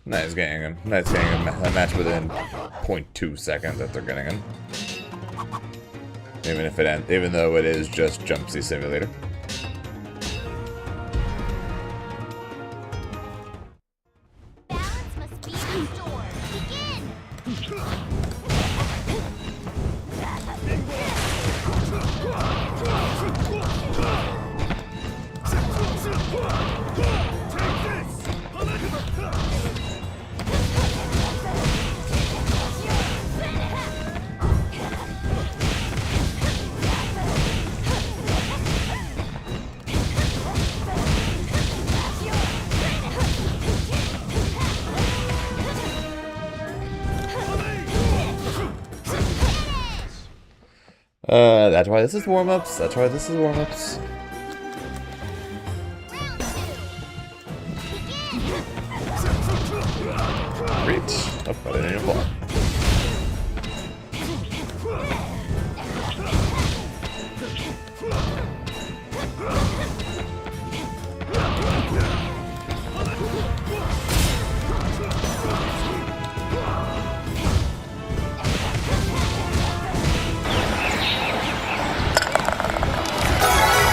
Nice getting him. Nice getting him a match within 0.2 seconds after getting him. Even though it is just Jumpsy Simulator. Balance must be restored. Begin. That's why this is warm-ups. That's why this is warm-ups. Reach. Oh, I didn't even block.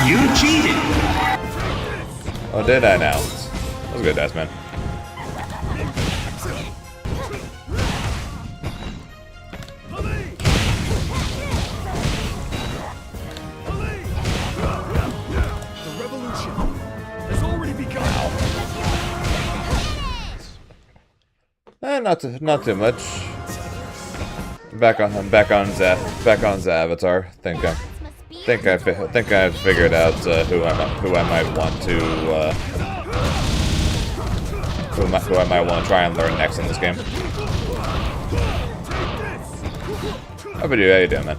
You cheated! Oh, did I now? That was good, Desmond. The revolution has already begun. Not too much. Back on Z's avatar. Think I've figured out who I might want to who I might want to try and learn next in this game. How about you? How you doing, man?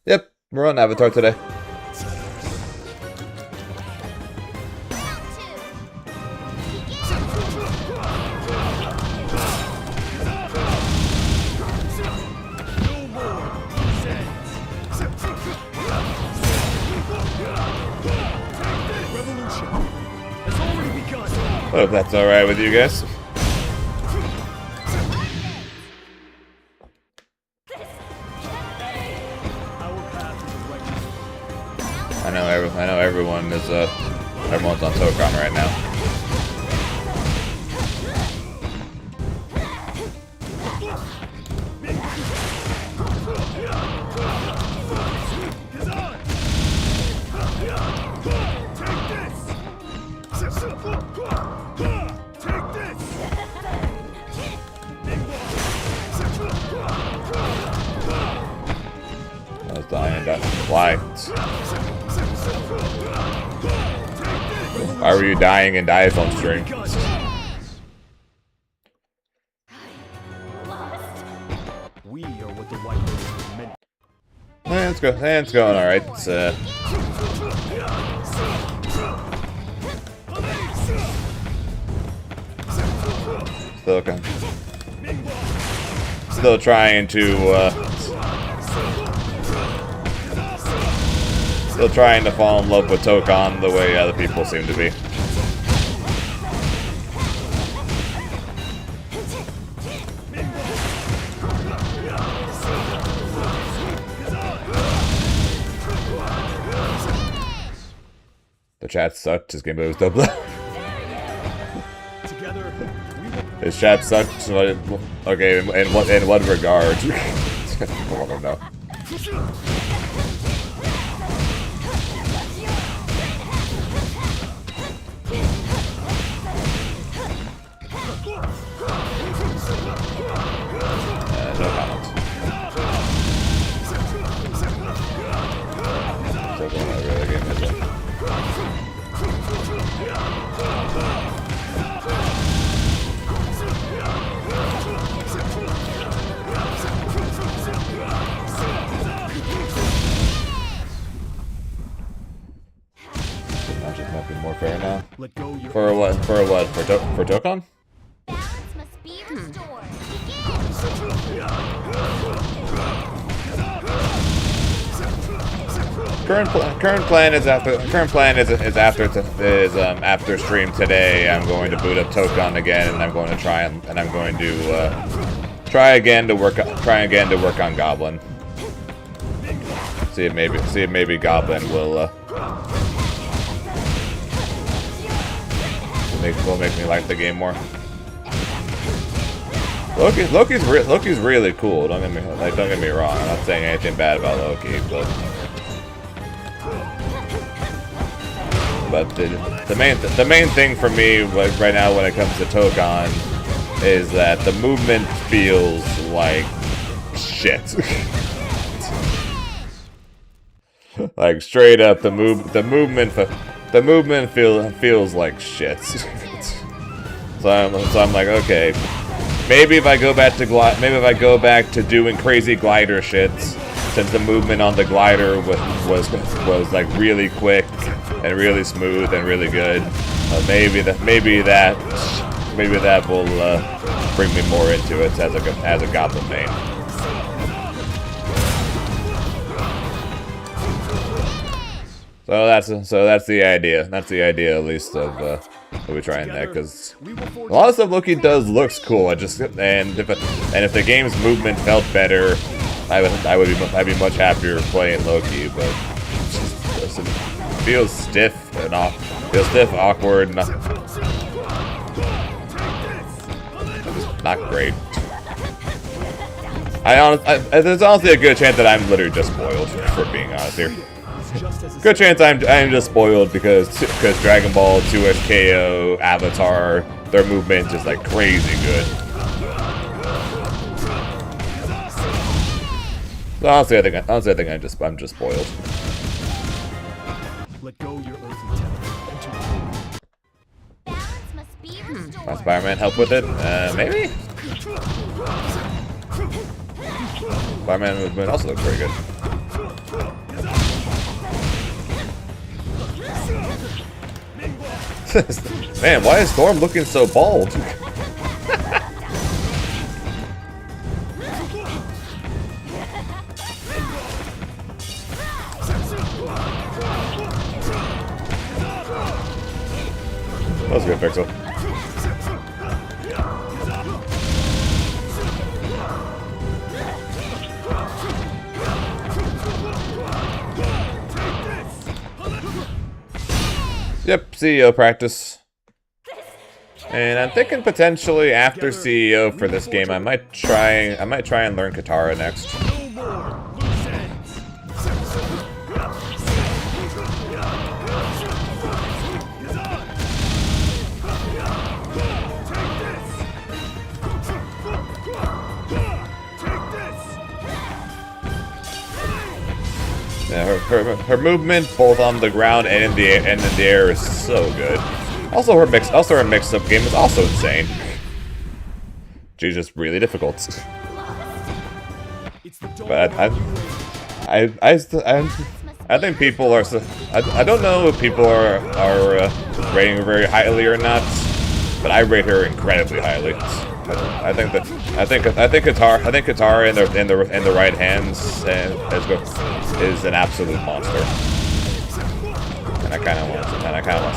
Yep, we're on Avatar today. Hope that's alright with you guys. I know everyone is everyone's on Tokon right now. I was dying. Why? Why were you dying in Diaphone stream? We are what the white race meant. It's going alright. Still trying to fall in love with Tokon the way other people seem to be. The chat sucked. His gameplay was double. His chat sucked. Okay, in what regard? I don't know. For what? For Dokkan? Balance must be restored. Current plan is after stream today. I'm going to boot up Dokkan again, and I'm going to try again to work on Goblin. See if maybe Goblin will make me like the game more. Loki's really cool. Don't get me wrong. I'm not saying anything bad about Loki, but the main thing for me right now when it comes to Dokkan is that the movement feels like shit. Like straight up, the movement feels like shit. So I'm like, okay, maybe if I go back to doing crazy glider shits, since the movement on the glider was like really quick and really smooth and really good, maybe that will bring me more into it as a Goblin main. So that's the idea. That's the idea, at least, of we trying that, because a lot of stuff Loki does looks cool. And if the game's movement felt better, I'd be much happier playing Loki. But it feels stiff and awkward, not great. There's honestly a good chance that I'm literally just spoiled, for being honest here. Good chance I'm just spoiled because Dragon Ball, 2SKO, Avatar, their movement is like crazy good. So honestly, I think I'm just spoiled. Let go your earthly temple. My Spider-Man help with it? Maybe? Spider-Man movement also looks pretty good. Man, why is Storm looking so bald? That was a good pixel. Yep, CEO practice. And I'm thinking potentially after CEO for this game, I might try and learn Katara next. Yeah, her movement both on the ground and in the air is so good. Also her mix-up game is also insane. She's just really difficult. But I think people are. I don't know if people are rating her very highly or not, but I rate her incredibly highly. I think Katara in the right hands is an absolute monster, and I kind of want to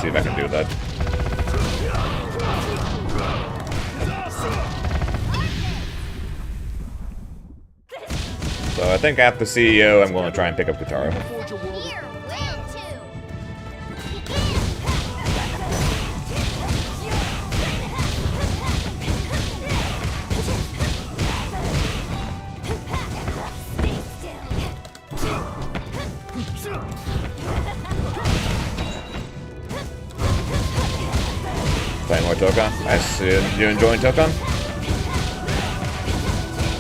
see if I can do that. So I think after CEO, I'm going to try and pick up Katara. Playing more Dokkan. Nice. You enjoying Dokkan?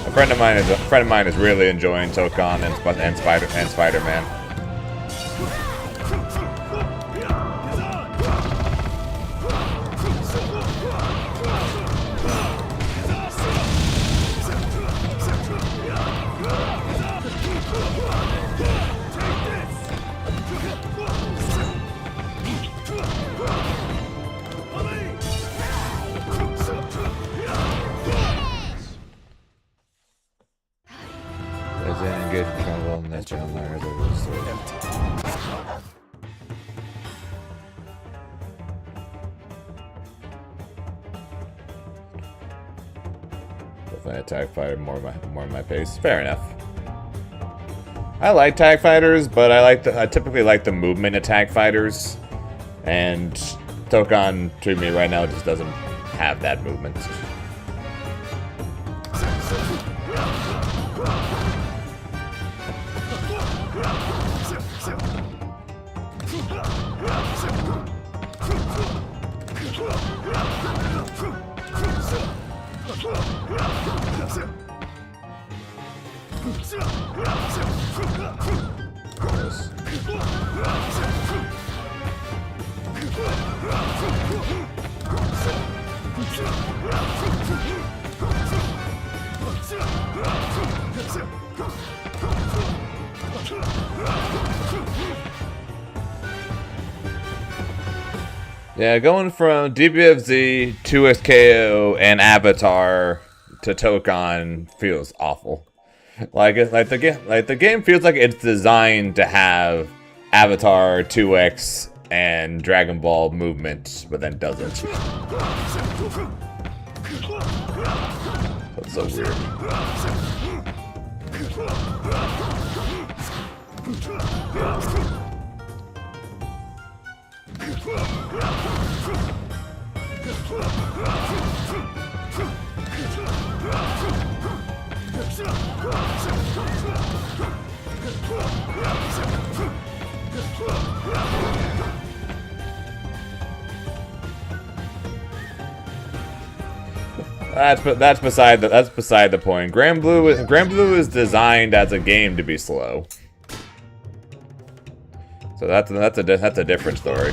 A friend of mine is really enjoying Dokkan and Spider-Man. channel there. Definitely attack fighter more my pace. Fair enough. I like tag fighters, but I typically like the movement attack fighters, and Tokon to me right now just doesn't have that movement. Yeah, going from DBFZ to SKO and Avatar to Tokon feels awful. The game feels like it's designed to have Avatar, 2X, and Dragon Ball movement, but then doesn't. That's so weird. That's beside the point. Grand Blue is designed as a game to be slow. So that's a different story.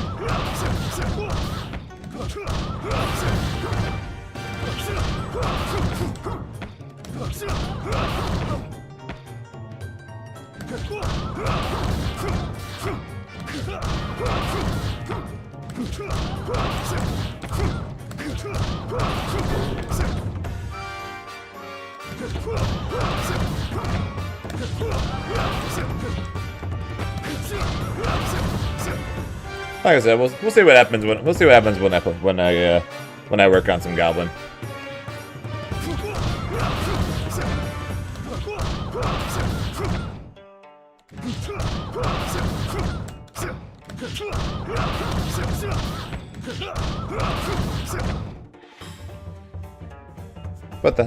Like I said, we'll see what happens when I work on some Goblin. But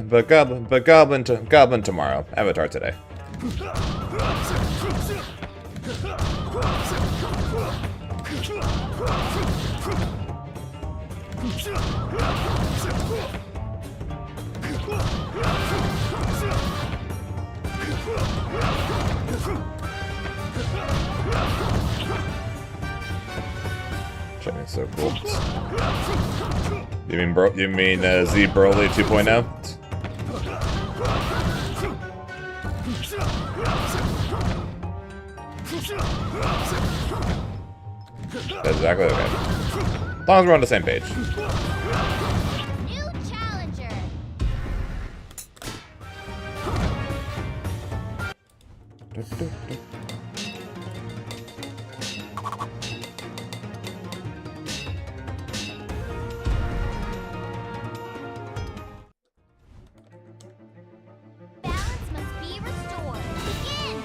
Goblin tomorrow. Avatar today. China's so cool. You mean Z Broly 2.0? That's exactly okay. As long as we're on the same page. New challenger. Balance must be restored. Begin.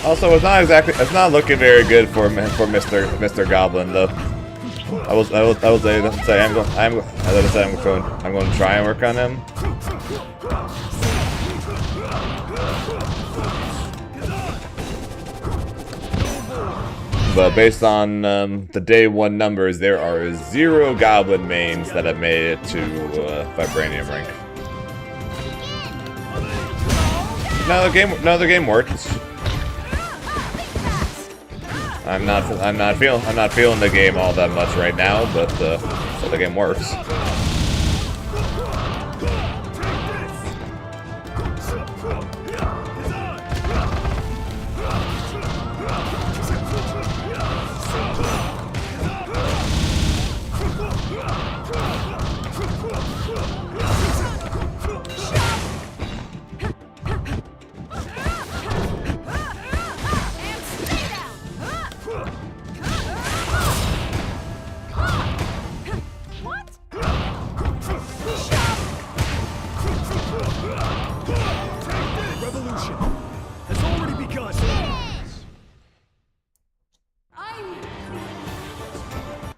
Also, it's not looking very good for Mr. Goblin though. I was say I'm going to try and work on him. But based on the day one numbers, there are 0 Goblin mains that have made it to Vibranium rank. No, the game works. I'm not feeling the game all that much right now, but the game works. Revolution has already begun.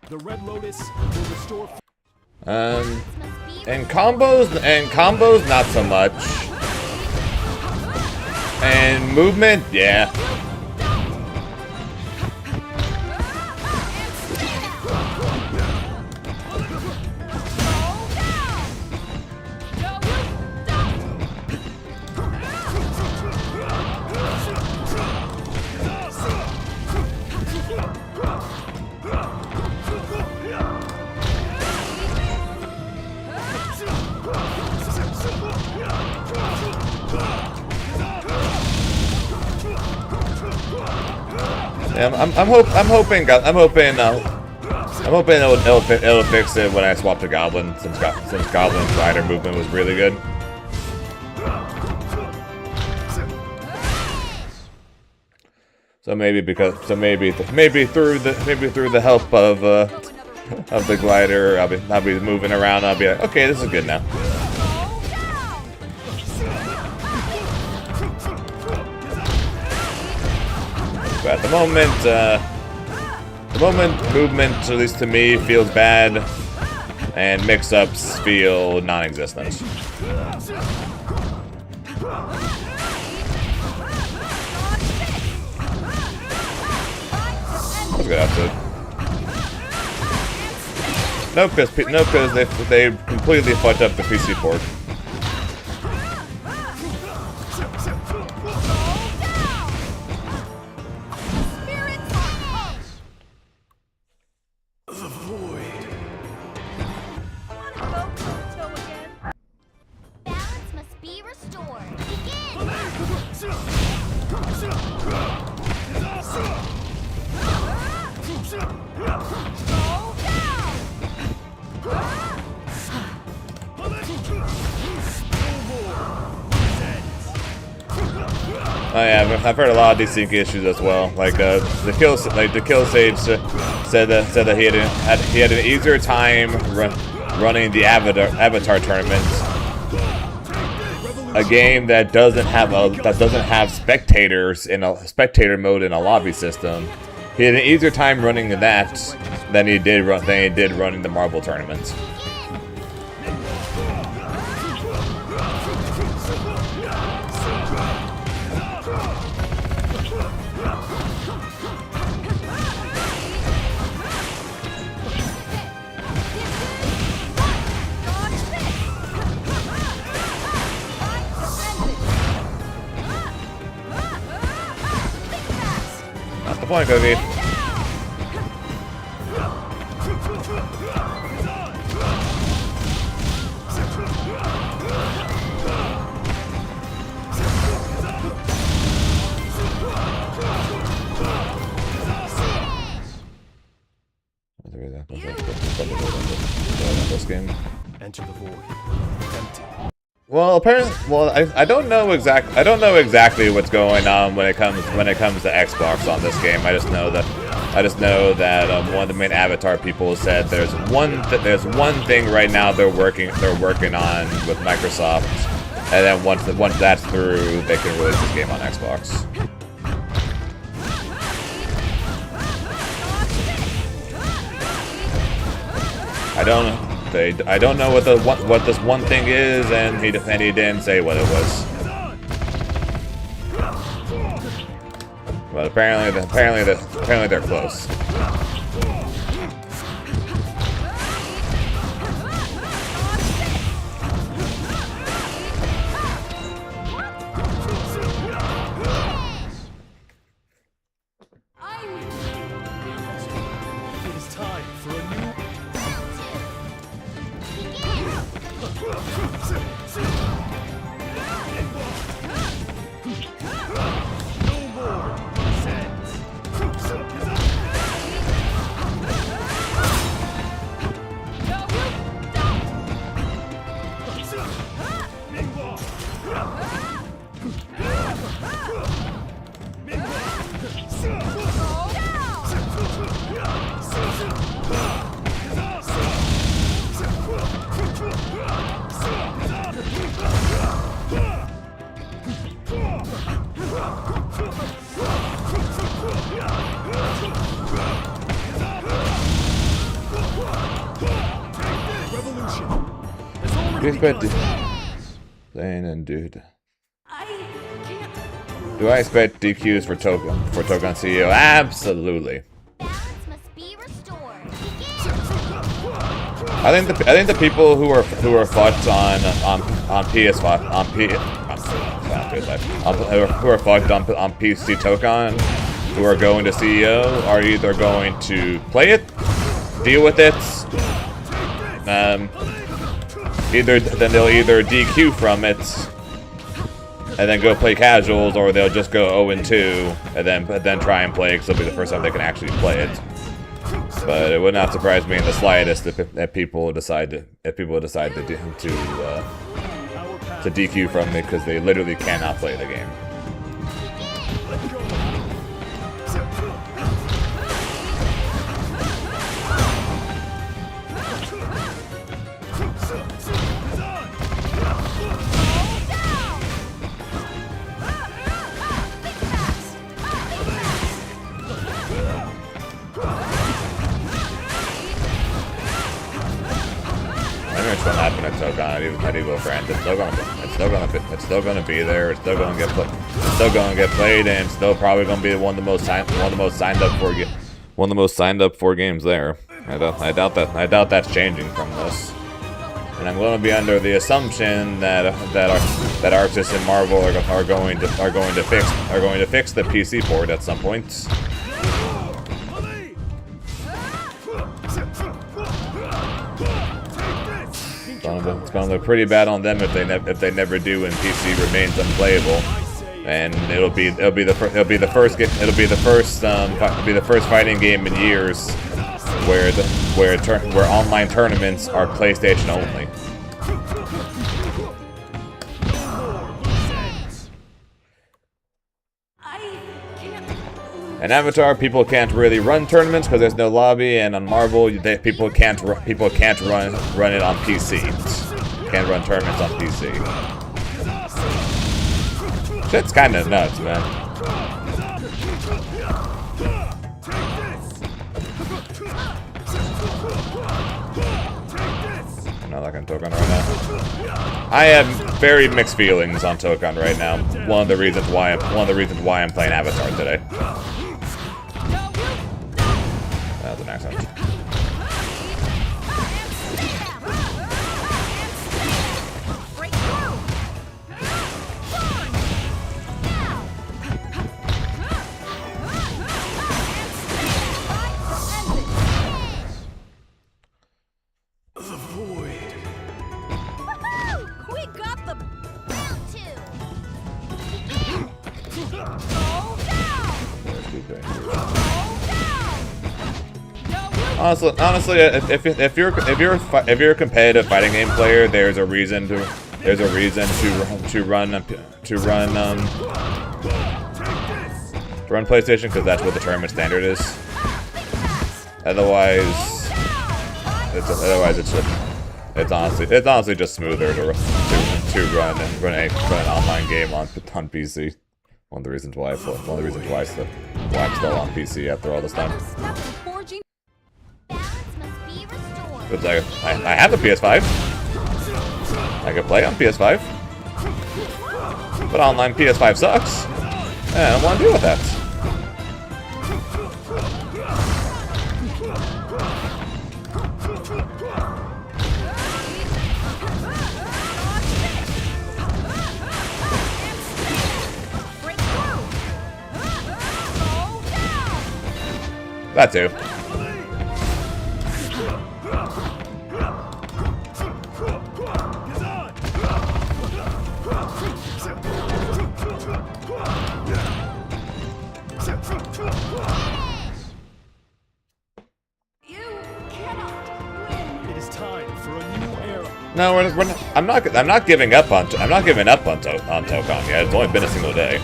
The Red Lotus will restore. And combos, not so much. And movement, yeah. Yeah, I'm hoping it'll fix it when I swap to Goblin, since Goblin's rider movement was really good. So maybe through the help of the glider, I'll be moving around. I'll be like, okay, this is good now. But at the moment, movement, at least to me, feels bad, and mix-ups feel non-existent. Let's get out to it. No, because they completely fucked up the PC port. Oh yeah, I've heard a lot of desync issues as well. Like the kill sage said that he had an easier time running the Avatar tournament, a game that doesn't have spectators in a spectator mode in a lobby system. He had an easier time running that than he did running the Marvel tournament. That's the point, Cookie. This game. Enter the void. Empty. Well, apparently, I don't know exactly what's going on when it comes to Xbox on this game. I just know that one of the main Avatar people said there's one thing right now they're working on with Microsoft, and then once that's through, they can release this game on Xbox. I don't know what this one thing is, and he didn't say what it was. But apparently they're close. Do you expect Zane and dude? Do I expect DQs for Token CEO? Absolutely. Balance must be restored. I think the people who are fucked on PS5 who are fucked on PC Token, who are going to CEO, are either going to play it, deal with it, they'll either DQ from it and then go play casuals, or they'll just go 0-2 and then try and play it because it'll be the first time they can actually play it. But it would not surprise me in the slightest if people decide to DQ from it because they literally cannot play the game. What's gonna happen at Token Medieval Friends? It's still gonna be there. It's still gonna get played, and it's still probably gonna be one of the most signed up for games there. I doubt that's changing from this. And I'm going to be under the assumption that Arxis and Marvel are going to fix the PC port at some point. It's going to look pretty bad on them if they never do, and PC remains unplayable. And it'll be the first fighting game in years where online tournaments are PlayStation only. In Avatar, people can't really run tournaments because there's no lobby, and on Marvel, people can't run it on PC. Can't run tournaments on PC. Shit's kind of nuts, man. I'm not liking Token right now. I have very mixed feelings on Token right now. One of the reasons why I'm playing Avatar today. That's an accent. Honestly, if you're a competitive fighting game player, there's a reason to run PlayStation, because that's what the tournament standard is. Otherwise, it's honestly just smoother to run an online game on PC. One of the reasons why I'm still on PC after all this time. But I have a PS5. I can play on PS5. But online PS5 sucks. And I don't want to deal with that. That too. No, I'm not giving up on Token yet. It's only been a single day.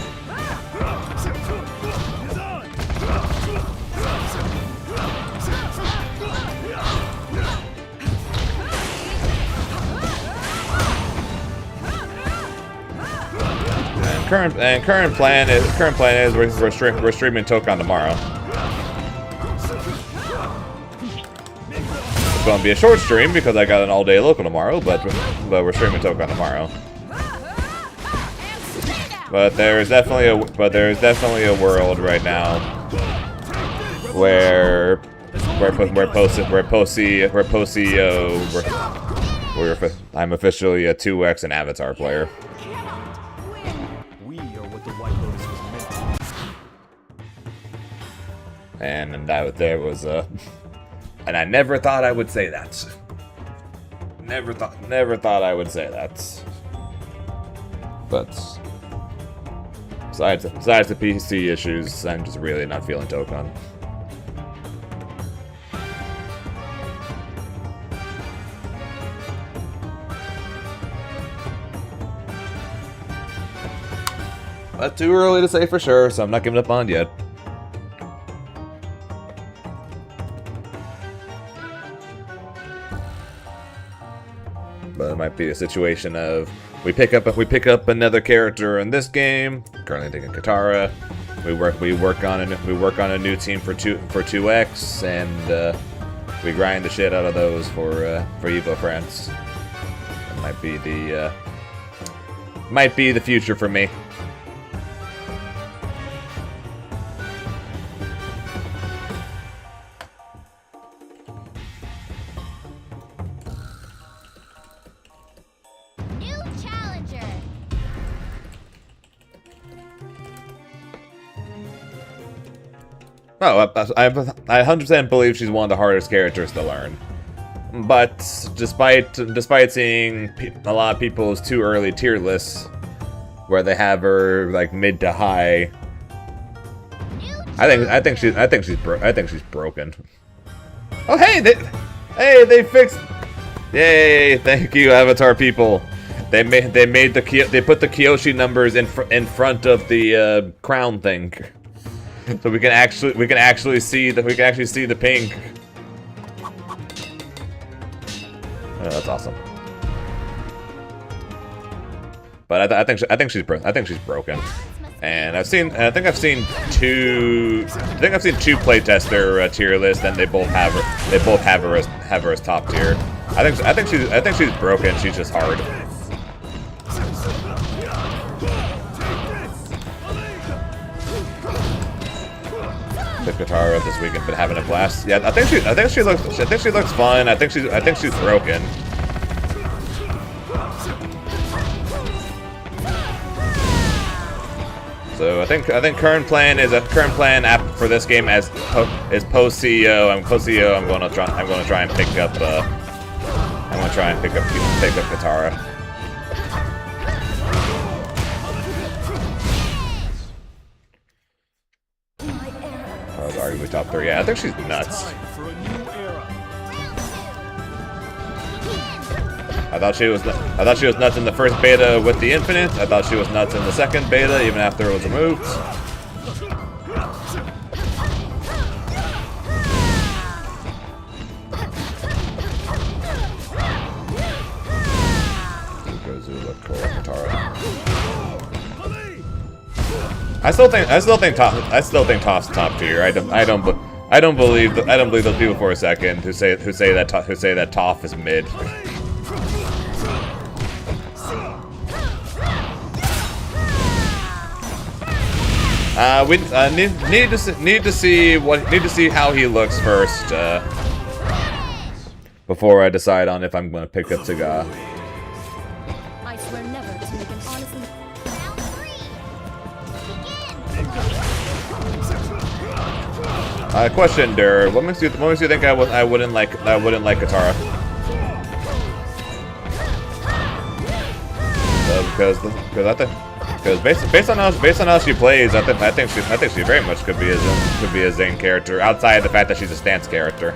Current plan is we're streaming Token tomorrow. going to be a short stream because I got an all-day local tomorrow, but we're streaming Tokon tomorrow. But there's definitely a world right now where I'm officially a 2x and Avatar player. We are what the White Lotus was meant to be. And there was a, and I never thought I would say that. Never thought I would say that. But besides the PC issues, I'm just really not feeling Tokon. But too early to say for sure, so I'm not giving up on it yet. But it might be a situation of we pick up another character in this game. Currently thinking Katara. We work on a new team for 2x, and we grind the shit out of those for Evo France. That might be the future for me. Oh, I 100% believe she's one of the hardest characters to learn. But despite seeing a lot of people's too early tier lists, where they have her like mid to high, I think she's broken. Oh hey, they fixed. Yay! Thank you, Avatar people. They put the Kyoshi numbers in front of the crown thing. So we can actually see the pink. Oh, that's awesome. But I think she's broken. And I think I've seen two playtester tier lists, and they both have her as top tier. I think she's broken. She's just hard. Katara this weekend, been having a blast. Yeah, I think she looks fun. I think she's broken. So I think current plan app for this game is post CEO. I'm going to try and pick up Katara. Arguably top 3. Yeah, I think she's nuts. I thought she was nuts in the first beta with the Infinite. I thought she was nuts in the second beta, even after it was removed. I still think Toph's top tier. I don't believe those people for a second who say that Toph is mid. We need to see how he looks first before I decide on if I'm going to pick up Saga. I swear never to make an honest Question, Der. What makes you think I wouldn't like Katara? Because based on how she plays, I think she very much could be a Zane character. Outside of the fact that she's a stance character,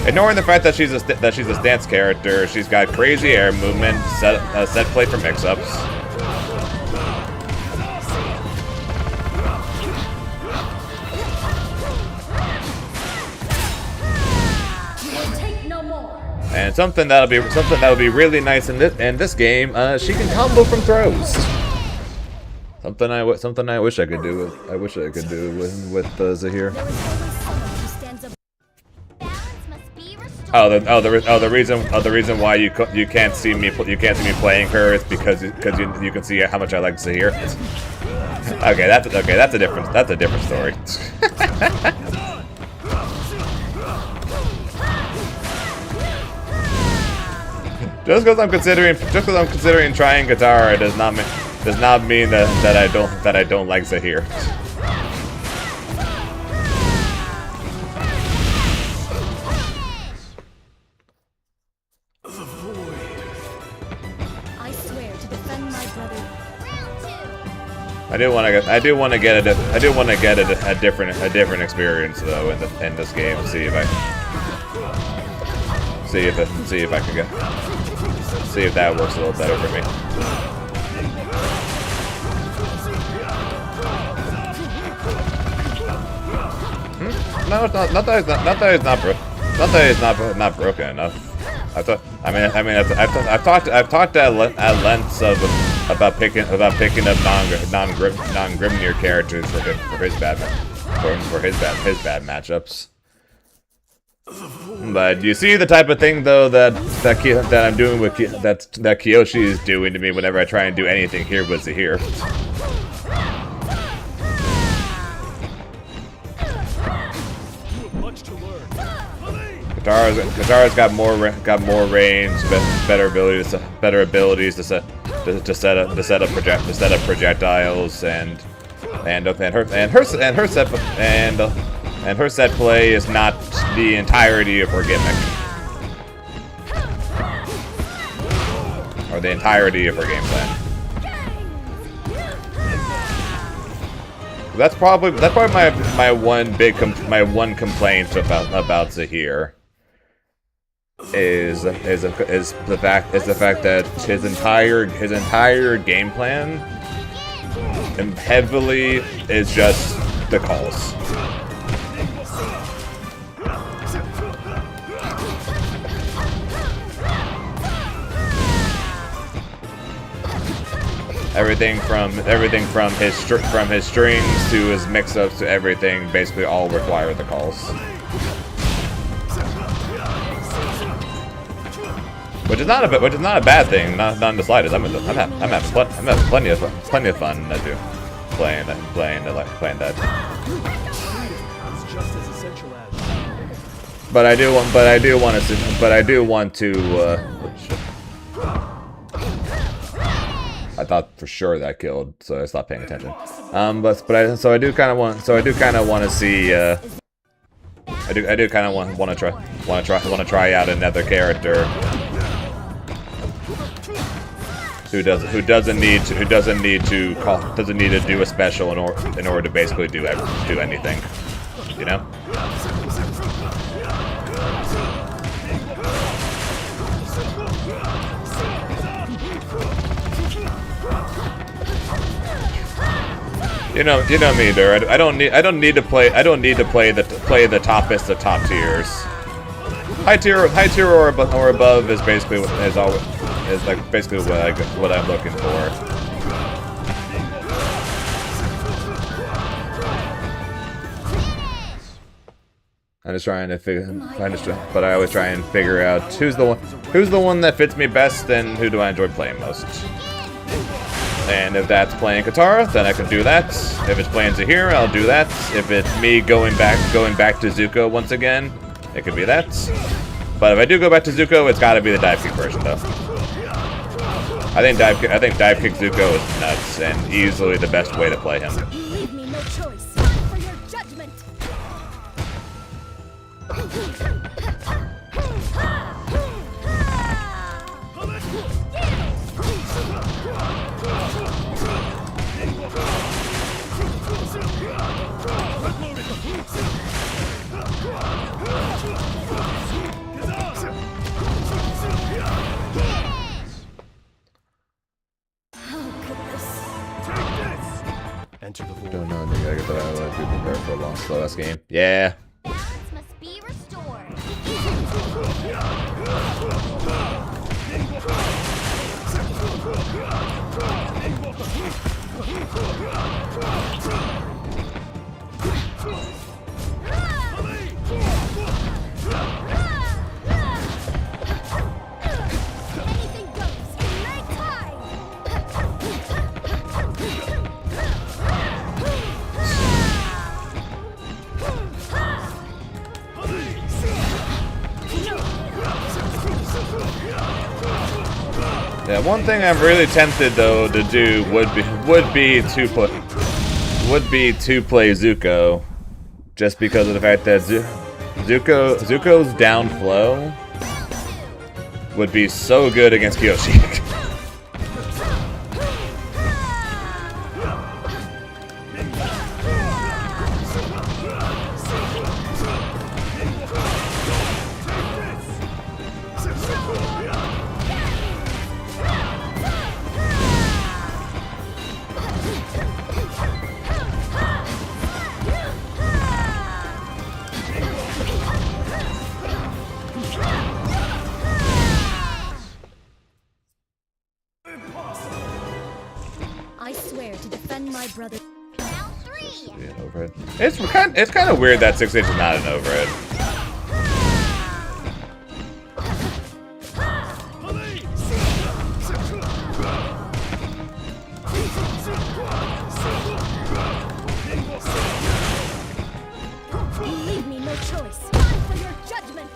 ignoring the fact that she's a stance character, she's got crazy air movement, set play for mix-ups. And something that'll be really nice in this game. She can combo from throws. Something I wish I could do with Zahir. balance must be restored. The reason why you can't see me playing her is because you can see how much I like Zahir. Okay, that's a different story. Just because I'm considering trying guitar does not mean that I don't like Zahir. I swear to defend my brother. I do want to get a different experience though in this game. See if that works a little better for me. No, it's not. Not that it's not broken enough. I've talked at lengths about picking up non-Grimnir characters for his bad matchups. But you see the type of thing though that I'm doing with that Kiyoshi is doing to me whenever I try and do anything here with Zahir. Katara's got more range, better abilities to set up projectiles, and her set play is not the entirety of her gimmick, or the entirety of her game plan. That's probably my one complaint about Zahir. Is the fact that his entire game plan heavily is just the calls. Everything from his strings to his mix-ups to everything basically all require the calls. Which is not a bad thing, not in the slightest. I'm having plenty of fun playing that. But I do want to. I thought for sure that killed, so I stopped paying attention. So I do kind of want to see. I do kind of want to try out another character who doesn't need to do a special in order to basically do anything, you know. You know me, dude. I don't need to play the toppest of top tiers. High tier or above is basically basically what I'm looking for. I'm just trying to but I always try and figure out who's the one that fits me best and who do I enjoy playing most. And if that's playing Katara, then I can do that. If it's playing Zahir, I'll do that. If it's me going back to Zuko once again, it could be that. But if I do go back to Zuko, it's got to be the dive kick version, though. I think dive kick Zuko is nuts and easily the best way to play him. You leave me no choice for your judgment. Enter the void. Don't know, nigga. I guess I would be prepared for a long, slow-ass game. Yeah. Must be restored. Yeah, one thing I'm really tempted though to do would be to play Zuko, just because of the fact that Zuko's down flow would be so good against Kyoshi. I swear to defend my brother. Round 3. An overhead. It's kind of weird that 6H is not an overhead. You leave me no choice. Run for your judgment.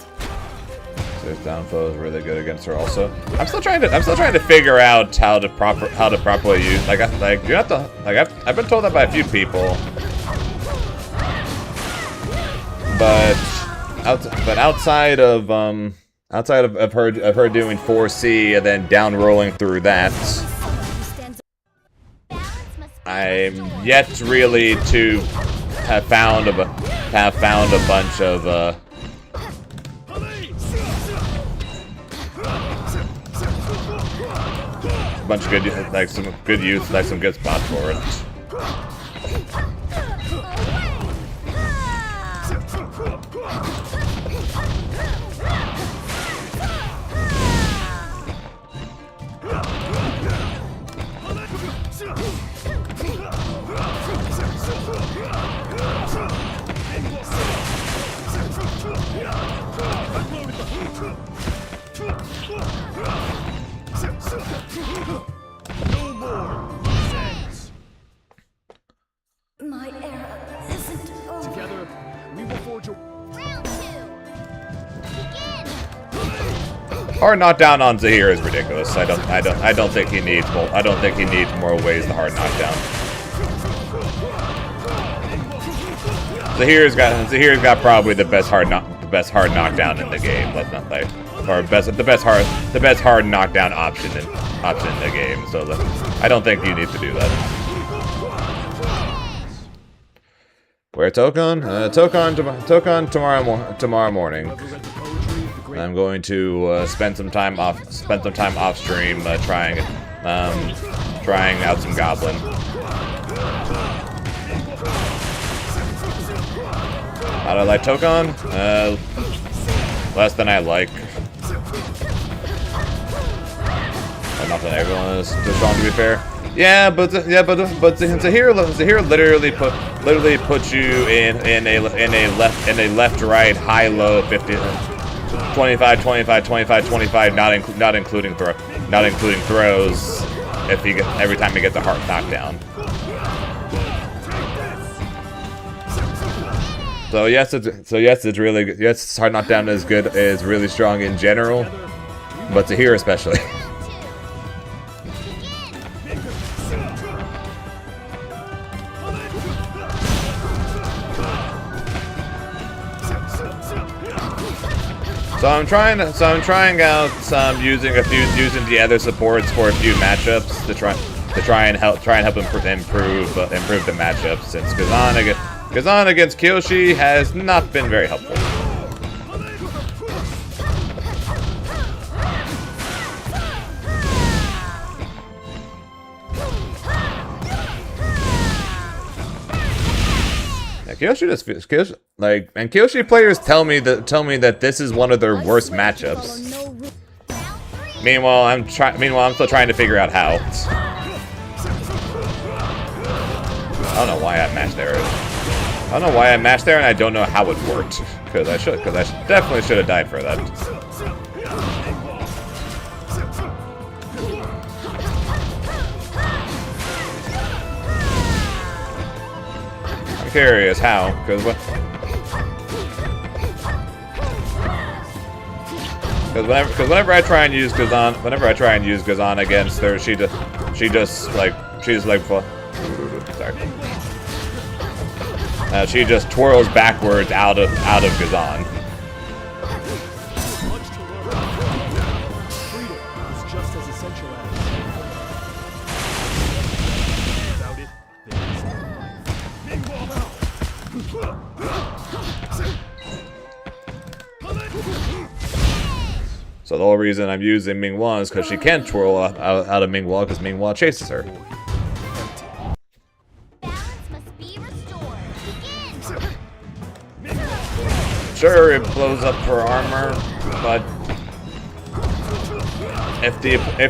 His downflow is really good against her. Also, I'm still trying to figure out how to properly use. Like you have to. Like I've been told that by a few people, but outside of her doing 4C and then down rolling through that, I'm yet really to have found a bunch of good, like some good use, like some good spots for it. My era isn't over. Together, we will forge a... Round 2. Begin. Hard knockdown on Zahir is ridiculous. I don't think he needs more. I don't think he needs more ways to hard knockdown. Zahir's got probably the best hard knockdown in the game. Let's not lie. Or the best hard knockdown option in the game. So I don't think you need to do that. Where Tokon? Tokon tomorrow morning. I'm going to spend some time off stream trying out some Goblin. How do I like Tokon? Less than I like. But not that everyone is too strong, to be fair. Yeah, but Zahir literally puts you in a left right high low 50 25 25 25 25 not including throws every time you get the heart knockdown. So yes, it's really good. Yes, hard knockdown is really strong in general, but Zahir especially. So I'm trying out some using the other supports for a few matchups to try and help improve the matchups, since Kazan against Kyoshi has not been very helpful. Kyoshi players tell me that this is one of their worst matchups. Meanwhile, I'm still trying to figure out how. I don't know why I matched there. And I don't know how it worked. Because I definitely should have died for that. I'm curious how, because what? Because whenever I try and use Gazan against her, she's like, sorry. She just twirls backwards out of Gazan. Much to learn. Freedom is just as essential as without it, there is no So the whole reason I'm using Ming-Hua is because she can't twirl out of Ming-Hua because Ming-Hua chases her. Balance must be restored. Begin. Sure, it blows up her armor, but if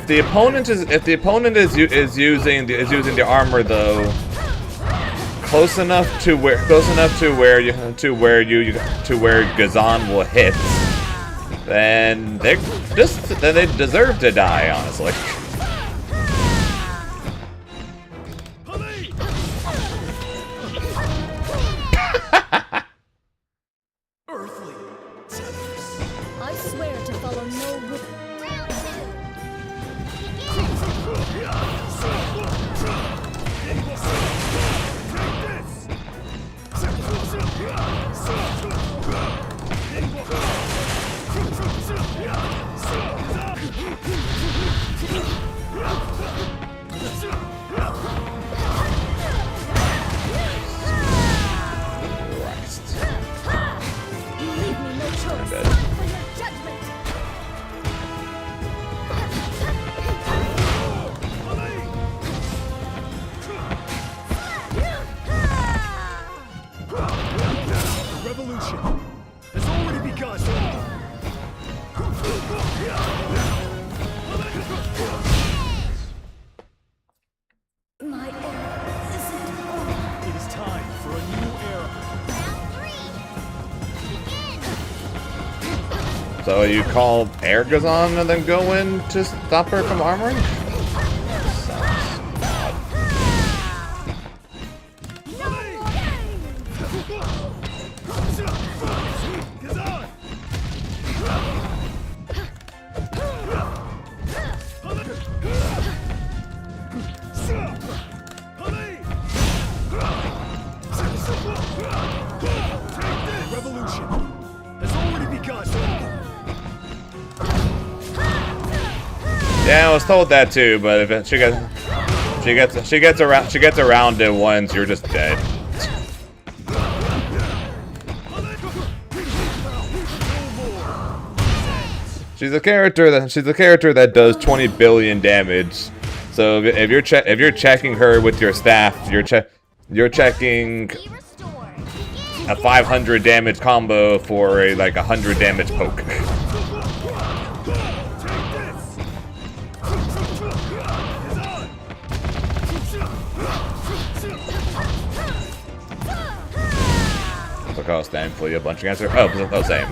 the opponent is using the armor though, close enough to where Gazan will hit, then they deserve to die, honestly. earthly. I swear to follow no rule. Round You leave me no choice. Dead. For your judgment. The revolution has already begun. My era isn't over. It is time for a new era. So you call Air Gazan and then go in to stop her from armoring? Revolution has already begun. Yeah, I was told that too, but if she gets around it once, you're just dead. She's a character that does 20 billion damage. So if you're checking her with your staff, you're checking a 500 damage combo for a like 100 damage poke. So cost thankfully a bunch of cancer. Oh, same.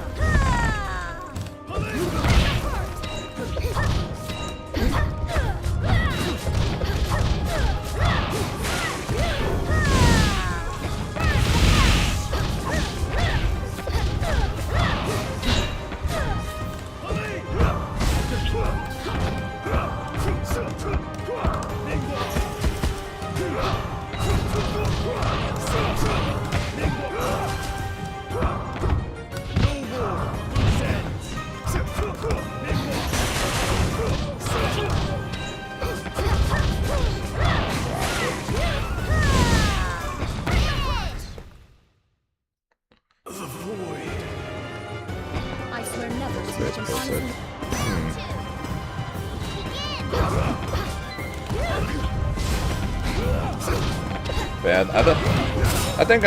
I swear never to switch an honest. Bad. I think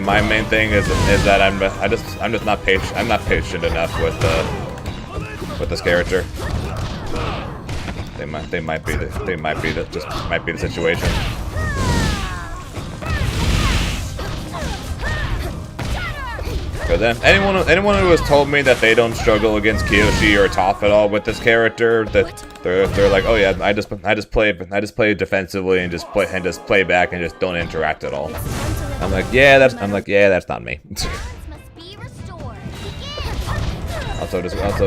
my main thing is that I'm just not patient. I'm not patient enough with this character. They might be the situation. But then anyone who has told me that they don't struggle against Kiyoshi or Toph at all with this character, that they're like, oh yeah, I just play defensively and just play back and just don't interact at all. I'm like, yeah, that's not me. Must be restored. Begin. Also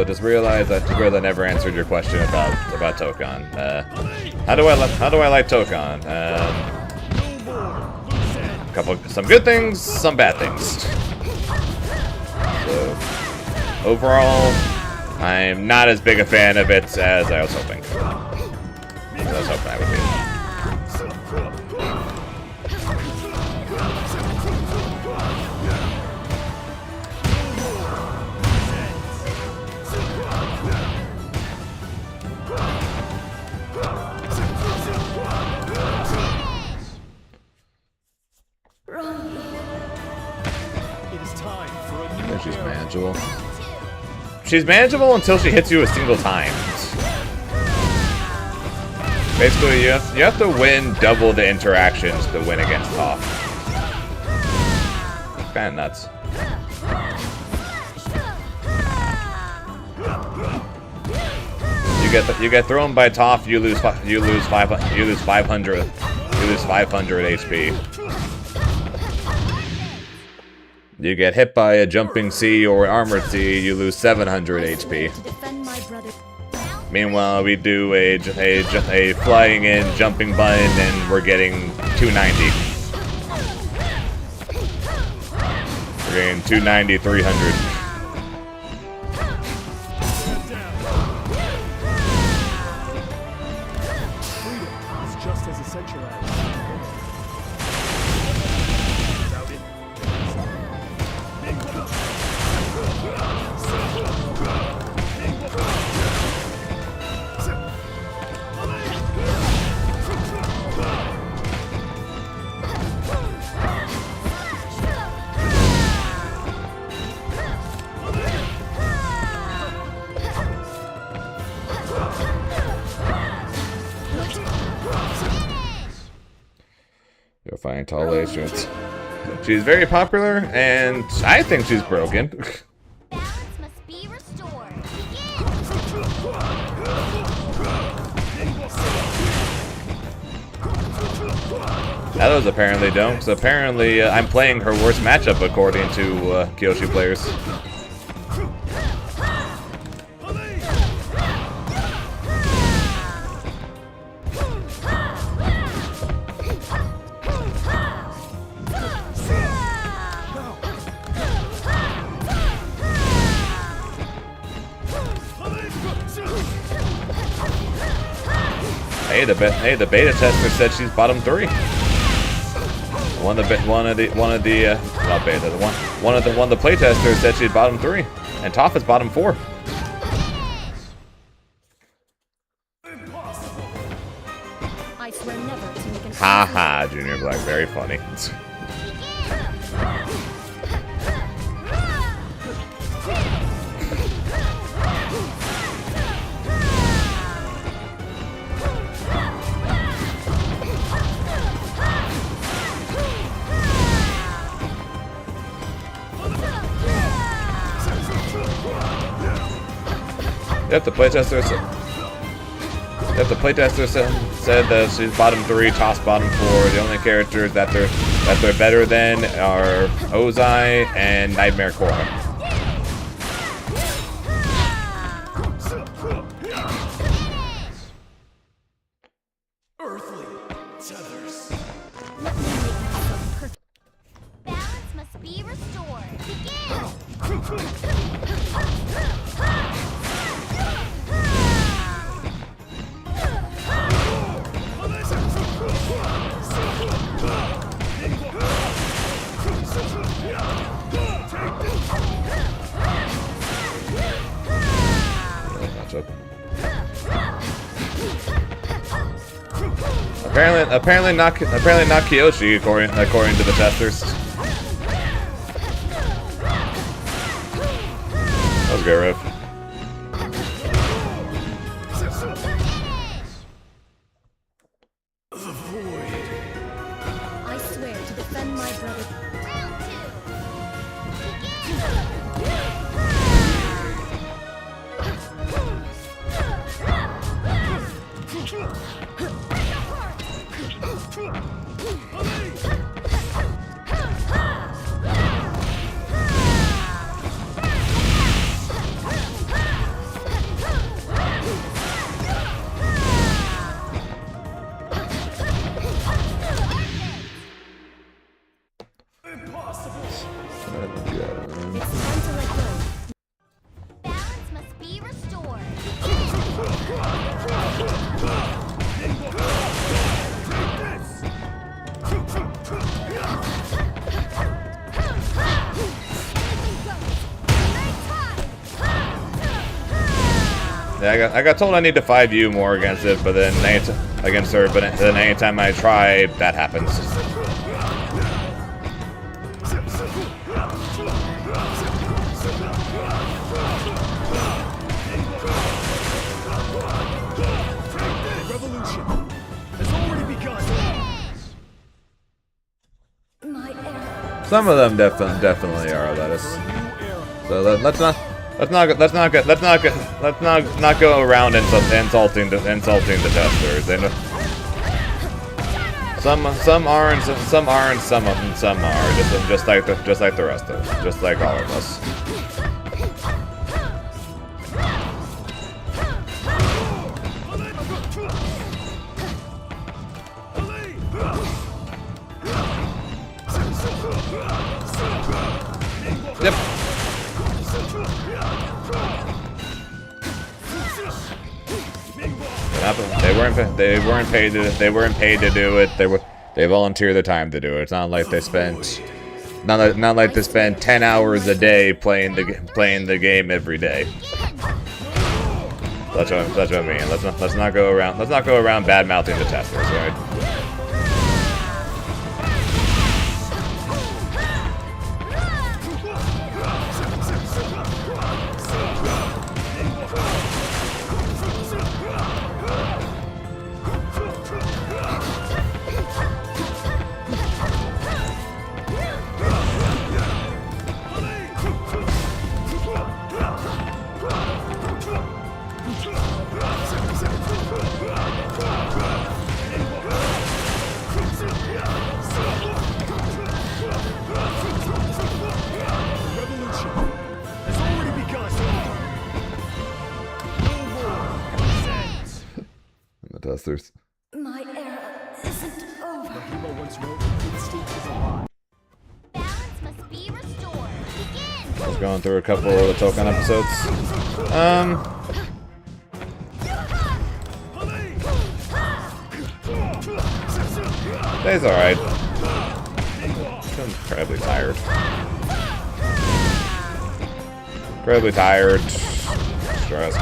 just realized I never answered your question about Tokon. How do I like Tokon? Some good things, some bad things. So overall, I'm not as big a fan of it as I was hoping. I would be. It is time for a new She's era. manageable. She's manageable until she hits you a single time. Basically, you have to win double the interactions to win against Toph. Kinda nuts. You get thrown by Toph, you lose 500 HP. You get hit by a jumping C or an armored C, you lose 700 HP. To defend my brother. Meanwhile, we do a flying in, jumping button, and we're getting 290. We're getting 290, 300. Freedom is just as essential as. Doubt it. You'll find tall agents. She's very popular, and I think she's broken. Balance must be restored. Others apparently don't, because apparently I'm playing her worst matchup according to Kyoshi players. Hey, the beta tester said she's bottom 3. One of the play testers said she's bottom 3, and Toph is bottom 4. I swear never to make an Haha, Junior Black, very funny. Yep, the playtester said that she's bottom 3, Toss bottom 4. The only characters that they're better than are Ozai and Nightmare Korra. Earthly tethers. Balance must be restored. Begin. Apparently not Kyoshi, according to the testers. That was a good riff. I swear to defend my brother. Round 2. It's time to let go. Balance must be restored. Yeah, I got told I need to 5U more against it, but then against her, but then anytime I try, that happens. Revolution has already begun. My error. Some of them definitely are lettuce. So let's not go around insulting the testers. And some are and some are. Just like the rest of us, just like all of us. Yep. They weren't paid to do it. They volunteered the time to do it. It's not like they spent not like they spend 10 hours a day playing the game every day. That's what I mean. Let's not go around bad mouthing the testers, right? Testers. My era isn't over. The hero once wrote, instinct is a lie. Balance must be restored. Begin! I was going through a couple of the Token episodes. Day's alright. I'm incredibly tired. Incredibly tired. Stressed.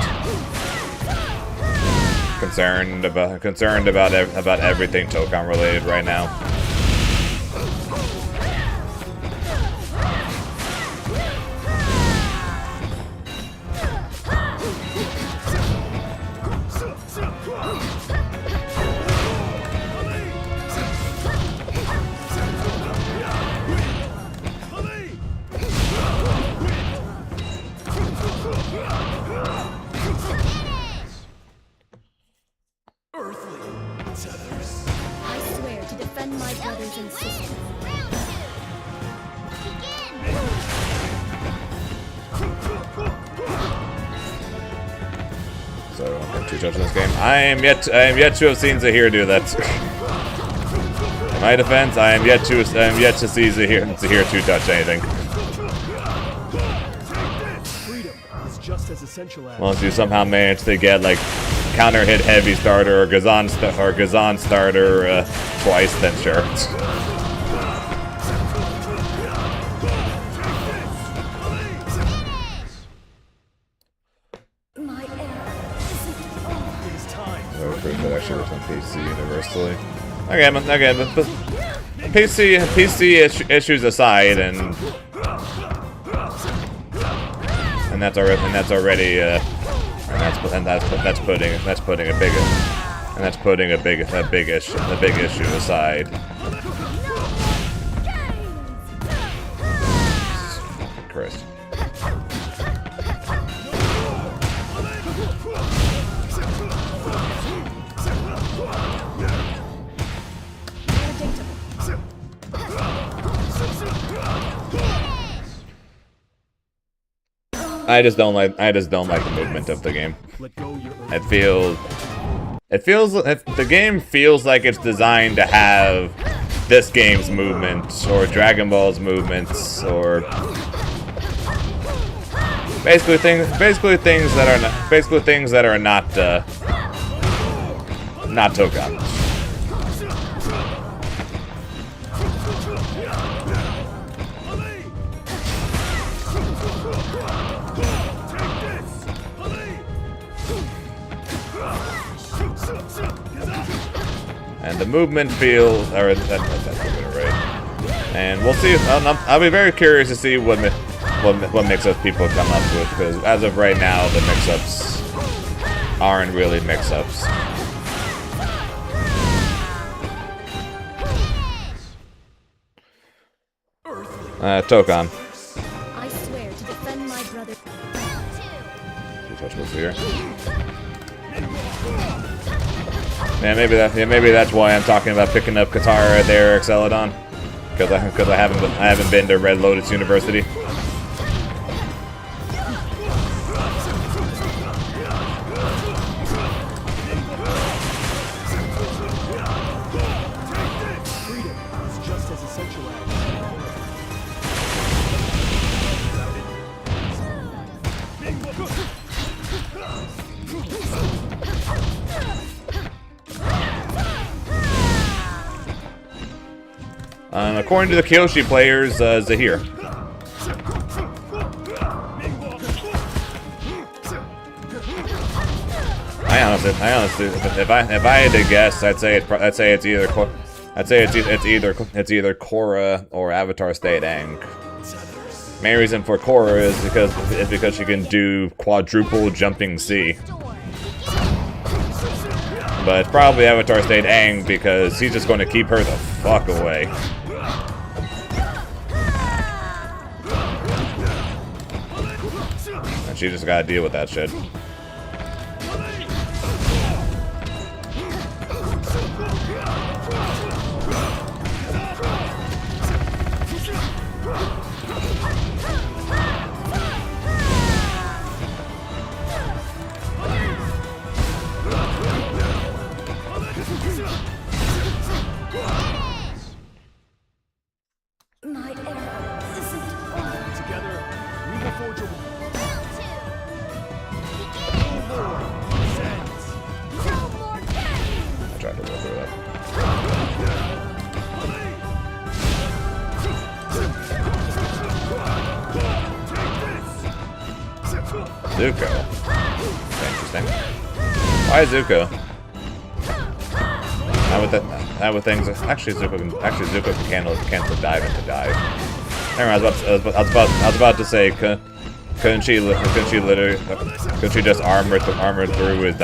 Concerned about everything Tokon related right now. I swear to defend my brothers and sisters. Round two. Begin! So I don't get 2 touches in this game. I am yet to have seen Zahir do that. In my defense, I am yet to see Zahir 2-touch anything. Freedom is just as essential as Unless you somehow manage to get like counter hit heavy starter or Gazan starter twice, then sure. My era isn't over. it is time. That actually works on PC universally. Again, but PC issues aside, and that's putting a big issue aside. Christ. I just don't like the movement of the game. Let go your It feels the game feels like it's designed to have this game's movement or Dragon Ball's movements or basically things that are not Tokan. And the movement feels, or that's right. And we'll see. I'll be very curious to see what mix-ups people come up with, because as of right now, the mix-ups aren't really mix-ups. Tokan. I swear to defend my brother. Untouchables here. Yeah, maybe that's why I'm talking about picking up Katara there, Celadon, because I haven't been to Red Lotus University. According to the Kyoshi players, Zahir. I honestly, if I had to guess, I'd say it's either Korra or Avatar State Aang. Main reason for Korra is because she can do quadruple jumping C. But it's probably Avatar State Aang because he's just going to keep her the fuck away. And she just gotta deal with that shit. Zuko. Interesting. Why Zuko? How would things? Actually, Zuko can cancel dive into dive. Anyway, I was about to say, couldn't she just armor through his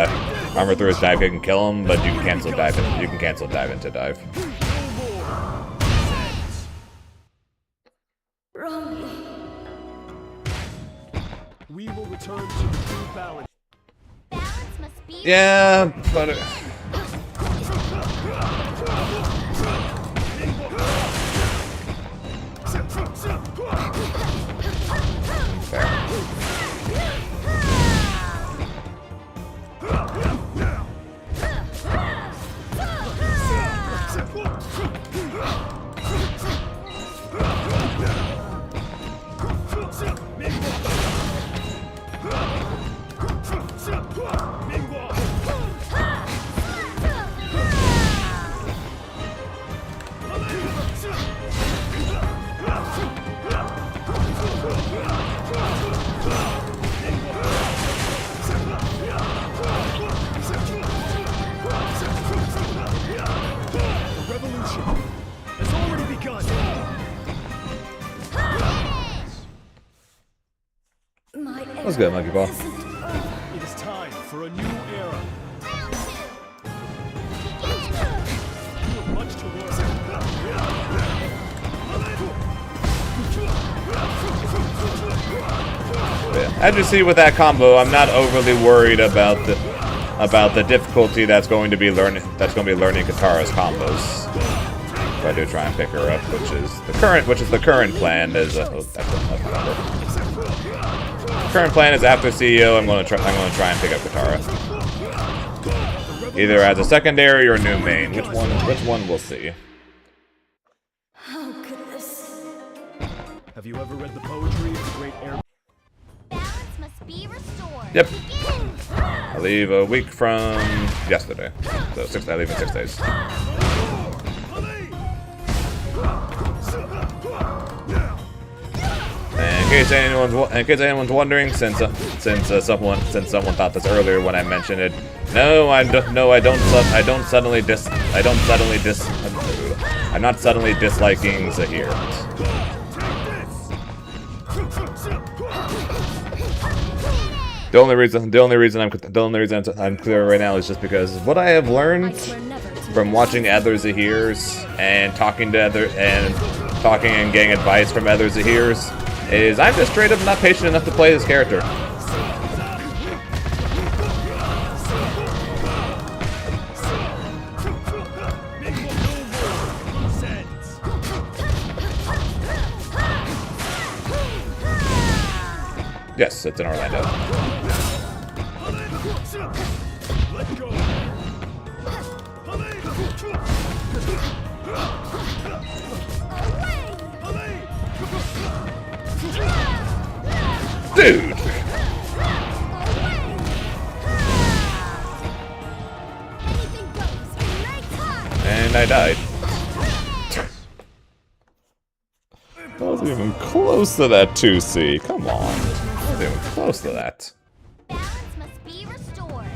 dive kick and kill him? But you can cancel dive. You can cancel dive into dive. We will return to the true balance. Yeah, but What's good, Monkey Ball? It is time for a new era. You have much to Yeah. As you see with that combo, I'm not overly worried about the difficulty that's going to be learning Katara's combos. If I do try and pick her up, which is the current plan is current plan is after CEO, I'm going to try and pick up Katara. Either as a secondary or new main. Which one we'll see. Have you ever read the poetry of the great air? Balance must be restored. Yep. Begin. I leave a week from yesterday. So I leave in 6 days. And in case anyone's wondering, since someone thought this earlier when I mentioned it, I'm not suddenly disliking Zahir. The only reason I'm clear right now is just because what I have learned from watching other Zahirs and talking and getting advice from other Zahirs is I'm just straight up not patient enough to play this character. Yes, it's in Orlando. Dude! And I died. I wasn't even close to that 2C. Come on. I wasn't even close to that. Balance must be restored.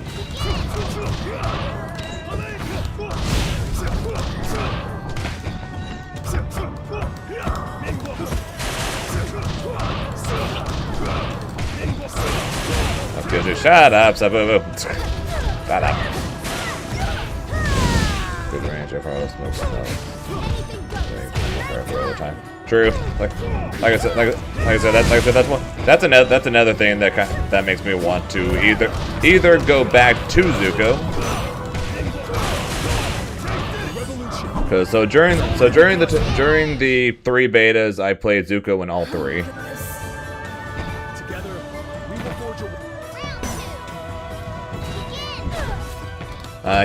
Okay, shut up, Sabu. Shut up. Good range, I probably smoke some for all the time. True. Like I said, that's another thing that makes me want to either go back to Zuko. Because during the 3 betas, I played Zuko in all 3. Together, we will forge a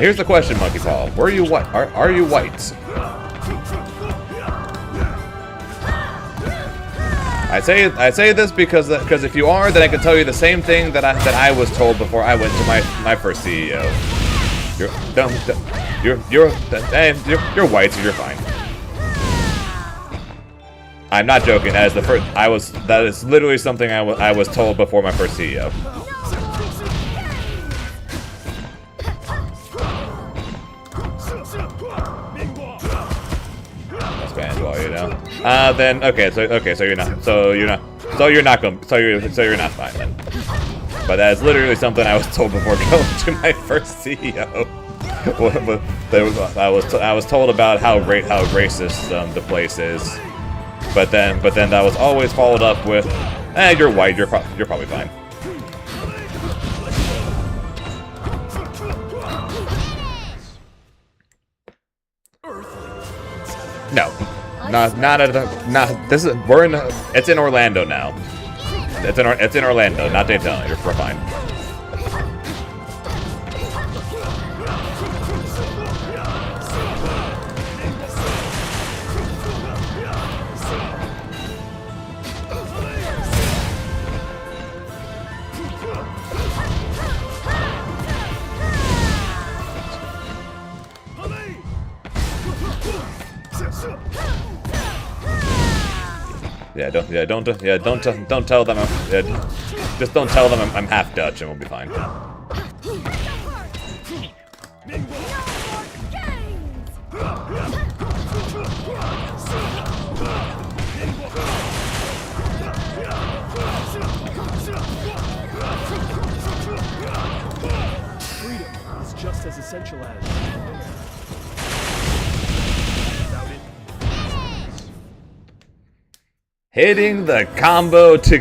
Here's the question, Monkey Paw. Were you white? Are you white? I say this because if you are, then I can tell you the same thing that I was told before I went to my first CEO. You're white, so you're fine. I'm not joking. That is literally something I was told before my first CEO. Then so you're not fine then. But that's literally something I was told before going to my first CEO. I was told about how racist the place is, but then that was always followed up with, you're white, you're probably fine. No. It's in Orlando now. It's in Orlando, not Daytona. You're fine. Don't tell them. Just don't tell them I'm half Dutch, and we'll be fine. freedom is just as essential as without it. Hitting the combo to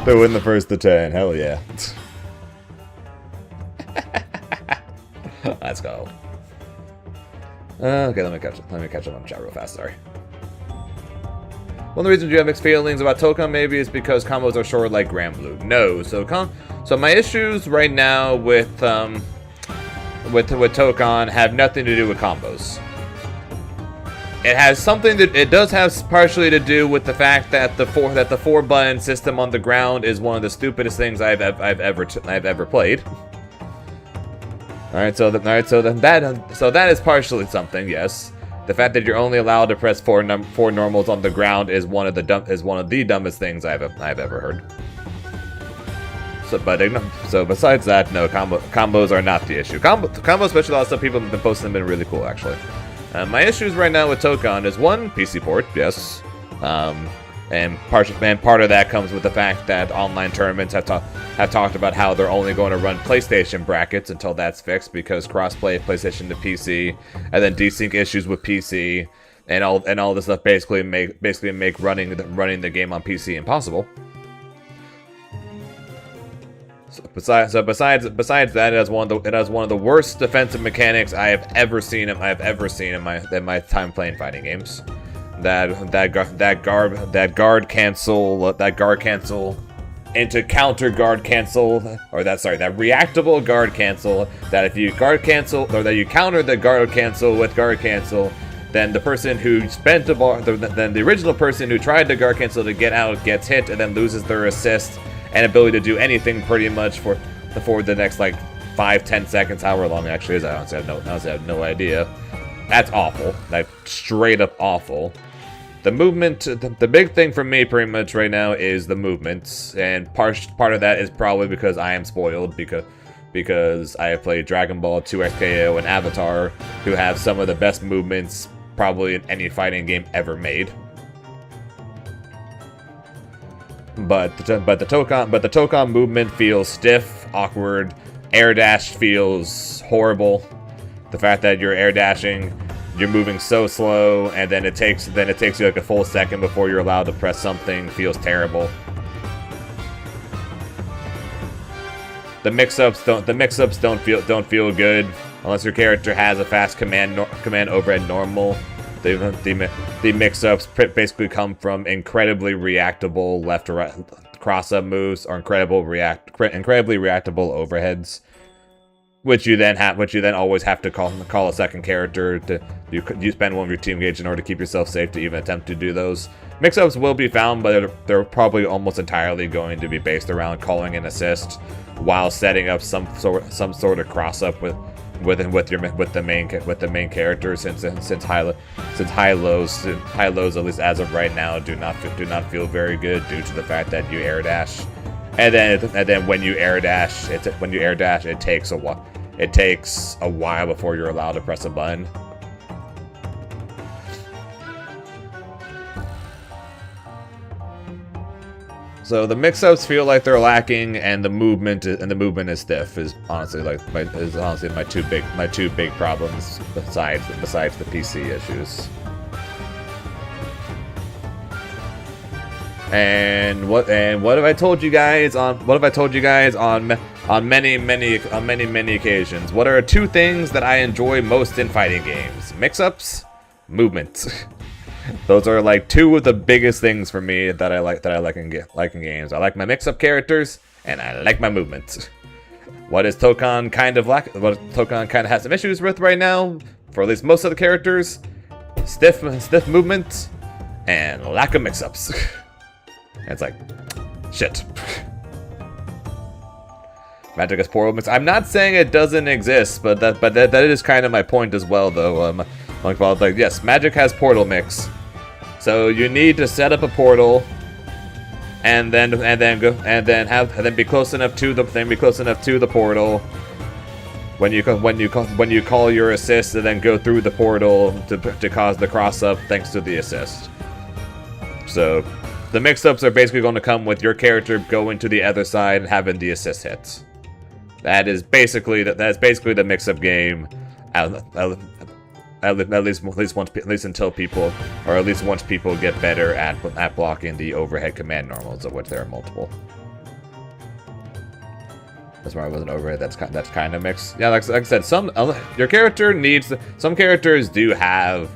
win the first to 10. Hell yeah. Let's go. Okay, let me catch up on chat real fast. Sorry. One of the reasons you have mixed feelings about Tokon maybe is because combos are short like Grand Blue. No, so my issues right now with Tokon have nothing to do with combos. It has something that it does have partially to do with the fact that the four button system on the ground is one of the stupidest things I've ever played. All right, so that is partially something, yes. The fact that you're only allowed to press four normals on the ground is one of the dumbest things I've ever heard. So besides that, no, combos are not the issue. Combos, especially a lot of stuff people have been posting, have been really cool actually. My issues right now with Tokon is one, PC port, yes. And part of that comes with the fact that online tournaments have talked about how they're only going to run PlayStation brackets until that's fixed, because crossplay PlayStation to PC, and then desync issues with PC, and all this stuff basically make running the game on PC impossible. Besides that, it has one of the worst defensive mechanics I have ever seen in my time playing fighting games. That guard cancel into counter guard cancel, that reactable guard cancel. That if you guard cancel, or that you counter the guard cancel with guard cancel, then the person who spent then the original person who tried to guard cancel to get out gets hit and then loses their assist and ability to do anything pretty much for the next like 5-10 seconds, however long it actually is. I honestly have no idea. That's awful. Like straight up awful. The movement, the big thing for me pretty much right now is the movements, and part of that is probably because I am spoiled because I have played Dragon Ball 2 XKO and Avatar, who have some of the best movements probably in any fighting game ever made. But the Tokon movement feels stiff, awkward. Air dash feels horrible. The fact that you're air dashing, you're moving so slow, and then it takes you like a full second before you're allowed to press something feels terrible. The mix-ups don't feel good unless your character has a fast command overhead normal. The mix-ups basically come from incredibly reactable left to right cross-up moves, or incredibly reactable overheads, which you then always have to call a second character to you spend one of your team gauge in order to keep yourself safe to even attempt to do those. Mix-ups will be found, but they're probably almost entirely going to be based around calling an assist while setting up some sort of cross-up with the main character, since high lows at least as of right now do not feel very good due to the fact that you air dash, and then when you air dash it takes a while before you're allowed to press a button. So the mix-ups feel like they're lacking, and the movement is stiff. Is honestly my two big problems besides the PC issues. And what have I told you guys on many occasions? What are two things that I enjoy most in fighting games? Mix-ups, movement. Those are like two of the biggest things for me that I like in games. I like my mix-up characters, and I like my movements. What Tokon kind of has some issues with right now, for at least most of the characters, stiff movement and lack of mix-ups. It's like, shit. Magic has portal mix. I'm not saying it doesn't exist, but that is kind of my point as well, though. Yes, Magic has portal mix. So you need to set up a portal, and then be close enough to the portal. When you call your assist, and then go through the portal to cause the cross up thanks to the assist. So the mix-ups are basically going to come with your character going to the other side and having the assist hits. That's basically the mix-up game. At least once people get better at blocking the overhead command normals, of which there are multiple. That's why I wasn't overhead. That's kind of mixed. Yeah, like I said, some characters do have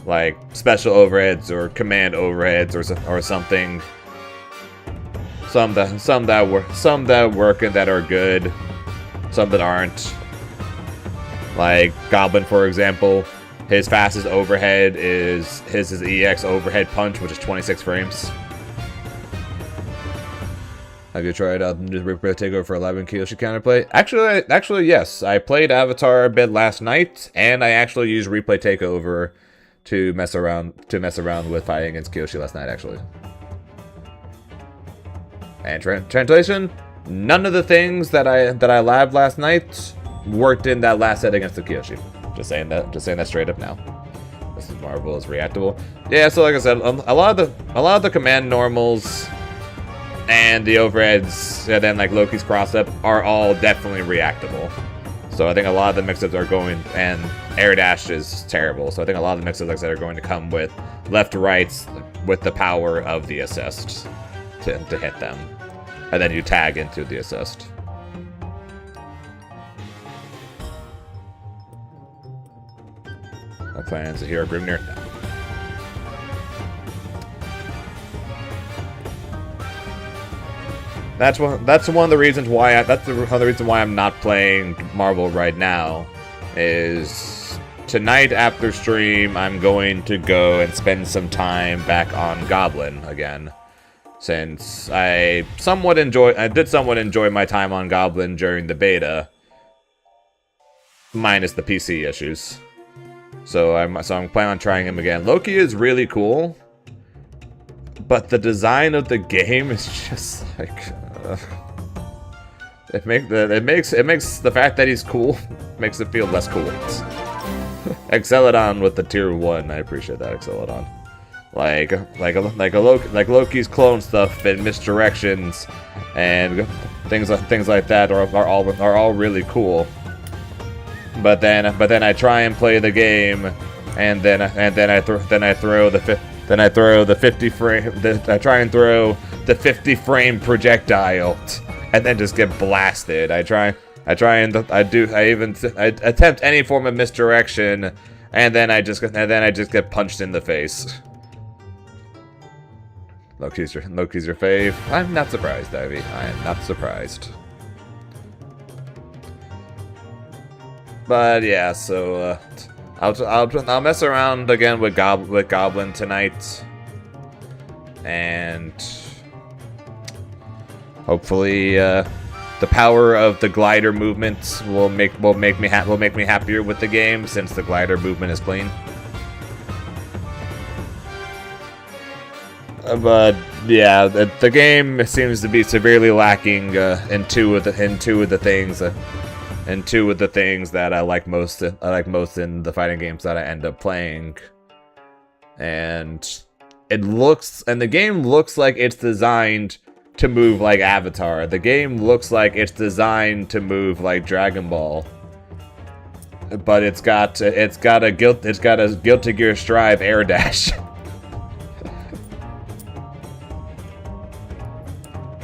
like special overheads or command overheads or something. Some that work and that are good. Some that aren't. Like Goblin, for example. His fastest overhead is his EX overhead punch, which is 26 frames. Have you tried out the new Replay Takeover for 11 Kyoshi counterplay? Actually, yes. I played Avatar a bit last night, and I actually used Replay Takeover to mess around with fighting against Kyoshi last night, actually. And translation: none of the things that I labbed last night worked in that last set against the Kyoshi. Just saying that straight up now. This is Marvel is reactable. Yeah, so like I said, a lot of the command normals and the overheads, and then like Loki's cross-up are all definitely reactable. So I think a lot of the mix-ups are going, and air dash is terrible. So I think a lot of the mix-ups, like I said, are going to come with left to rights with the power of the assist to hit them, and then you tag into the assist. My plans a hero Grimnir. No. That's one of the reasons why I'm not playing Marvel right now. Is tonight after stream I'm going to go and spend some time back on Goblin again, since I did somewhat enjoy my time on Goblin during the beta, minus the PC issues. So I'm planning on trying him again. Loki is really cool, but the design of the game is just like it makes the fact that he's cool makes it feel less cool. Exceladon with the tier 1, I appreciate that, Exceladon. Like Loki's clone stuff and misdirections and things like that are all really cool. But then I try and play the game, and then I throw the 50 frame. I try and throw the 50 frame projectile, and then just get blasted. I attempt any form of misdirection, and then I just get punched in the face. Loki's your fave. I'm not surprised, Ivy. I am not surprised. But yeah, so I'll mess around again with Goblin tonight, and hopefully the power of the glider movement will make me happier with the game, since the glider movement is clean. But yeah, the game seems to be severely lacking in two of the things that I like most in the fighting games that I end up playing. And the game looks like it's designed to move like Avatar. The game looks like it's designed to move like Dragon Ball. But it's got a Guilty Gear Strive air dash.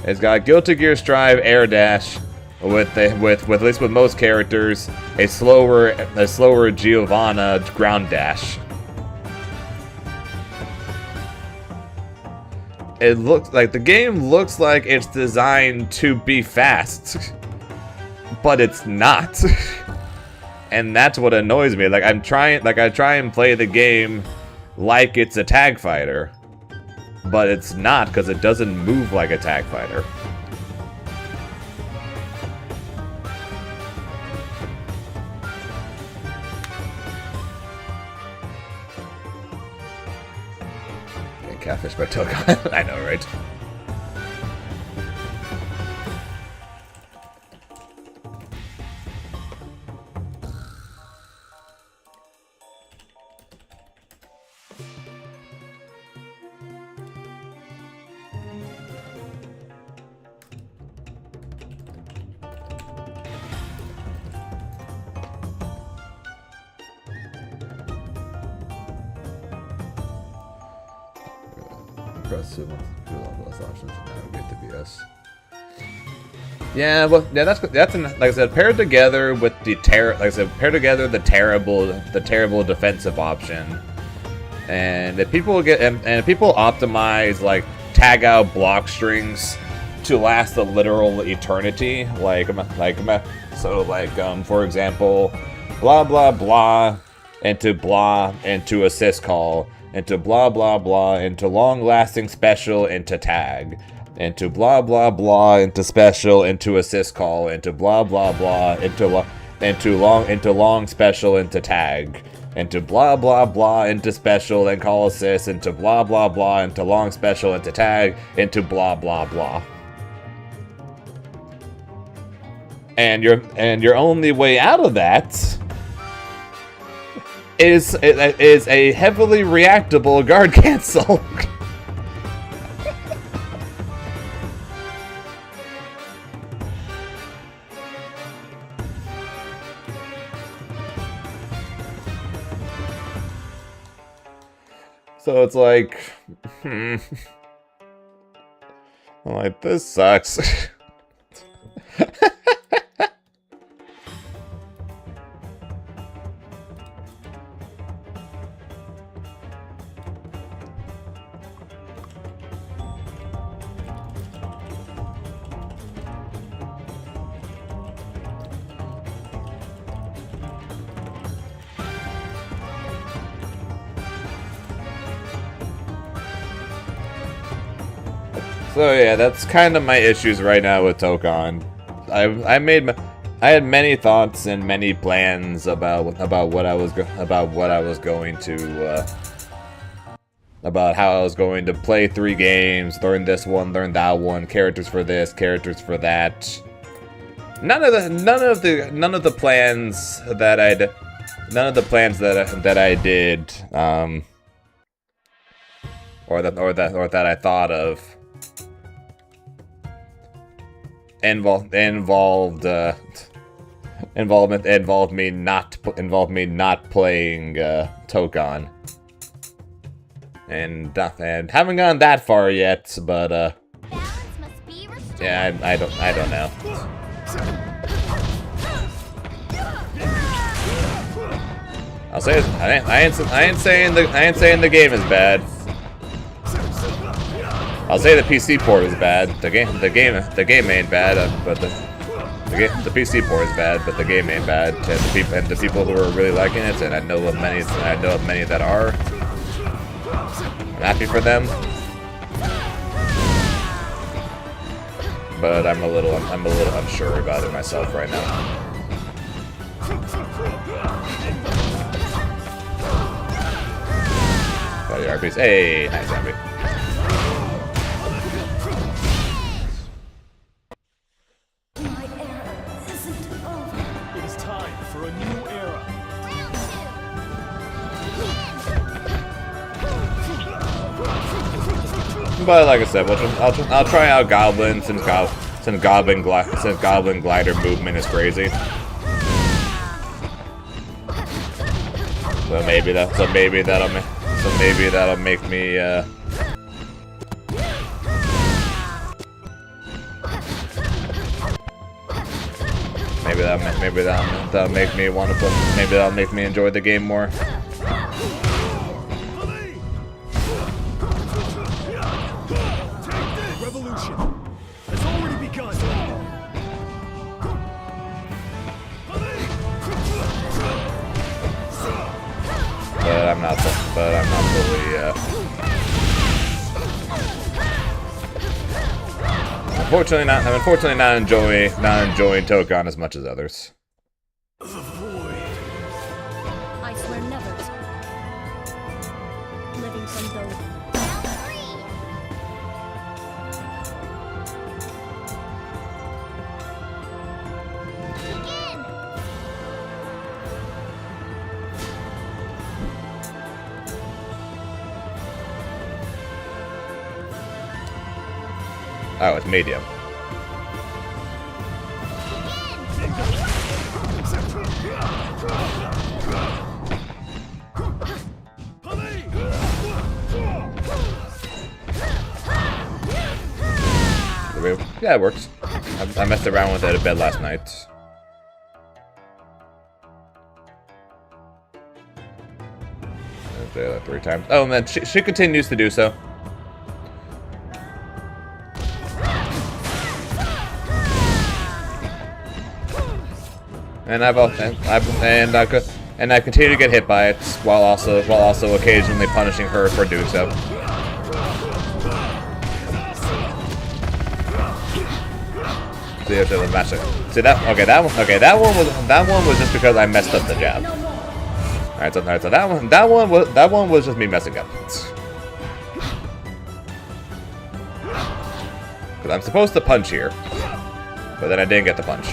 It's got Guilty Gear Strive air dash. With at least with most characters, a slower Giovanna ground dash. It looks like the game looks like it's designed to be fast, but it's not. And that's what annoys me. I try and play the game like it's a tag fighter, but it's not, because it doesn't move like a tag fighter. Catfish by Togon. I know, right? Yeah, well, yeah, that's like I said, paired together with the terrible defensive option, and if people optimize like tag out block strings to last a literal eternity, for example, blah blah blah into blah, into assist call, into blah blah blah, into long-lasting special, into tag, into blah blah blah, into special, into assist call, into blah blah blah, into long special, into tag, into blah blah blah, into special, then call assist, into blah blah blah, into long special, into tag, into blah blah blah. And your only way out of that is a heavily reactable guard cancel. So it's like, I'm like, this sucks. So yeah, that's kind of my issues right now with Tokon. I had many thoughts and many plans about what I was going to about how I was going to play 3 games, learn this one, learn that one, characters for this, characters for that. None of the plans that I did or that I thought of involved me not playing Tokon, and haven't gone that far yet, but Balance must be restored. yeah, I don't know. I'll say it, I ain't saying the game is bad. I'll say the PC port is bad. The game ain't bad, but the PC port is bad, but the game ain't bad. And the people who are really liking it, and I know of many that are. I'm happy for them. But I'm a little unsure about it myself right now. Got the RPs. Hey, nice zombie. But like I said, I'll try out Goblin since Goblin glider movement is crazy. So maybe that'll make me that'll make me want to play. Maybe that'll make me enjoy the game more. But I'm not fully. I'm unfortunately not enjoying Tokon as much as others. I swear never to. Living from those. Oh, it's medium. Yeah, it works. I messed around with it a bit last night. I did it like 3 times. Oh, and then she continues to do so. And And I continue to get hit by it while also occasionally punishing her for doing so. See if there's a match. See that? Okay, that one was just because I messed up the jab. Alright, so that one was just me messing up. Because I'm supposed to punch here, but then I didn't get the punch.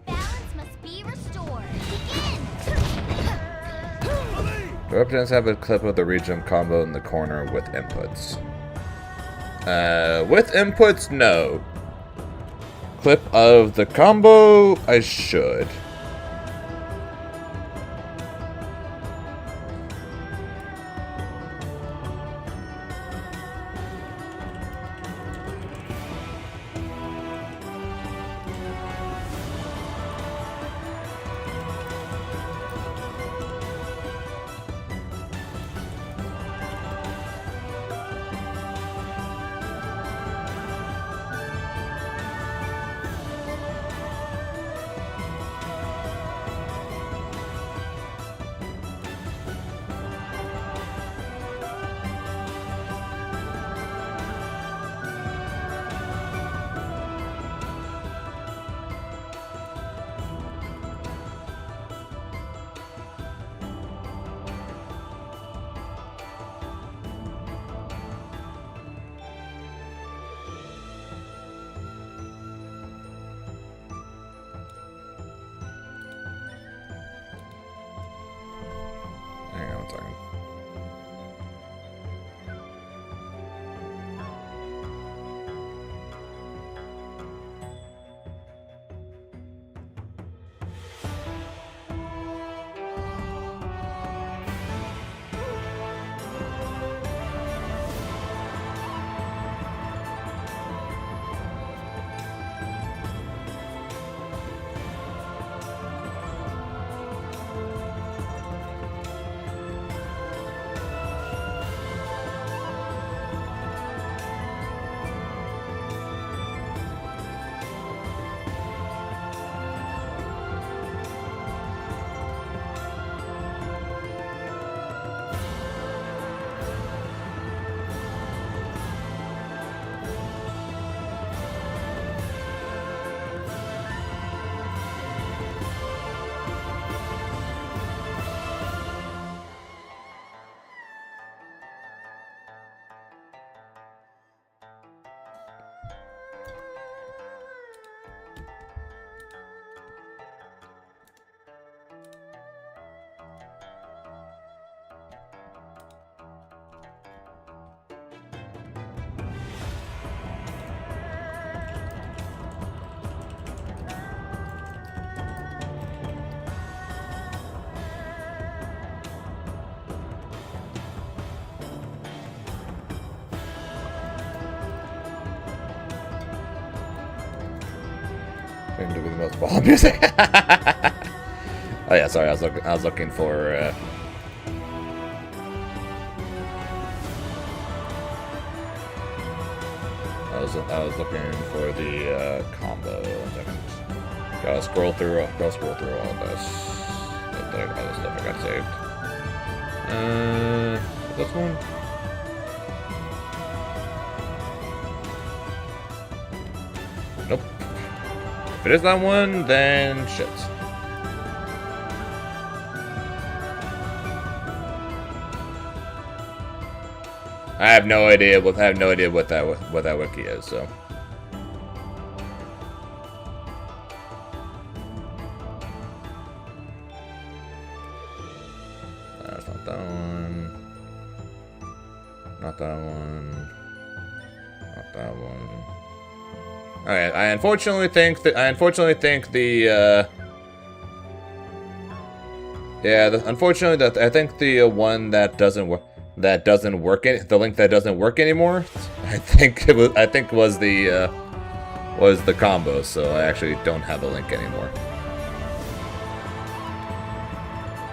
Balance must be restored. Begin! The representatives have a clip of the region combo in the corner with inputs. With inputs, no. Clip of the combo, I should. Hang on one second. Seem to be the most ball music. Oh yeah, sorry, I was looking for. I was looking for the combo. 1 second. Gotta scroll through all this. All the stuff I got saved. This one. Nope. If it is that one, then shit. I have no idea what that wiki is. So. That's not that one. Not that one. Not that one. Alright, I unfortunately think the unfortunately I think the one that doesn't work the link that doesn't work anymore, I think was the was the combo, so I actually don't have the link anymore.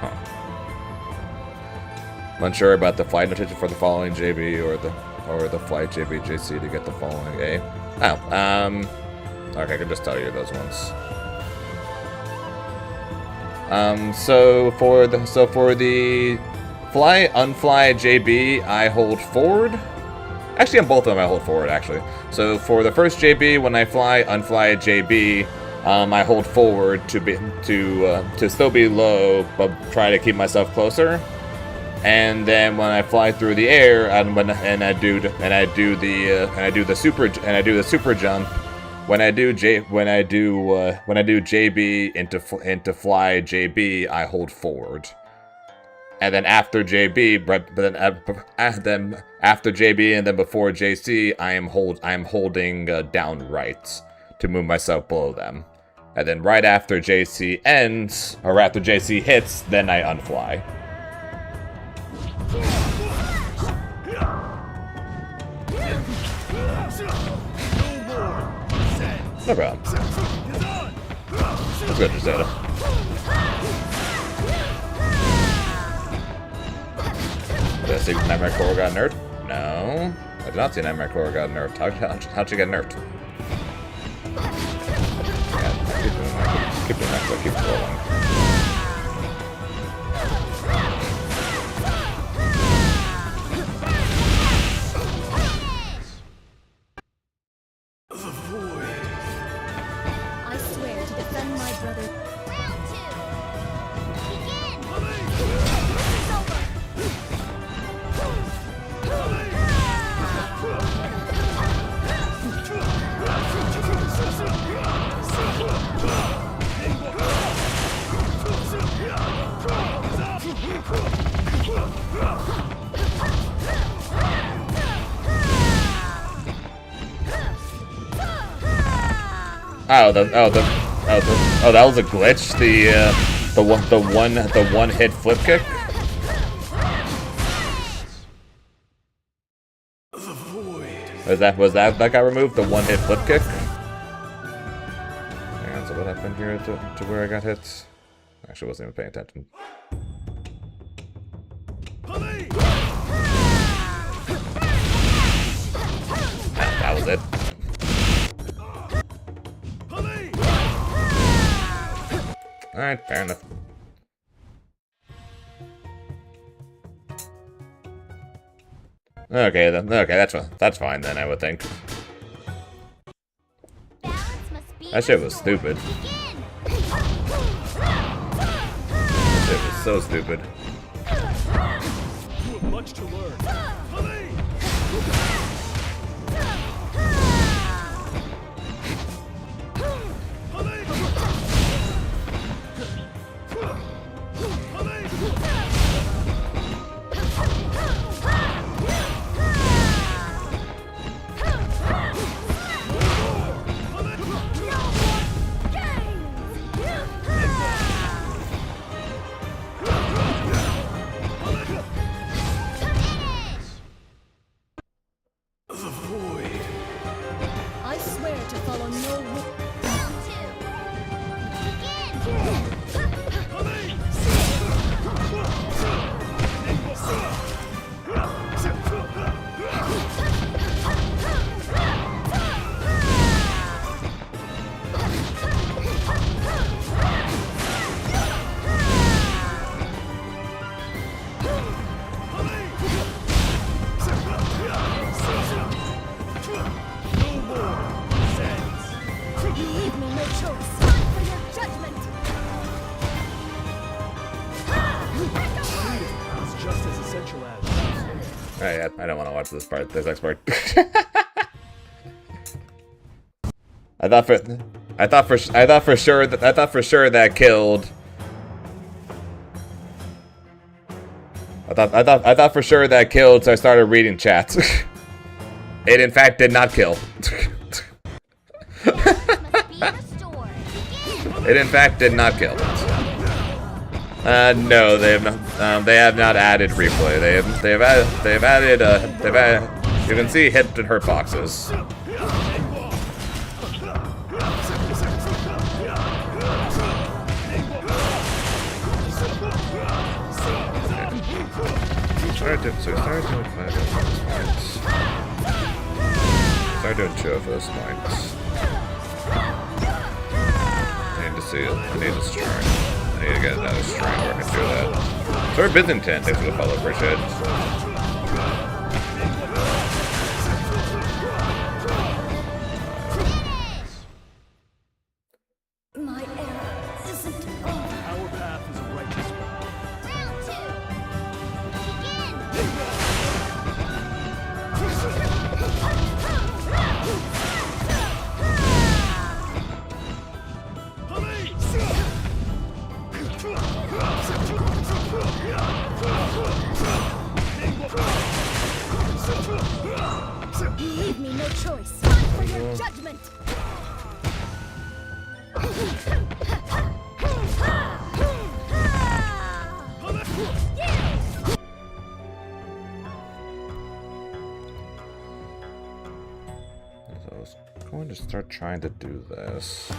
Huh. Unsure about the flight notation for the following JB or the flight JBJC to get the following A. Oh, okay, I can just tell you those ones. So for the fly unfly JB, I hold forward. Actually, on both of them, I hold forward. Actually, so for the first JB, when I fly unfly JB, I hold forward to still be low, but try to keep myself closer. And then when I fly through the air, I do the super jump. When I do JB into fly JB, I hold forward. And then after JB, then after JB and then before JC, I am holding down right to move myself below them. And then right after JC ends, or after JC hits, then I unfly. No problem. Let's go, Gisela. Did I see Nightmare Core got nerfed? No. I did not see Nightmare Core got nerfed. How'd you get nerfed? Yeah, keep doing that, so keep rolling. Oh, that was a glitch. The one hit flip kick. Was that got removed? The one hit flip kick. Hang on, so what happened here to where I got hit? Actually, wasn't even paying attention. That was it. Alright, fair enough. Okay then. Okay, that's fine then, I would think. That shit was stupid. That shit was so stupid. You have much to learn. I don't want to watch this part. This next part. I thought for sure that killed. I thought for sure that killed, so I started reading chats. It in fact did not kill. It in fact did not kill. No, they have not. They have not added replay. They've added. You can see hit and hurt boxes. started doing 5 points. Started doing 2 of those points. I need to see it. I need a string. I need to get another string where I can do that. Sir Byzantine, thanks for the follow, appreciate it. My era isn't over. Our path is a righteous one. Round 2. Begin. Leave me no choice. Time for your judgment. So I was going to start trying to do this.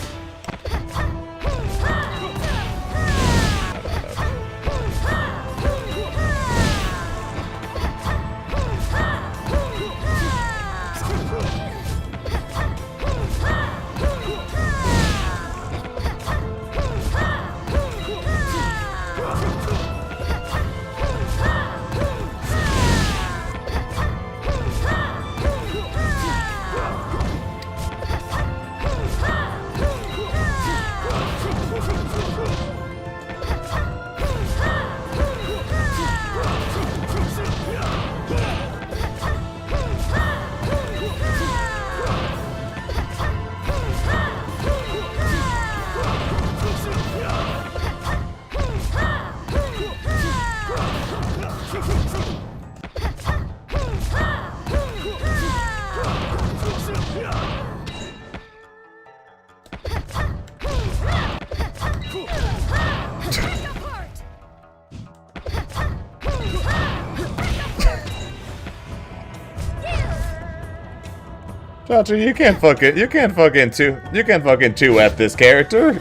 Chacha, you can't fucking 2F this character.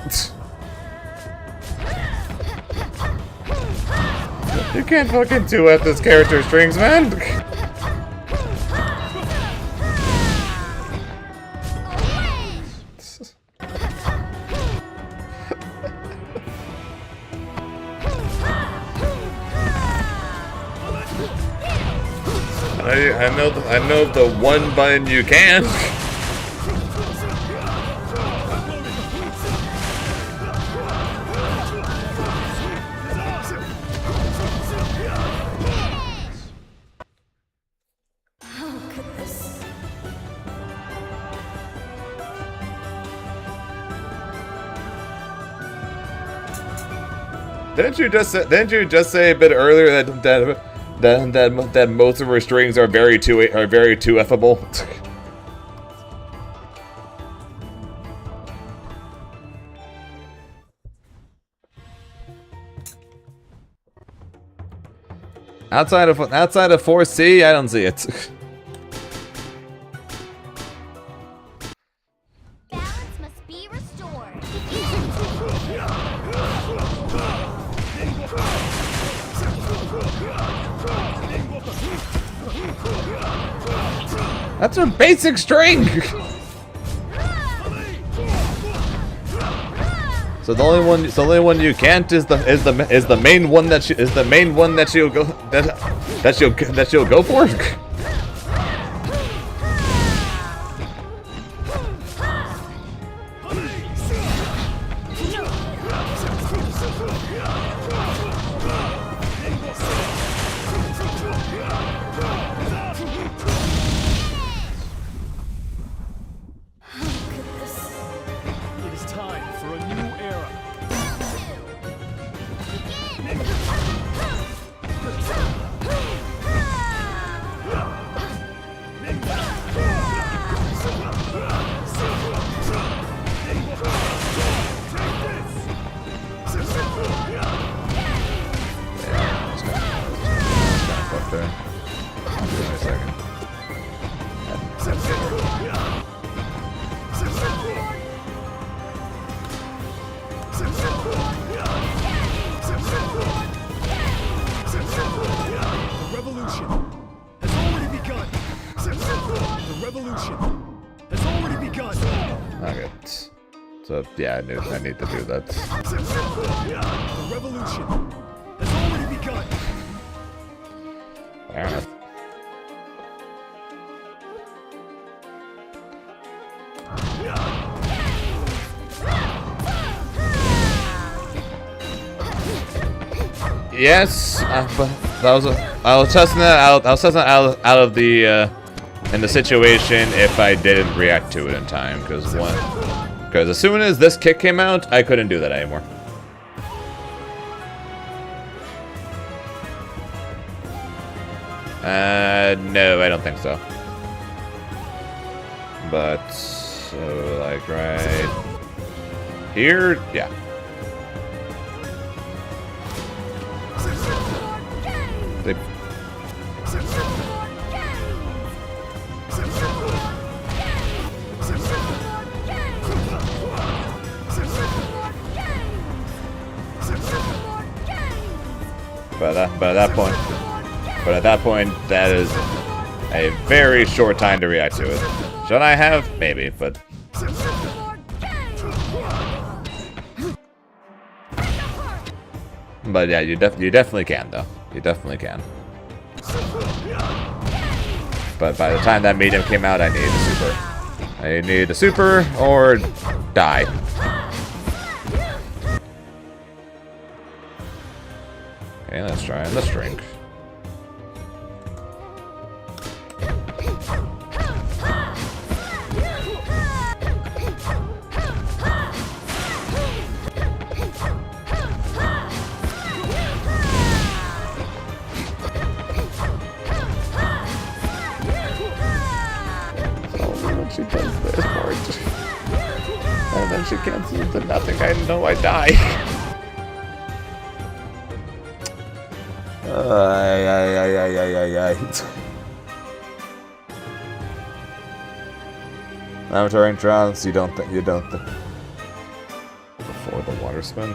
You can't fucking 2F this character strings, man. I know the one button you can. How could this? Didn't you just say a bit earlier that most of her strings are very 2Fable? outside of 4C, I don't see it. Balance must be restored. That's a basic string. So the only one you can't is the main one that she'll go for. It is time for a new era. but yeah, I need to do that. The revolution has already begun. Fair enough. Yes, but that was I was testing that out. I was testing that out of the in the situation if I didn't react to it in time, because as soon as this kick came out, I couldn't do that anymore. No, I don't think so. But so like right here, yeah. They But at that point, that is a very short time to react to it. Should I have? Maybe, but yeah, you definitely can though. You definitely can. But by the time that medium came out, I needed a super. I needed a super or die. Okay, let's try this drink. She does this part. And then she cancels to nothing. I know I die. Amateur entrance, you don't before the water spin.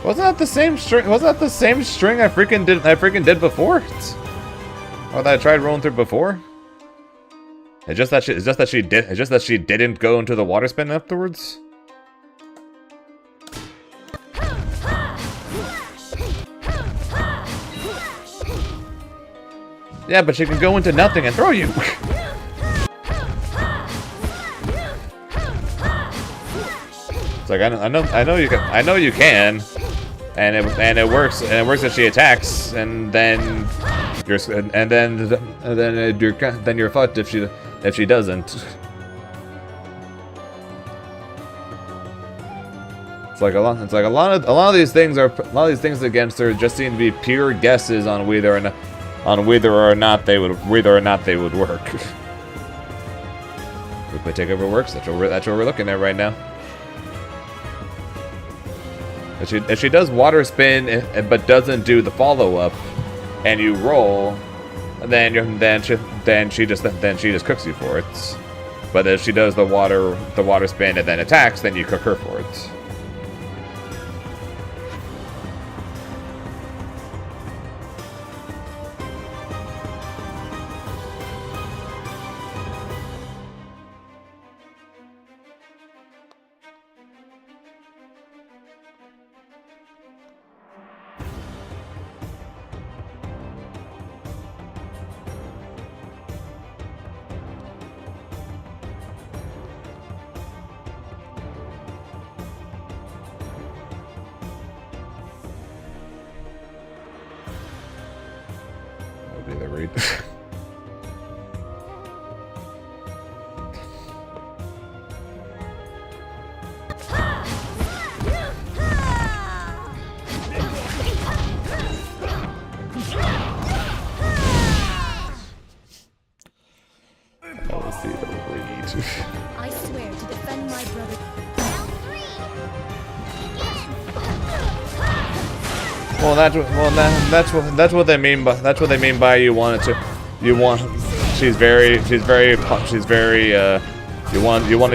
Wasn't that the same string? Wasn't that the same string I freaking did before? Or that I tried rolling through before? It's just that she didn't go into the water spin afterwards. Yeah, but she can go into nothing and throw you. It's like I know you can, and it works if she attacks, and then you're fucked if she doesn't. It's like a lot of these things against her just seem to be pure guesses on whether or not they would work. Quickly takeover works. That's what we're looking at right now. If she does water spin but doesn't do the follow up, and you roll, then she just cooks you for it. But if she does the water spin and then attacks, then you cook her for it. I swear to defend my brother. Well, that's what they mean by you want to you want to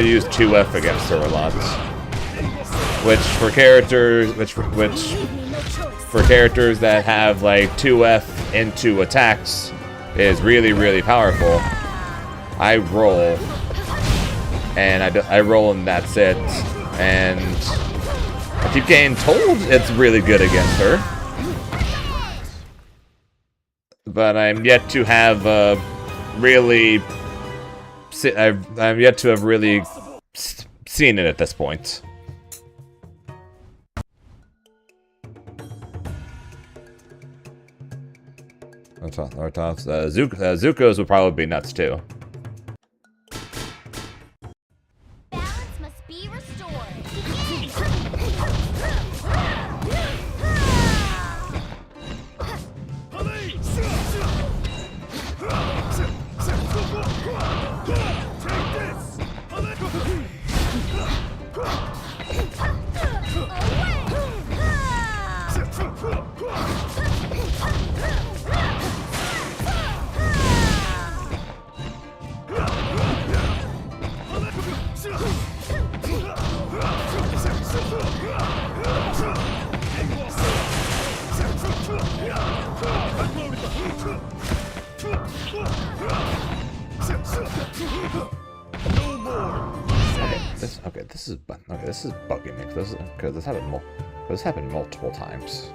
use 2F against her a lot. which for characters that have like 2F into attacks is really, really powerful. I roll, and I roll and that's it. And I keep getting told it's really good against her, but I'm yet to have really. I'm yet to have really seen it at this point. Zuko's would probably be nuts too. Balance must be restored. This is bugging me because this happened multiple times.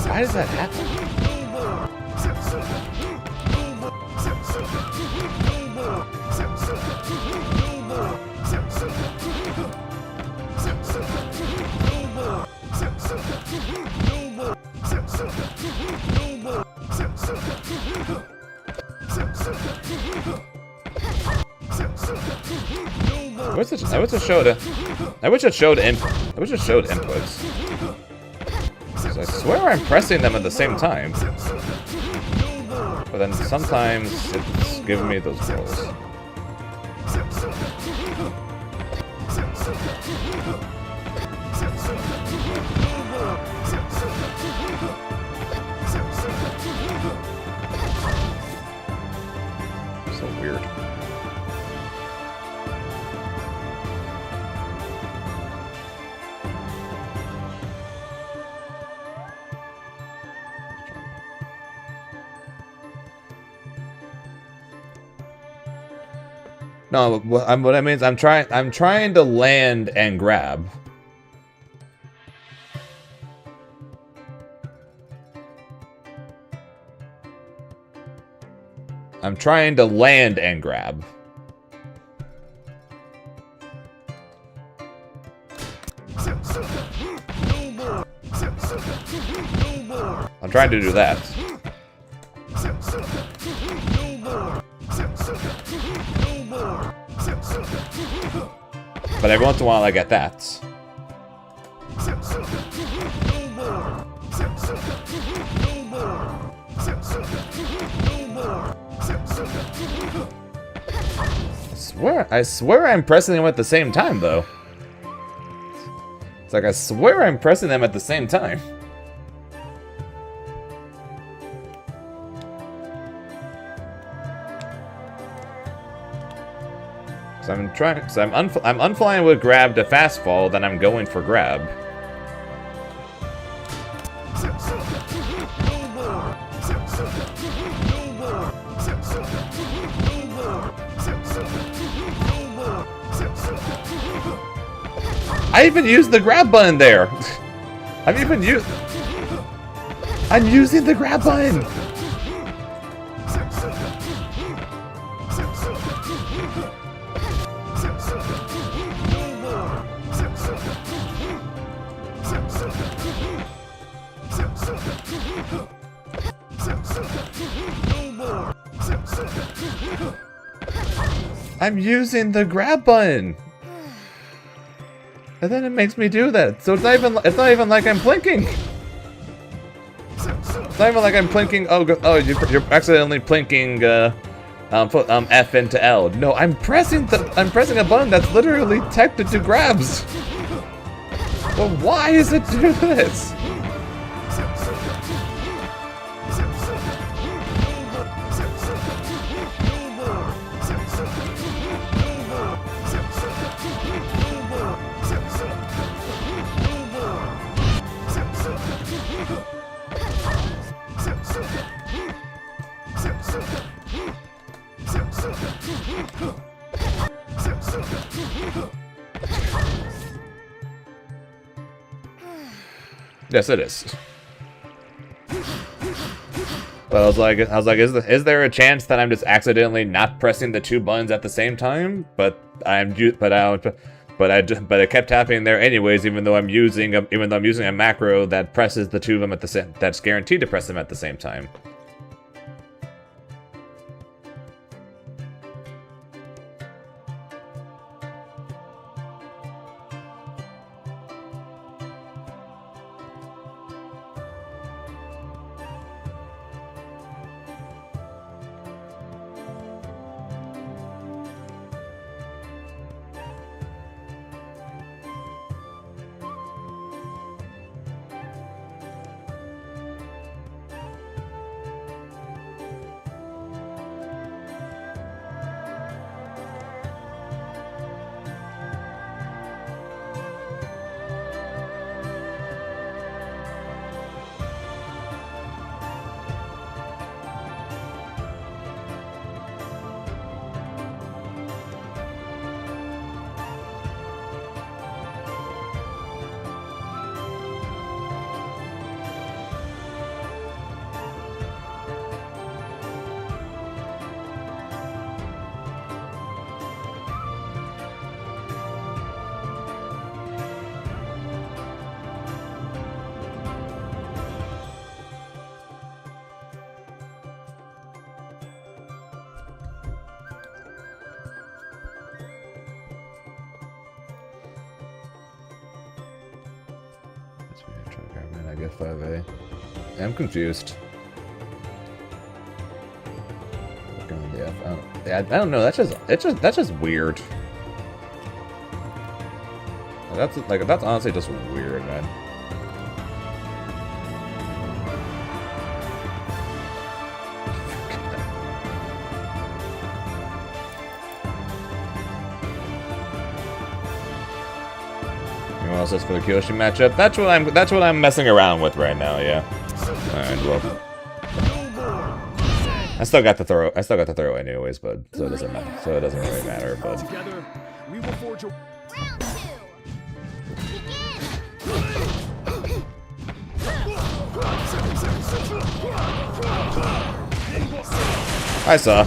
Why does that happen? I wish it showed inputs. I swear I'm pressing them at the same time. But then sometimes it's giving me those rolls. So weird. No, what I mean is I'm trying to land and grab. I'm trying to land and grab. I'm trying to do that. But every once in a while I get that. I swear I'm pressing them at the same time though. It's like I swear I'm pressing them at the same time. So I'm unflying with grab to fast fall, then I'm going for grab. I even used the grab button there. I'm using the grab button. I'm using the grab button. And then it makes me do that. So it's not even like I'm plinking. It's not even like I'm plinking. You're accidentally plinking F into L. No, I'm pressing a button that's literally teched to do grabs. Well, why is it do this? Yes, it is. But I was like, is there a chance that I'm just accidentally not pressing the two buttons at the same time? But it kept happening there anyways, even though I'm using a macro that presses the two of them at the same, that's guaranteed to press them at the same time. I guess 5A. I'm confused. I don't know. That's just weird. That's honestly just weird, man. Else is for the Kyoshi matchup. That's what I'm messing around with right now. Yeah. All right. Well, I still got the throw anyways, but so it doesn't matter. So it doesn't really matter. But Together, we will forge a Round two. I saw.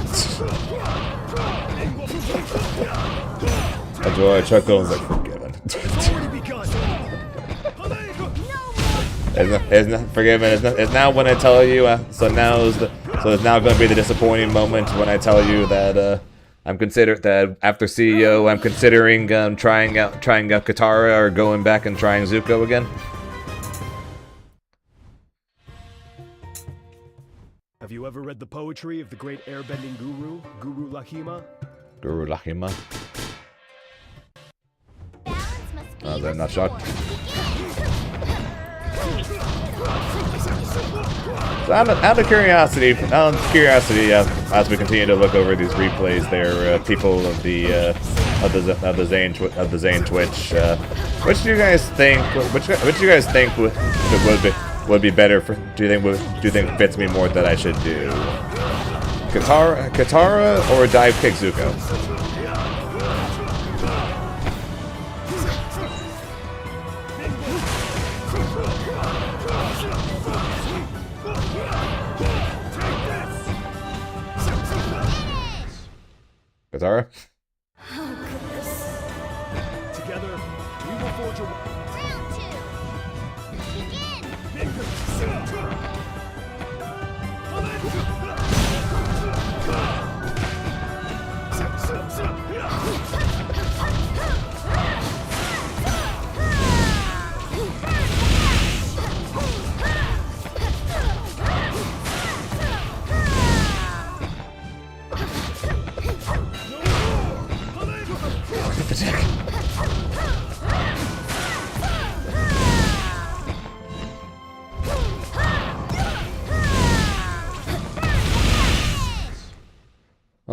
That's why I chuckled. I was like, forget it. It's forgiven. It's now when I tell you. So it's now going to be the disappointing moment when I tell you that I'm considered that after CEO I'm considering trying out Katara or going back and trying Zuko again. Have you ever read the poetry of the great airbending guru, Guru Lahima? Guru Lahima. Balance must be They're not shocked. So out of curiosity, as we continue to look over these replays, there, people of the Zane Twitch, which do you guys think? Which do you guys think would be better for? Do you think fits me more that I should do? Katara or dive kick Zuko? Katara? Together, we will forge a round two. Begin.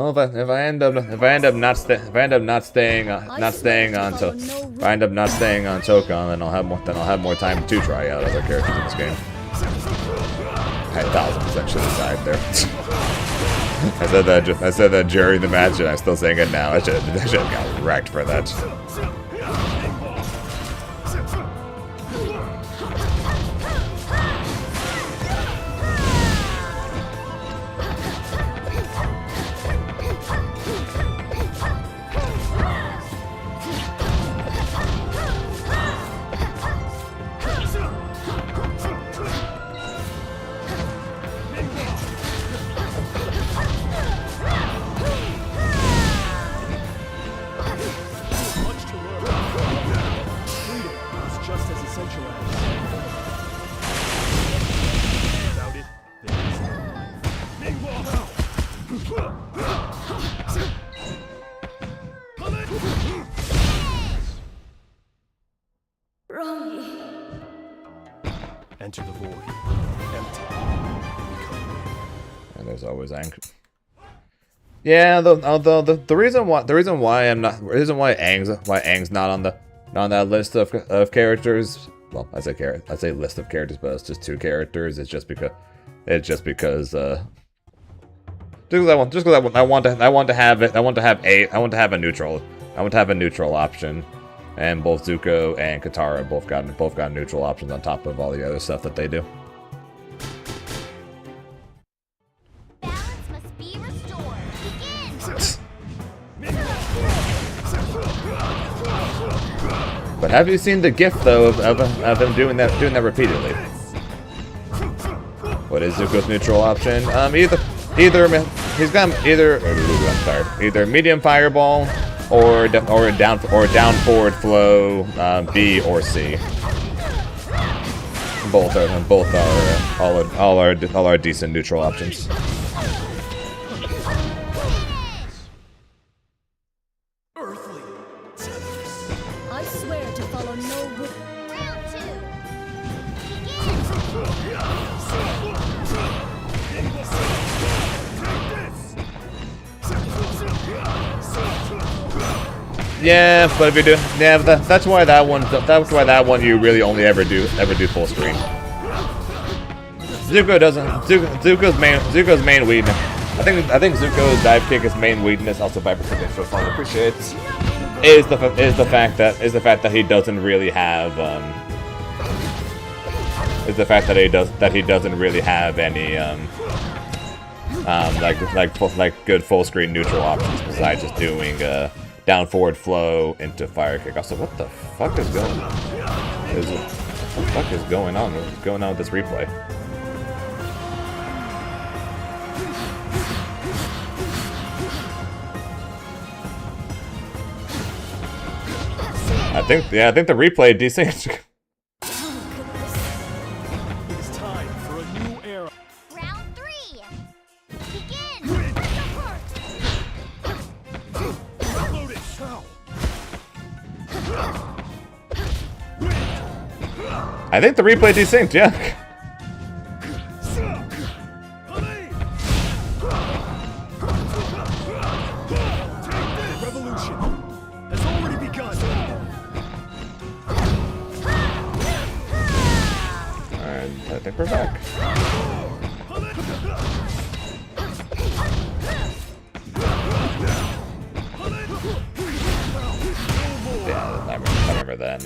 Well, if I end up not staying on Tokon, then I'll have more time to try out other characters in this game. I 1000% should have died there. I said that during the match, and I'm still saying it now. I should have got wrecked for that. Enter the void. Empty. And there's always Aang. Yeah, although the reason why Aang's not on that list of characters. Well, I say list of characters, but it's just 2 characters. It's just because I want to have a neutral option. And both Zuko and Katara both got neutral options on top of all the other stuff that they do. Balance must be restored. Begin. But have you seen the GIF though of him doing that repeatedly? What is Zuko's neutral option? Either medium fireball. Or down forward flow, B or C. Both are decent neutral options. I swear to follow no rule. Round 2. Yeah, but if you do, yeah, that's why that one you really only ever do full screen. Zuko's main weakness. I think Zuko's dive kick is main weakness. Also, Viper so far appreciates is the fact that he doesn't really have he doesn't really have any like good full screen neutral options besides just doing down forward flow into fire kick. Also, what the fuck is going on? What the fuck is going on? What's going on with this replay? I think the replay desyncs. It is time for a new era. Round 3. Begin. Reload it. I think the replay desynced, yeah. Revolution has already begun. Alright, I think we're back. Yeah, I remember that.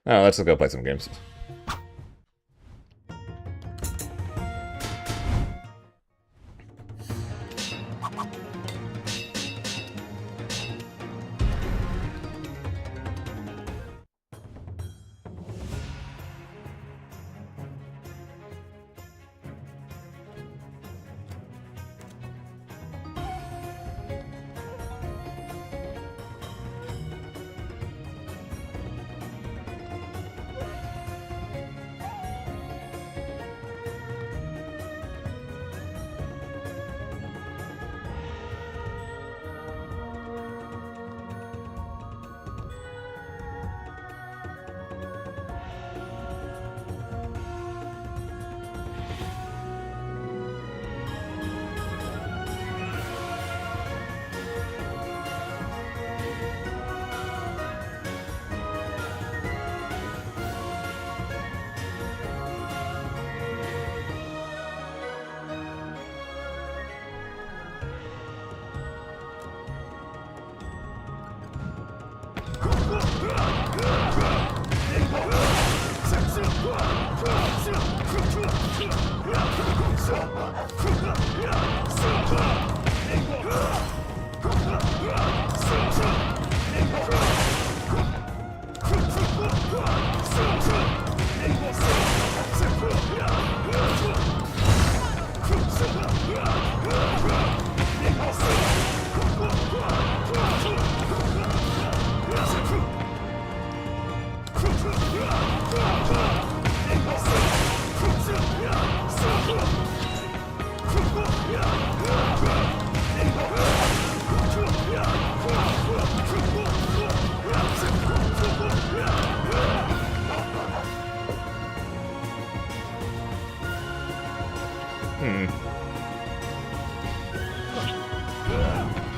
Oh, let's just go play some games.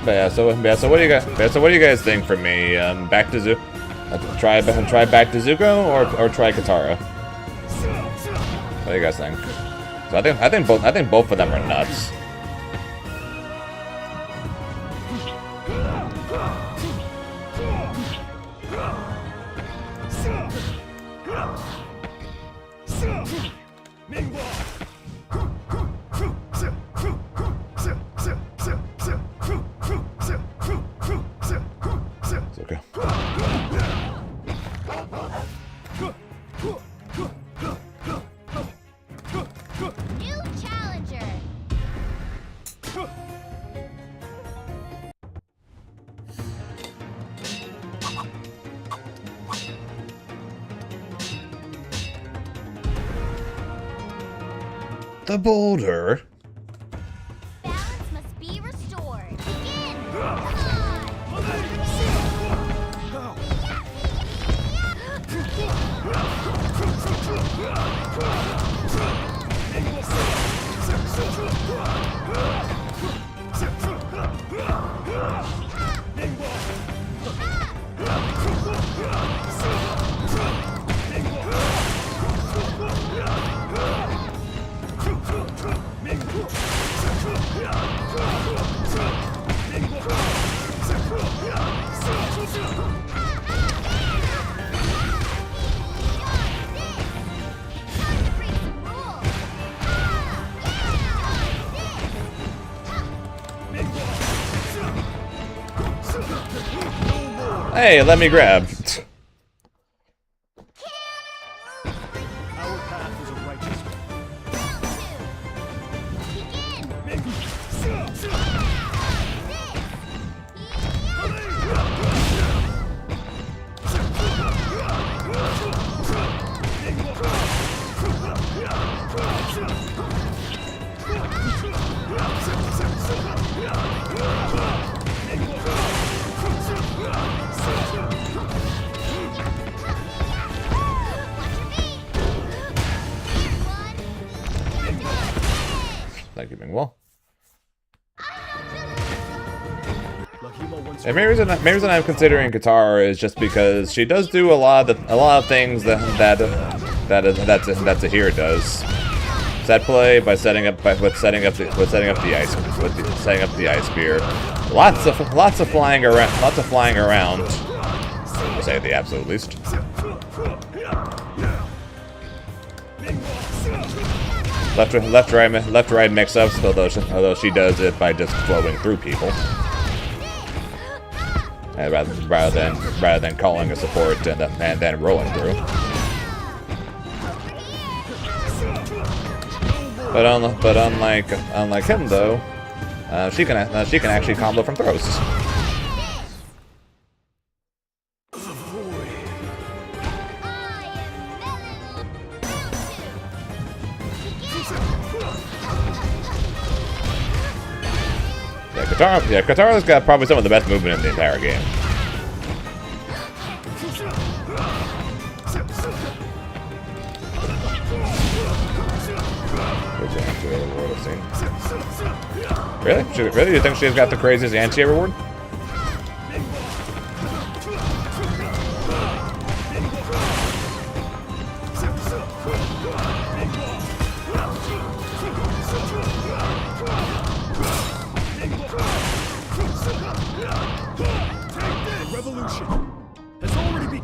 But so what do you guys think for me? Back to try back to Zuko or try Katara? What do you guys think? So I think both of them are nuts. The boulder. Balance must be restored. Begin! Hey, let me grab. Our path is a righteous Thank you, Mingwell. Lahima once And maybe the reason I'm considering Katara is just because she does do a lot of things that Zahir does. Set play by setting up the ice spear. Lots of flying around. To say the absolute least. Left right mix ups, although she does it by just flowing through people. And rather than calling a support and then rolling through. But unlike him though, she can actually combo from throws. Katara's got probably some of the best movement in the entire game. Really? Really? You think she's got the craziest anti-air reward?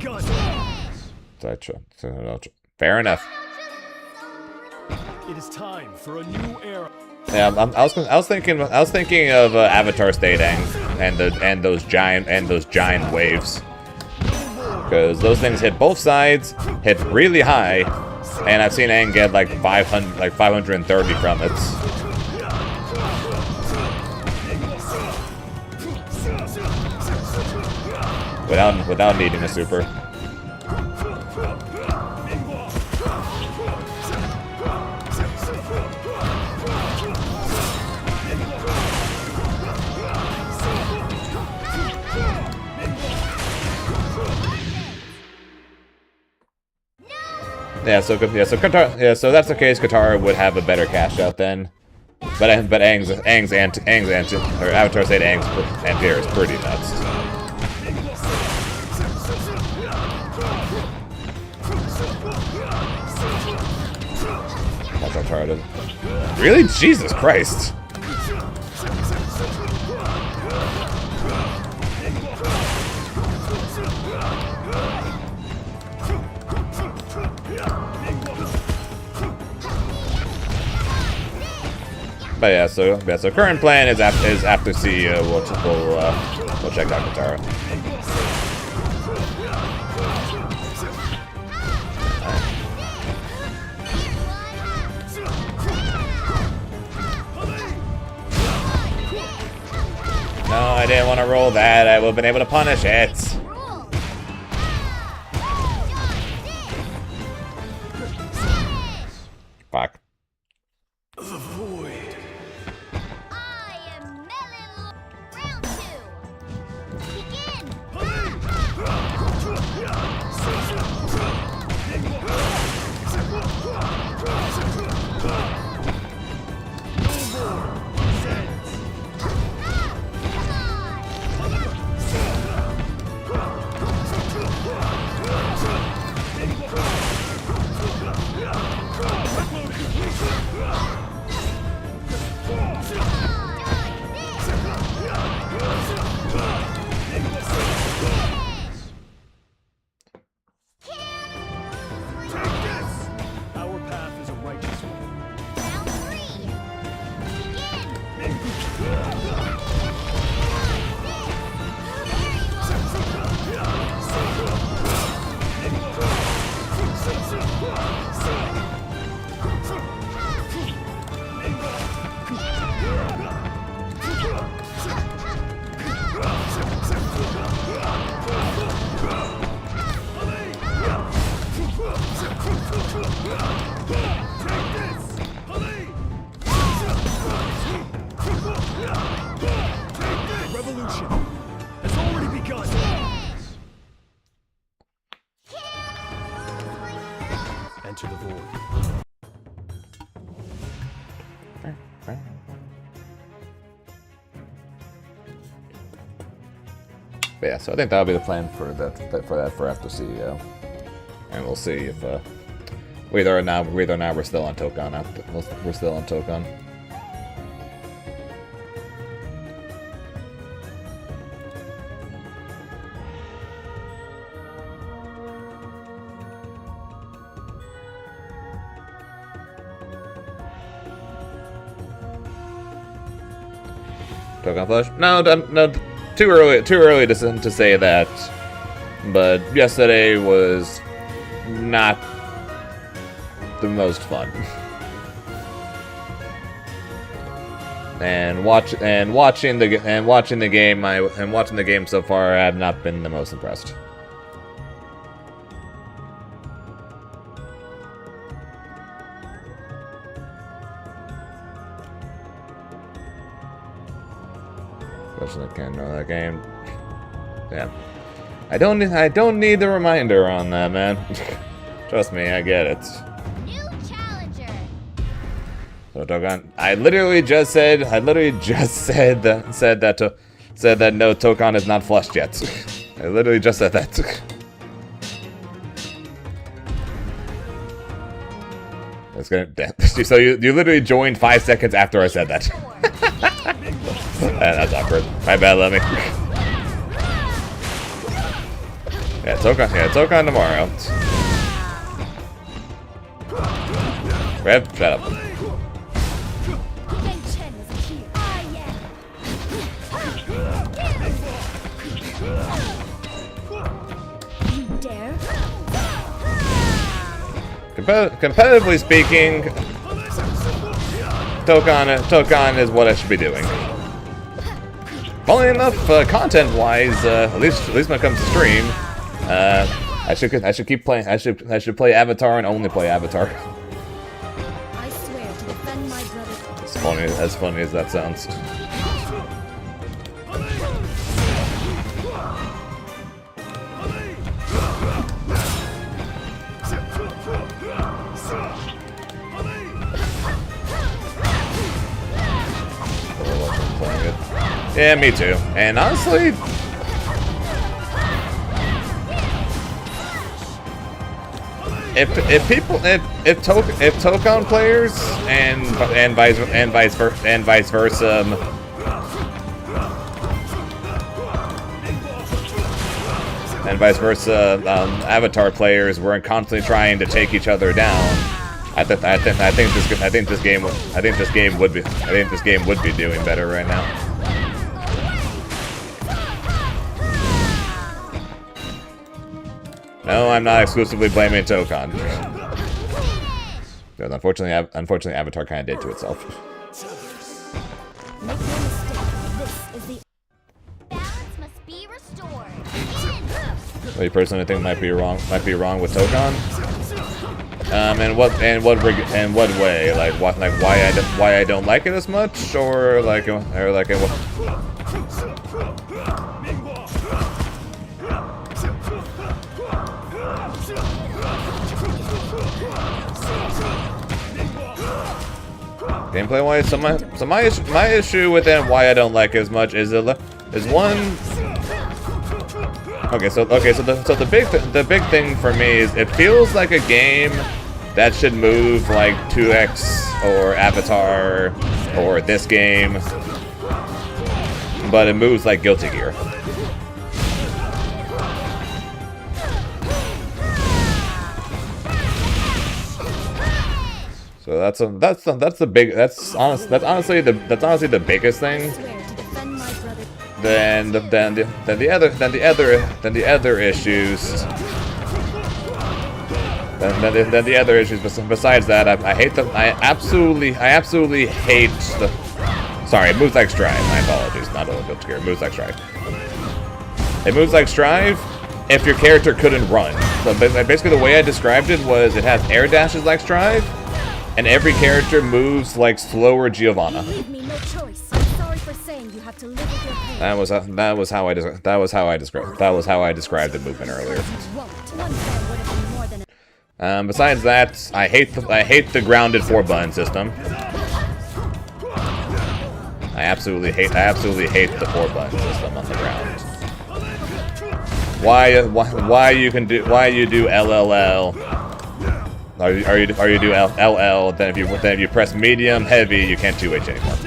begun. Fair enough. It is time for a new era. Yeah, I was thinking of Avatar State and those giant waves, because those things hit both sides, hit really high, and I've seen Aang get like 530 from it. Without needing a super. So that's the case. Katara would have a better cash out then, but Aang's or Avatar State Aang's anti-air is pretty nuts. That's how Tara does. Really? Jesus Christ! But yeah, so current plan is after CEO we'll check out Katara. No, I didn't want to roll that. I would have been able to punish it. Fuck. The void. I am Melon. Round 2. Begin. Our path is a righteous one. Round 3. The revolution has already begun. Enter the void. But yeah, so I think that'll be the plan for after CEO, and we'll see if whether or not we're still on Tokon. We're still on Tokon. Tokon Flush? No, too early to say that. But yesterday was not the most fun. and watching the game so far, I have not been the most impressed. Especially can't know that game. Yeah, I don't need the reminder on that, man. Trust me, I get it. New challenger. So Tokon, I literally just said that no, Tokon is not flushed yet. I literally just said that. That's gonna. So you literally joined 5 seconds after I said that. That's awkward. My bad, Lemmy. Yeah, Tokon tomorrow. Rev, shut up. Ben Chen is here. I am. You dare? Competitively speaking, Tokan is what I should be doing. Funnily enough, content-wise, at least when it comes to stream, I should keep playing. I should play Avatar and only play Avatar. I swear to defend my brother. As funny as that sounds. Yeah, me too. And honestly, if Tokan players and vice versa, Avatar players weren't constantly trying to take each other down, I think this game would be doing better right now. No, I'm not exclusively blaming Tokan. Because unfortunately, Avatar kind of did to itself. Make no mistake. This is the Balance must be restored. What you personally think might be wrong with Tokan? In what way? Like why I don't like it as much, or in what? Gameplay wise, so my issue with it and why I don't like it as much is one. Okay, so the big thing for me is it feels like a game that should move like 2X or Avatar or this game, but it moves like Guilty Gear. So that's honestly the biggest thing. swear to defend my brother. Then the other issues. Then the other issues. Besides that, I absolutely hate the. Sorry, it moves like Strive. My apologies, not all Guilty Gear. It moves like Strive. It moves like Strive if your character couldn't run. So basically, the way I described it was it has air dashes like Strive, and every character moves like slower Giovanna. You leave me no choice. I'm sorry for saying you have to live with your pain. That was how I described the movement earlier. You won't. One fan would have been more than Besides that, I hate the grounded 4-button system. I absolutely hate the 4-button system on the ground. Why you do LLL? Or you do LL? Then if you press medium heavy, you can't 2H anymore.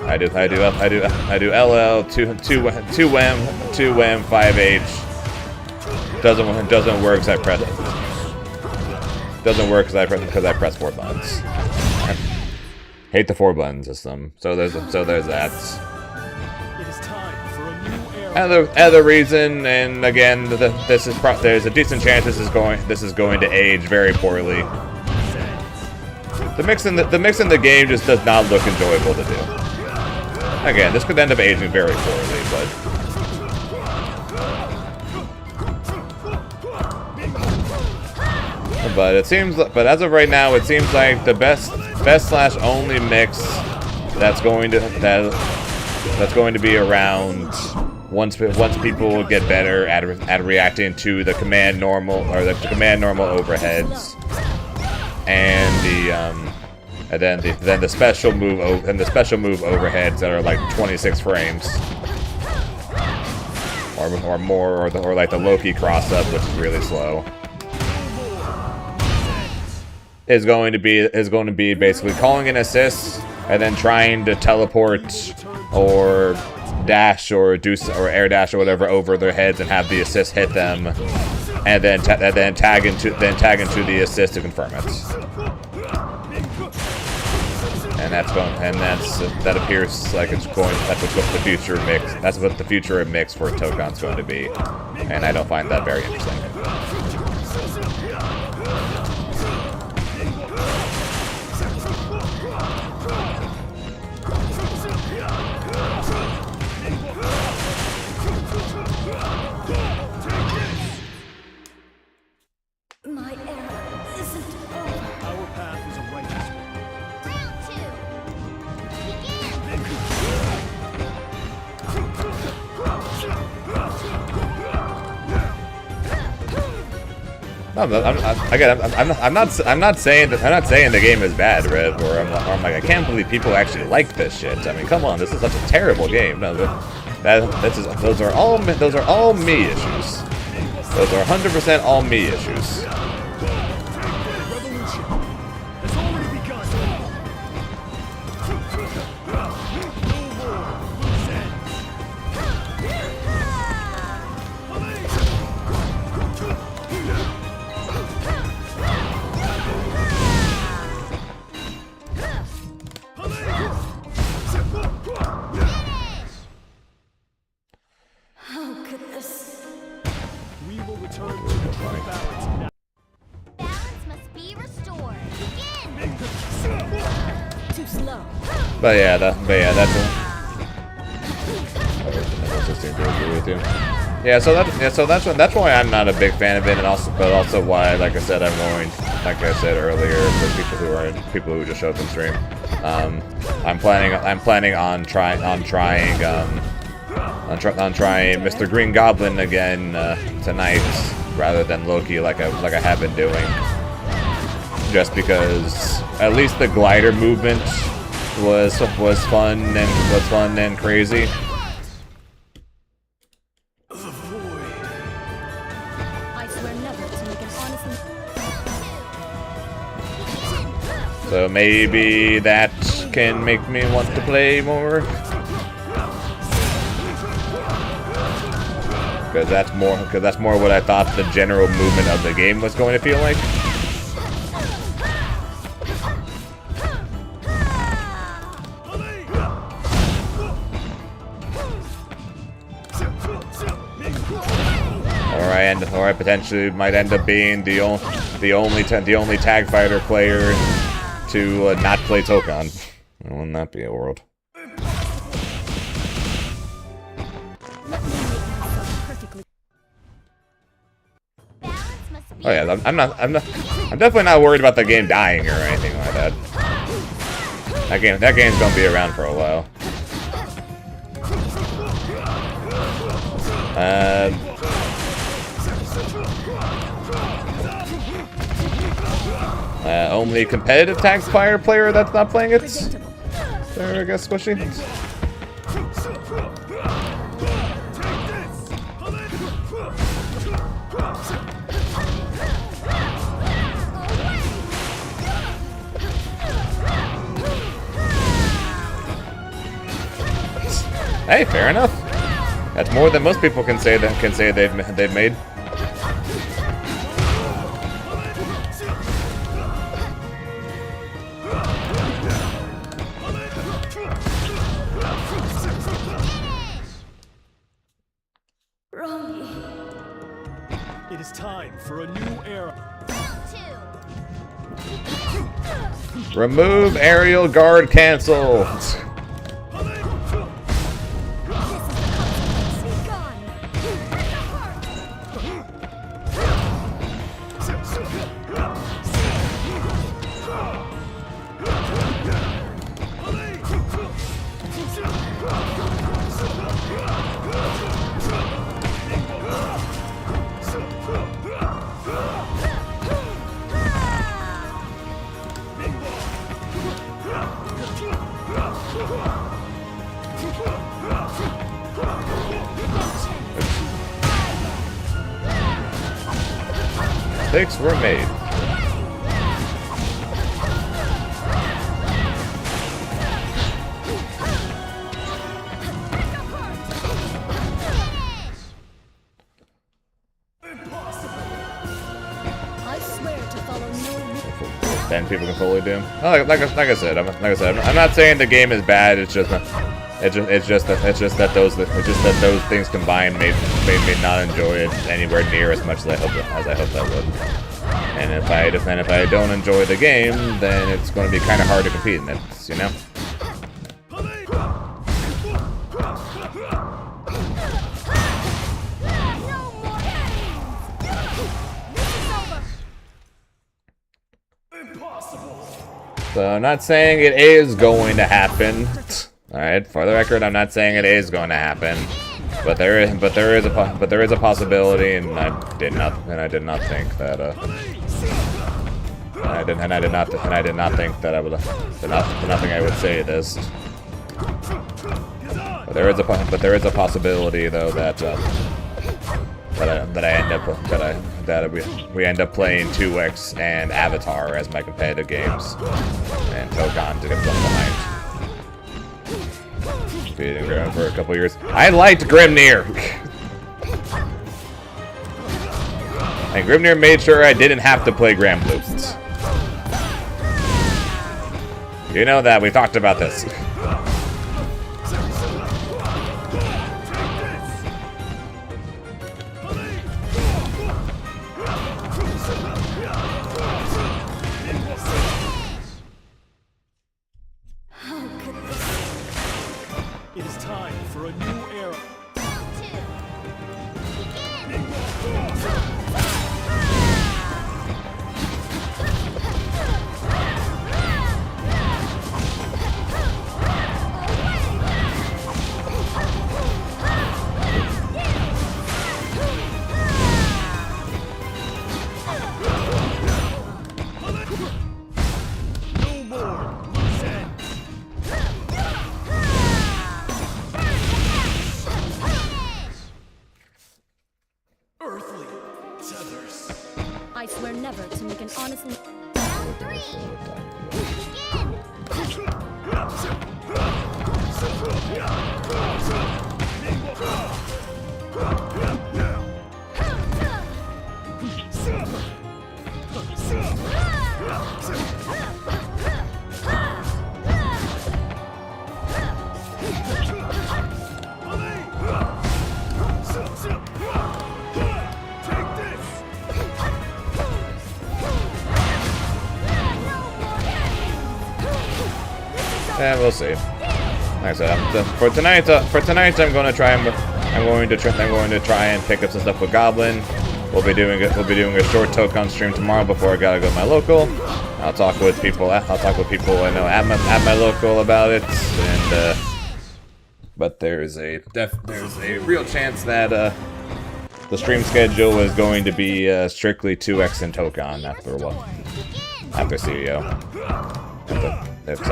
I do LL 2M 5H. Doesn't work because I press 4 buttons. Hate the 4-button system. So there's that. It is time for a new era. Other reason, and again, there's a decent chance this is going to age very poorly. The mix in the game just does not look enjoyable to do. Again, this could end up aging very poorly, but as of right now, it seems like the best / only mix that's going to be around once people get better at reacting to the command normal overheads and then the special move overheads that are like 26 frames or more, or like the Loki cross up, which is really slow. Is going to be basically calling an assist and then trying to teleport or dash or air dash or whatever over their heads and have the assist hit them, and then tag into the assist to confirm it. And that appears like it's going. That's what the future mix. That's what the future of mix for Tokon's going to be, and I don't find that very interesting. My era isn't over. Our path is a righteous one. Round 2. I'm not saying the game is bad, Red. Or I'm like, I can't believe people actually like this shit. I mean, come on, this is such a terrible game. No, those are all me issues. Those are 100% all me issues. Revolution has already begun. No more loose ends. How could this? We will return to the true balance now. Balance must be restored. Begin. Too slow. But yeah, that's agree with you. Yeah, so that's why I'm not a big fan of it, and also why, like I said, I'm going, like I said earlier, for people who just showed up and stream. I'm planning on trying Mr. Green Goblin again tonight, rather than Loki, like I have been doing. Just because at least the glider movement was fun and crazy. I swear never to make an honest So maybe that can make me want to play more. Because that's more what I thought the general movement of the game was going to feel like. Or I potentially might end up being the only tag fighter player to not play Tokon. Wouldn't that be a world? Oh yeah, I'm definitely not worried about the game dying or anything like that. That game's gonna be around for a while. Only competitive tag fire player that's not playing it. There, I guess, Squishy. Hey, fair enough. That's more than most people can say they've made. It is time for a new era. Remove aerial guard cancel. Mistakes were made. then people can fully do. Well, like I said, I'm not saying the game is bad. It's just that those things combined made me not enjoy it anywhere near as much as I hoped I would. And if I don't enjoy the game, then it's going to be kind of hard to compete in it, you know. So I'm not saying it is going to happen. All right, for the record, I'm not saying it is going to happen, but there is a possibility, and I did not think that I did not think that I would nothing I would say this. But there is a possibility though that we end up playing 2X and Avatar as my competitive games, and Tokan to get left behind. Beating Grim for a couple years. I liked Grimnir! And Grimnir made sure I didn't have to play Granblue. You know that, we talked about this. It is time for a new era. I swear never to make an honest mistake. Yeah, we'll see. Like I said, for tonight, I'm going to try and pick up some stuff with Goblin. We'll be doing a short Token stream tomorrow before I gotta go to my local. I'll talk with people I know at my local about it, and but there's a real chance that the stream schedule is going to be strictly 2X and Token after CEO. If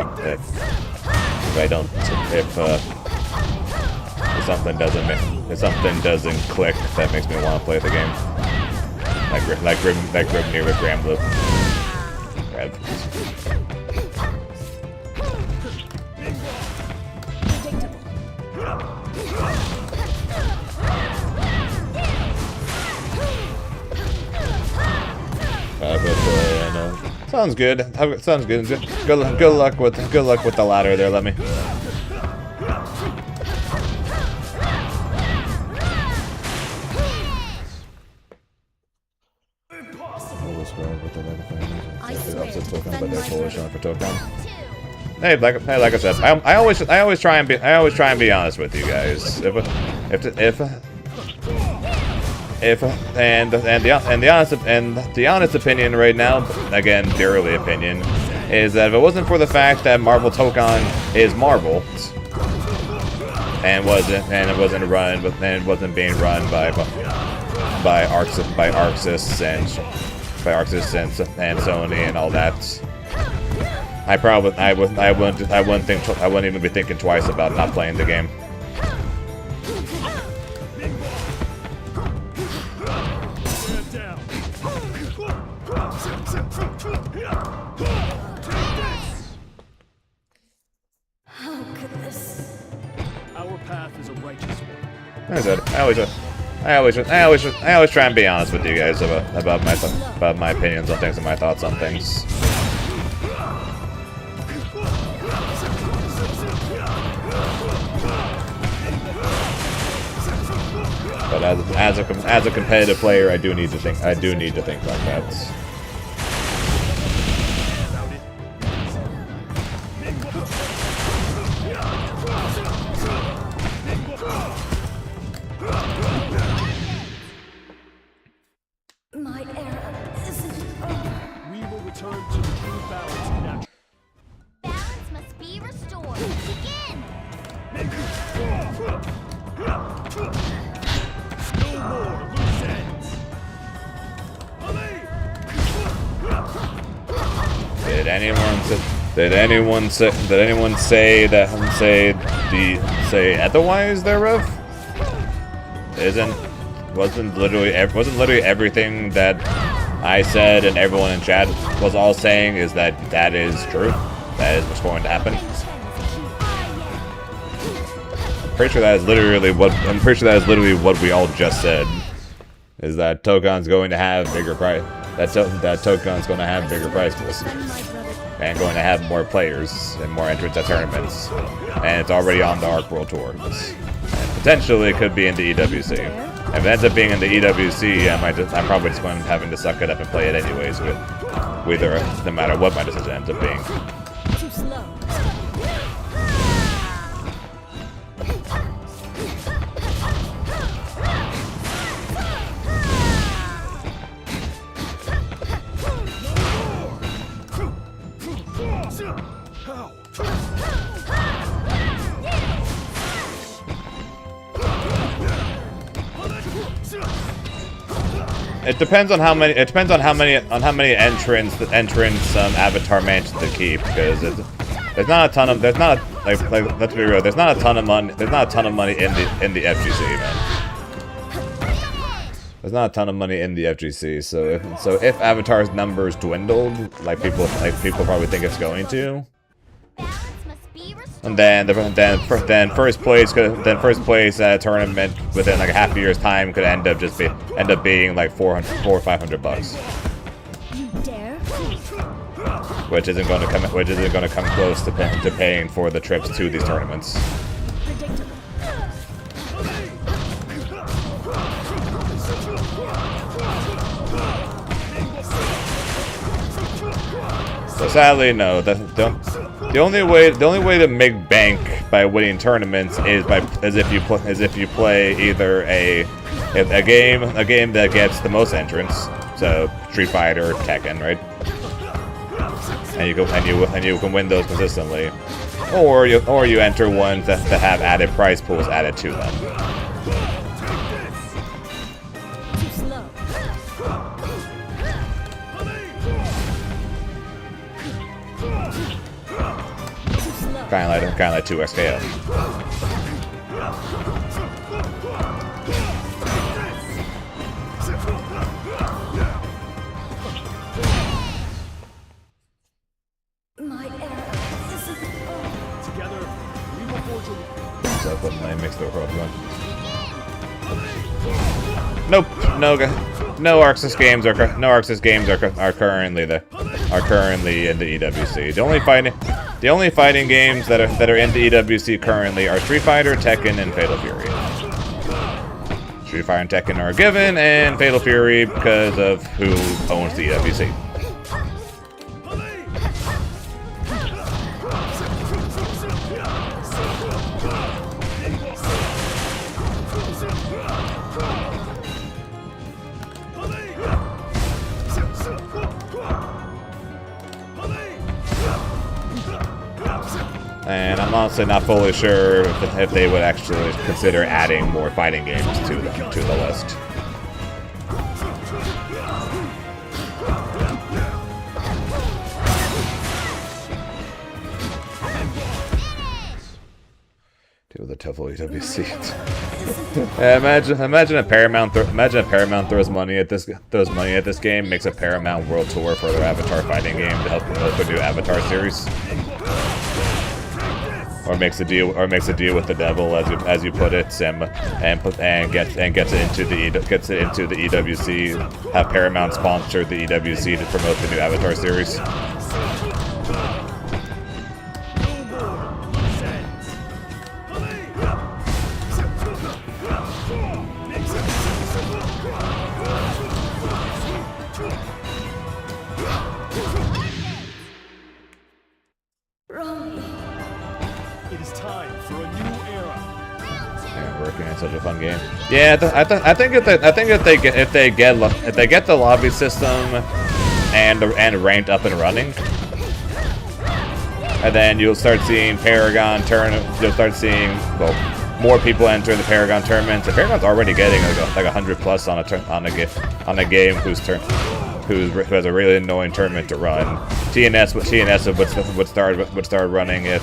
something doesn't click that makes me want to play the game, like Grimnir with Granblue. Sounds good. Sounds good. Good luck with the ladder there. Let me. Hey, like I said, I always try and be honest with you guys. The honest opinion right now, again, purely opinion, is that if it wasn't for the fact that Marvel Token is Marvel, and it wasn't being run by Arxis and Sony and all that, I wouldn't even be thinking twice about not playing the game. Our path is a righteous one. Like I said, I always try and be honest with you guys about my opinions on things and my thoughts on things. But as a competitive player, I do need to think like that. My era isn't over. We will return to the true balance of natural. Balance must be restored. Begin! No more loose ends. Did anyone say otherwise thereof? Wasn't literally everything that I said and everyone in chat was all saying is that is true? That is what's going to happen? I'm pretty sure that is literally what we all just said. Is that Tokon's going to have bigger price? That Tokon's going to have bigger prize pools and going to have more players and more entrants at tournaments, and it's already on the Arc World Tour. And potentially it could be in the EWC. If it ends up being in the EWC, I'm probably just going to having to suck it up and play it anyways, no matter what my decision ends up being. Too slow. It depends on how many entrants Avatar manages to keep, because let's be real, there's not a ton of money in the FGC, man. There's not a ton of money in the FGC, so if Avatar's numbers dwindled, like people probably think it's going to, and then first place at a tournament within like a half a year's time could end up being like $400 or $500, You dare? which isn't going to come close to paying for the trips to these tournaments. Predictable. So sadly, no. The only way to make bank by winning tournaments is if you play either a game that gets the most entrants, so Street Fighter, Tekken, right? And you can win those consistently, or you enter ones that have added prize pools added to them. Too slow. Too slow. Kind of like 2XKO. My era isn't over. Together, we will forge a So when I mix the world one. Nope, no Arxis games are currently in the EWC. The only fighting games that are in the EWC currently are Street Fighter, Tekken, and Fatal Fury. Street Fighter and Tekken are a given, and Fatal Fury because of who owns the EWC. And I'm honestly not fully sure if they would actually consider adding more fighting games to the list. Deal with the TOEFL EWC. Imagine if Paramount throws money at this game, makes a Paramount World Tour for their Avatar fighting game to help promote the new Avatar series. Or makes a deal with the devil, as you put it, and gets it into the EWC. Have Paramount sponsor the EWC to promote the new Avatar series. time for a new era. Yeah, working in such a fun game. Yeah, I think if they get the lobby system and ranked up and running, and then you'll start seeing Paragon you'll start seeing more people enter the Paragon tournaments. The Paragon's already getting like 100+ on a game who has a really annoying tournament to run. TNS would start running it.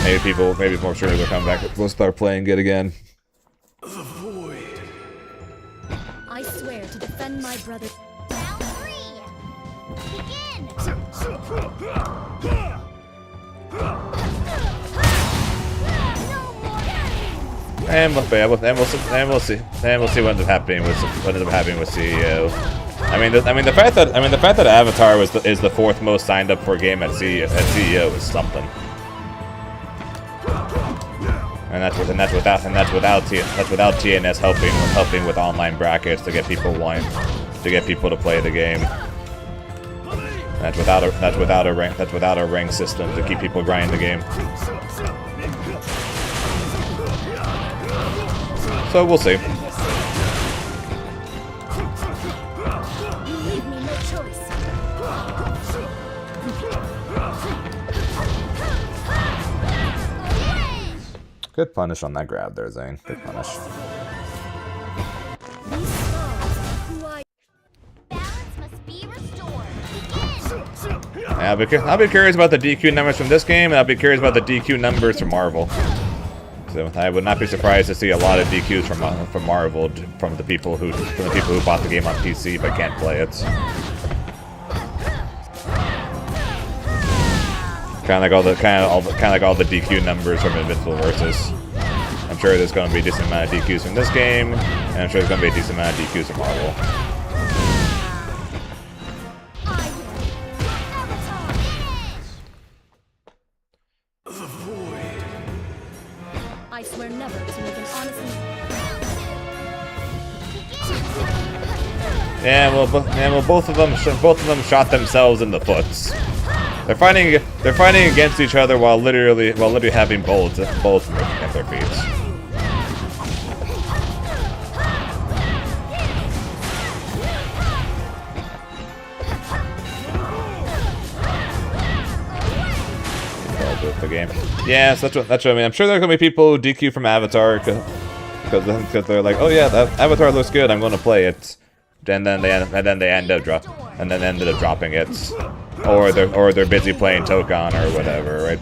Maybe more streamers will come back. We'll start playing it again. I swear to defend my brother. Round 3. Begin. And we'll see what ends up happening with CEO. I mean the fact that Avatar is the 4th most signed up for a game at CEO is something. And that's without TNS helping with online brackets to get people to play the game. That's without a rank system to keep people grinding the game. So we'll see. You leave me no choice. Good punish on that grab there, Zane. Good punish. These scars are who I Balance must be restored. Begin. Yeah, I'll be curious about the DQ numbers from this game, and I'll be curious about the DQ numbers from Marvel. So I would not be surprised to see a lot of DQs from Marvel from the people who bought the game on PC but can't play it. Kind of like all the DQ numbers from Invincible Versus. I'm sure there's going to be a decent amount of DQs from this game, and I'm sure there's going to be a decent amount of DQs from Marvel. I swear never to make an honest mistake. Yeah, well, both of them shot themselves in the foot. They're fighting against each other while literally having bullets at their feet. The game. Yeah, so that's what I mean. I'm sure there are gonna be people who DQ from Avatar because they're like, oh yeah, that Avatar looks good, I'm gonna play it, and then they ended up dropping it, or they're busy playing Tokon or whatever, right?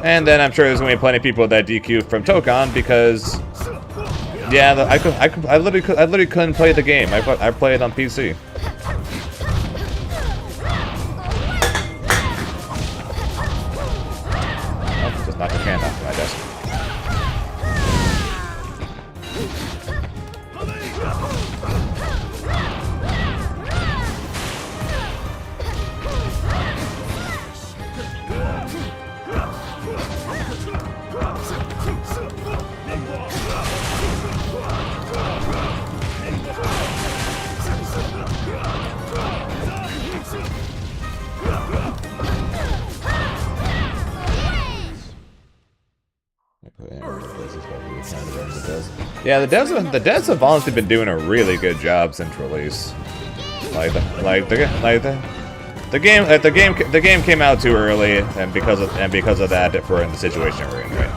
And then I'm sure there's gonna be plenty of people that DQ from Tokon because, yeah, I literally couldn't play the game. I play it on PC. Knock the can off my desk. Yeah, the devs have honestly been doing a really good job since release. The game came out too early, and because of that, we're in the situation we're in, right?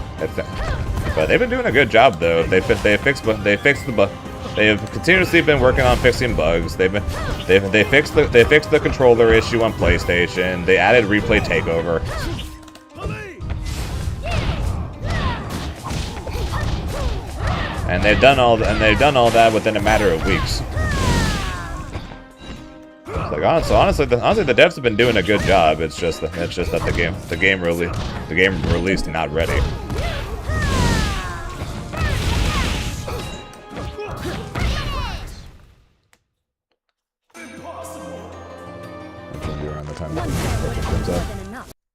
But they've been doing a good job though. They fixed the bug. They have continuously been working on fixing bugs. They fixed the controller issue on PlayStation. They added replay takeover. And they've done all that within a matter of weeks. It's like honestly, the devs have been doing a good job. It's just that the game released not ready.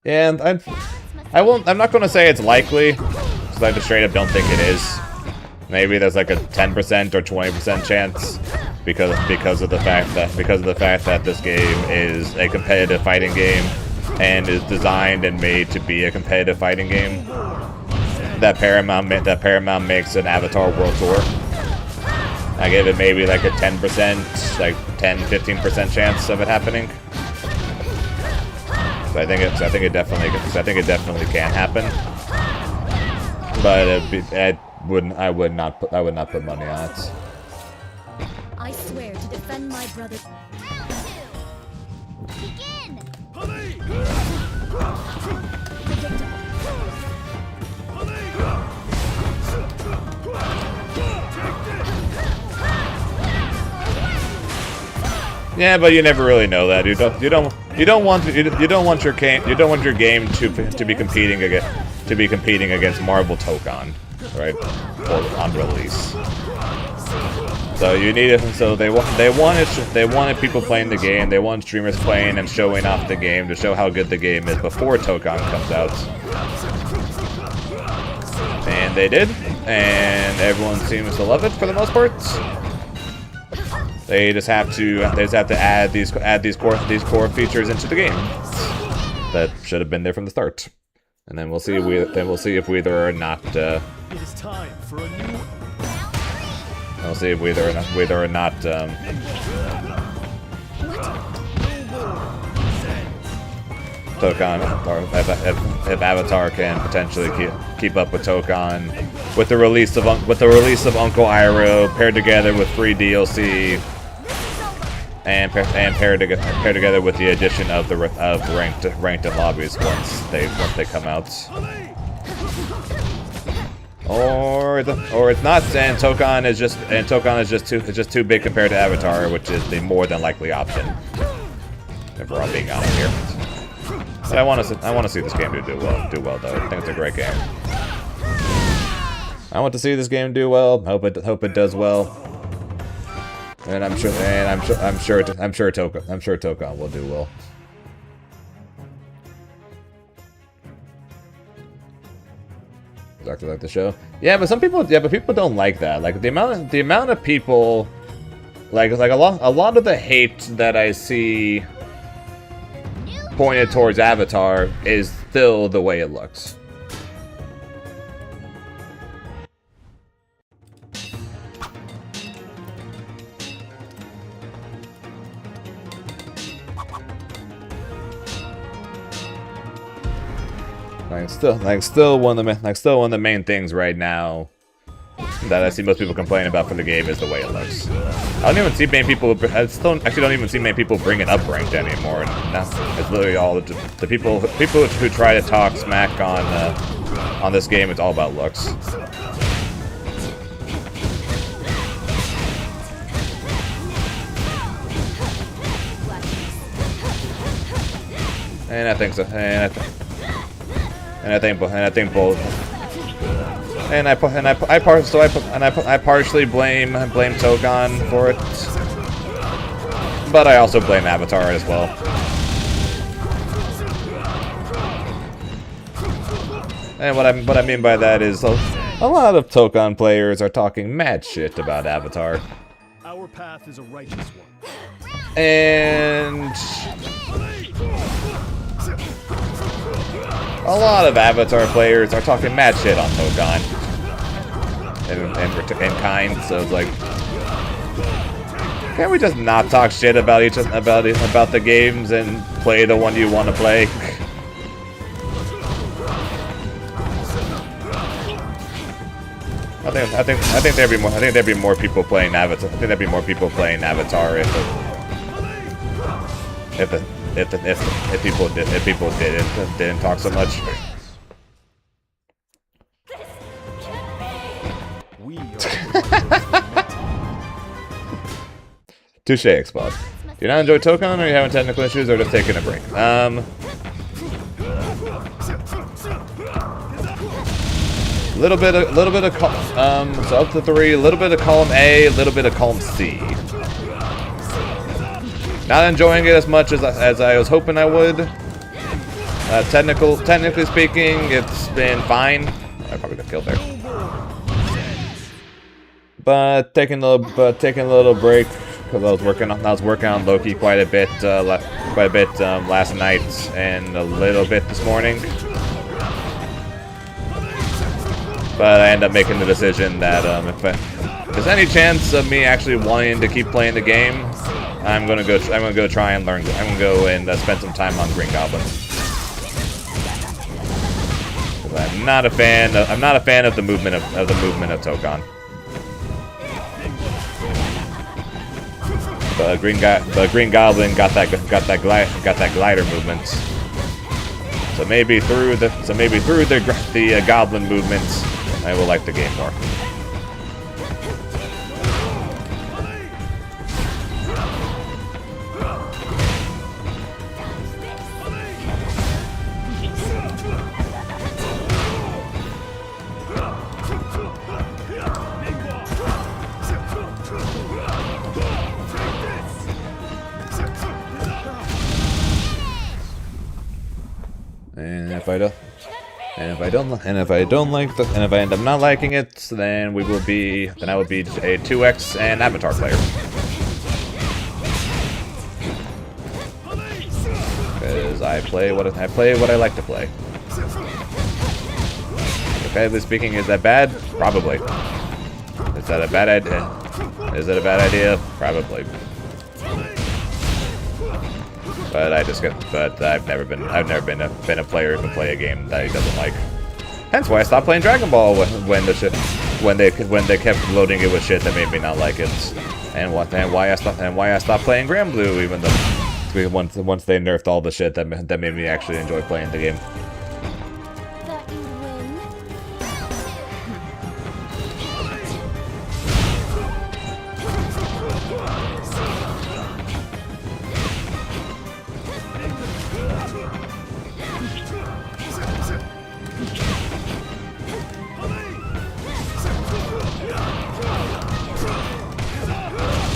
And I'm not going to say it's likely, because I just straight up don't think it is. Maybe there's like a 10% or 20% chance, because of the fact that this game is a competitive fighting game and is designed and made to be a competitive fighting game. That Paramount makes an Avatar World Tour. I give it maybe like a 10%, like 10-15% chance of it happening. So I think it definitely can happen. But I would not put money on it. I swear to defend my brother. Begin! Yeah, but you never really know that. You don't want your game to be competing against Marvel Tokon, right? Or on release. So you need it. So they wanted people playing the game. They wanted streamers playing and showing off the game to show how good the game is before Tokon comes out. And they did, and everyone seems to love it for the most part. They just have to add these core features into the game that should have been there from the start, and then we'll see if whether or not It is time for a new. we'll see if whether or not Tokon, or if Avatar can potentially keep up with Tokon with the release of Uncle Iroh paired together with free DLC. And paired together with the addition of ranked lobbies once they come out, or it's not. And Tokon is just too big compared to Avatar, which is the more than likely option. If we're all being honest here, but I want to see this game do well though. I think it's a great game. I want to see this game do well. Hope it does well. And I'm sure Tokon will do well. Exactly like the show. Yeah, but people don't like that. Like the amount of people, like a lot of the hate that I see pointed towards Avatar is still the way it looks. Still one of the main things right now that I see most people complain about for the game is the way it looks. I don't even see many people. I actually don't even see many people bringing up ranked anymore. And it's literally all the people who try to talk smack on this game. It's all about looks. And I think so. I partially blame Tokon for it, but I also blame Avatar as well. And what I mean by that is a lot of Tokon players are talking mad shit about Avatar. Our path is a righteous one. And a lot of Avatar players are talking mad shit on Tokon and kind, so it's like, can't we just not talk shit about about the games and play the one you want to play? I think there'd be more people playing Avatar. I think there'd be more people playing Avatar if people didn't talk so much. Touche, Xbox. Do you not enjoy Tokon, or you having technical issues, or just taking a break? Little bit of so up to 3. A little bit of column A, a little bit of column C. Not enjoying it as much as I was hoping I would. Technically speaking, it's been fine. I probably got killed there. But taking a little break because I was working on Loki quite a bit last night and a little bit this morning. But I end up making the decision that if there's any chance of me actually wanting to keep playing the game, I'm gonna go try and learn. I'm gonna go and spend some time on Green Goblin. I'm not a fan of the movement of Tokan. But Green Goblin got that glider movement. So maybe through the Goblin movements, I will like the game more. And if I end up not liking it, then I would be a 2x and Avatar player. Because I play what I like to play. Competitively speaking, is that bad? Probably. Is that a bad idea? Is it a bad idea? Probably. But I've never been a player who can play a game that he doesn't like. Hence why I stopped playing Dragon Ball when they kept loading it with shit that made me not like it, and why I stopped playing Grand Blue even though once they nerfed all the shit that made me actually enjoy playing the game. Thought you'd win.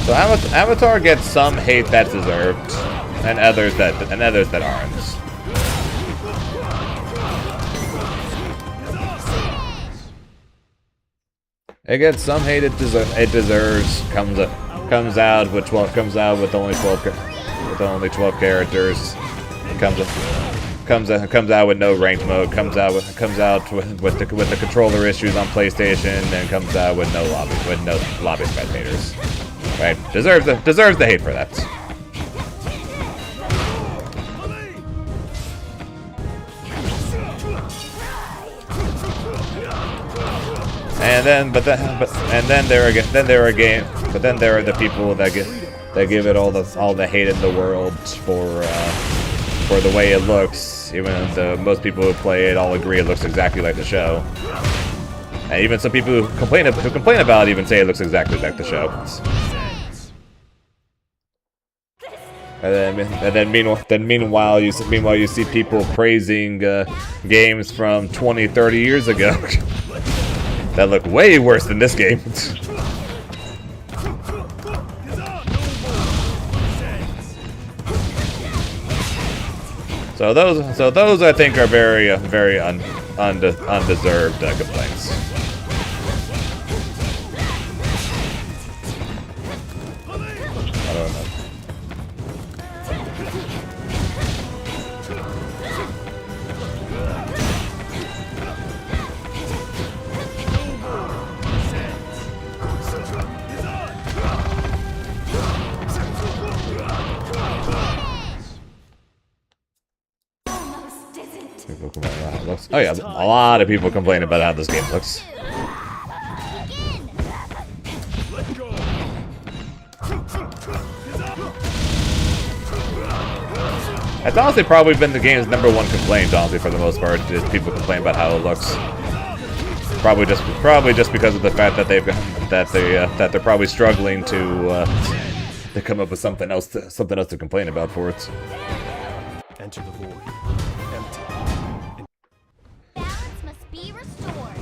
So Avatar gets some hate that's deserved, and others that aren't. It gets some hate it deserves. Comes out with only 12 characters. Comes out with no ranked mode. Comes out with the controller issues on PlayStation, and comes out with no lobby spectators. Right? Deserves the hate for that. And then there are the people that give it all the hate in the world for the way it looks, even though most people who play it all agree it looks exactly like the show. And even some people who complain about it even say it looks exactly like the show. And then meanwhile you see people praising games from 20, 30 years ago that look way worse than this game. So those I think are very undeserved complaints. I don't know. Oh yeah, a lot of people complain about how this game looks. It's honestly probably been the game's #1 complaint, honestly, for the most part, is people complain about how it looks. Probably just because of the fact that they're probably struggling to come up with something else to complain about for it. Enter the void. Empty. Must be restored.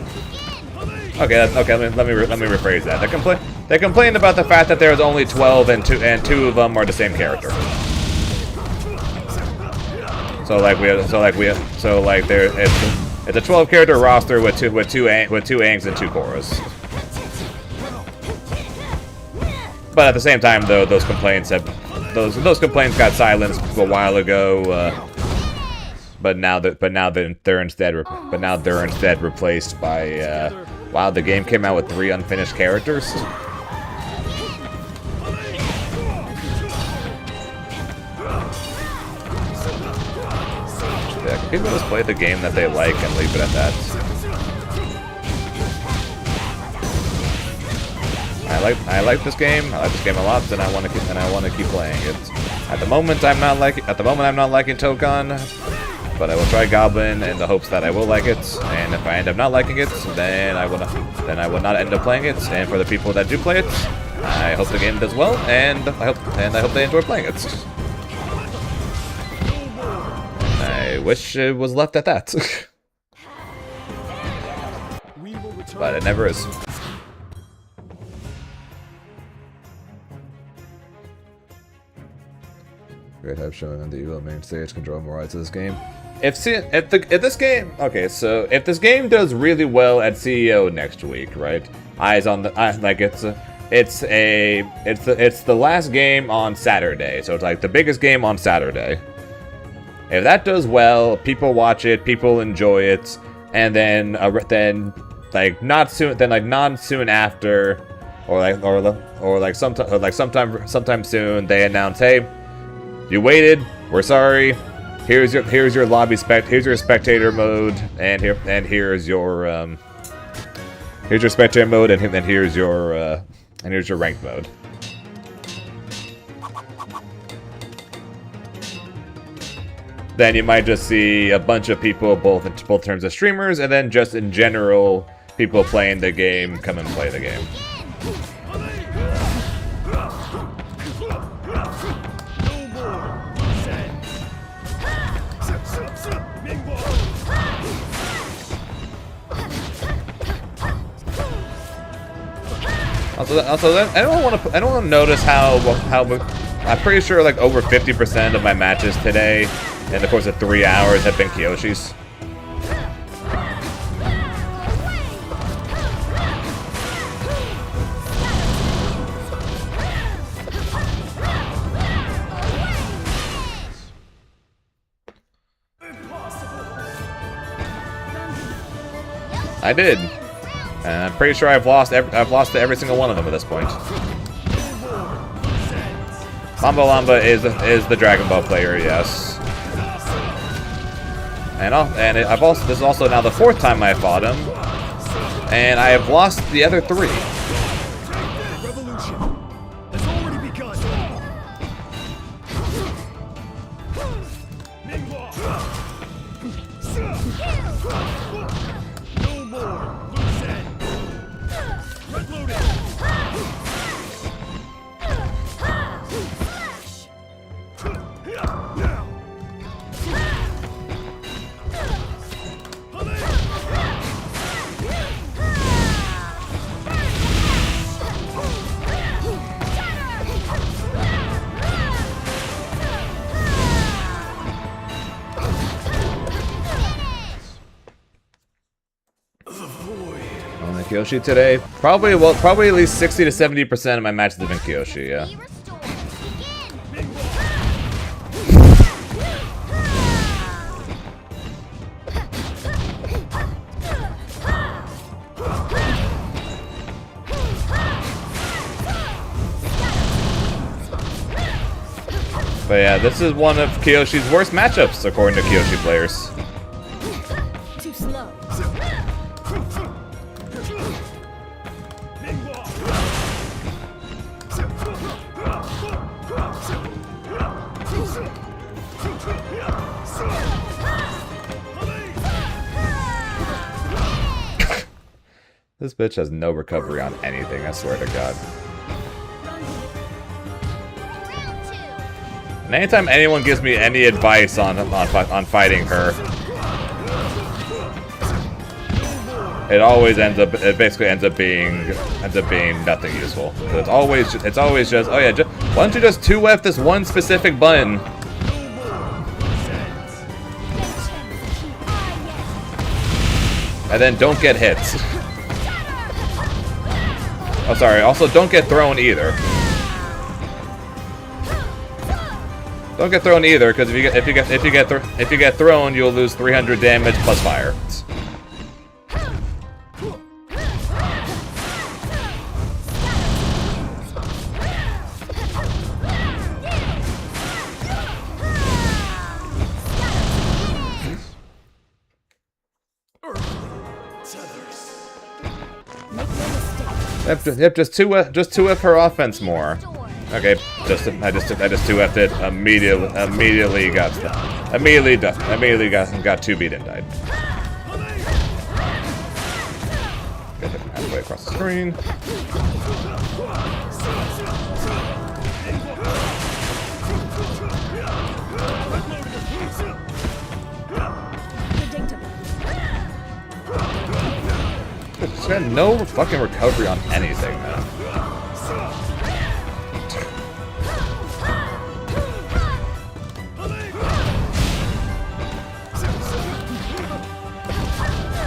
Begin. Okay, let me rephrase that. They complained about the fact that there's only 12 and two of them are the same character. It's a 12 character roster with two Aangs and 2 Korras. but at the same time, though, those complaints got silenced a while ago. But now they're instead replaced by. Wow, the game came out with 3 unfinished characters. Yeah, people just play the game that they like and leave it at that. I like this game. I like this game a lot, and I want to keep playing it. At the moment, I'm not liking Tokon, but I will try Goblin in the hopes that I will like it. And if I end up not liking it, then I will not end up playing it. And for the people that do play it, I hope the game does well, and I hope they enjoy playing it. I wish it was left at that, but it never is. Great have shown that you will main stage control more rights to this game. If this game does really well at CEO next week, right? Eyes on the it's the last game on Saturday, so it's like the biggest game on Saturday. If that does well, people watch it, people enjoy it, and then not soon after, sometime soon, they announce, hey, you waited, we're sorry. Here's your lobby here's your spectator mode, and here's your spectator mode, and here's your ranked mode. Then you might just see a bunch of people, both in terms of streamers and then just in general, people playing the game come and play the game. Also, I don't want to notice how I'm pretty sure like over 50% of my matches today, in the course of 3 hours, have been Kyoshi's. I did. And I'm pretty sure I've lost to every single one of them at this point. Mambo Lamba is the Dragon Ball player, yes. This is also now the 4th time I fought him, and I have lost the other 3. Revolution has already begun. No more loose end. Red loaded. Kyoshi today. Probably at least 60 to 70% of my matches have been Kyoshi, yeah. But yeah, this is one of Kyoshi's worst matchups, according to Kyoshi players. Too slow. This bitch has no recovery on anything, I swear to God. And anytime anyone gives me any advice on fighting her, it basically ends up being nothing useful. It's always just, oh yeah, why don't you just 2F this one specific button? And then don't get hits. Oh, sorry. Also, don't get thrown either. Don't get thrown either, because if you get thrown, you'll lose 300 damage plus fire. Yep, just 2F her offense more. Okay, I just 2F'd it. Immediately got 2 beat and died. Get it halfway across the screen. She's got no fucking recovery on anything, man.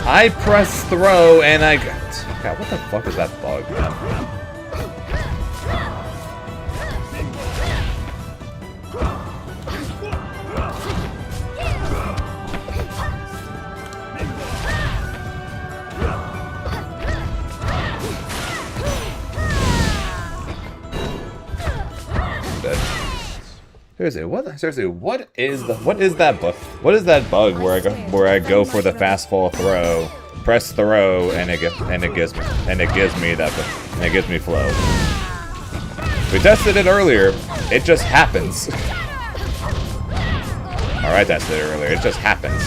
I press throw and I got... God, what the fuck is that bug, man? Seriously, what is that bug? What is that bug where I go for the fast fall throw, press throw, and it gives me flow. We tested it earlier. It just happens. Or I tested it earlier. It just happens.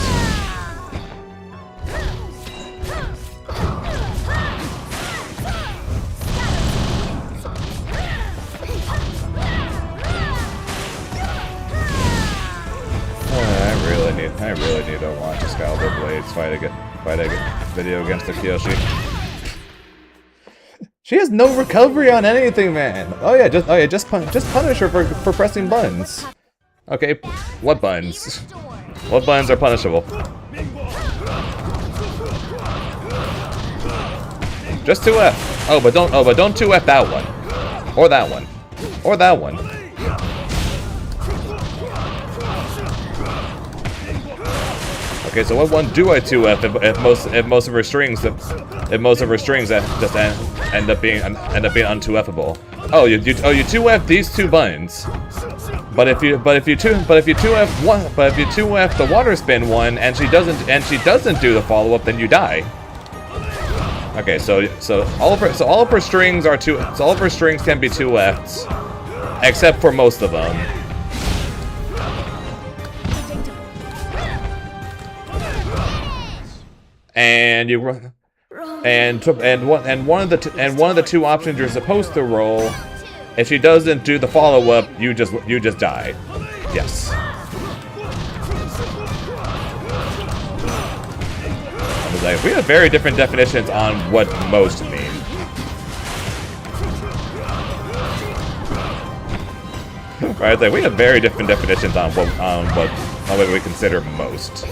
I really need to launch Excalibur Blades fight a video against the Kyoshi. She has no recovery on anything, man. Just punish her for pressing buttons. Okay, what buttons? What buttons are punishable? Just 2F. Oh, but don't 2F that one, or that one, or that one. Okay, so what one do I 2F if most of her strings just end up being un-2Fable? Oh, you 2F these 2 buttons. But if you 2F the water spin one and she doesn't do the follow up, then you die. Okay, so all of her strings can be 2F'd, except for most of them. And one of the 2 options you're supposed to roll, if she doesn't do the follow up, you just die. Yes. Like, we have very different definitions on what most mean. Right? Like, we have very different definitions on what we consider most.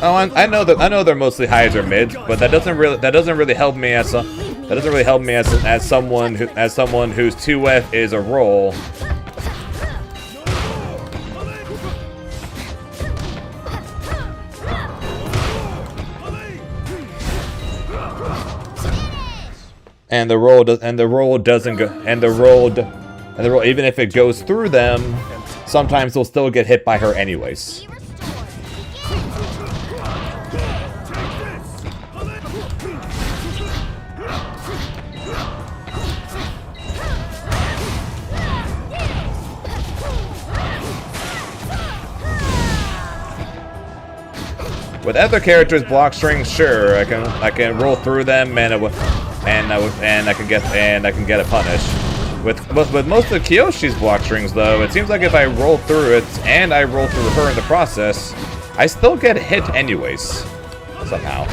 Oh, I know they're mostly highs or mids, but that doesn't really help me as someone whose 2F is a roll. And the roll even if it goes through them, sometimes they'll still get hit by her anyways. With other characters' block strings, sure, I can roll through them and I can get a punish. With most of Kyoshi's block strings, though, it seems like if I roll through it and I roll through her in the process, I still get hit anyways, somehow.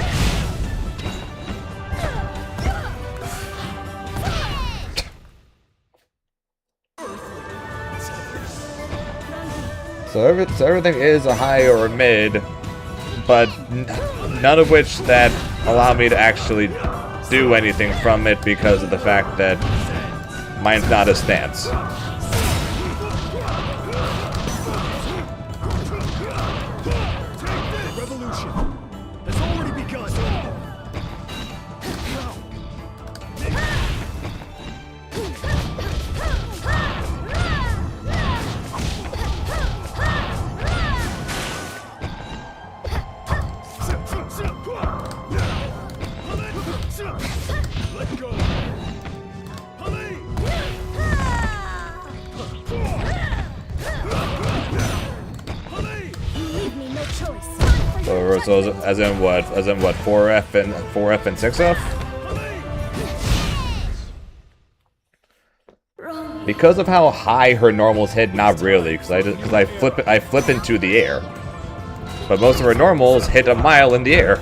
So everything is a high or a mid, but none of which that allow me to actually do anything from it because of the fact that mine's not a stance. Revolution has already begun. Let go. Leave me no choice. So as in what? As in what? 4F and 6F? Because of how high her normals hit, not really, because I flip into the air. But most of her normals hit a mile in the air.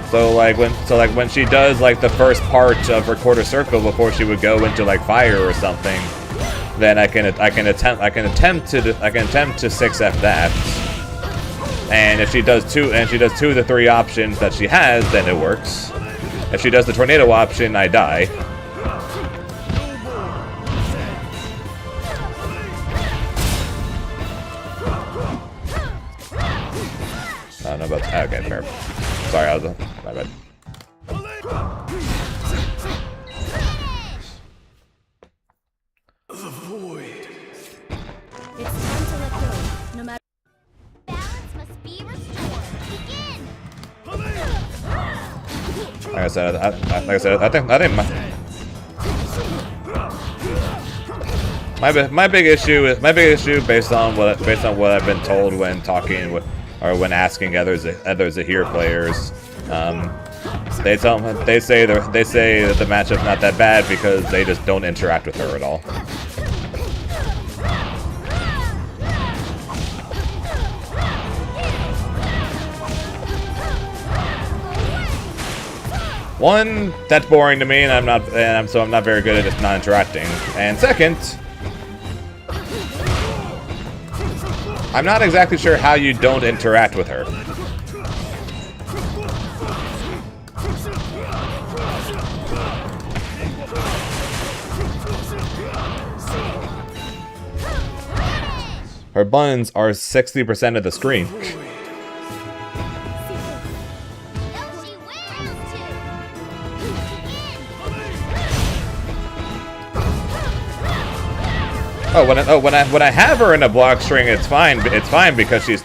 So when she does like the first part of her quarter circle before she would go into like fire or something, then I can attempt to 6F that. And if she does two of the 3 options that she has, then it works. If she does the tornado option, I die. I don't know about that. Okay, fair. Sorry, I was my bad. The void. It's time to let go. No matter. Balance must be restored. Begin. Like I said, I think my big issue based on what I've been told when talking with or when asking other Zahir players. They say that the matchup's not that bad because they just don't interact with her at all. One, that's boring to me, and I'm not very good at just not interacting. And second, I'm not exactly sure how you don't interact with her. Her buttons are 60% of the screen. When I have her in a block string, it's fine. It's fine because she's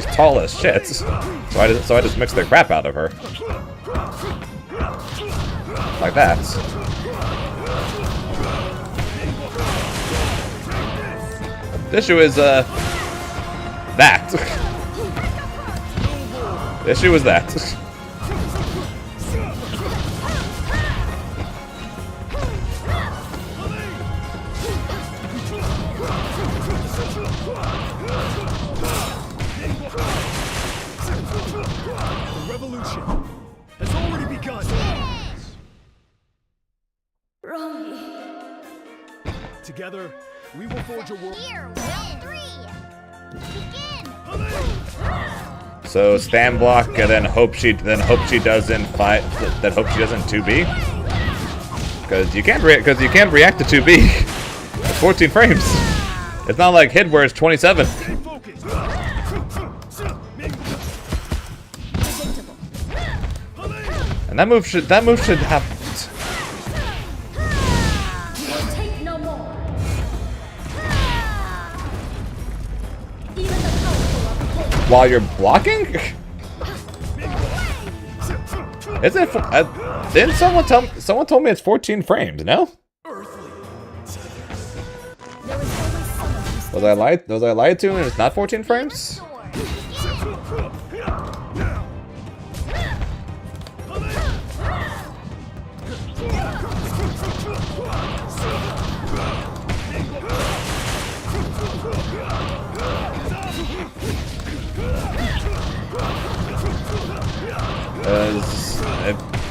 tall as shit. So I just mix the crap out of her, like that. The issue is that. The issue is that. Together, we will forge a world. Here, round 3. Begin. So stand block and then hope she doesn't fight. Then hope she doesn't 2B. Because you can't react to 2B. It's 14 frames. It's not like hit where it's 27. And that move should have. While you're blocking? Isn't it? Didn't someone tell me? Someone told me it's 14 frames. No? Was I lied to and it's not 14 frames?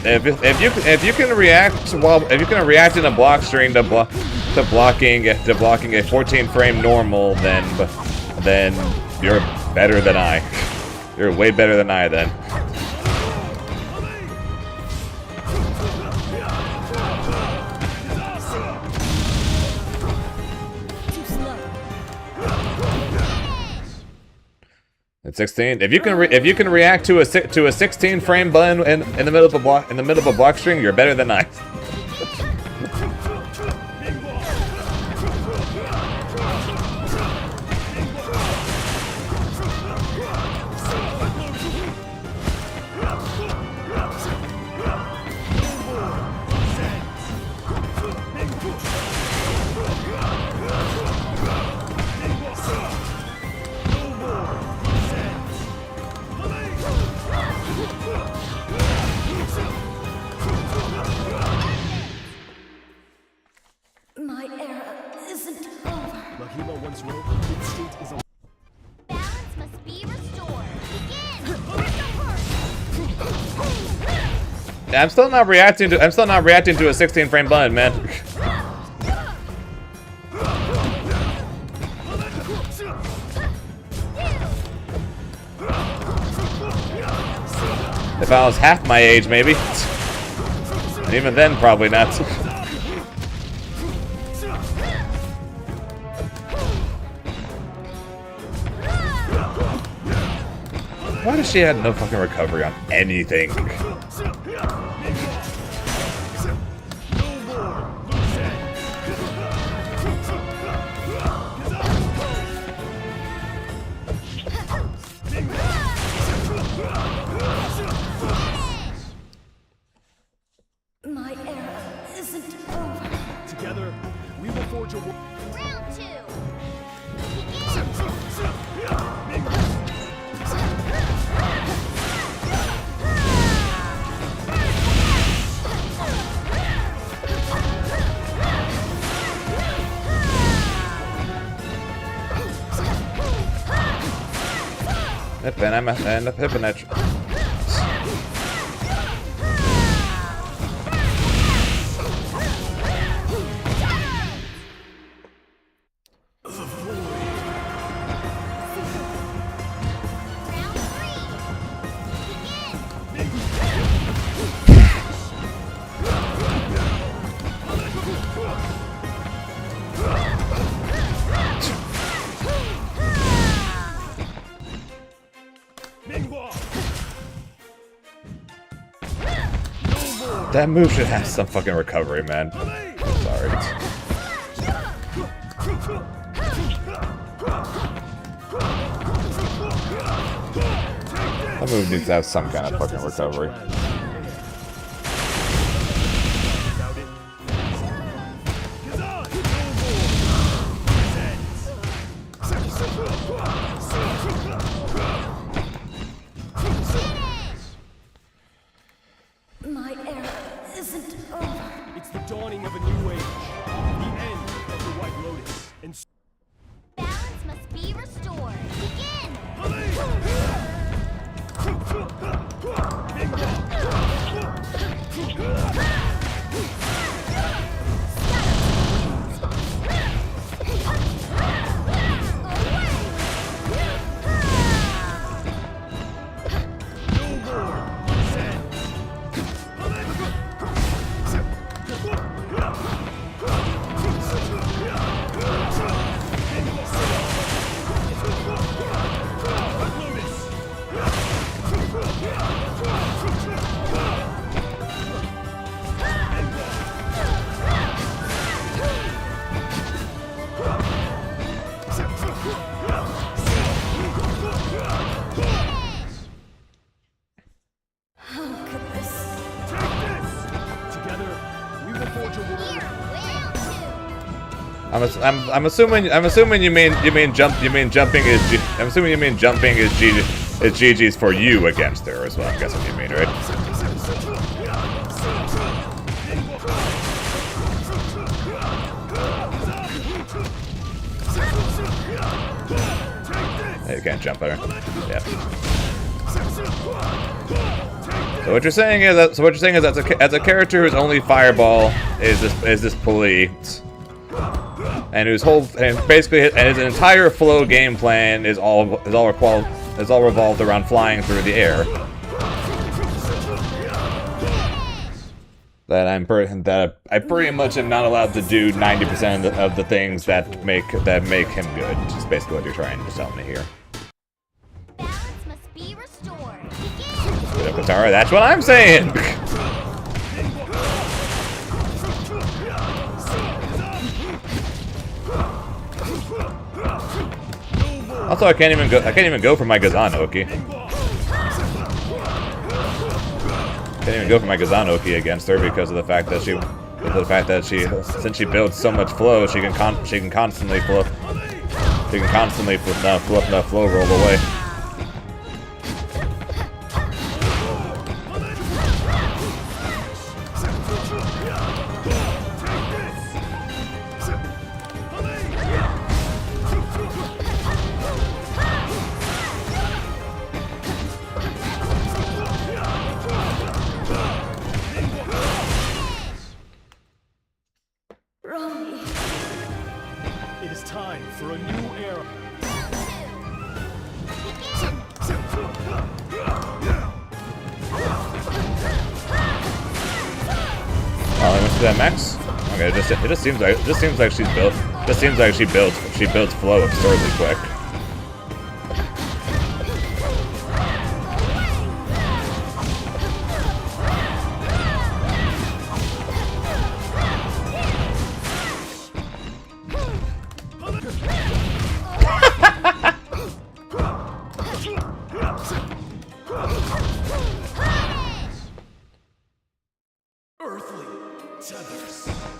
if you can react in a block string to blocking a 14 frame normal, then you're better than I. You're way better than I then. At 16, if you can react to a 16 frame button in the middle of a block string, you're better than I. My era isn't over. Mahima once wrote, instinct is a... Balance must be restored. Begin! I'm still not reacting to a 16 frame button, man. If I was half my age, maybe. And even then, probably not. Why does she have no fucking recovery on anything? My era isn't over. Together, we will forge a... Round 2. And a Pipinetch. That move should have some fucking recovery, man. Sorry. That move needs to have some kind of fucking recovery. My era isn't over. It's the dawning of a new age. The end of the White Lotus. And Balance must be restored. Begin! How could this? together, we will forge a world. Here, round 2. I'm assuming you mean jumping is GG's for you against her is what I'm guessing you mean, right? Hey, you can't jump at her. Yeah. So what you're saying is that as a character whose only fireball is this police, and his entire flow game plan is all revolved around flying through the air. That I pretty much am not allowed to do 90% of the things that make him good. Is basically what you're trying to tell me here. Balance must be restored. Katara, that's what I'm saying. Also, I can't even go for my Gazanoki. Can't even go for my Gazanoki against her because of the fact that since she builds so much flow, she can constantly flow roll away. It is time for a new era. Oh, let me see that max. Okay, it just seems like she's built. Just seems like she builds flow absurdly quick.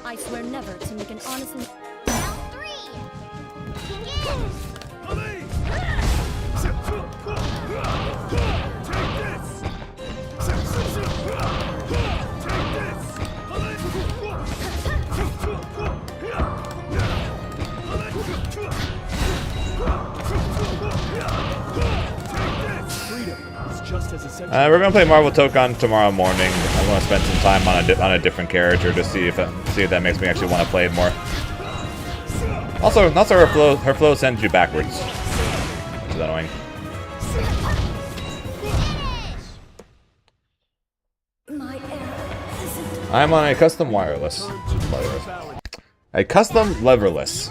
I swear never to make an honest and Round 3. Begin. We're gonna play Marvel Tokon tomorrow morning. I want to spend some time on a different character to see if that makes me actually want to play more. Also her flow sends you backwards, which is annoying. I'm on a custom wireless. A custom leverless.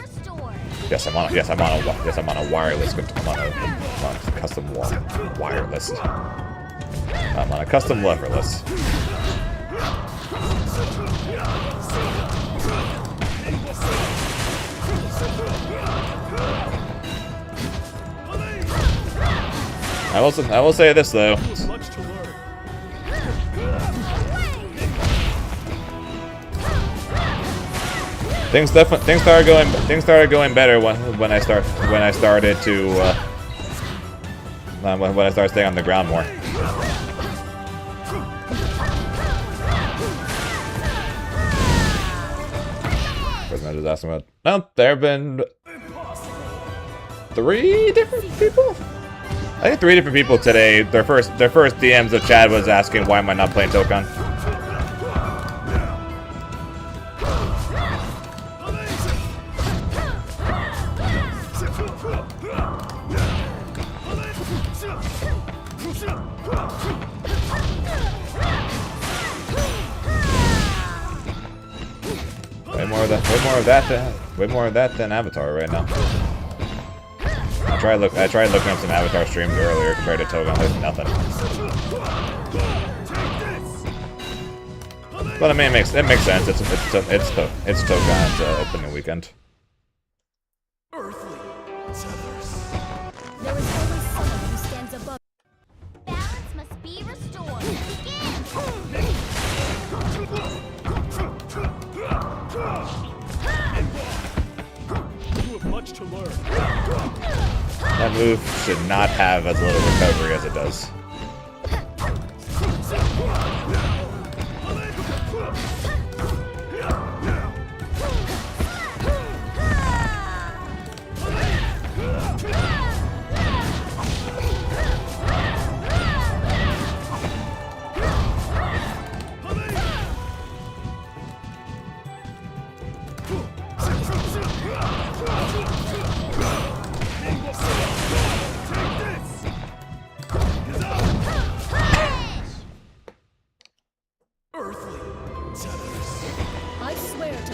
Yes, I'm on a wireless. I'm on a custom wireless. I'm on a custom leverless. I will say this though. Things started going better when I started staying on the ground more. Where's my disaster mode? No, there have been 3 different people. I think 3 different people today. Their first DMs of Chad was asking why am I not playing Tokon. Way more of that than Avatar right now. I tried looking up some Avatar streams earlier compared to Tokon. There's nothing. But I mean, it makes sense. It's Tokon's opening weekend. there is always someone who stands above. Balance must be restored. You have much to learn. That move should not have as little recovery as it does.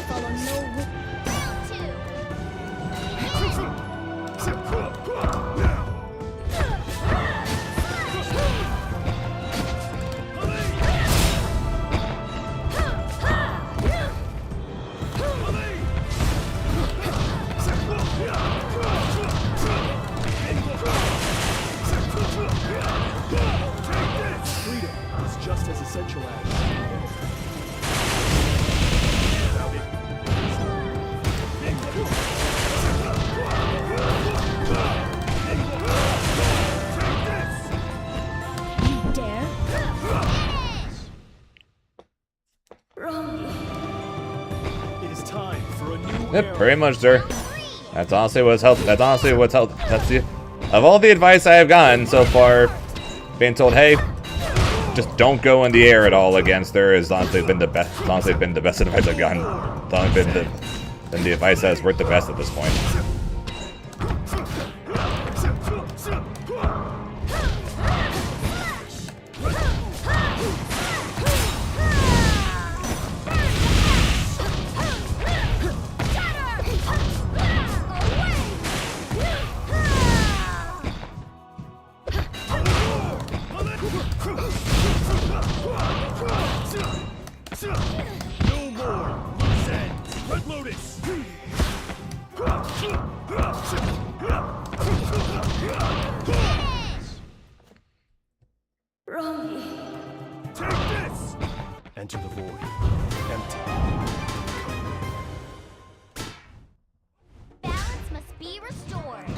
follow no rule. Round two. Freedom is just as essential as. You dare? Wrong. It is time for a new Yep, era. pretty much, sir. That's honestly what's helped. That's honestly what's helped. That's the of all the advice I have gotten so far, being told, hey, just don't go in the air at all against her has honestly been the best. It's honestly been the best advice I've gotten. It's honestly been the advice that has worked the best at this point. No more. Zen. Red Lotus. Wrong. Take this. Enter the void. Empty. Balance must be restored.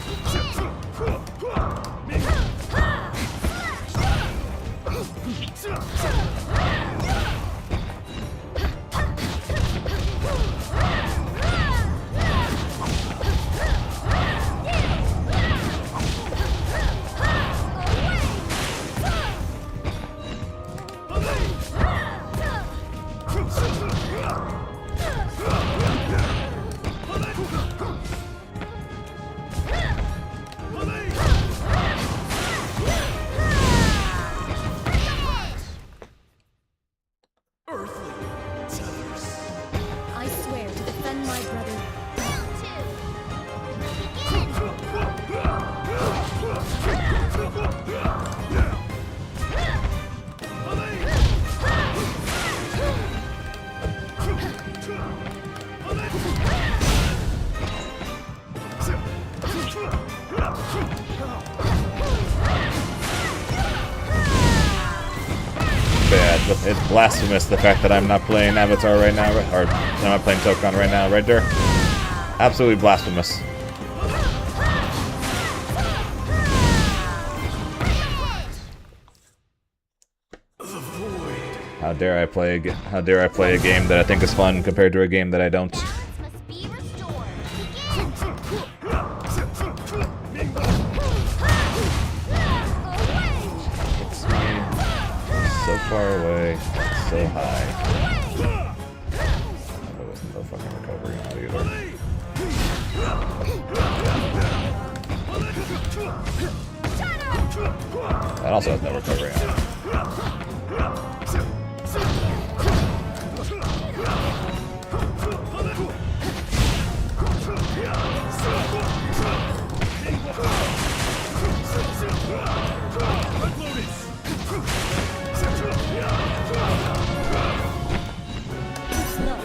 I swear to defend my brother. Round two. Begin. Bad, but it's blasphemous the fact that I'm not playing Avatar right now, or I'm not playing Tokon right now, right there. Absolutely blasphemous. How dare I play a game that I think is fun compared to a game that I don't. Balance must be restored. It's so far away, so high. There was no fucking recovery on it either. That also has no recovery on it. Slow.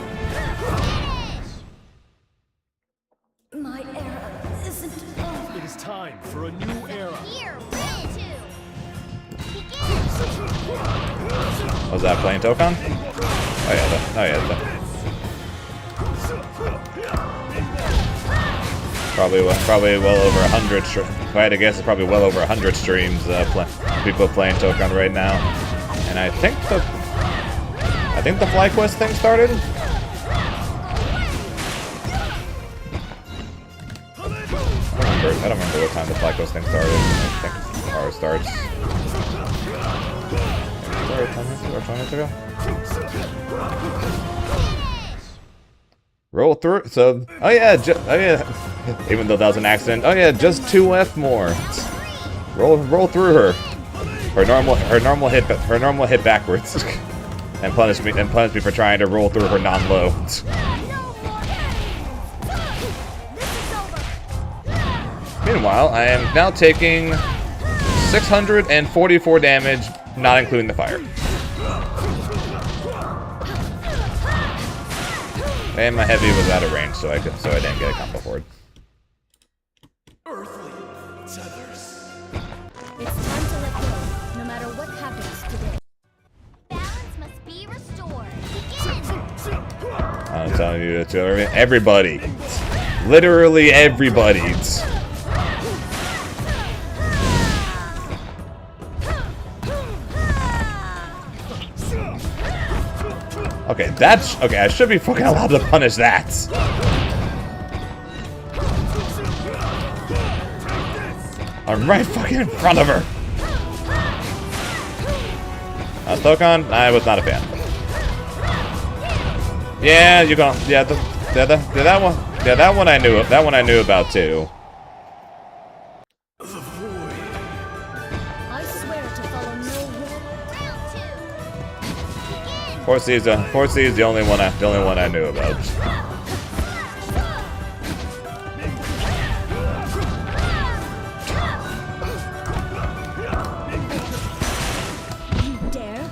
My era isn't over. It is time for a new era. Here, round two. Begin. Was that playing Tokon? Oh yeah, probably well over 100. If I had to guess, it's probably well over 100 streams. People playing Tokon right now, and I think the FlyQuest thing started. I don't remember what time the FlyQuest thing started. I think ours starts. Maybe 10 minutes or 20 minutes ago. Roll through. So, oh yeah, even though that was an accident. Oh yeah, just 2F more. Roll through her. Her normal hit backwards, and punish me for trying to roll through her non-low. Meanwhile, I am now taking 644 damage, not including the fire. And my heavy was out of range, so I didn't get a combo for it. It's time to let go, no matter what happens today. Balance must be restored. Begin. I'm telling you, to everybody. Literally everybody. Okay, that's... Okay, I should be fucking allowed to punish that. I'm right fucking in front of her. Tokon, I was not a fan. Yeah, you're gonna... Yeah, that one... Yeah, that one I knew. That one I knew about too. I swear to follow no rule. Round 2. Begin. 4C is the only one I knew about. You dare?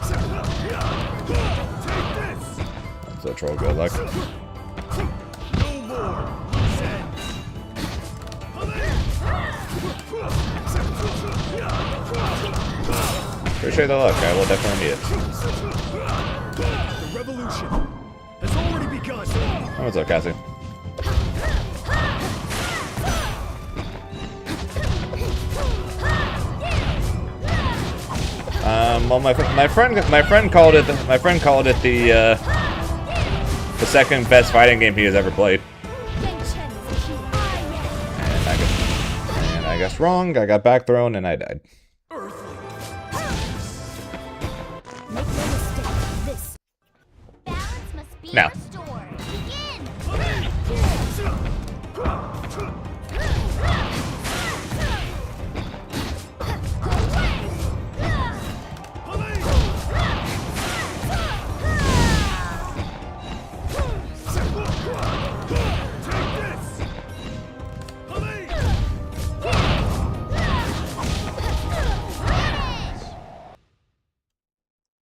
That's a troll. Good luck. Appreciate the luck. I will definitely need it. The revolution has already begun. Oh, what's up, Cassie? Well, my friend called it the second best fighting game he has ever played. And I guess wrong. I got back thrown and I died. Make no mistake, this Balance must be Now. restored. Begin.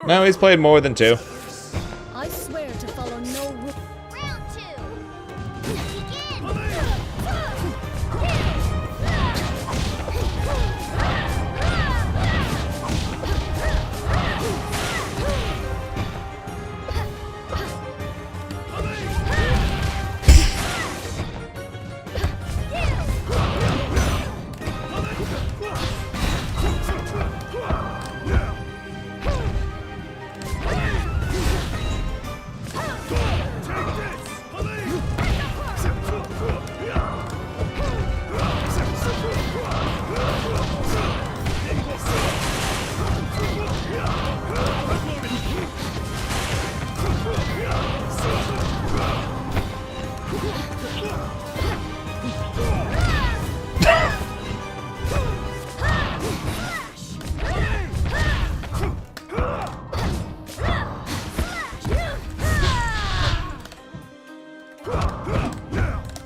No, he's played more than 2. I swear to follow no rule. Round 2. Begin.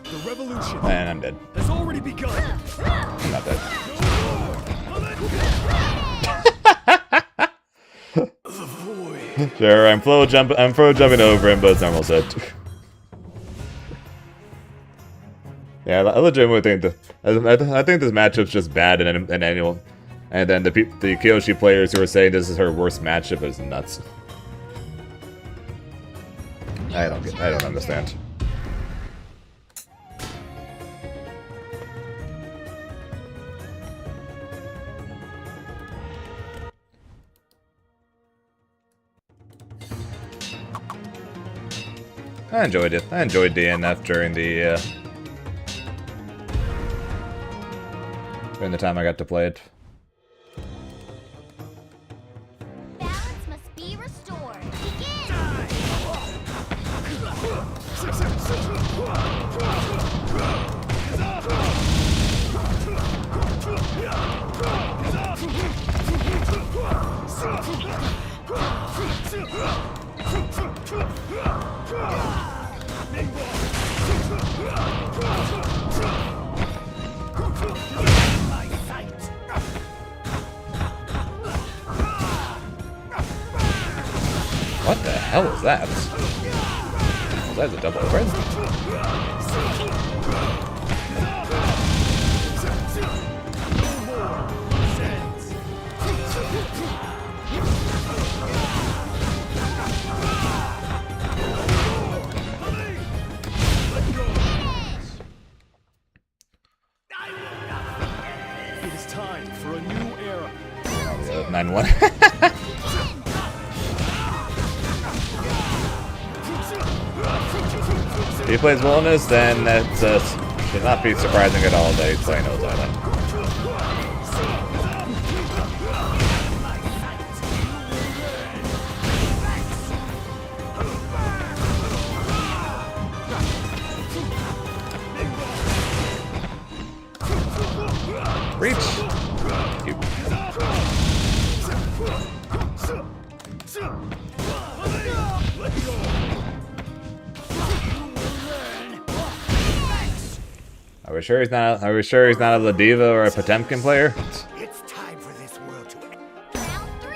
The revolution And I'm dead. has already begun. I'm not dead. Sure, I'm flow jumping over him, but it's normal set. Yeah, I legitimately think I think this matchup's just bad and annual, and then the Kyoshi players who are saying this is her worst matchup is nuts. I don't understand. I enjoyed it. I enjoyed DNF during the time I got to play it. Balance must be restored. Begin. What the hell is that? Was that a double overhead? It is time for a new era. 9-1. If he plays Wilderness, then that should not be surprising at all that he's playing Nose Island. Reach! You. Are we sure he's not? Are we sure he's not a Ladiva or a Potemkin player? It's time for this world to end. Round 3.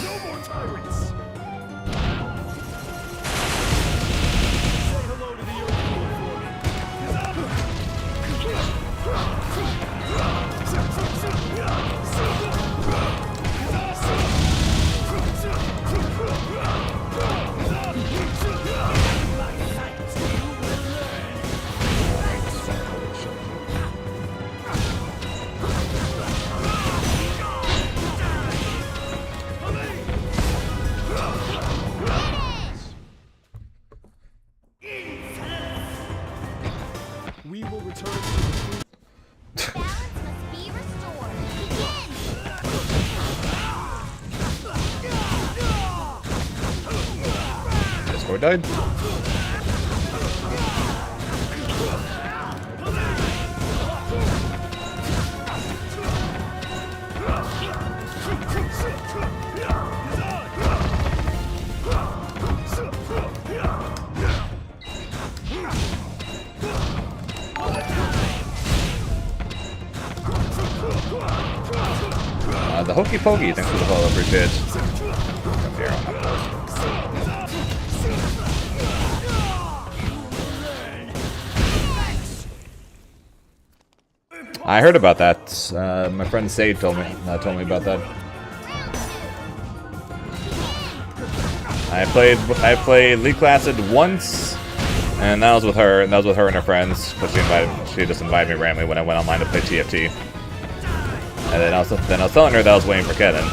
No more tyrants. Say hello to the Earth Queen for me. We will return to the Balance must be restored. Begin. Discord died. The Hokey Pokey, thanks for the follow, appreciate it. Come here on that post. I heard about that. My friend Sade told me about that. I played League Classic once, and that was with her. And that was with her and her friends. But she just invited me randomly when I went online to play TFT. And then I was telling her that I was waiting for Kevin.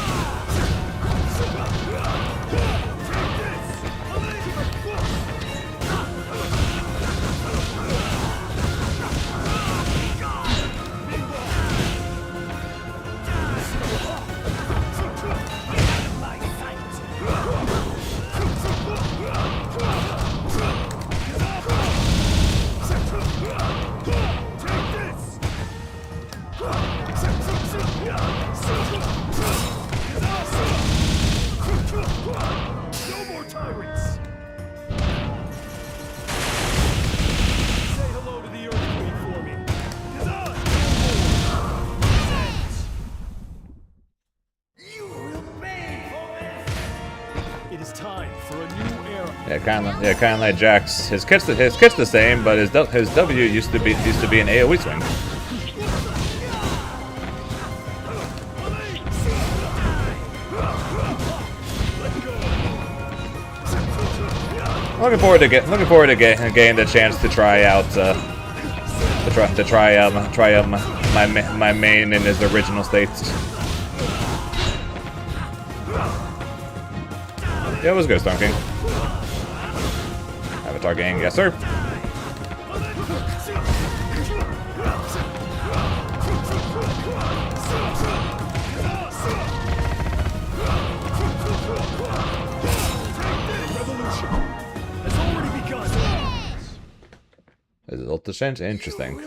no more tyrants. Say hello to the Earth Queen for me. You will pay for this. It is time for a new era. Yeah, kind of like Jax. His kit's the same, but his W used to be an AOE swing. Looking forward to getting the chance to try out my main in his original state. Yeah, it was good, Stone King. Avatar gang, yes sir. Is it ult change? Interesting.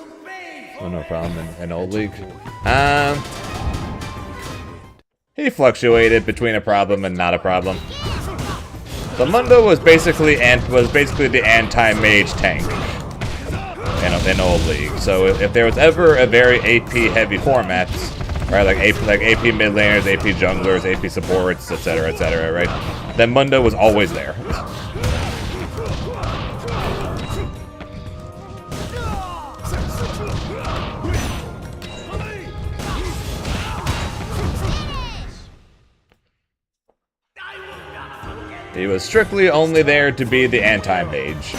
Oh, no problem in old league. He fluctuated between a problem and not a problem. So Mundo was basically the anti-mage tank in Old League. So if there was ever a very AP heavy format, right, like AP mid laners, AP junglers, AP supports, etc., right, then Mundo was always there. He was strictly only there to be the anti-mage.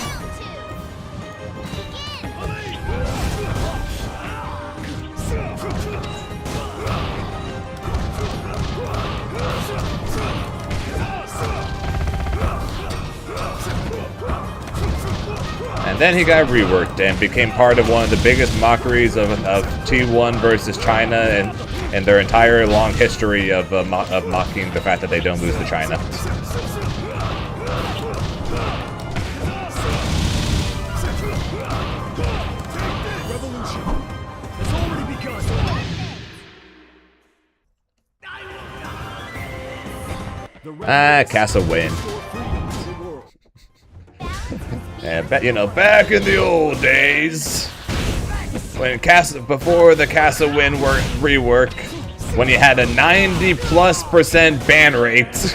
And then he got reworked and became part of one of the biggest mockeries of T1 versus China and their entire long history of mocking the fact that they don't lose to China. Casa win. Yeah, you know, back in the old days, when before the Casa win rework, when you had a 90+% ban rate.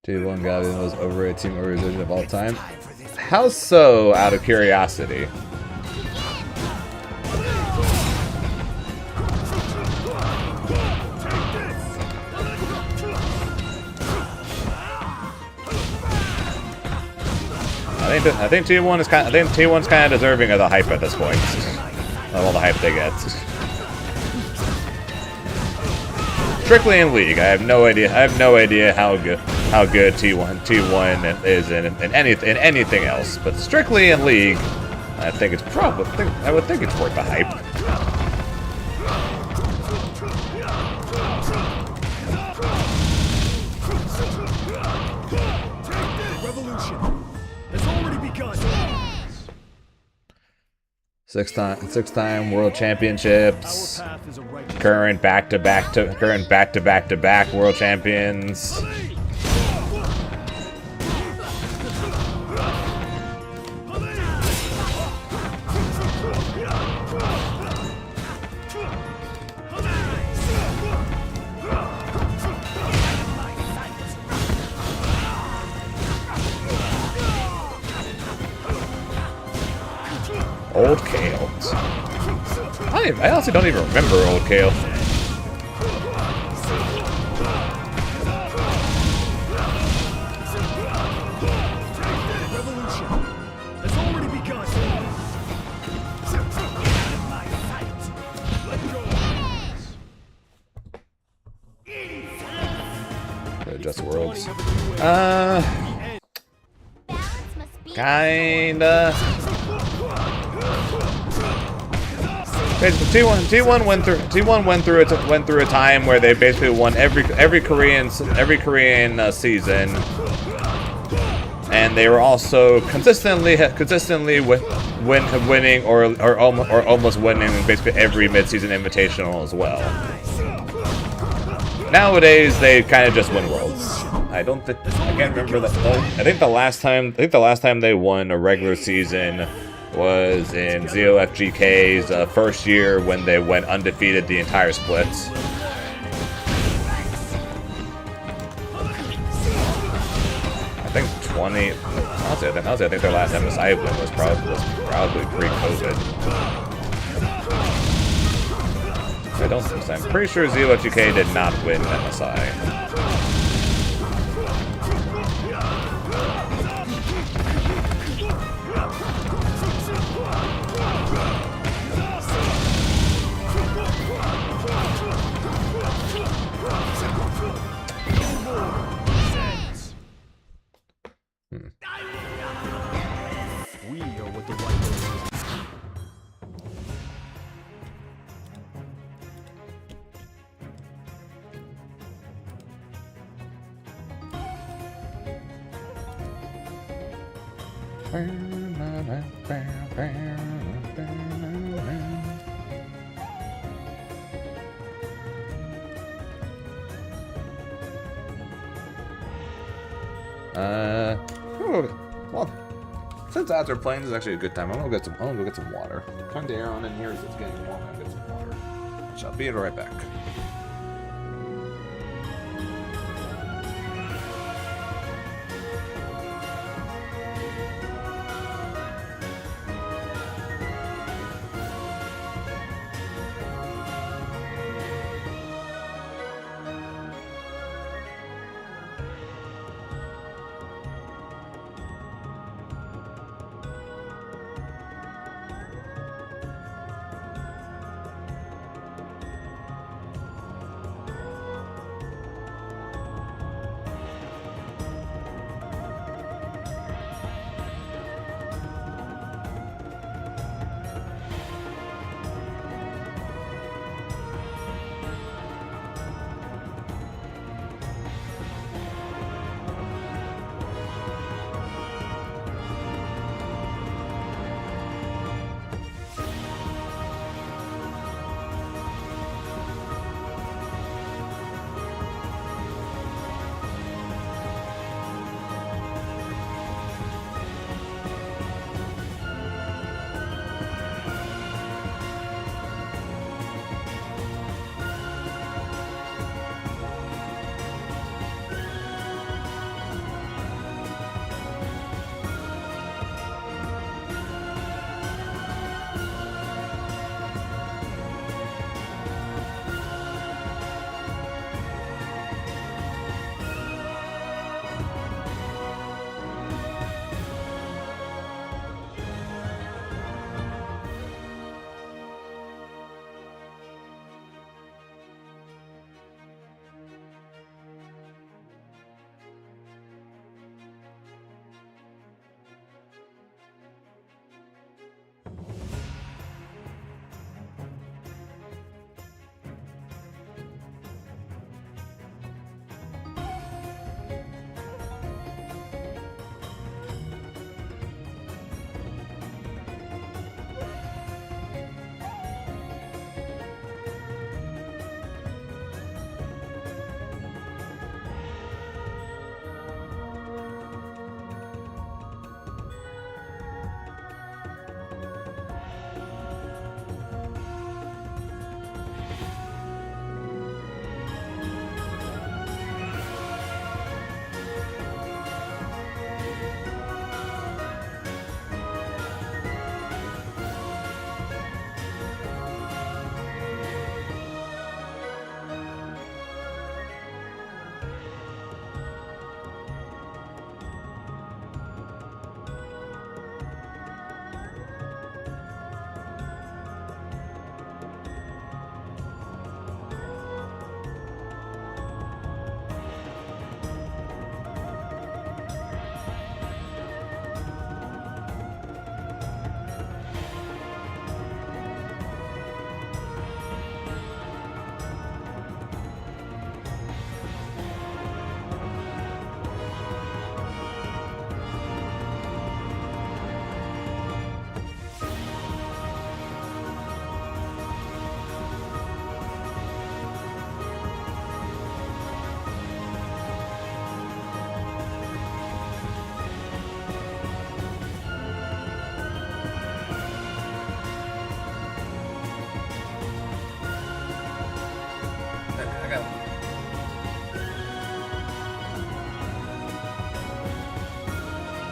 T1 got the most overrated team organization of all time. How so, out of curiosity? I think T1's kind of deserving of the hype at this point. Of all the hype they get. Strictly in League, I have no idea how good T1 is in anything else, but strictly in League, I think it's I would think it's worth the hype. Six-time world championships. Current back-to-back world champions. Old Kale. I honestly don't even remember Old Kale. Just Worlds. Kinda. Basically, T1 went through a time where they basically won every Korean season, and they were also consistently winning or almost winning basically every mid-season invitational as well. Nowadays, they kind of just win Worlds. I can't remember that. I think the last time they won a regular season was in ZOFGK's first year when they went undefeated the entire splits. I think 20. Honestly, I think their last MSI win was probably pre-COVID. I'm pretty sure ZOFGK did not win MSI. We are what the white race is. Well, since after playing is actually a good time, I'm gonna go get some water. Turn the air on in here as it's getting warm. I'll get some water. Shall be right back.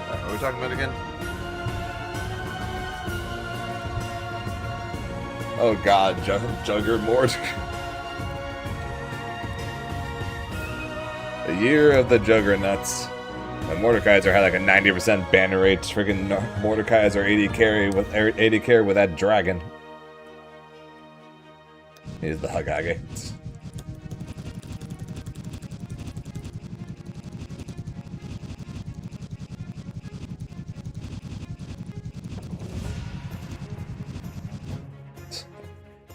What are we talking about again? Oh god, Juggermort. The year of the Juggernauts. And Mordekaiser had like a 90% banner rate. Friggin' Mordekaiser 80 carry with that dragon. He's the Hagage.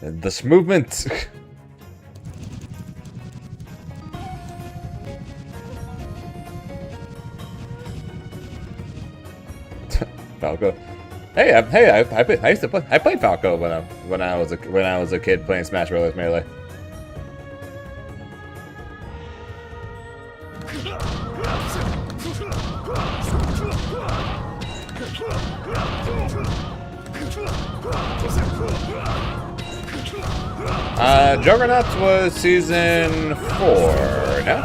This movement. Falco. Hey, I used to play. I played Falco when I was a kid playing Smash Bros. Melee. Juggernaut was season 4, no? No,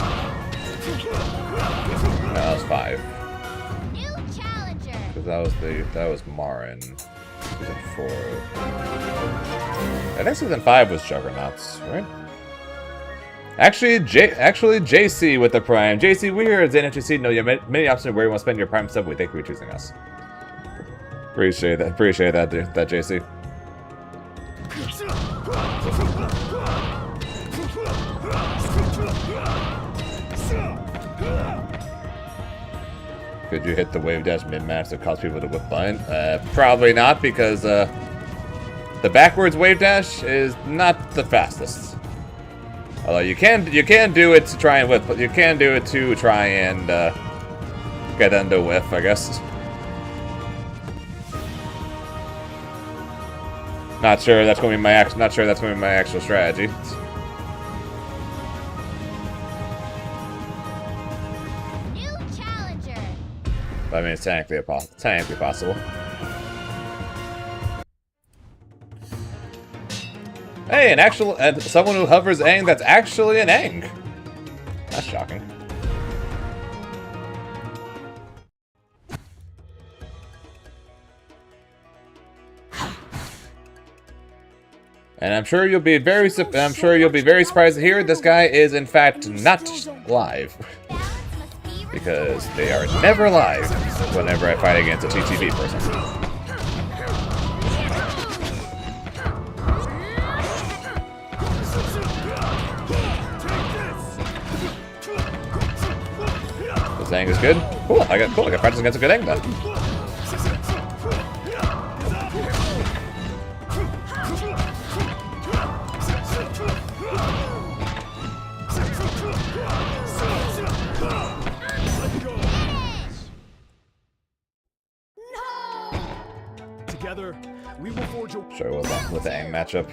that was 5. New challenger. Because that was Marin. Season 4. I think season 5 was Juggernauts, right? Actually, JC with the Prime. JC, we here at ZNHC know you have many options where you want to spend your Prime sub. We thank you for choosing us. Appreciate that, dude. That JC. Could you hit the wave dash mid-match to cause people to whip blind? Probably not, because the backwards wave dash is not the fastest. Although you can do it to try and whip, but you can do it to try and get into whiff, I guess. Not sure that's going to be my actual strategy. I mean, it's technically possible. Hey, someone who hovers Aang that's actually an Aang. That's shocking. And I'm sure you'll be very surprised to hear this guy is in fact not live. Because they are never live whenever I fight against a TTV person. This Aang is good. Cool. I got practice against a good Aang then. We will forge a Sure, with the Aang matchup.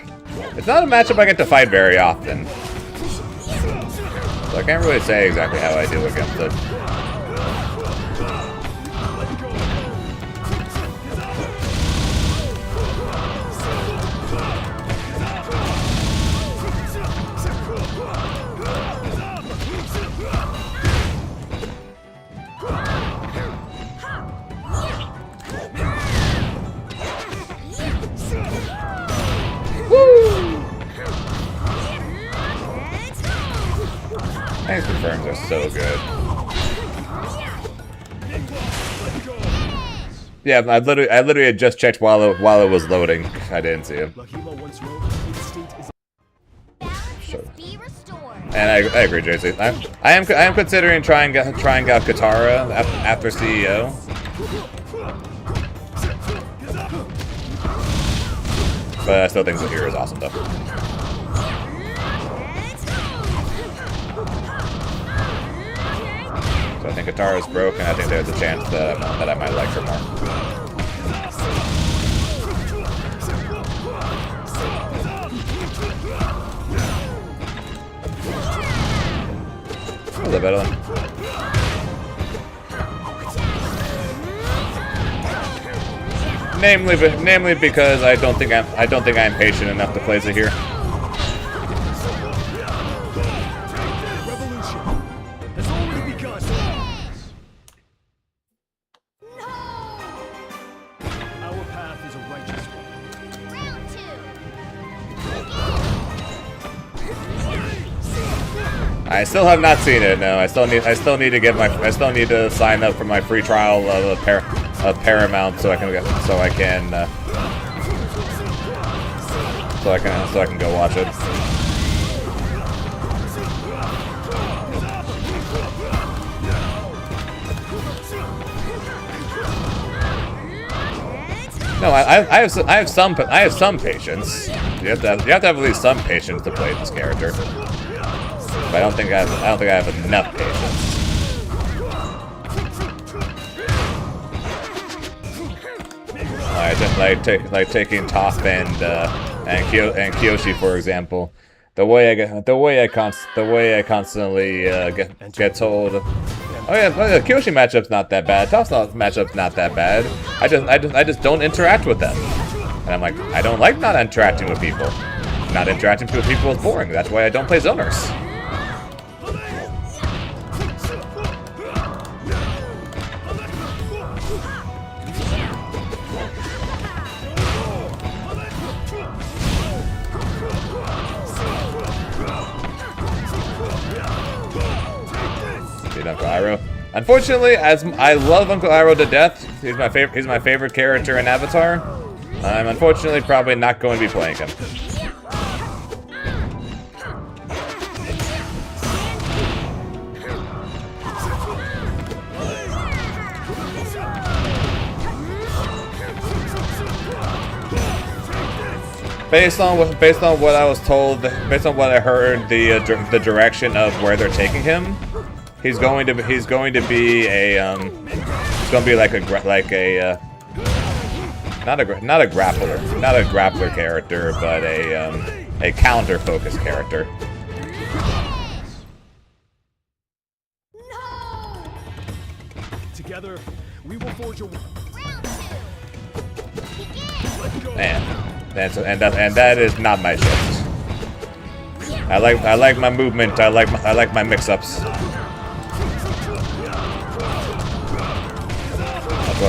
It's not a matchup I get to fight very often. So I can't really say exactly how I do against it. Aang's confirms are so good. Yeah, I literally had just checked while it was loading. I didn't see him. So. And I agree, JC. I am considering trying out Katara after CEO. But I still think Zahir is awesome though. So I think Katara's broke, and I think there's a chance that I might like her more. A little better than. Namely because I don't think I'm patient enough to play Zahir. I still have not seen it. No, I still need to sign up for my free trial of Paramount so I can go watch it. No, I have some patience. You have to have at least some patience to play this character. But I don't think I have enough patience. Like taking Toph and Kyoshi for example. The way I constantly get told, oh yeah, the Kyoshi matchup's not that bad. Toph's matchup's not that bad. I just don't interact with them, and I'm like, I don't like not interacting with people. Not interacting with people is boring. That's why I don't play zoners. Uncle Iroh. Unfortunately, as I love Uncle Iroh to death, he's my favorite character in Avatar. I'm unfortunately probably not going to be playing him. Based on what I was told, based on what I heard, the direction of where they're taking him. He's going to be like not a grappler character, but a counter focused character. No! Together, we will forge a Round 2. Begin! And that is not my shift. I like my movement. I like my mix-ups.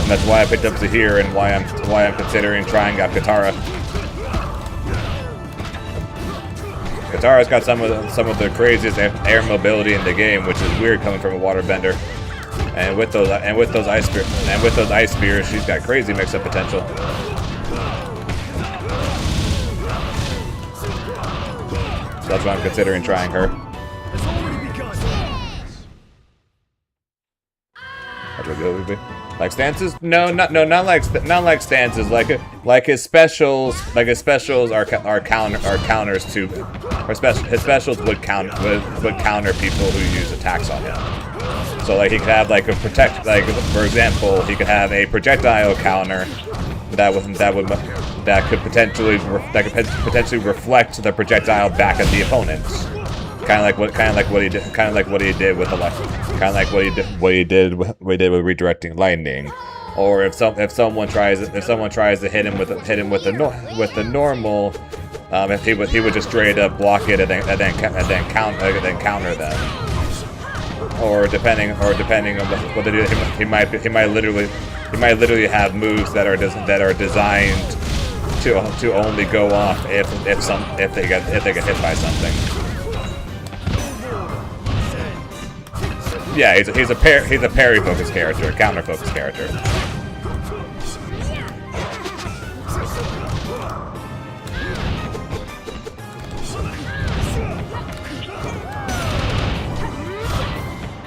That's why I picked up Zahir and why I'm considering trying out Katara. Katara's got some of the craziest air mobility in the game, which is weird coming from a waterbender. And with those ice spears, she's got crazy mix-up potential. So that's why I'm considering trying her. How do I go, baby? Like stances? No, not like stances. Like his specials are counters to, or his specials would counter people who use attacks on him. So like he could have like a for example, he could have a projectile counter that could potentially reflect the projectile back at the opponent. Kind of like what he did with redirecting lightning, or if someone tries to hit him with the normal, he would just straight up block it and then counter them. Or depending on what they do, he might literally have moves that are designed to only go off if they get hit by something. Yeah, he's a parry focused character, a counter focused character.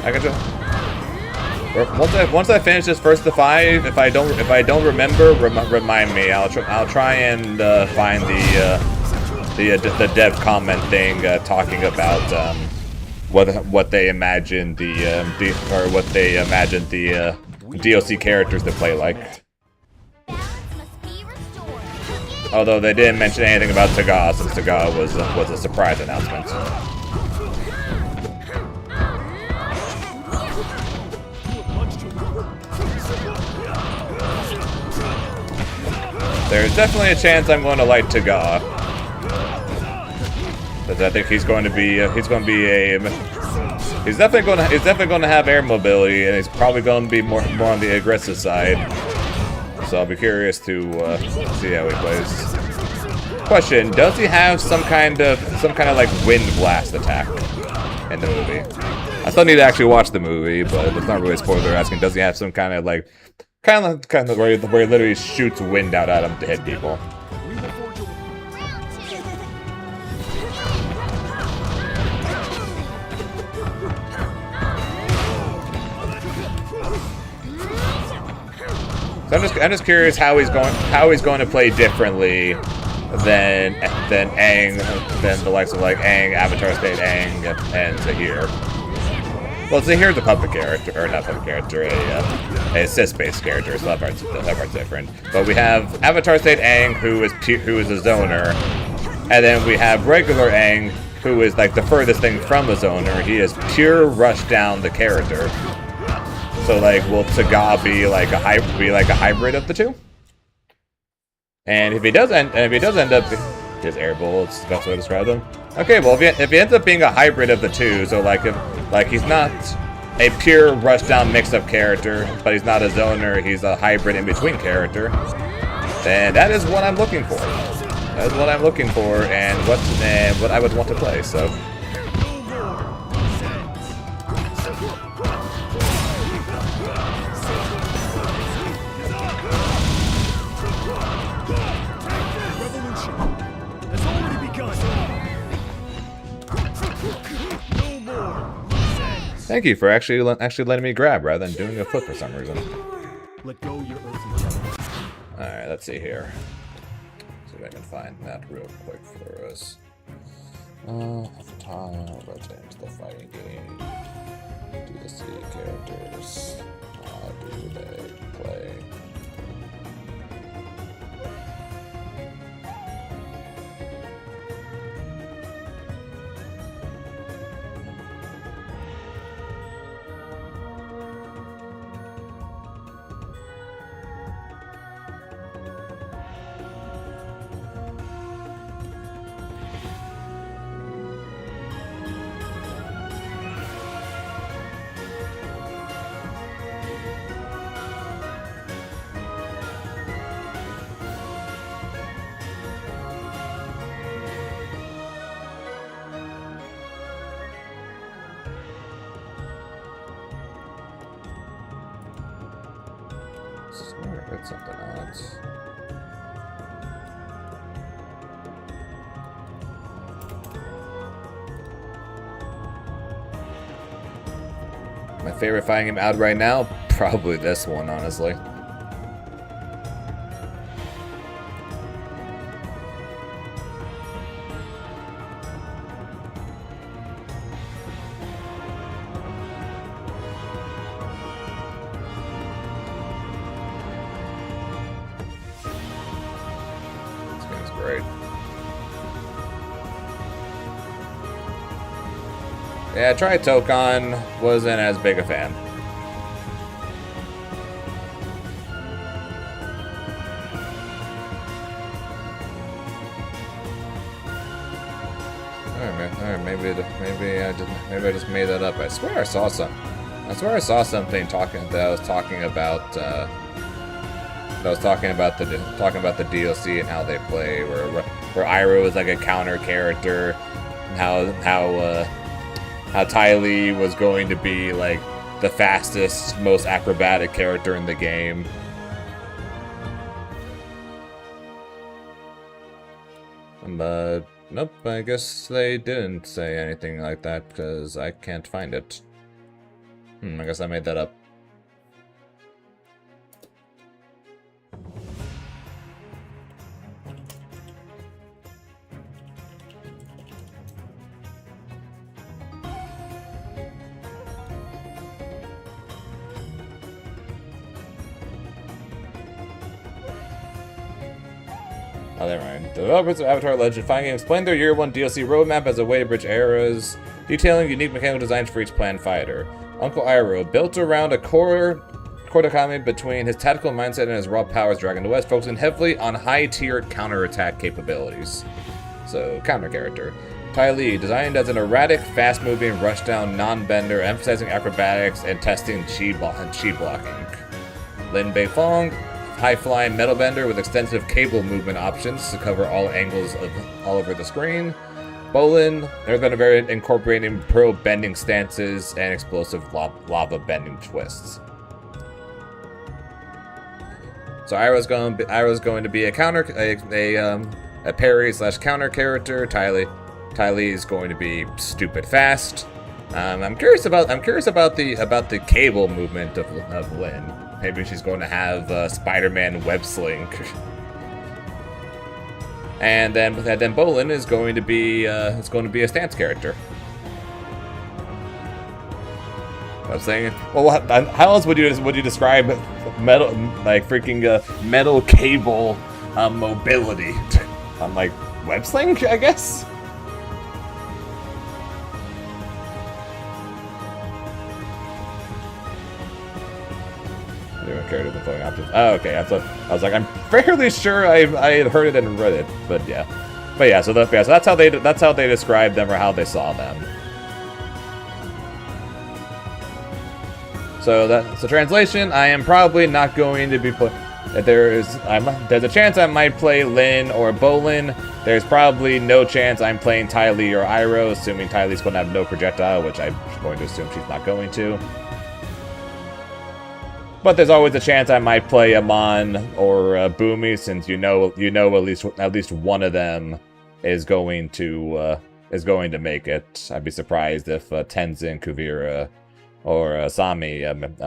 I got to. Once I finish this first to 5, if I don't remember, remind me. I'll try and find the dev comment thing talking about what they imagined the DLC characters to play like. Although they didn't mention anything about Taga, since Taga was a surprise announcement. There's definitely a chance I'm going to like Taga. But I think he's definitely going to have air mobility, and he's probably going to be more on the aggressive side. So I'll be curious to see how he plays. Question: does he have some kind of like wind blast attack in the movie? I still need to actually watch the movie, but it's not really a spoiler asking. Does he have some kind of where he literally shoots wind out at him to hit people? So I'm just curious how he's going to play differently than Aang, than the likes of like Aang, Avatar State Aang, and Zahir. Well, Zahir's a puppet character, or not puppet character, a assist-based character, so that part's different. But we have Avatar State Aang, who is a zoner, and then we have regular Aang, who is like the furthest thing from a zoner. He is pure rush down the character. So like, will Taga be like a hybrid of the two? And if he does end up his air bullets, the best way to describe them. Okay, well if he ends up being a hybrid of the two, so like if he's not a pure rush down mix up character, but he's not a zoner, he's a hybrid in between character, then that is what I'm looking for. That is what I'm looking for, and what I would want to play. So. Thank you for actually letting me grab rather than doing a flip for some reason. Let go your earthly challenge. Alright, let's see here. See if I can find that real quick for us. Let's get into the fighting game. Do the C characters. How do they play? I read something on it. My favorite fighting game out right now? Probably this one, honestly. Great. Yeah, try Tokon. Wasn't as big a fan. Alright, maybe I just made that up. I swear I saw something. I swear I saw something that was talking about the DLC and how they play, where Iroh is like a counter character, and how Ty Lee was going to be like the fastest, most acrobatic character in the game. But nope, I guess they didn't say anything like that because I can't find it. I guess I made that up. Oh, never mind. Developers of Avatar Legend Fighting Games explained their Year 1 DLC roadmap as a way to bridge eras, detailing unique mechanical designs for each planned fighter. Uncle Iroh, built around a core dichotomy between his tactical mindset and his raw powers Dragon to West, focusing heavily on high-tier counterattack capabilities. So, counter character. Ty Lee, designed as an erratic, fast-moving, rushdown non-bender, emphasizing acrobatics and testing chi blocking. Lin Beifong, high-flying metal bender with extensive cable movement options to cover all angles of all over the screen. Bolin, they're going to be incorporating pro bending stances and explosive lava bending twists. So Iroh's going to be a parry / counter character. Ty Lee is going to be stupid fast. I'm curious about the cable movement of Lin. maybe she's going to have Spider-Man web sling. and then Bolin is going to be a stance character. I'm saying, well, how else would you describe metal, like freaking metal cable mobility? I'm like web sling, I guess. Characters and floating options. Oh, okay. I was like, I'm fairly sure I had heard it and read it, but yeah. So that's how they described them or how they saw them. So translation, I am probably not going to be there's a chance I might play Lin or Bolin. There's probably no chance I'm playing Ty Lee or Iroh, assuming Ty Lee's going to have no projectile, which I'm going to assume she's not going to. But there's always a chance I might play Amon or Boomy, since you know at least one of them is going to make it. I'd be surprised if Tenzin, Kuvira, or Sami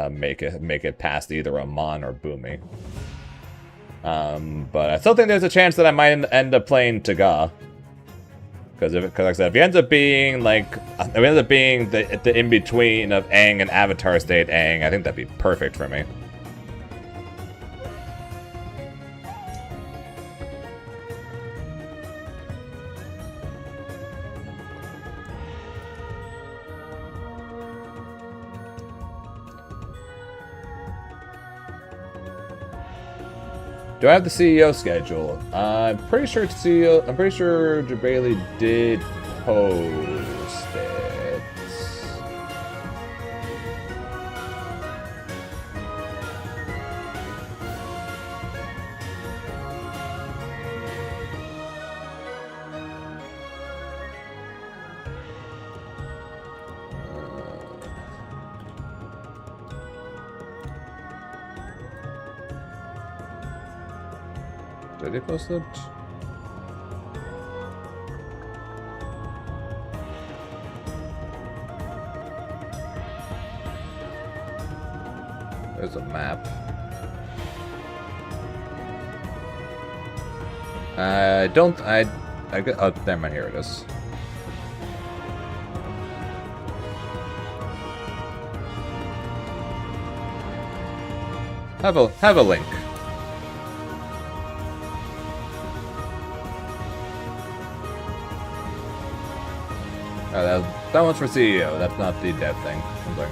make it past either Amon or Boomy. But I still think there's a chance that I might end up playing Taga. Because like I said, if he ends up being the in between of Aang and Avatar State Aang, I think that'd be perfect for me. Do I have the CEO schedule? I'm pretty sure Jabali did post it. Did they post it? There's a map. Oh, never mind, here it is. Have a link. Oh, that one's for CEO. That's not the dev thing. I'm sorry.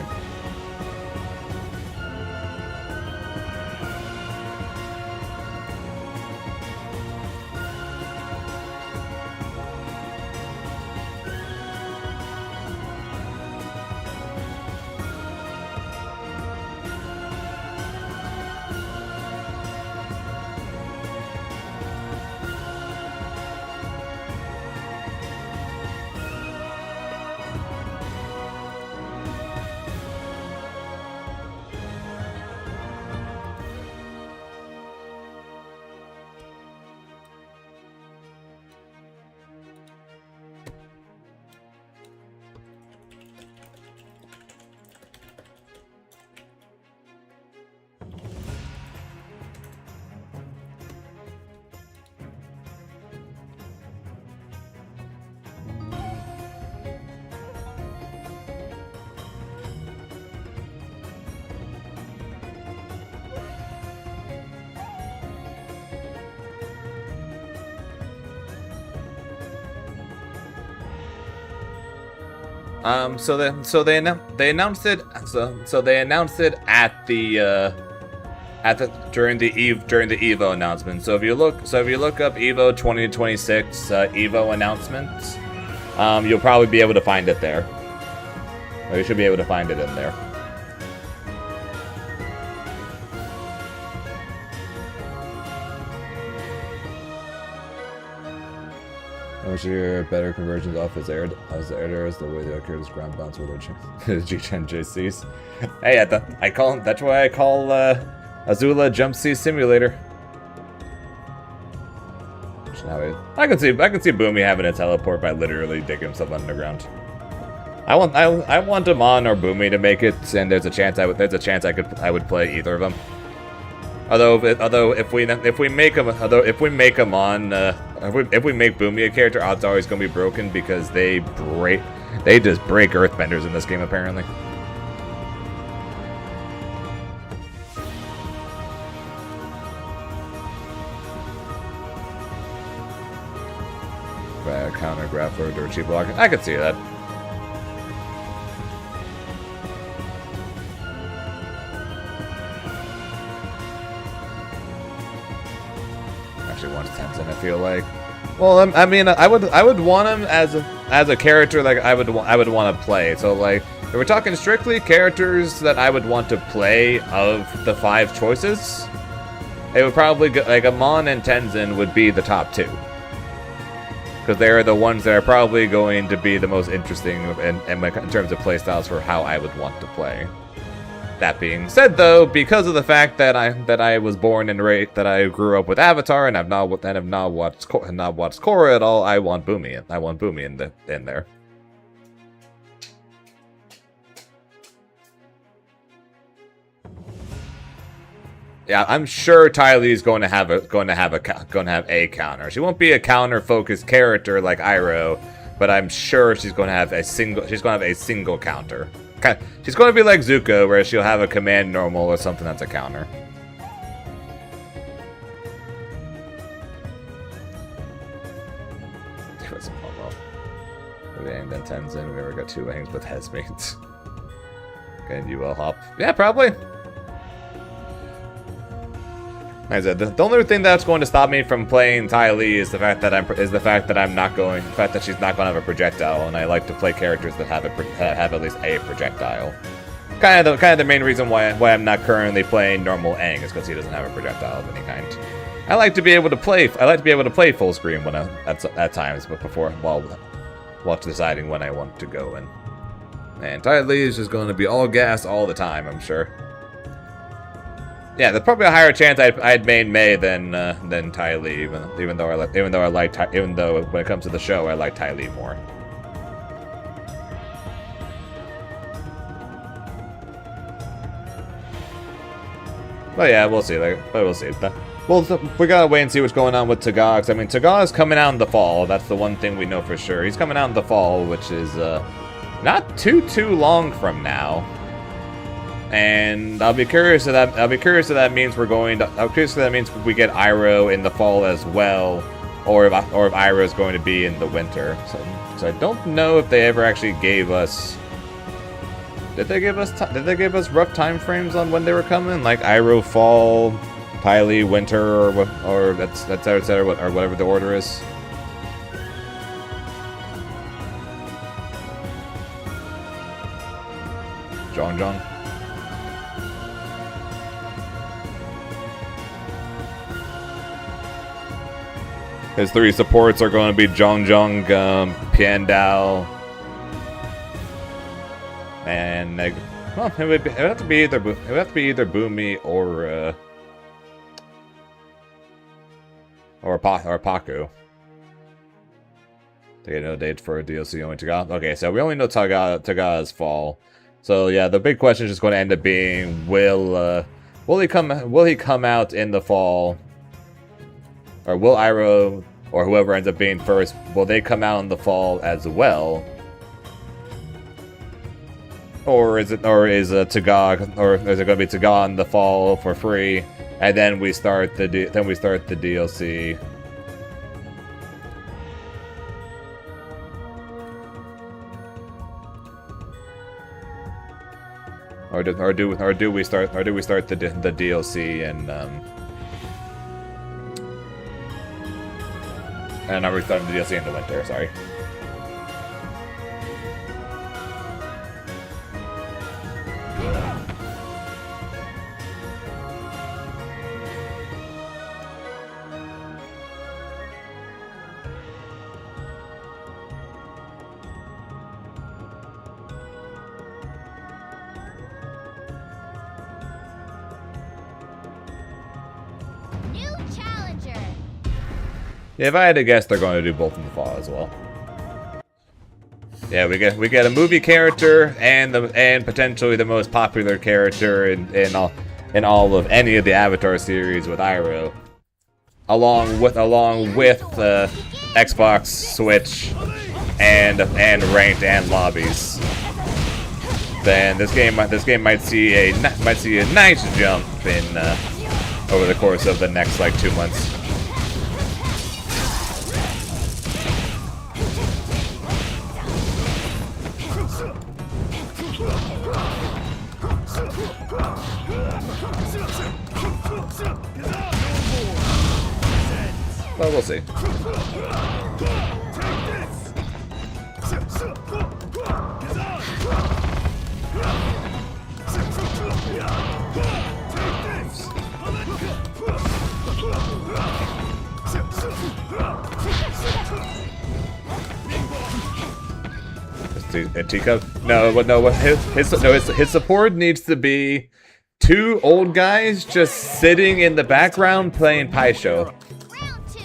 So they announced it. So they announced it during the Evo announcement. So if you look up Evo 2026 Evo announcements, you'll probably be able to find it there. Or you should be able to find it in there. I wish your better conversions off his air as the airs the way the characters ground bounce with their G-Gen JCs. Hey, I call him. That's why I call Azula Jump C Simulator. I can see Boomy having a teleport by literally digging himself underground. I want Amon or Boomy to make it, and there's a chance I would play either of them. Although if we make Boomy a character, odds are he's gonna be broken because they just break Earthbenders in this game apparently. Counter grappler or cheap block. I could see that. Actually wants Tenzin, I feel like. Well, I mean, I would want him as a character like I would want to play. So like, if we're talking strictly characters that I would want to play of the 5 choices, it would probably go, like Amon and Tenzin would be the top 2. Because they're the ones that are probably going to be the most interesting in terms of playstyles for how I would want to play. That being said, though, because of the fact that I was born and that I grew up with Avatar and have not watched Korra at all, I want Boomy. I want Boomy in there. Yeah, I'm sure Ty Lee's going to have a counter. She won't be a counter-focused character like Iroh, but I'm sure she's going to have a single counter. She's going to be like Zuko, where she'll have a command normal or something that's a counter. And then Tenzin, we ever got 2 wings with Hesmates. And you will hop. Yeah, probably. Like I said, the only thing that's going to stop me from playing Ty Lee is the fact that she's not going to have a projectile, and I like to play characters that have at least a projectile. Kind of the main reason why I'm not currently playing normal Aang is because he doesn't have a projectile of any kind. I like to be able to play full screen when at times, but while deciding when I want to go in. And Ty Lee is just going to be all gas all the time, I'm sure. Yeah, there's probably a higher chance I'd main Mei than Ty Lee, even though when it comes to the show I like Ty Lee more. But yeah, we'll see. We'll see. We gotta wait and see what's going on with Tagag. I mean, Tagag is coming out in the fall. That's the one thing we know for sure. He's coming out in the fall, which is not too long from now. And I'll be curious if that means we get Iroh in the fall as well, or if Iroh is going to be in the winter. So I don't know if they ever actually gave us. Did they give us rough time frames on when they were coming? Like Iroh fall, Ty Lee winter, or etc. Or whatever the order is. Zhong. His 3 supports are going to be Zhong, Piandao, and well, it would have to be either Boomy or Paku. To get no dates for a DLC only Tagada. Okay, so we only know Tagada's fall. So yeah, the big question is just going to end up being will he come out in the fall? Or will Iroh, or whoever ends up being first, will they come out in the fall as well? Or is Tagag, or is it going to be Tagag in the fall for free, and then we start the DLC? Or do we start the DLC and are we starting the DLC in the winter? Sorry. New challenger. Yeah, if I had to guess, they're going to do both in the fall as well. Yeah, we get a movie character and potentially the most popular character in all of any of the Avatar series with Iroh, along with Xbox, Switch, and ranked and lobbies. Then this game might see a nice jump in over the course of the next like 2 months. Well, we'll see. A teacup? No. His support needs to be 2 old guys just sitting in the background playing Pai Sho. Round 2.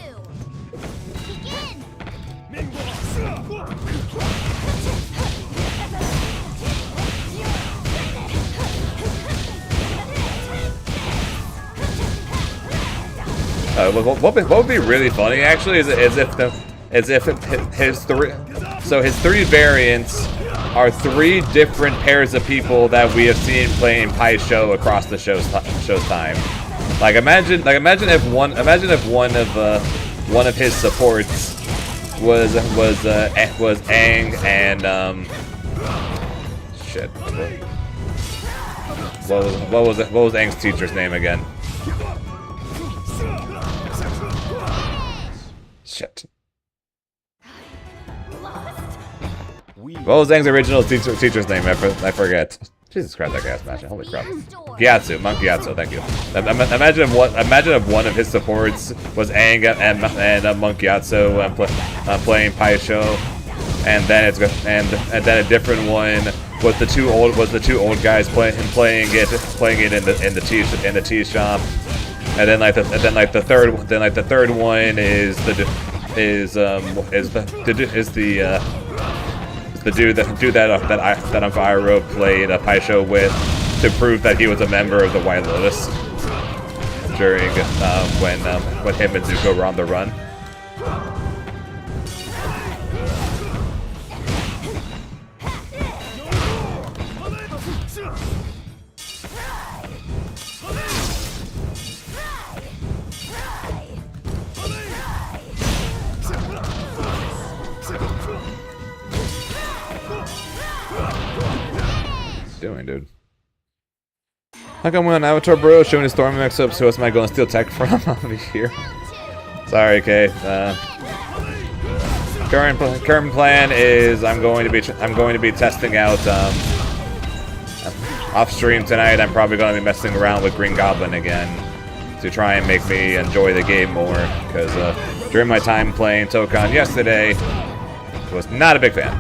Begin. What would be really funny actually is if his 3 variants are 3 different pairs of people that we have seen playing Pai Sho across the show's time. Like imagine if one of his supports was Aang and shit. What was Aang's teacher's name again? Shit. What was Aang's original teacher's name? I forget. Jesus Christ, that guy's smashing. Holy crap. Gyatso, Monk Gyatso, thank you. Imagine if one of his supports was Aang and Monk Gyatso playing Pai Sho, and then then a different one was the two old guys playing it in the tea shop, and then the third one is the dude that Uncle Iroh played a Pai Sho with to prove that he was a member of the White Lotus during when him and Zuko were on the run. Doing, dude. How come we're on Avatar, bro? Showing his storm mix-up, so am I going to steal tech from? I'll be here. Sorry, Kay. Current plan is I'm going to be testing out off stream tonight. I'm probably going to be messing around with Green Goblin again to try and make me enjoy the game more. Because during my time playing Tokon yesterday, was not a big fan.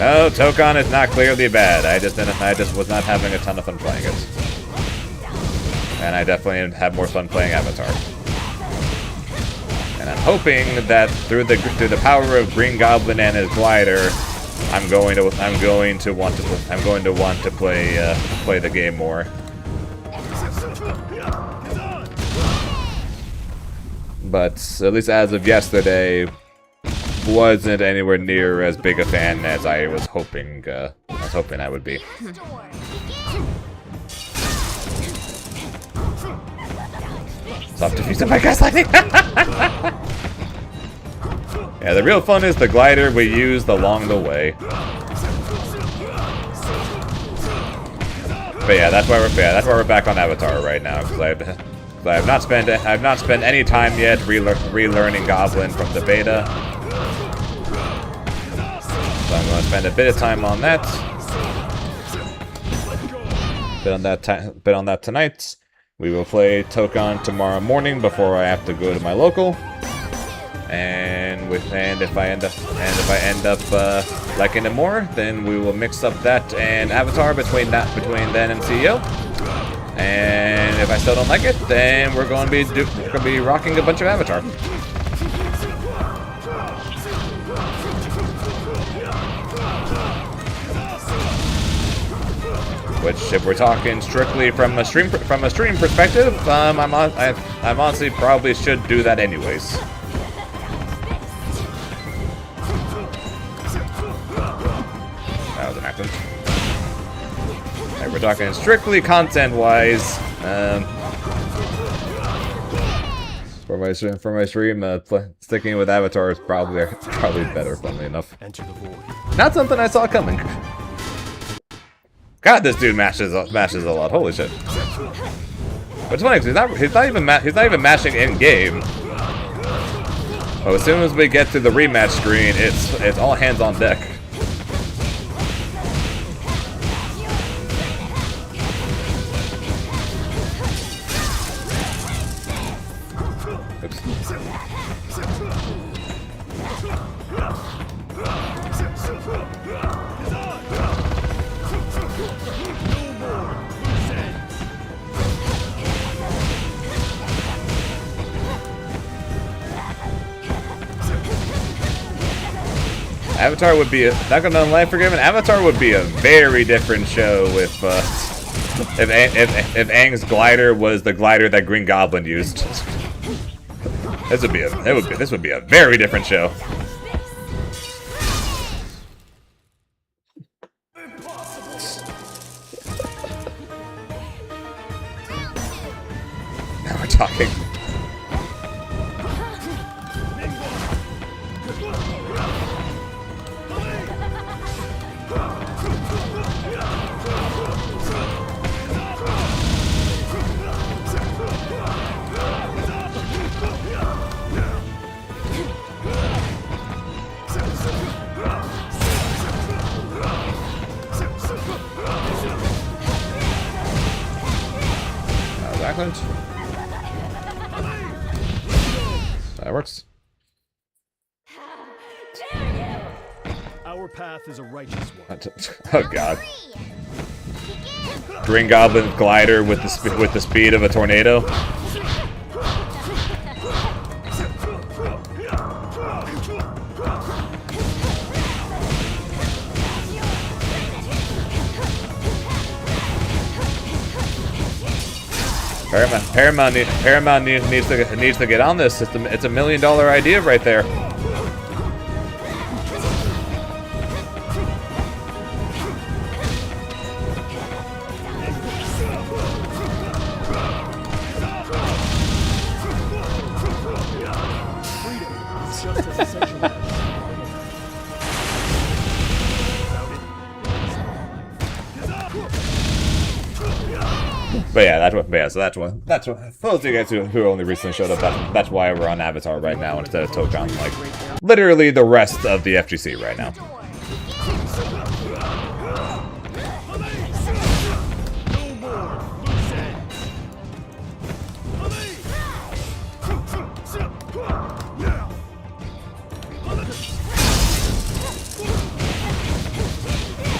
No, Tokon is not clearly bad. I just was not having a ton of fun playing it, and I definitely have more fun playing Avatar. And I'm hoping that through the power of Green Goblin and his glider, I'm going to want to play the game more. But at least as of yesterday, wasn't anywhere near as big a fan as I was hoping. I would be. Stop defusing my gaslighting. Yeah, the real fun is the glider we used along the way. But yeah, that's why we're back on Avatar right now, because I have not spent any time yet relearning Goblin from the beta. So I'm going to spend a bit of time on that. Bit on that tonight. We will play Tokon tomorrow morning before I have to go to my local. And if I end up liking it more, then we will mix up that and Avatar between then and CEO. And if I still don't like it, then we're going to be rocking a bunch of Avatar. Which, if we're talking strictly from a stream perspective, I honestly probably should do that anyways. That was an accident. Like, we're talking strictly content-wise. For my stream, sticking with Avatar is probably better, funnily enough. Enter the void. Not something I saw coming. God, this dude mashes a lot. Holy shit! But it's funny because he's not even mashing in game. But as soon as we get to the rematch screen, it's all hands on deck. Oops. Avatar would be not gonna lie, forgiven. Avatar would be a very different show if Aang's glider was the glider that Green Goblin used. This would be a very different show. Now we're talking. That works. Our path is a righteous one. Oh god. Green Goblin glider with the speed of a tornado. Paramount needs to get on this. It's a $1 million idea right there. But yeah, that's one. For those of you guys who only recently showed up, that's why we're on Avatar right now instead of Tokon. Like, literally the rest of the FGC right now.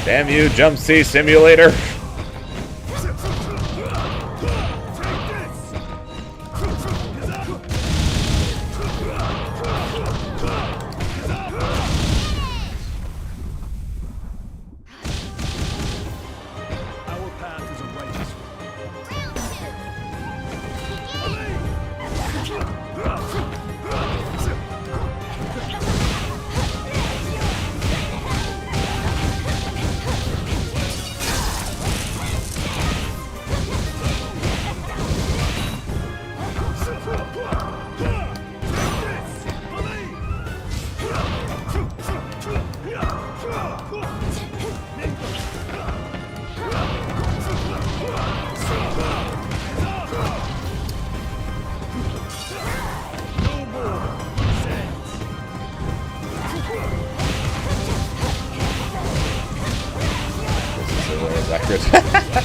Damn you, Jump Sea Simulator!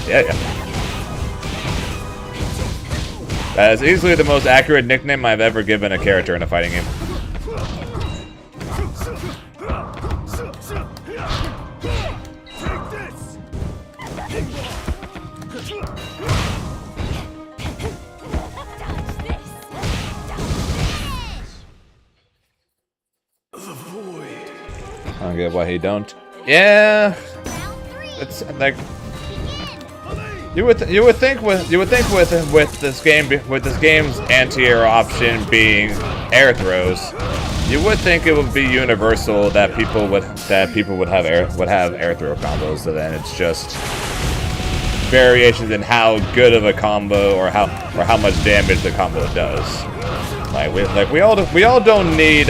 Yeah. That is easily the most accurate nickname I've ever given a character in a fighting game. don't get why he don't. Yeah, it's like you would think with this game's anti-air option being air throws, you would think it would be universal that people would have air throw combos. So then it's just variations in how good of a combo or how much damage the combo does. We all don't need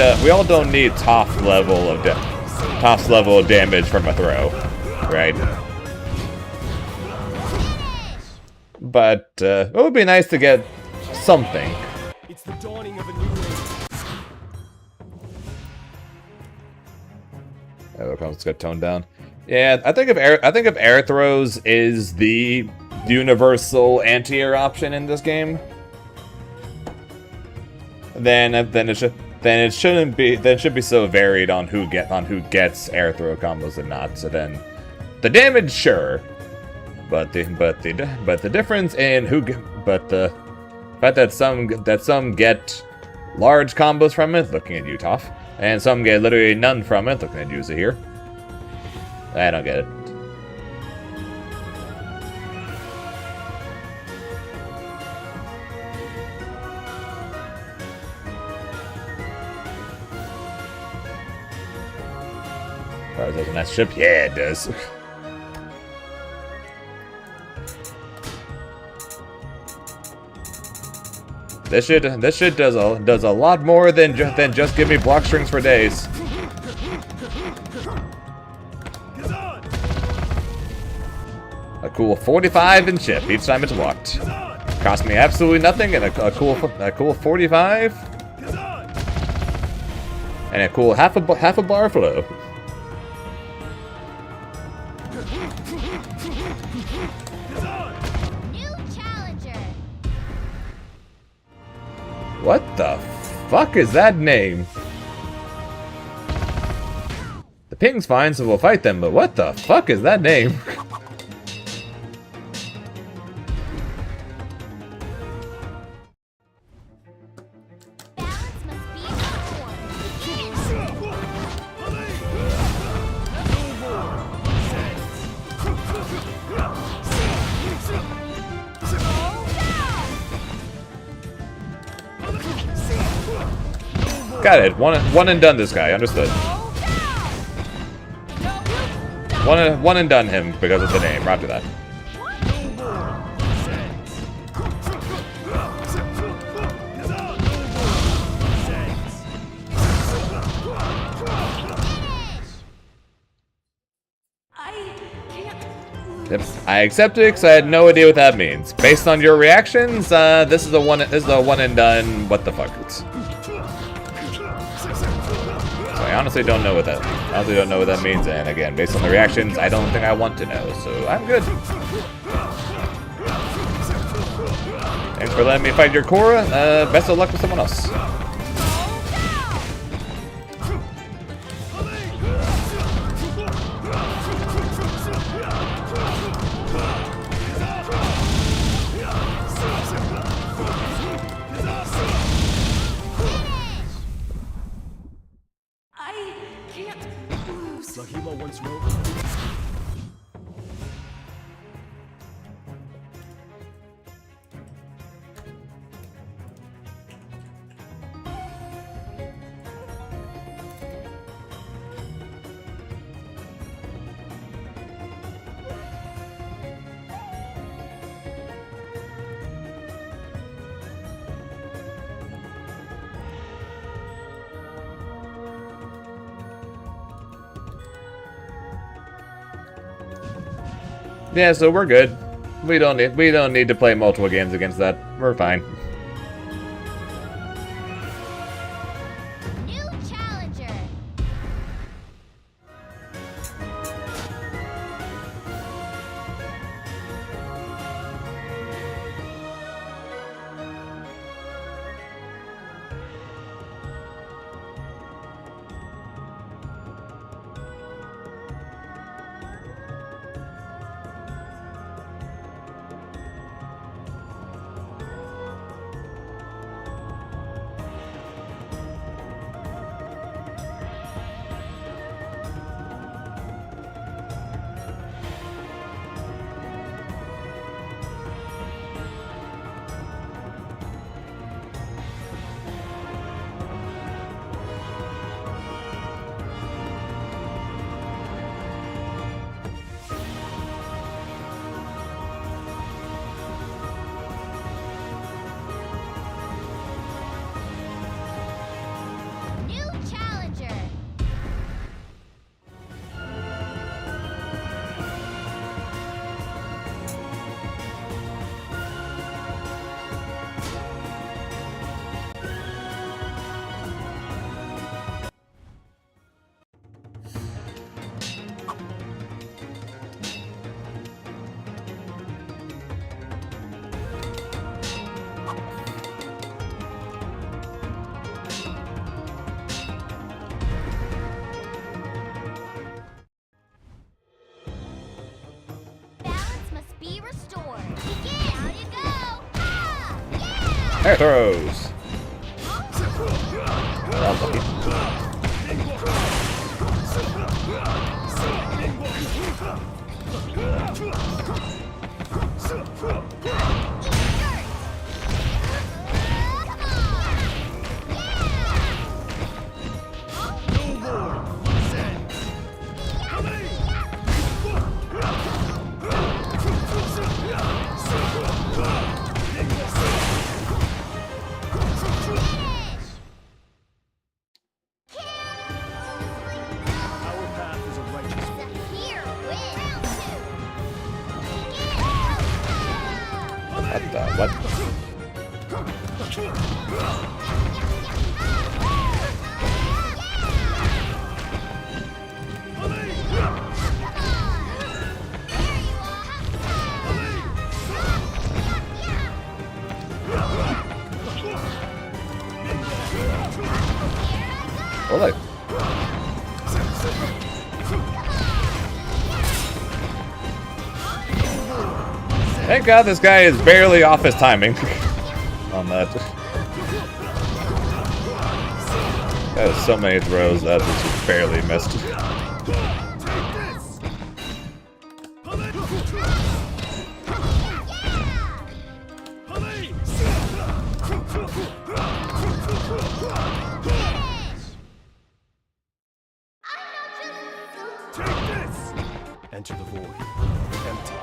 top level of damage from a throw, right? But it would be nice to get something. It's the dawning of a new age. Oh, let's get toned down. Yeah, I think if air throws is the universal anti-air option in this game, then it shouldn't be. Then it should be so varied on who gets air throw combos and not. So then, the damage, sure, but the difference in the fact that some get large combos from it, looking at you, Toph, and some get literally none from it, looking at Yuza here. I don't get it. Alright, does a nice ship? Yeah, it does. This shit does a lot more than just give me block strings for days. A cool 45 in chip each time it's walked. Cost me absolutely nothing, and a cool 45, and a cool half a bar flow. New challenger. What the fuck is that name? The ping's fine, so we'll fight them, but what the fuck is that name? Got it. One and done this guy. Understood. One and done him because of the name. Roger that. Yep. I accept it because I had no idea what that means. Based on your reactions, this is a one and done. What the fuck? I honestly don't know what that means, and again, based on the reactions, I don't think I want to know, so I'm good. Thanks for letting me fight your Korra. Best of luck with someone else. Lahima once wrote. Yeah, so we're good. We don't need to play multiple games against that. We're fine. New challenger. be restored. Begin. Down you go. Ah, yeah. Air throws. Unlucky. Our path is a righteous one. Here, win. Round 2. What the? What? Oh, like. Thank God this guy is barely off his timing on that. That is so many throws that just barely missed. Enter the void. Empty.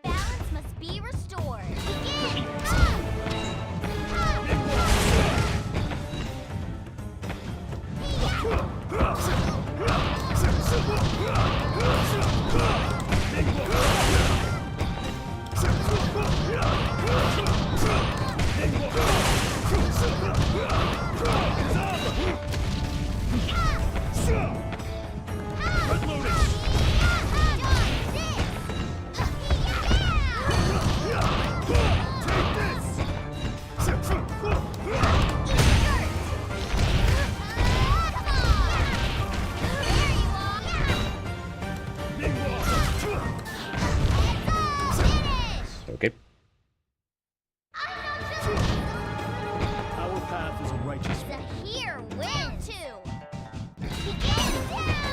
Balance must be restored. Begin. Okay. Our path is a righteous one. Here, win. 2. Begin. Down.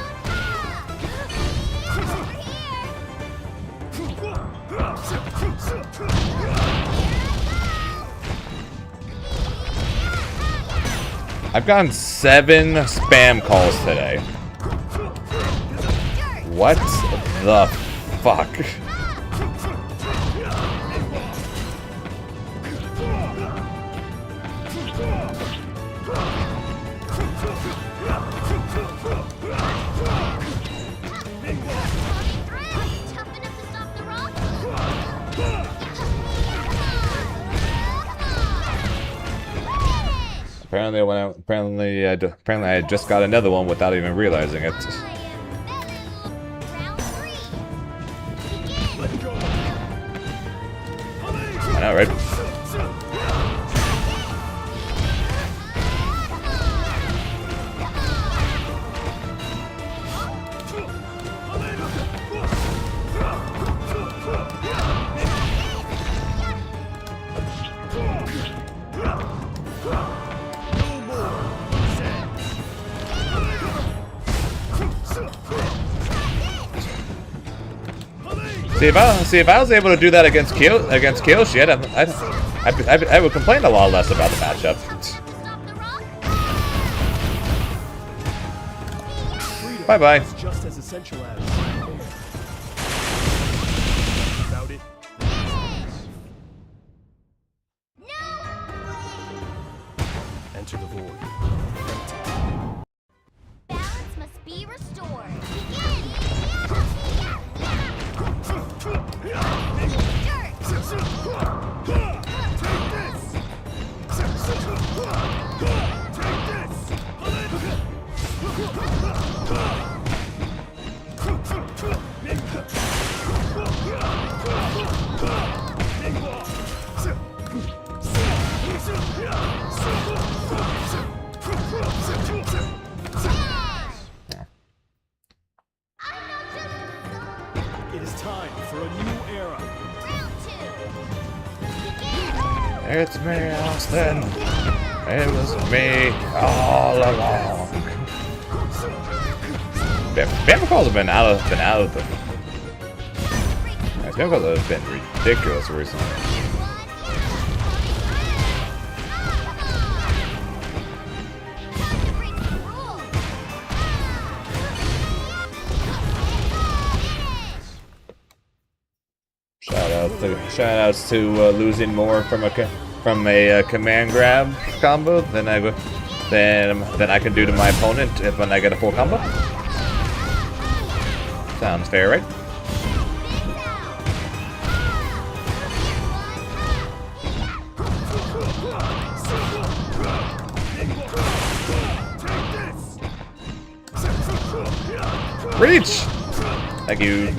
I've gotten 7 spam calls today. What the fuck? Apparently I just got another one without even realizing it. I know, right? See if I was able to do that against Kyoshi, I would complain a lot less about the matchup. Bye bye. It's just as essential as without it. Enter the void. Balance must be restored. time for a new era. Round two. It's me, Austin. It was me all along. Spam calls have been out of the. Spam calls have been ridiculous recently. Shoutouts to losing more from a command grab combo than I can do to my opponent when I get a full combo. Sounds fair, right? Reach! Thank you.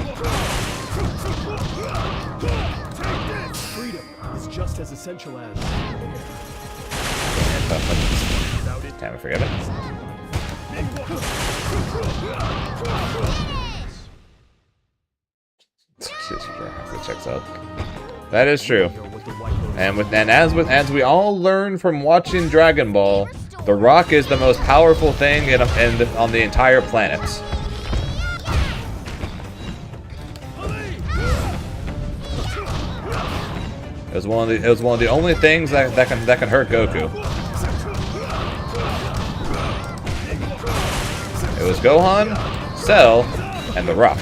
Freedom is just as essential as. Damn, I forget it. That checks out. That is true. And as we all learn from watching Dragon Ball, the Rock is the most powerful thing on the entire planet. It was one of the only things that can hurt Goku. It was Gohan, Cell, and the Rock.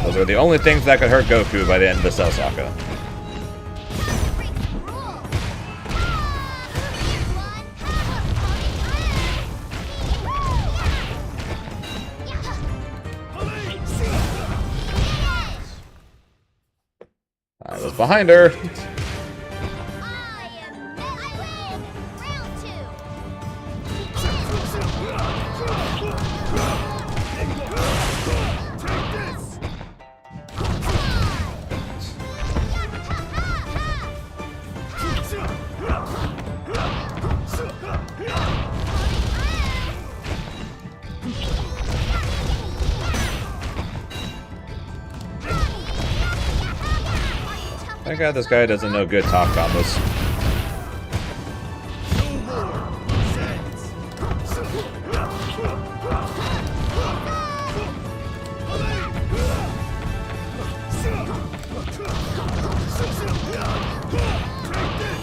Those were the only things that could hurt Goku by the end of the Cell Saga. I was behind her. Thank God this guy doesn't know good top combos.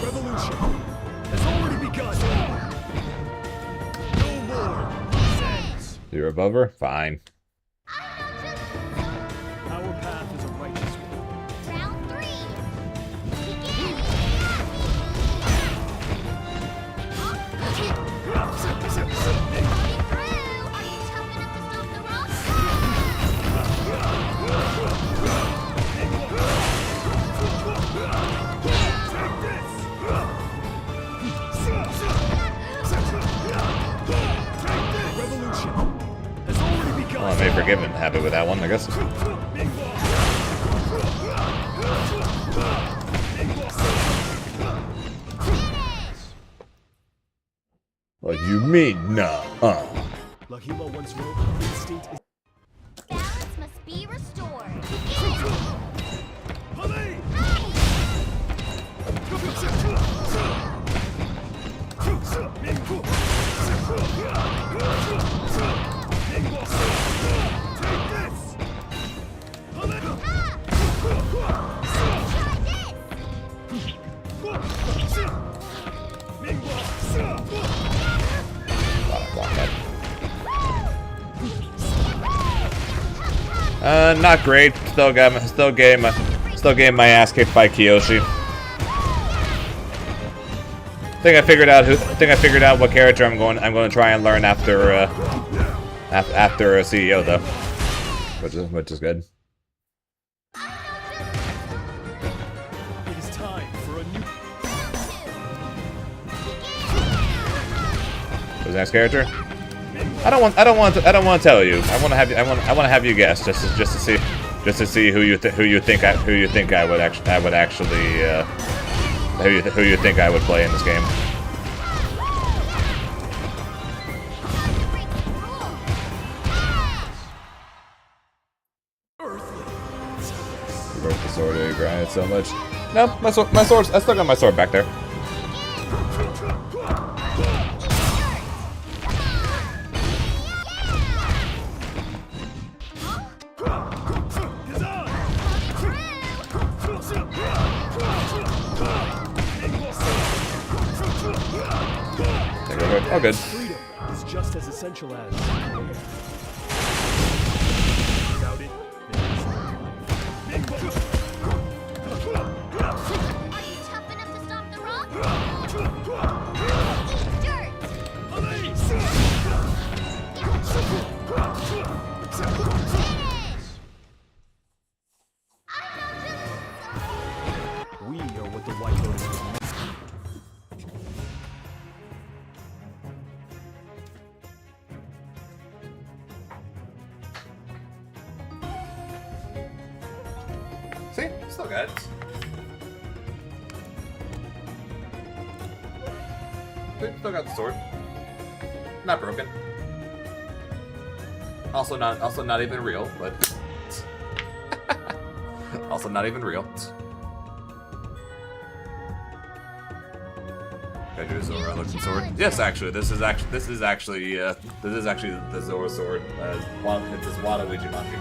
Revolution has already begun. No more sense. You're above her? Fine. Our path is a righteous one. Round three. Revolution has already begun. Well, I may forgive and happy with that one, I guess. What you mean, nah? Lahima once wrote, "Instinct is." Balance must be restored. Not great. Still getting my ass kicked by Kiyoshi. I think I figured out what character I'm going to try and learn after a CEO though, which is good. It is time for a new. Who's the next character? I don't want to tell you. I want to have you guess just to see who you think I would play in this game. Earthlings. broke the sword and grinded so much. No, my sword, I still got my sword back there. Oh, good. Freedom is just as essential as without it, there is no life. Are you tough enough to stop the rock? Dirt! We are what the White Lotus was meant. See? Still got it. Still got the sword. Not broken. Also not even real, but also not even real. Can I do a Zora looking sword? Yes, actually, this is actually the Zora sword. It's this Waluigi monkey.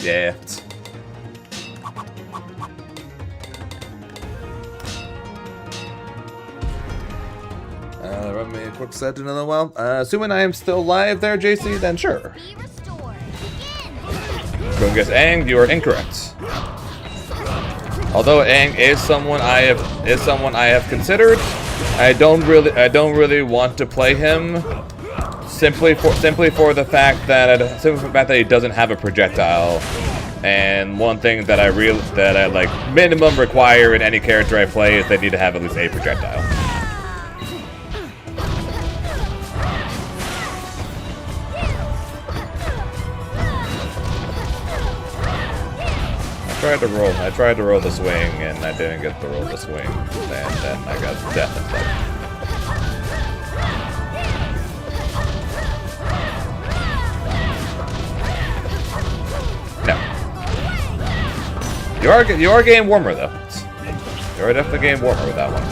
Yeah. Run me a quick set in a while. Assuming I am still live there, JC, then sure. Be restored. Begin! Go and guess Aang, you are incorrect. Although Aang is someone I have considered, I don't really want to play him simply for the fact that he doesn't have a projectile. And one thing that I like minimum require in any character I play is they need to have at least a projectile. I tried to roll the swing and I didn't get to roll the swing, and then I got death instead. No. You are getting warmer though. You are definitely getting warmer with that one.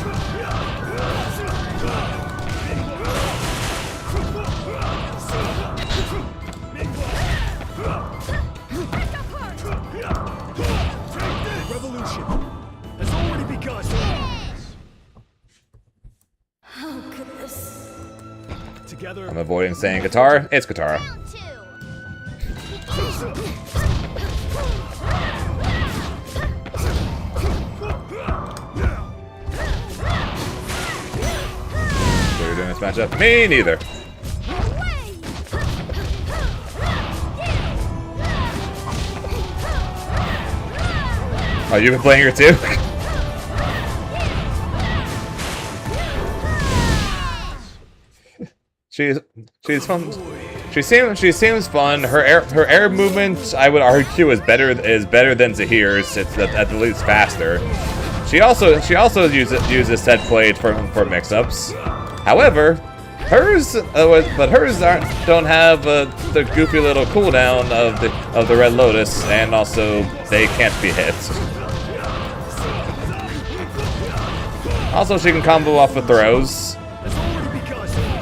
Revolution has already begun. How could this? Together, I'm avoiding saying Katara. It's Katara. Round two. So you're doing this matchup? Me neither. Oh, you've been playing her too? she's fun. She seems fun. Her air movement, I would argue, is better than Zahir's. It's at the least faster. She also uses set blade for mix-ups. However, hers don't have the goofy little cooldown of the Red Lotus, and also they can't be hit. Also, she can combo off with throws,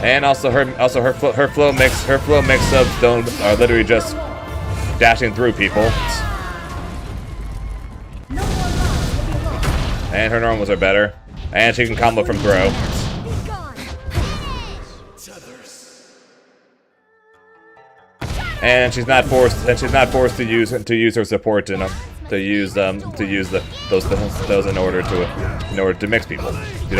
and also her flow mix-ups are literally just dashing through people. And her normals are better, and she can combo from throw. And she's not forced to use her support those in order to mix people. You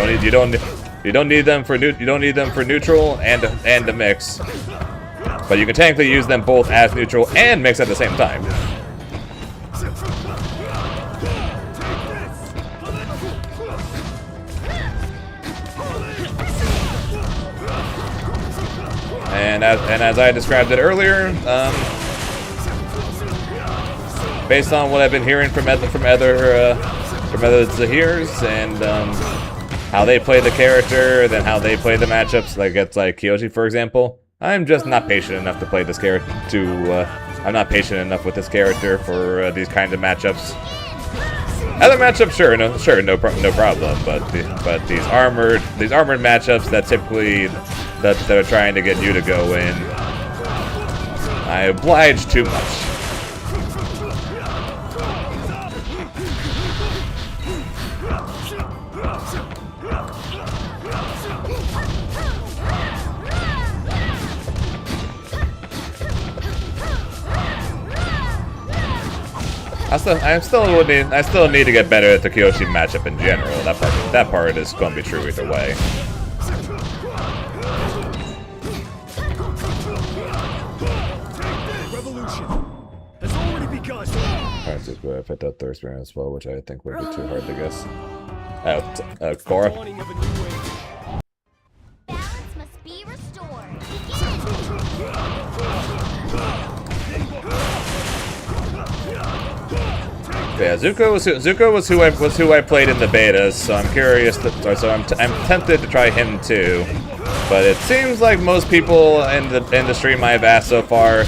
don't need them for neutral and to mix, but you can technically use them both as neutral and mix at the same time. And as I described it earlier, based on what I've been hearing from other the Zahirs and how they play the character, then how they play the matchups, like it's like Kyoshi, for example. I'm just not patient enough to play this character. I'm not patient enough with this character for these kinds of matchups. Other matchups, sure, no problem. But these armored matchups that typically that are trying to get you to go in, I oblige too much. I still need to get better at the Kyoshi matchup in general. That part is going to be true either way. Revolution has already begun. Alright, so I picked up third experience as well, which I think would be too hard to guess. Korra. Dawning of a new age. Balance must be restored. Yeah, Zuko was who I played in the betas, so I'm curious. I'm tempted to try him too, but it seems like most people in the stream I've asked so far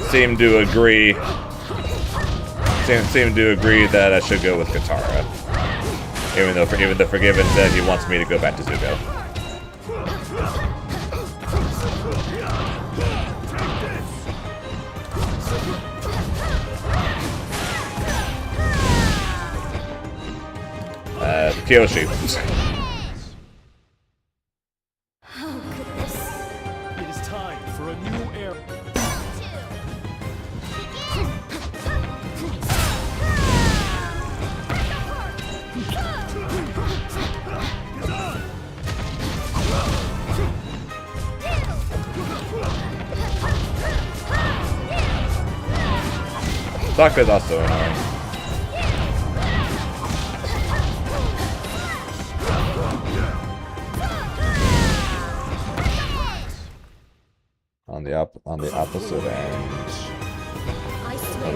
seem to agree. Seem to agree that I should go with Katara, even though Forgiven said he wants me to go back to Zuko. Kyoshi. Oh, goodness. It is time for a new era. Sokka's also annoying. On the opposite end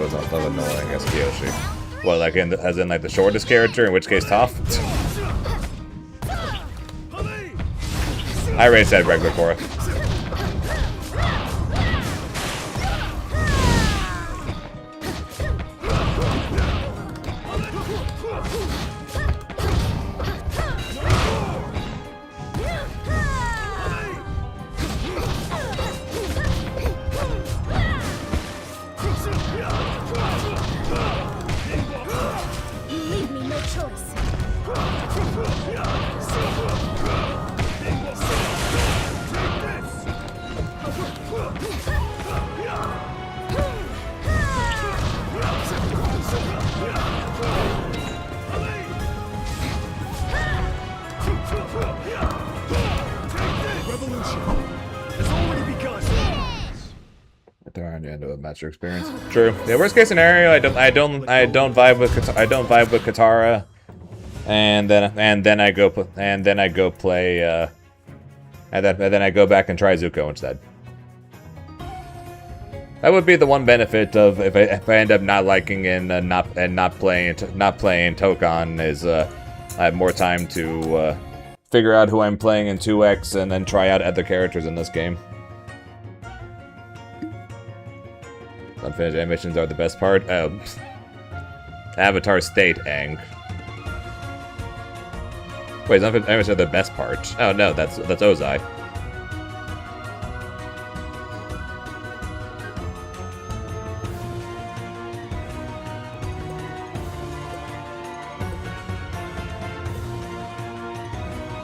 of annoying as Kyoshi. Well, like as in like the shortest character, in which case Toph. I already said regular Korra. Leave me no choice. Revolution has already begun. They're on the end of a master experience. True. Yeah. Worst case scenario, I don't vibe with Katara, and then I go play and then I go back and try Zuko instead. That would be the one benefit of if I end up not liking and not playing Tokon is I have more time to figure out who I'm playing in 2X and then try out other characters in this game. Unfinished animations are the best part. Avatar State, Aang. Wait, unfinished animations are the best part. Oh no, that's Ozai.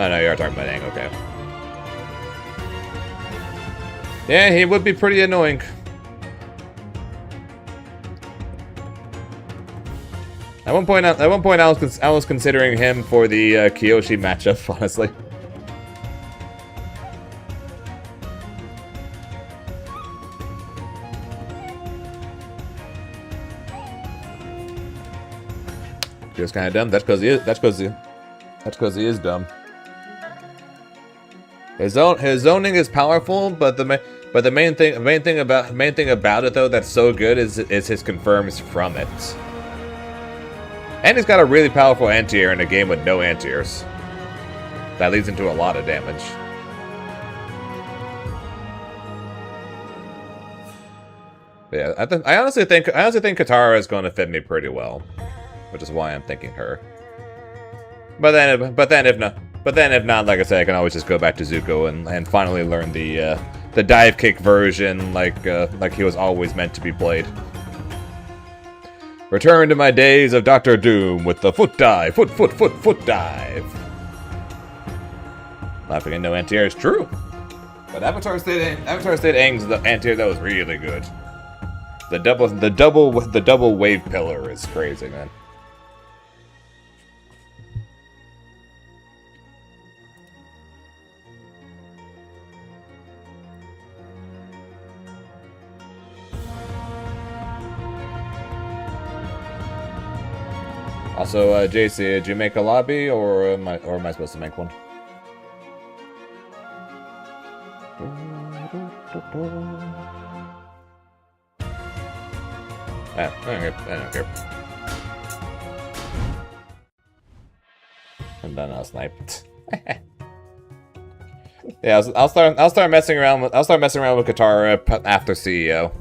Oh no, you are talking about Aang, okay. Yeah, he would be pretty annoying. At one point, I was considering him for the Kyoshi matchup, honestly. He was kind of dumb. That's because he is dumb. His zoning is powerful, but the main thing about it though that's so good is his confirms from it. And he's got a really powerful anti-air in a game with no anti-airs. That leads into a lot of damage. Yeah, I honestly think Katara is going to fit me pretty well, which is why I'm thinking her. But then if not, like I said, I can always just go back to Zuko and finally learn the dive kick version, like he was always meant to be played. Return to my days of Doctor Doom with the foot dive, foot dive. Laughing at no anti-air is true, but Avatar State Aang's the anti-air that was really good. The double wave pillar is crazy, man. Also, JC, did you make a lobby, or am I supposed to make one? I don't care. I'm done now, sniped. Yeah, I'll start messing around with Katara after CEO.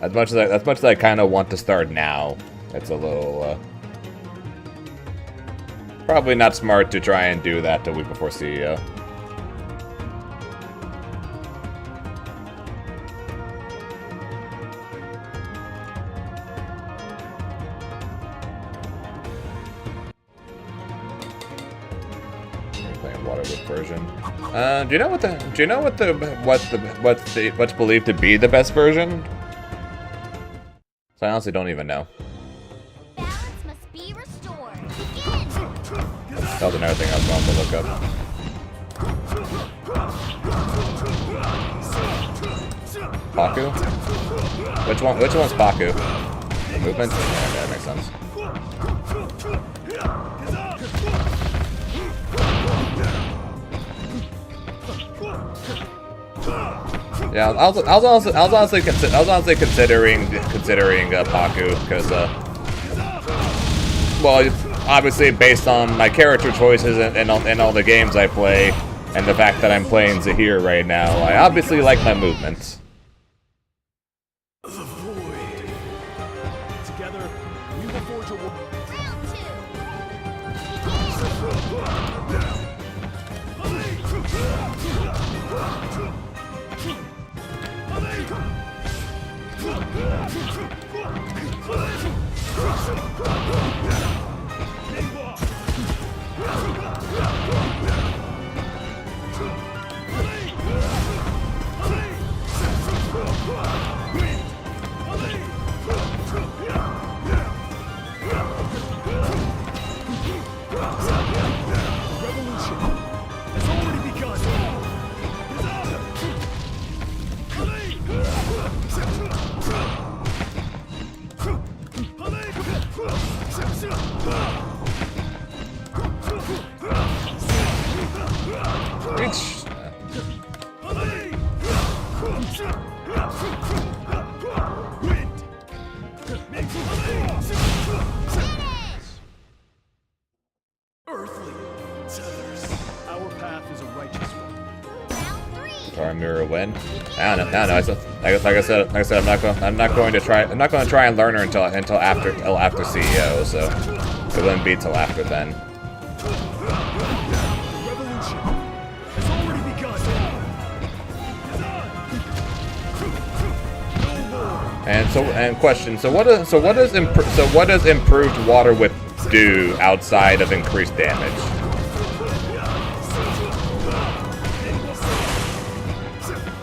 As much as I kind of want to start now, it's a little probably not smart to try and do that the week before CEO. Version. Do you know what's believed to be the best version? So I honestly don't even know. Balance must be restored. That was another thing I was going to look up. Paku? Which one's Paku? The movement? Yeah, that makes sense. Yeah, I was honestly considering Paku because, well, obviously based on my character choices and all the games I play, and the fact that I'm playing Zahir right now, I obviously like my movements. The void. Together, we will forge a world. Round two. Revolution has already begun. Reach. Earthly tethers. Our path is a righteous one. Or mirror win. I don't know. Like I said, I'm not going to try and learn her until after CEO. So it wouldn't be till after then. Revolution has already begun. So what does improved water whip do outside of increased damage?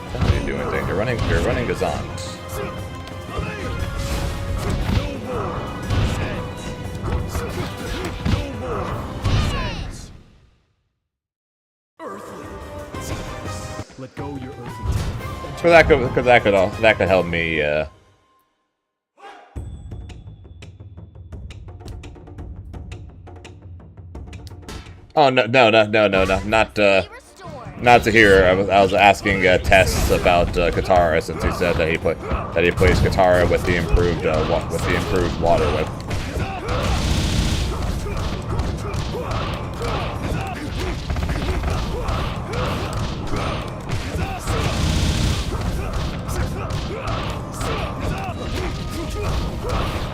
What are you doing thing? You're running Gazant. Let go your earthly. Because that could help me. Oh no, not not to hear. I was asking Tess about Katara since he said that he plays Katara with the improved water whip.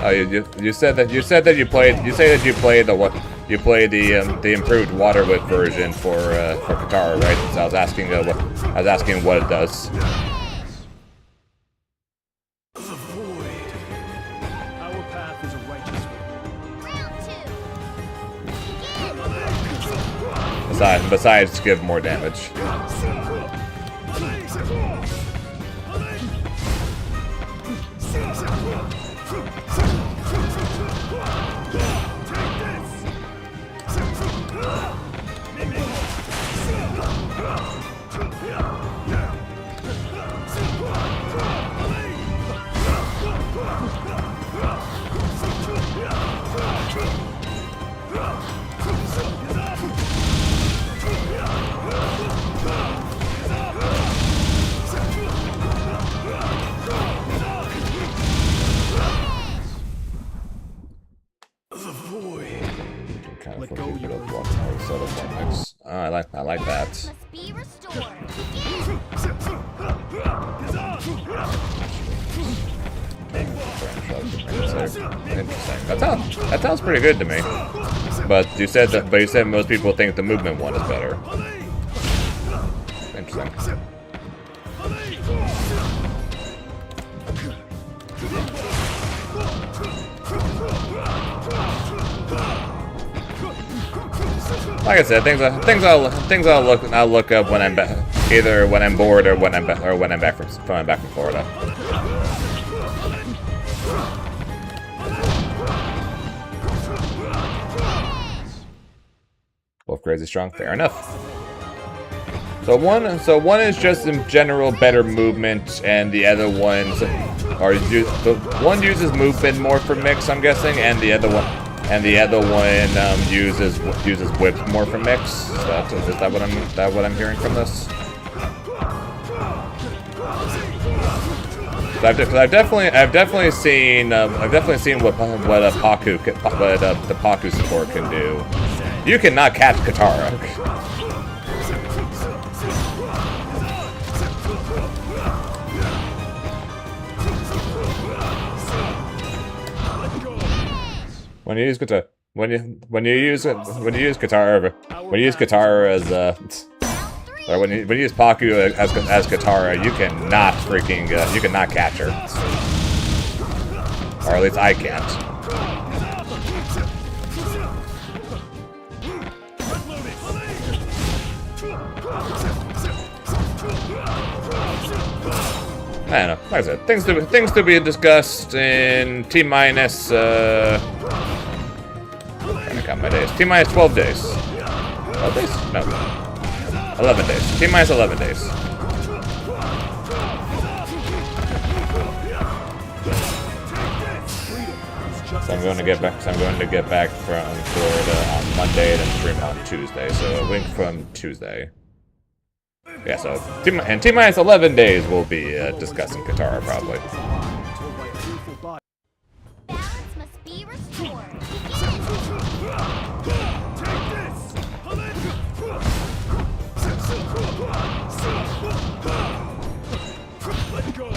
Oh, you said that you played the improved water whip version for Katara, right? So I was asking what it does. The void. Our path is a righteous one. Round 2. Besides give more damage. I like that. Must be restored. Interesting. That sounds pretty good to me. But you said most people think the movement one is better. Interesting. Like I said, things I'll look up when I'm either when I'm bored or when I'm back from Florida. Both crazy strong, fair enough. So one is just in general better movement, and the other ones are one uses movement more for mix, I'm guessing, and the other one uses whips more for mix. Is that what I'm hearing from this? I've definitely seen what the Paku support can do. You cannot catch Katara. When you use Katara as or when you use Paku as Katara, you cannot catch her, or at least I can't. I don't know. Like I said, things to be discussed in T minus. Trying to count my days. T minus 12 days. 12 days? No. 11 days. T minus 11 days. So I'm going to get back. From Florida on Monday, then stream on Tuesday. So a week from Tuesday. Yeah, so T minus 11 days we'll be discussing Katara probably. Balance must be restored. Let go.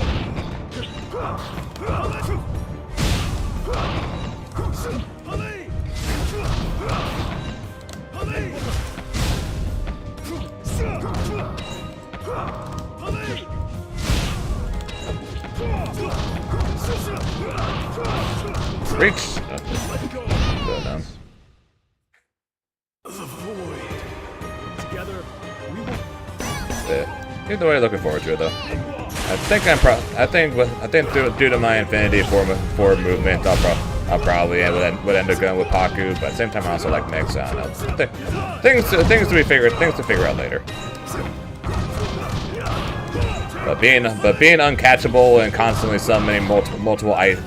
Reach. Either way, looking forward to it though. I think due to my Infinity for movement, I'll probably would end up going with Paku, but at the same time I also like Mix. I don't know. Things to figure out later. But being uncatchable and constantly summoning multiple ice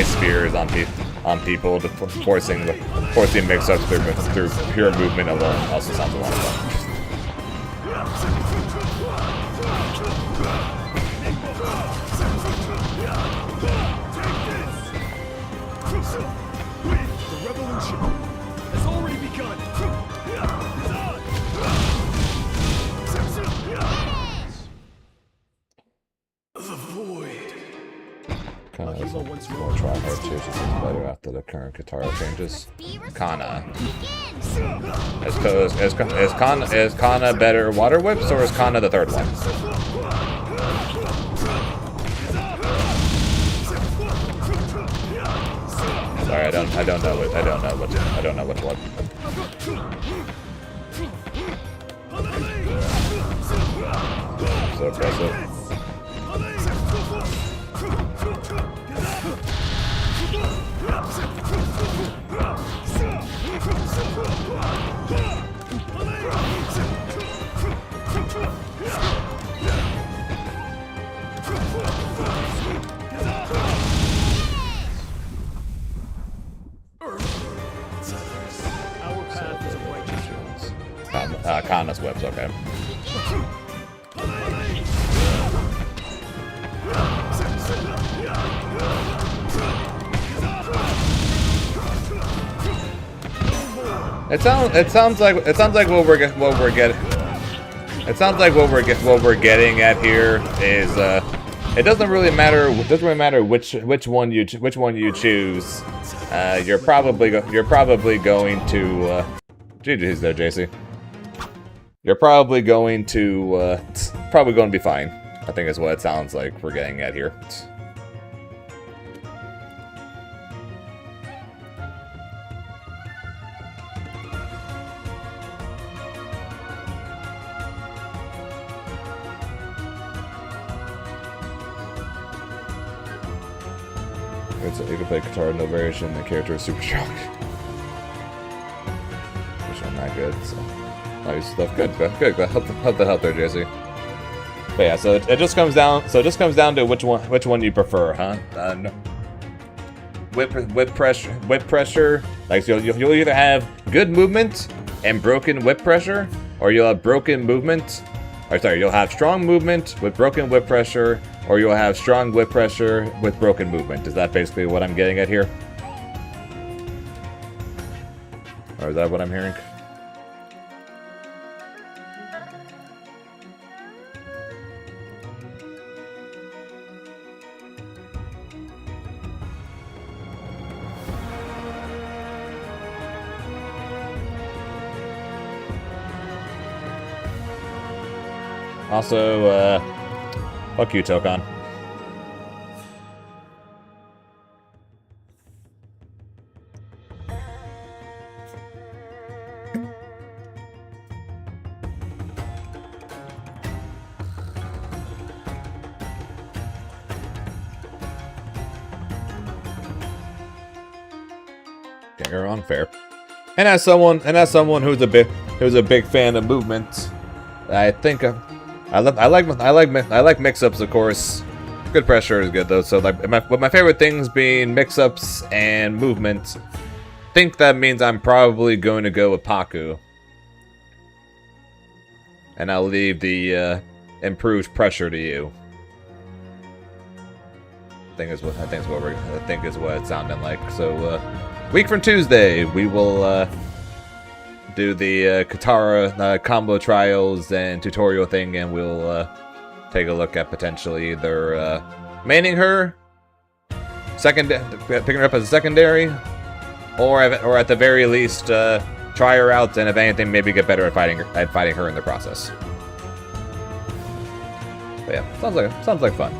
spheres on people, to forcing mix-ups through pure movement alone also sounds a lot of fun. We'll try her too. She's better after the current Katara changes. Kana. Is Kana better water whips, or is Kana the third one? Sorry, I don't know which one. So impressive. Our path is a righteous one. Kana's whips, okay. It sounds like what we're getting at here is it doesn't really matter which one you choose. You're probably going to GG's there, JC. You're probably going to be fine. I think is what it sounds like we're getting at here. You can play Katara, no variation, the character is super strong. Which I'm not good, so. Nice stuff. Good. Hope that helped there, JC. But yeah, so it just comes down to which one you prefer, huh? Whip pressure. Like so you'll either have good movement and broken whip pressure, or you'll have broken movement. Or sorry, you'll have strong movement with broken whip pressure, or you'll have strong whip pressure with broken movement. Is that basically what I'm getting at here? Or is that what I'm hearing? Also, fuck you, Tokon. Yeah, you're unfair. And as someone who's a big fan of movement, I think I like mix-ups, of course. Good pressure is good though. So like my favorite things being mix-ups and movement. I think that means I'm probably going to go with Paku. And I'll leave the improved pressure to you. I think is what it's sounding like. So week from Tuesday we will do the Katara combo trials and tutorial thing, and we'll take a look at potentially either maining her, picking her up as a secondary, or at the very least try her out, and if anything, maybe get better at fighting her in the process. But yeah, sounds like fun.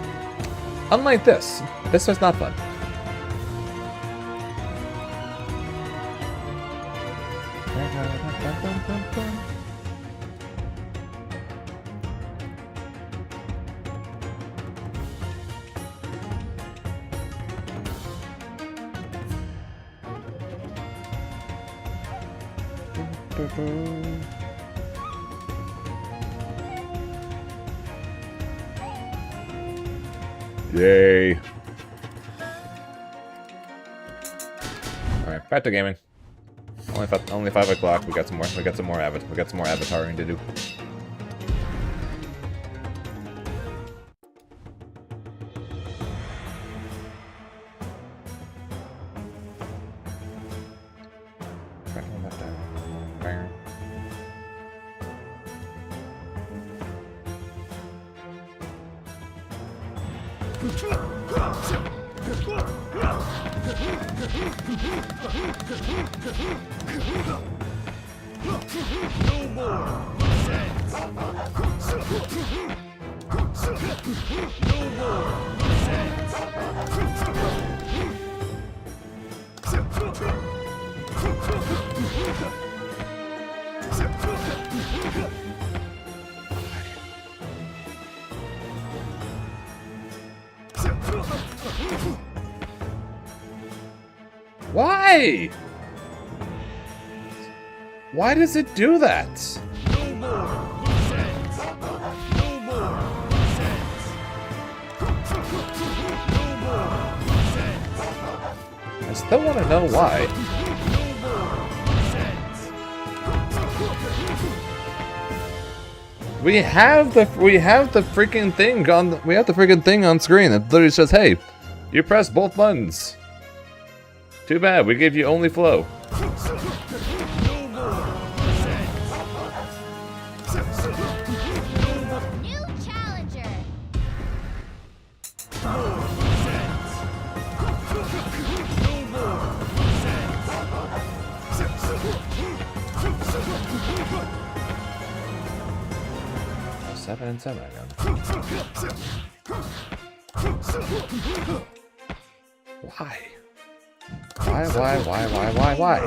Unlike this was not fun. Yay. Alright, back to gaming. Only 5 o'clock. We got some more avataring to do. Why? Why does it do that? I still want to know why. We have the freaking thing on screen that literally says, "Hey, you press both buttons." Too bad, we gave you only flow. New challenger. 7 and 7 again. Why? Why?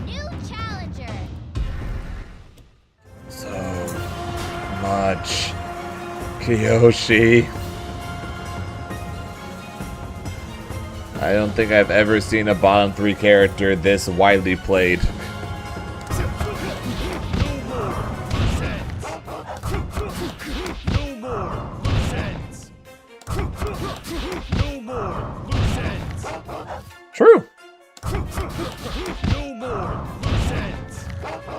New challenger. So much Kiyoshi. I don't think I've ever seen a bottom 3 character this widely played. True.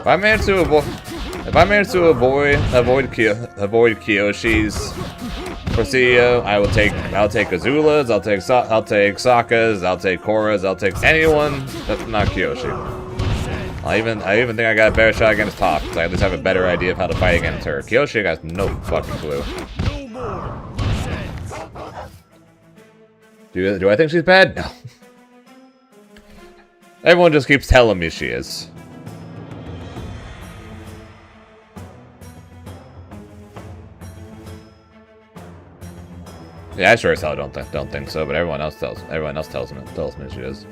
If I manage to avoid Kiyoshi's for CEO, I'll take Azula's, I'll take Sokka's, I'll take Korra's, I'll take anyone that's not Kiyoshi. I even think I got a better shot against Toph, because I at least have a better idea of how to fight against her. Kiyoshi has no fucking clue. Do I think she's bad? No. Everyone just keeps telling me she is. Yeah, I sure as hell don't think so, but everyone else tells me she is.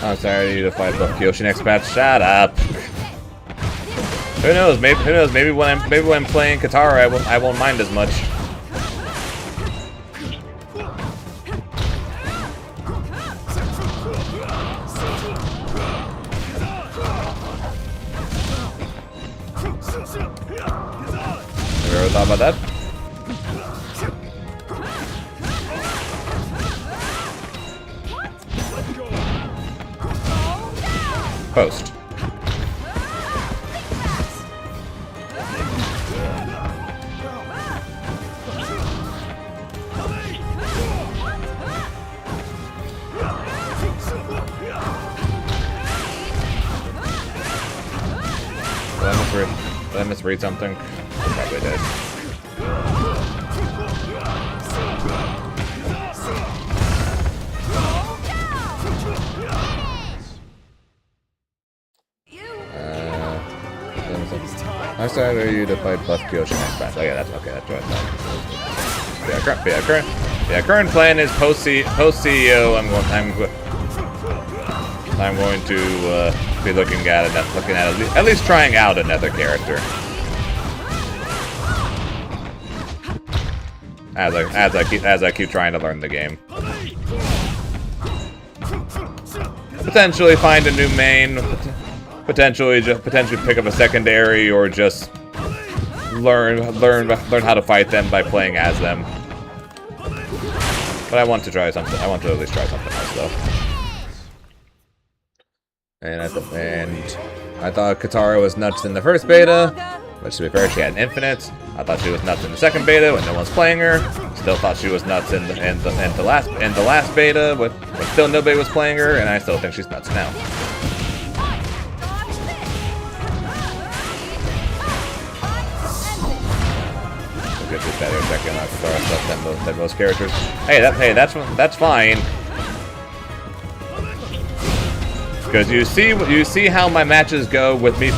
I'm sorry to fight both Kyoshi next match. Shut up. Who knows? Maybe when I'm playing Katara, I won't mind as much. Ever thought about that? Post. Did I misread something? Probably did. How excited are you to fight Buff Kyoshi next match? Oh yeah, that's okay. That's what I thought. Yeah, current plan is post CEO. I'm going to be looking at at least trying out another character. As I keep trying to learn the game. Potentially find a new main. Potentially pick up a secondary, or just learn how to fight them by playing as them. But I want to try something. I want to at least try something else though. And I thought Katara was nuts in the first beta, but to be fair, she had an infinite. I thought she was nuts in the second beta when no one's playing her. Still thought she was nuts in the last beta, but still nobody was playing her, and I still think she's nuts now. Better checking out Katara stuff than most characters. Hey, that's fine. Because you see how my matches go with me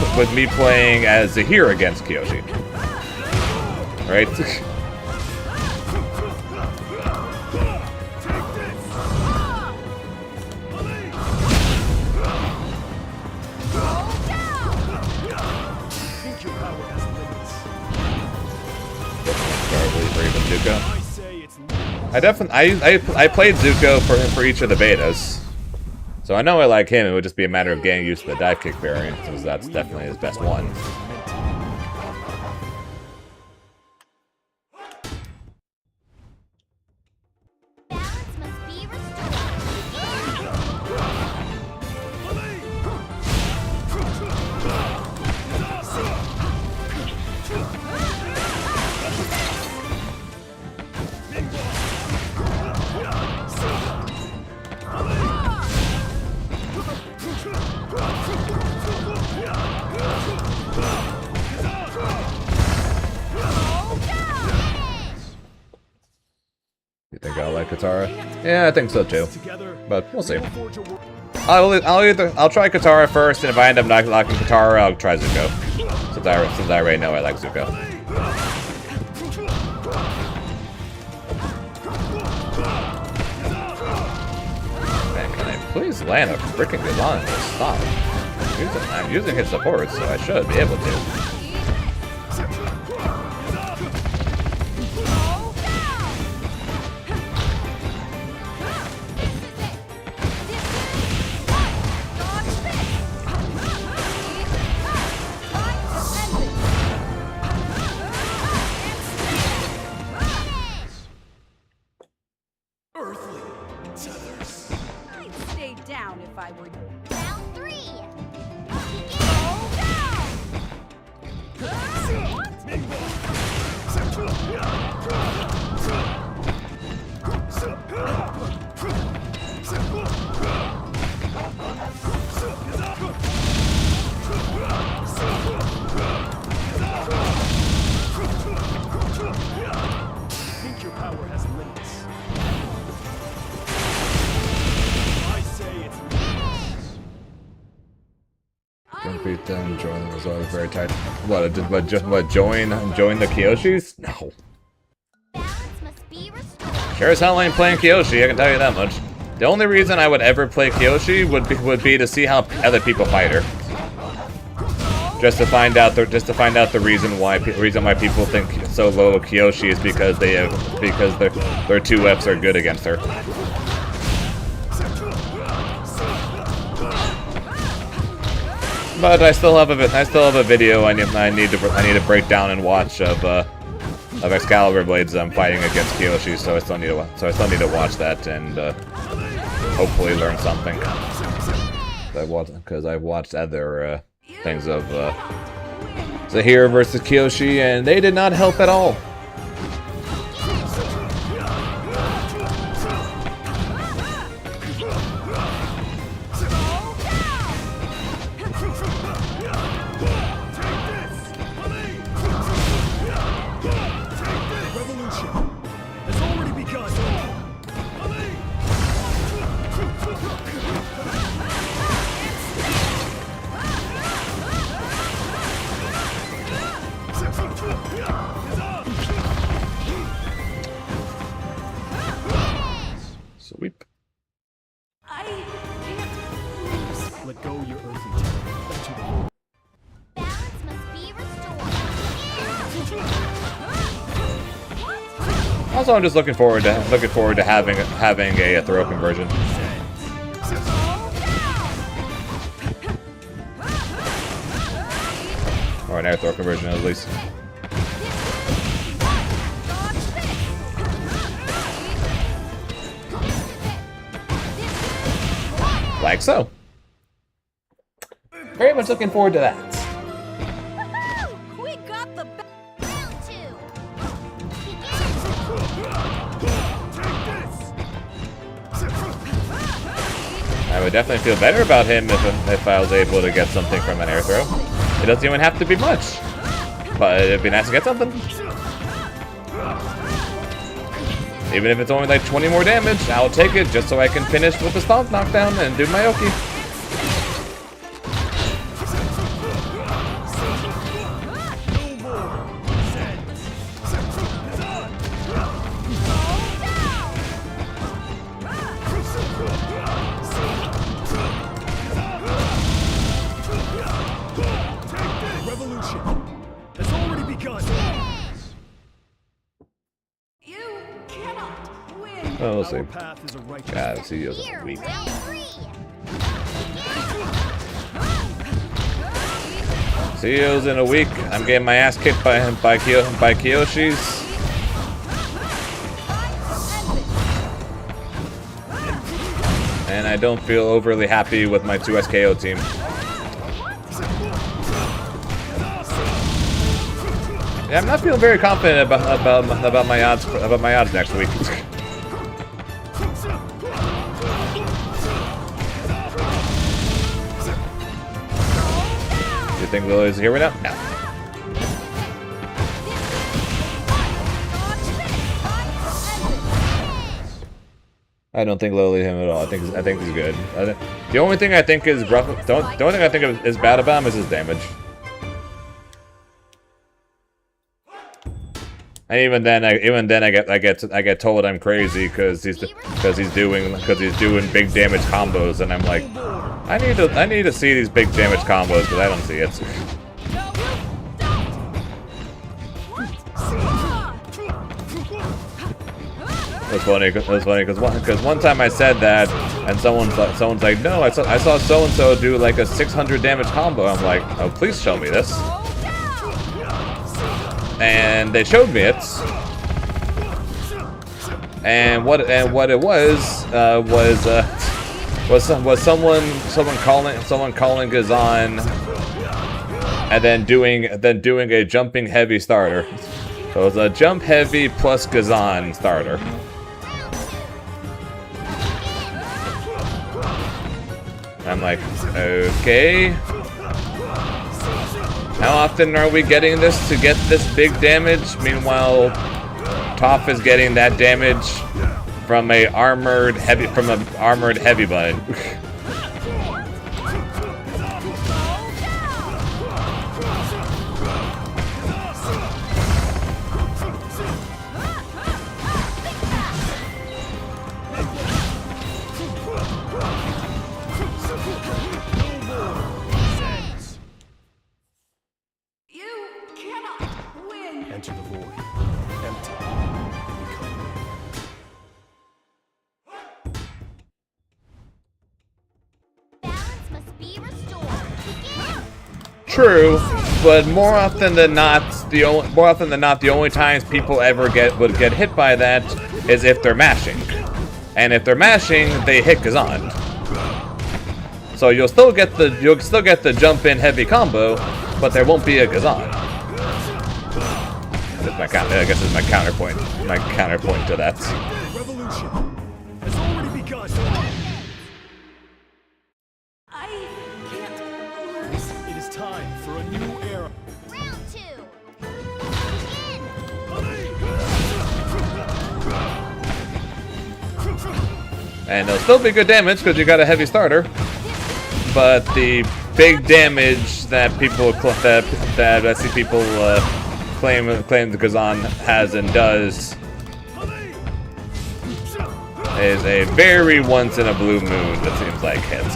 playing as Zahir against Kyoshi, right? I played Zuko for each of the betas, so I know I like him. It would just be a matter of getting used to the dive kick variant, because that's definitely his best one. You think I'll like Katara? Yeah, I think so too. But we'll see. I'll try Katara first, and if I end up not liking Katara, I'll try Zuko. Since I already know I like Zuko. Man, can I please land a freaking good line and stop? I'm using his support, so I should be able to. Down if I were you. Round 3. Think your power has limits. Don't beat them, join them as well, very tight. What, join the Kyoshis? No. Balance must be restored. Sure as hell ain't playing Kyoshi, I can tell you that much. The only reason I would ever play Kyoshi would be to see how other people fight her. Just to find out the reason why people think so low of Kyoshi is because their 2Fs are good against her. But I still have a video I need to break down and watch of Excalibur blades I'm fighting against Kyoshi, so I still need to watch that and hopefully learn something. Because I've watched other things of Zahir versus Kyoshi, and they did not help at all. Sweep. I can't. Let go your earthly terror. Balance must be restored. Also, I'm just looking forward to having a throw conversion. Or an air throw conversion at least. Like so. Very much looking forward to that. Woohoo! We got the Round 2. I would definitely feel better about him if I was able to get something from an air throw. It doesn't even have to be much, but it'd be nice to get something. Even if it's only like 20 more damage, I'll take it just so I can finish with the stomp knockdown and do my Oki. Revolution has already begun. You cannot win. Oh, we'll see. Our path is a righteous God, CEO's Here, weak. round 3. CEO's in a week. I'm getting my ass kicked by Kyoshi's. And I don't feel overly happy with my 2SKO team. Yeah, I'm not feeling very confident about my odds next week. You think Lily's here right now? No. I don't think Lily him at all. I think he's good. The only thing I think is rough. The only thing I think is bad about him is his damage. And even then I get told I'm crazy because he's doing big damage combos, and I'm like, I need to see these big damage combos because I don't see it. It was funny because one time I said that and someone's like, no, I saw so and so do like a 600 damage combo. I'm like, oh, please show me this. And they showed me it. And what it was someone calling Gazan and then doing a jumping heavy starter. So it was a jump heavy plus Gazan starter. I'm like, okay. How often are we getting this to get this big damage? Meanwhile, Toph is getting that damage from an armored heavy button. True, but more often than not, the only times people ever would get hit by that is if they're mashing. And if they're mashing, they hit Kazan. So you'll still get the jump in heavy combo, but there won't be a Kazan. I guess is my counterpoint. My counterpoint to that. Revolution has already begun. I can't lose. It is time for a new era. Round 2. And it'll still be good damage because you got a heavy starter. But the big damage that people that I see people claim the Kazan has and does is a very once in a blue moon, that seems like, hits.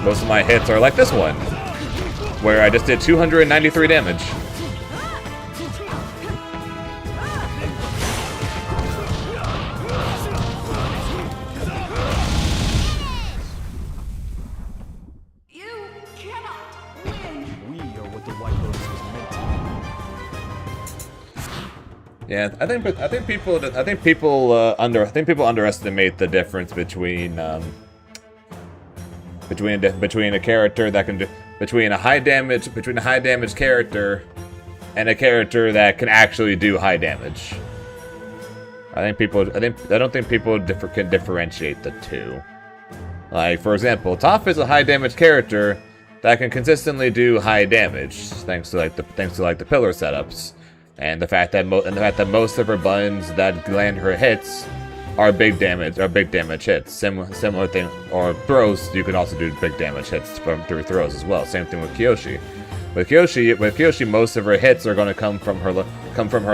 Most of my hits are like this one, where I just did 293 damage. You cannot win. We are what the White Lotus was meant to be. Yeah, I think people underestimate the difference between a character that can do between a high damage character and a character that can actually do high damage. I don't think people can differentiate the two. Like, for example, Toph is a high damage character that can consistently do high damage thanks to the pillar setups. And the fact that most of her buttons that land her hits are big damage hits. Similar thing, or throws. You can also do big damage hits through throws as well. Same thing with Kyoshi. With Kyoshi, most of her hits are going to come from her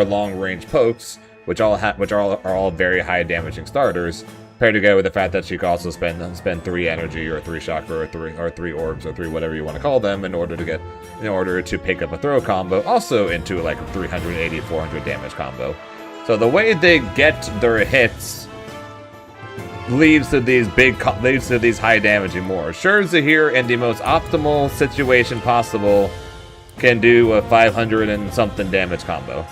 long range pokes, which are all very high damaging starters. Paired together with the fact that she can also spend 3 energy or 3 chakra or 3 orbs or 3 whatever you want to call them in order to pick up a throw combo, also into like a 380, 400 damage combo. So the way they get their hits leads to these high damaging more. Scherzer here in the most optimal situation possible can do a 500 and something damage combo.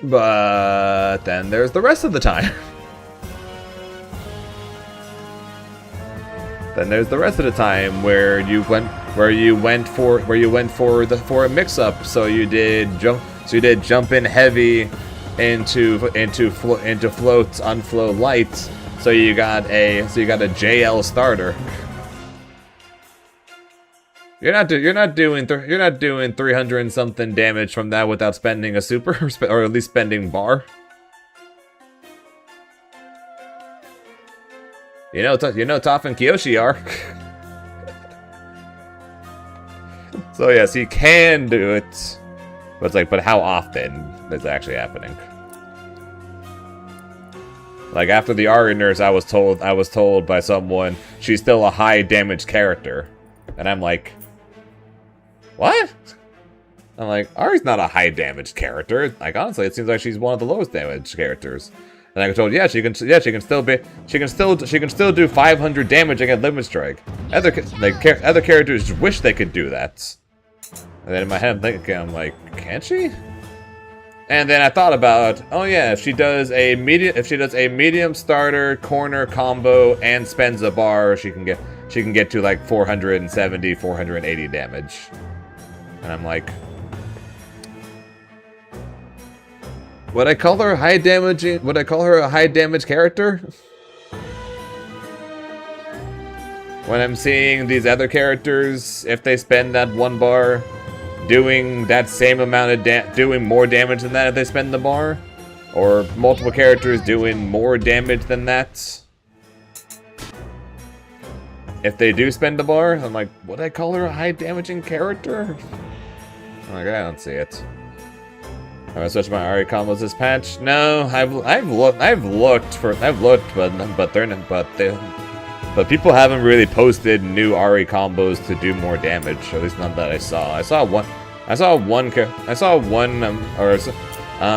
But then there's the rest of the time. Then there's the rest of the time where you went for a mix-up. So you did jump in heavy into floats, unflow lights. So you got a JL starter. You're not doing 300 and something damage from that without spending a super or at least spending bar. You know Toph and Kyoshi are. So yes, he can do it. But it's like, but how often is it actually happening? Like after the Ari nurse, I was told by someone she's still a high damage character, and I'm like, what? I'm like, Ari's not a high damage character. Like honestly, it seems like she's one of the lowest damage characters. And I got told, yeah, she can still do 500 damage against Limit Strike. Other characters wish they could do that. And then in my head, I'm like, can't she? And then I thought about, oh yeah, if she does a medium starter corner combo and spends a bar, she can get to like 470, 480 damage. And I'm like, would I call her a high damage character? When I'm seeing these other characters, if they spend that 1 bar, doing that same amount of doing more damage than that if they spend the bar, or multiple characters doing more damage than that if they do spend the bar, I'm like, would I call her a high damaging character? I'm like, I don't see it. I'm gonna switch my Ari combos this patch. No, I've looked, but people haven't really posted new Ari combos to do more damage. At least none that I saw.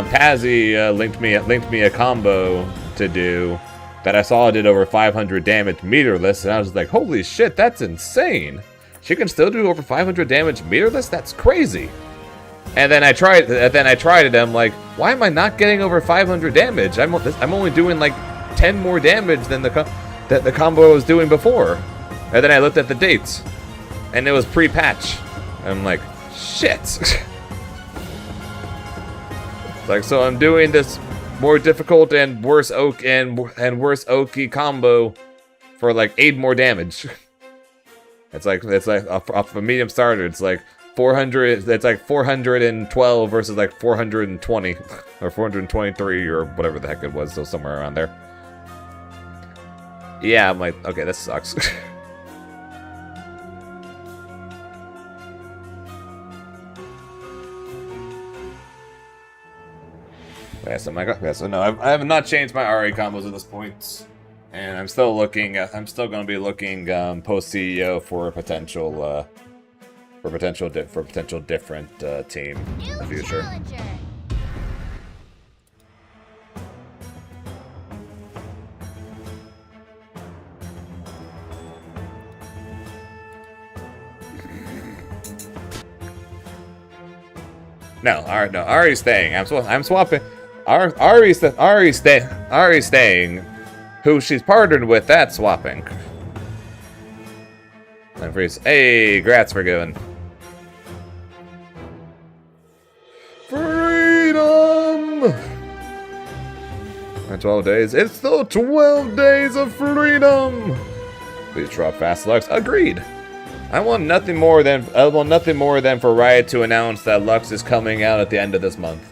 Pazzy linked me a combo to do that I saw did over 500 damage meterless, and I was like, holy shit, that's insane. She can still do over 500 damage meterless? That's crazy. And then I tried it, and I'm like, why am I not getting over 500 damage? I'm only doing like 10 more damage than the combo I was doing before. And then I looked at the dates, and it was pre-patch. I'm like, shit. Like, so I'm doing this more difficult and worse worse Oki combo for like 8 more damage. It's like off a medium starter. It's like 400. It's like 412 versus like 420 or 423 or whatever the heck it was. So somewhere around there. Yeah, I'm like, okay, this sucks. Yeah, so no, I have not changed my RA combos at this point, and I'm still looking. I'm still going to be looking post CEO for a potential different team in the future. Challenger. No, Ari's staying. I'm swapping. Ari's staying. Who she's partnered with, that's swapping. And freeze. Hey, grats for giving. Freedom! And 12 days. It's the 12 days of freedom! Please drop fast Lux. Agreed. I want nothing more than for Riot to announce that Lux is coming out at the end of this month.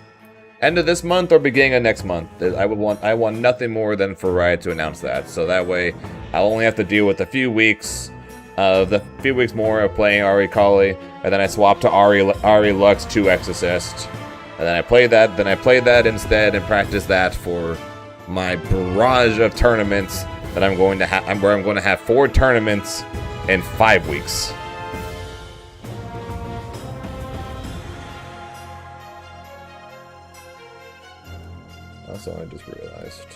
End of this month or beginning of next month. I want nothing more than for Riot to announce that. So that way, I'll only have to deal with a few weeks more of playing Ari Kali, and then I swap to Ari Lux 2x assist, and then I play that instead and practice that for my barrage of tournaments that I'm going to have. Where I'm going to have 4 tournaments in 5 weeks. That's what I just realized.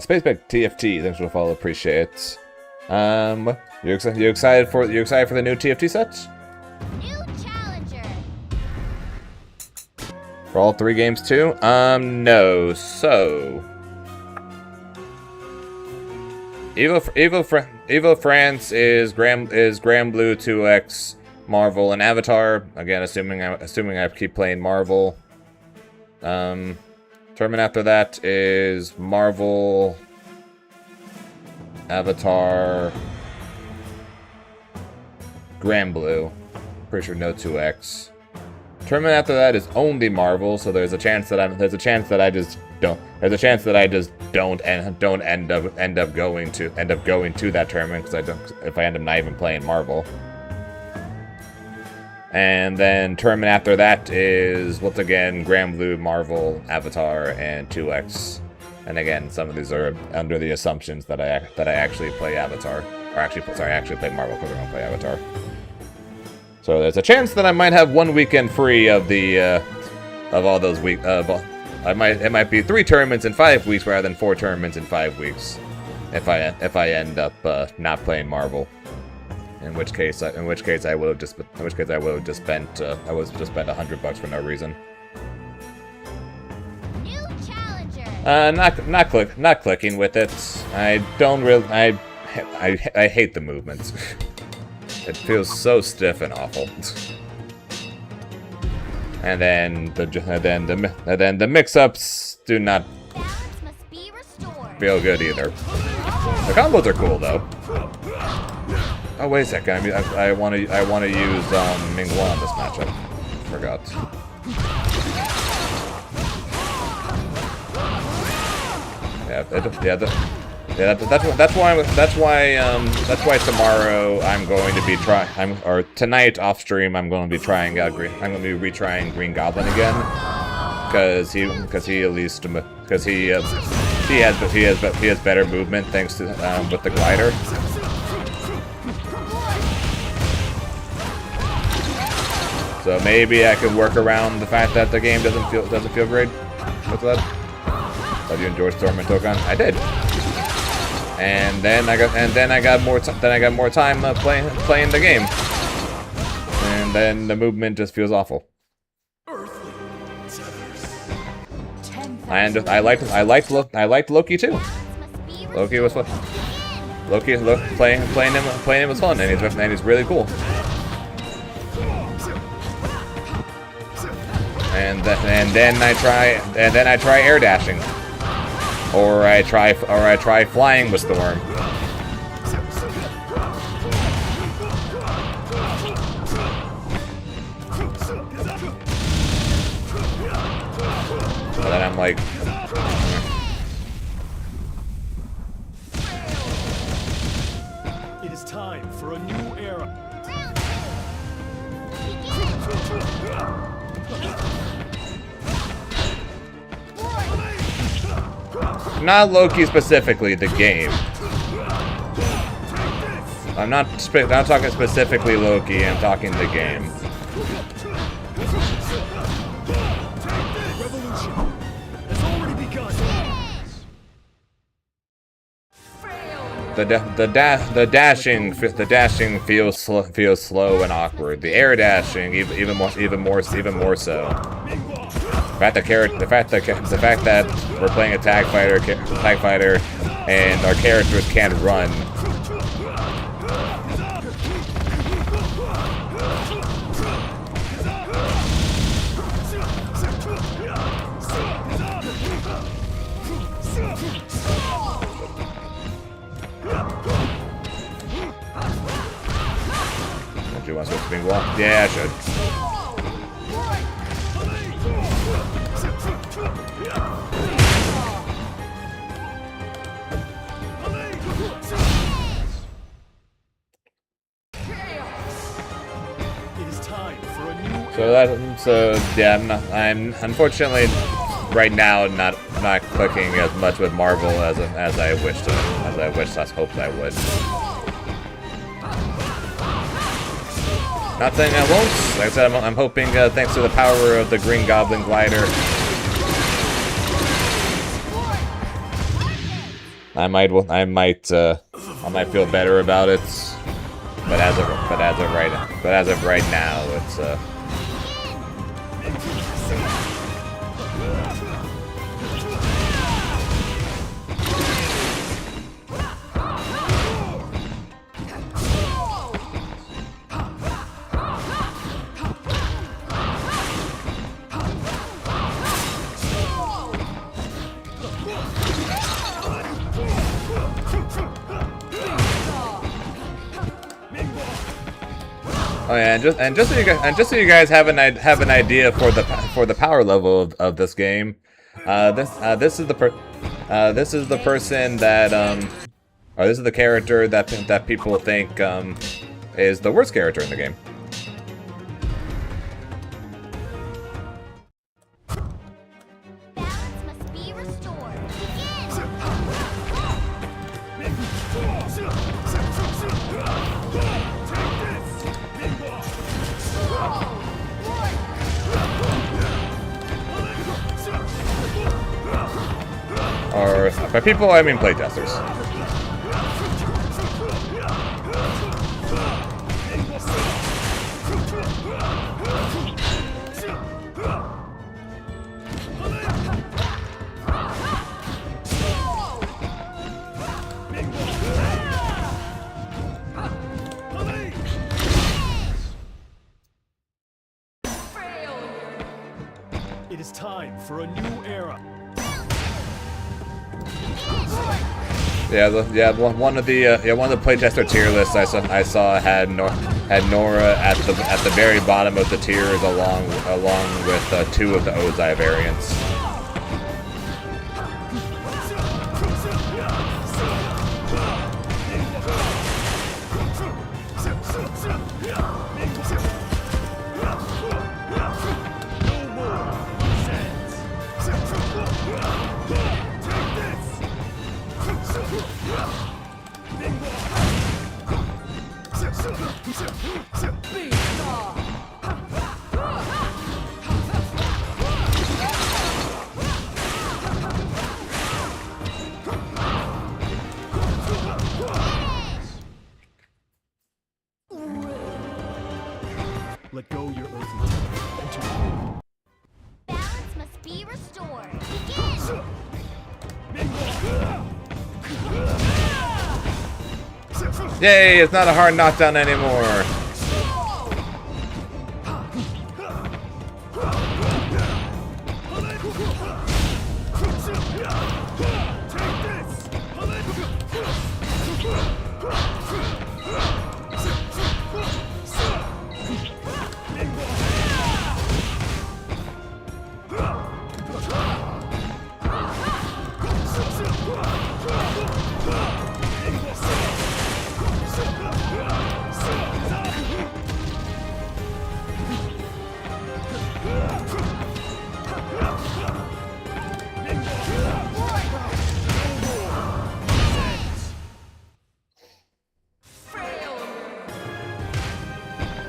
Spaceback TFT, thanks for the follow, appreciate it. You excited for the new TFT sets? New challenger. For all 3 games too? No. So Evo France is Grand Blue 2X, Marvel, and Avatar. Again, assuming I keep playing Marvel. Tournament after that is Marvel, Avatar, Grand Blue. Pretty sure no 2X. Tournament after that is only Marvel, so there's a chance that I just don't end up going to that tournament if I end up not even playing Marvel. And then tournament after that is, once again, Grand Blue, Marvel, Avatar, and 2X. And again, some of these are under the assumptions that I actually play Avatar. Or actually play Marvel because I don't play Avatar. So there's a chance that I might have 1 weekend free of all those weeks. It might be 3 tournaments in 5 weeks rather than 4 tournaments in 5 weeks. If I end up not playing Marvel. In which case I would have just spent $100 for no reason. New challenger. Not clicking with it. I hate the movements. It feels so stiff and awful. And then the mix-ups do not Balance must be restored. feel good either. The combos are cool though. Oh wait a second! I want to use Mingguan on this matchup. Forgot. That's why tomorrow I'm going to be or tonight off stream I'm going to be trying I'm going to be retrying Green Goblin again, because he has better movement thanks to with the glider. So maybe I can work around the fact that the game doesn't feel great with that. Have you enjoyed Storm and Tokan? I did. And then I got more time playing the game. And then the movement just feels awful. And I liked Loki too. Loki was fun. Playing him was fun, and he's really cool. And then I try air dashing, or I try flying with Storm. And then I'm like, It is time for a new era. not Loki specifically, the game. I'm not talking specifically Loki, I'm talking the game. Revolution has already begun. The dashing feels slow and awkward. The air dashing even more so. The fact that we're playing a tag fighter and our characters can't run. Do you want to switch to being wall? Yeah, I should. So yeah, I'm unfortunately right now not clicking as much with Marvel as I hoped I would. Not saying I won't. Like I said, I'm hoping thanks to the power of the Green Goblin glider, I might feel better about it. But as of right now, it's oh yeah, and just so you guys have an idea for the power level of this game, this is the person that or this is the character that people think is the worst character in the game. Must be restored. Or by people, I mean playtesters. It is time for a new era. One of the playtester tier lists I saw had Nora at the very bottom of the tiers along with 2 of the Ozai variants. Let go your earthly temple. Enter the void. Balance must be restored. Begin! Yay! It's not a hard knockdown anymore.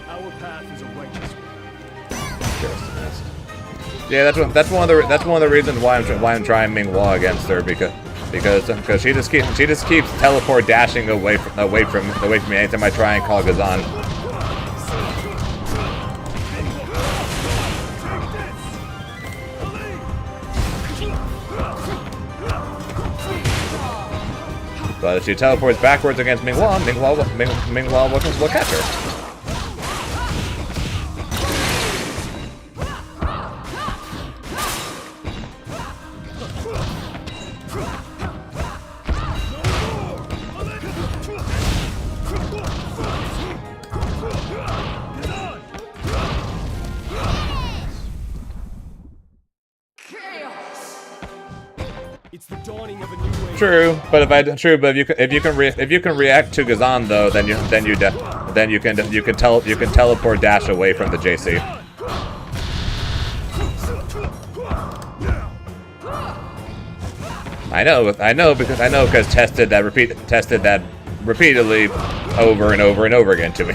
Our path is a righteous one. Yeah, that's one of the reasons why I'm trying Ming Hua against her, because she just keeps teleport dashing away from me anytime I try and call Gazan. But if she teleports backwards against Ming Hua will catch her. It's the dawning of a new age. True, but if you can react to Gazan though, then you can teleport dash away from the JC. I know because tested that repeatedly over and over and over again to me.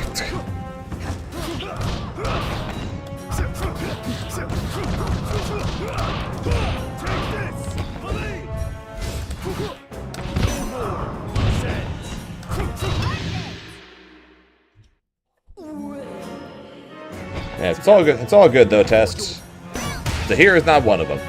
Yeah, it's all good. It's all good though, Test. The here is not one of them.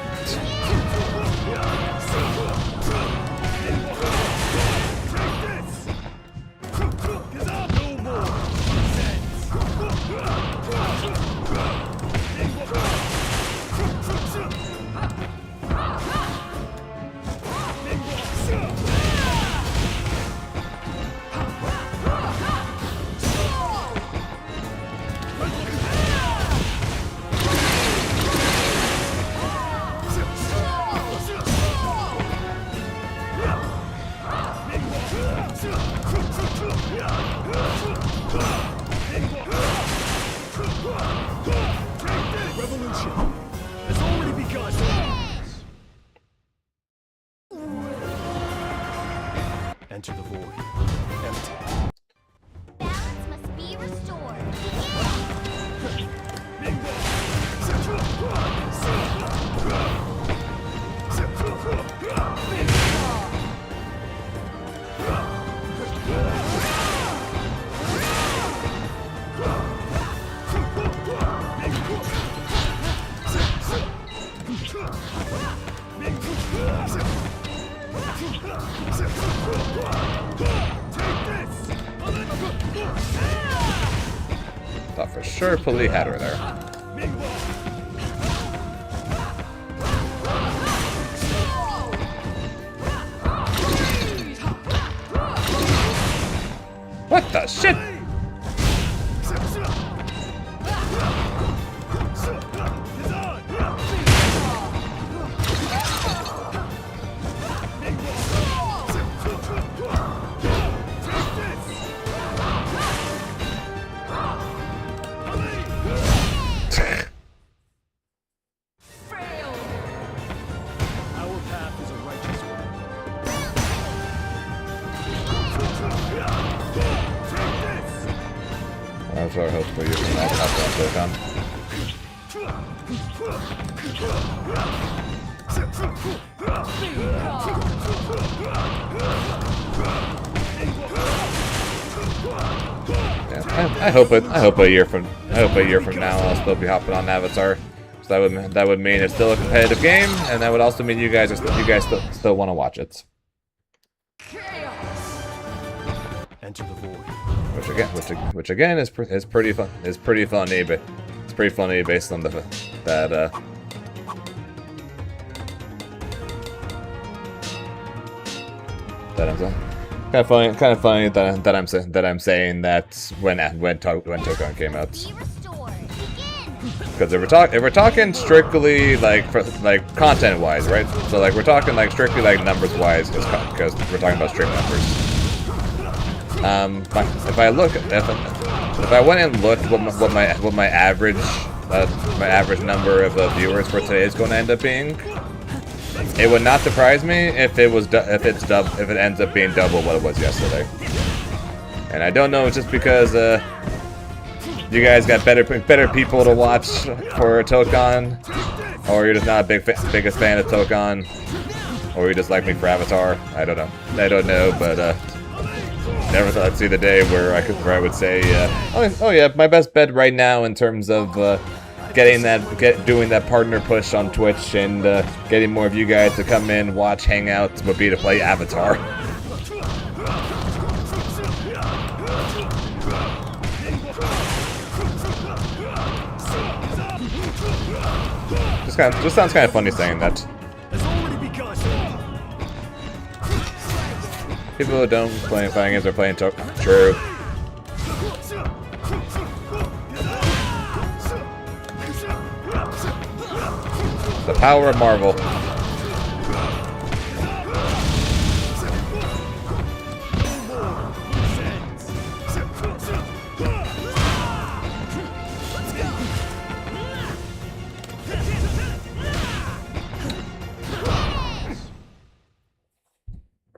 Revolution has already begun. Enter the void. Empty. Balance must be restored. Thought for sure Pali had her there. What the shit? Our path is a Avatar. Hopefully you can hop on Dokkan. Yeah, I hope a year from now I'll still be hopping on Avatar. So that would mean it's still a competitive game, and that would also mean you guys still want to watch it. Enter the void. Which again is pretty fun. It's pretty funny, but it's pretty funny based on that I'm kind of funny that I'm saying that when Dokkan came out. Be restored. Begin. Because if we're talking strictly like content wise, right? So like we're talking like strictly like numbers wise, because we're talking about stream numbers. If I went and looked what my average number of viewers for today is going to end up being, it would not surprise me if it ends up being double what it was yesterday. And I don't know, it's just because you guys got better people to watch for Dokkan, or you're just not a biggest fan of Dokkan, or you just like me for Avatar. I don't know, but never thought I'd see the day where I would say, oh yeah, my best bet right now in terms of doing that partner push on Twitch and getting more of you guys to come in, watch, hang out would be to play Avatar. Just sounds kind of funny saying that. People who don't play fighting games are playing Dokkan. True. The power of Marvel.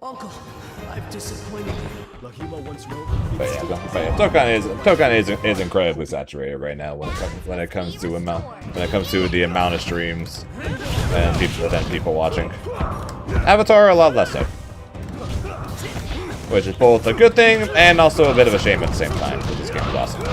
Uncle, I've disappointed you. Lahima once wrote. But yeah, Dokkan is incredibly saturated right now when it comes to the amount of streams and people watching. Avatar a lot less so, which is both a good thing and also a bit of a shame at the same time because this game is awesome.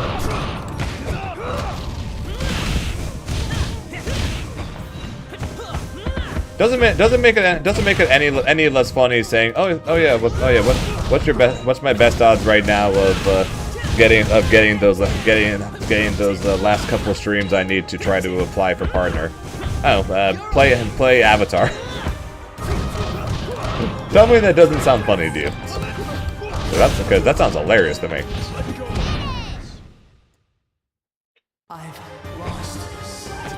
Doesn't make it any less funny saying what's my best odds right now of getting those last couple of streams I need to try to apply for partner. Play Avatar. Tell me that doesn't sound funny to you. Because that sounds hilarious to me. I've lost.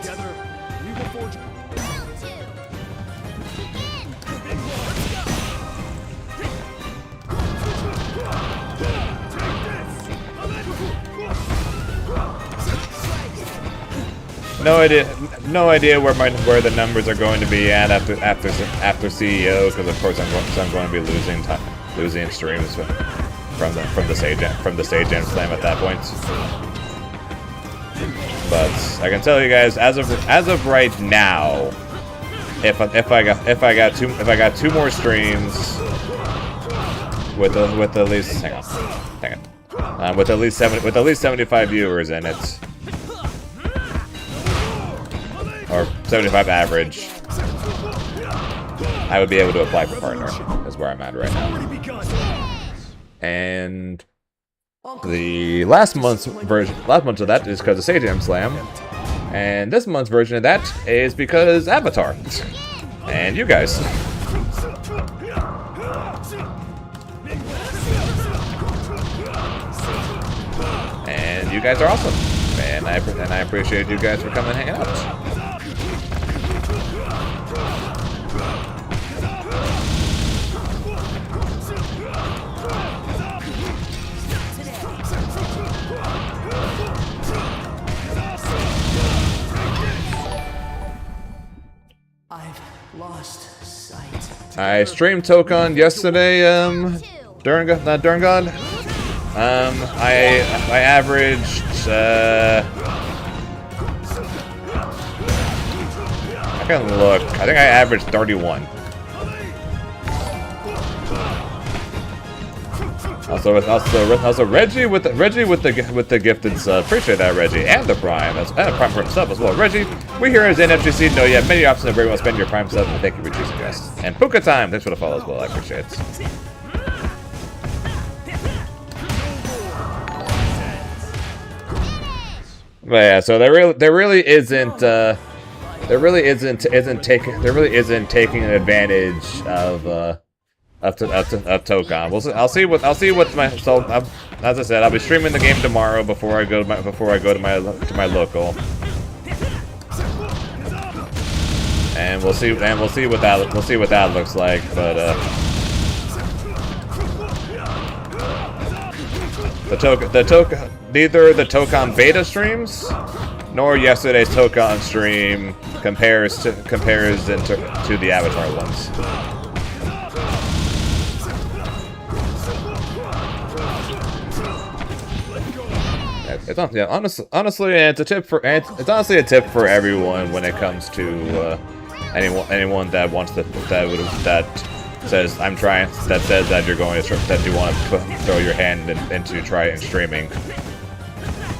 Together, we will forge. No idea where the numbers are going to be at after CEO, because of course I'm going to be losing streams from the stage end slam at that point. But I can tell you guys, as of right now, if I got two more streams with at least with at least 75 viewers in it, or 75 average, I would be able to apply for partner. Is where I'm at right now. And the last month's of that is because of Sage Jam Slam, and this month's version of that is because Avatar, and you guys. And you guys are awesome, and I appreciate you guys for coming and hanging out. Lost sight. I streamed Dokkan yesterday, during God. I averaged I can look. I think I averaged 31. Also Reggie with the gifted sub. Appreciate that, Reggie, and the Prime and a Prime for himself as well. Reggie, we here as NFGC know you have many options of where you want to spend your Prime sub, and thank you for choosing us. And Puka Time, thanks for the follow as well. I appreciate it. But yeah, so there really isn't taking advantage of Tokon. I'll see what's my as I said, I'll be streaming the game tomorrow before I go to my local, and we'll see what that looks like. But neither the Tokon beta streams nor yesterday's Tokon stream compares to the Avatar ones. Honestly, it's honestly a tip for everyone when it comes to anyone that wants that says that you want to throw your hand into trying streaming.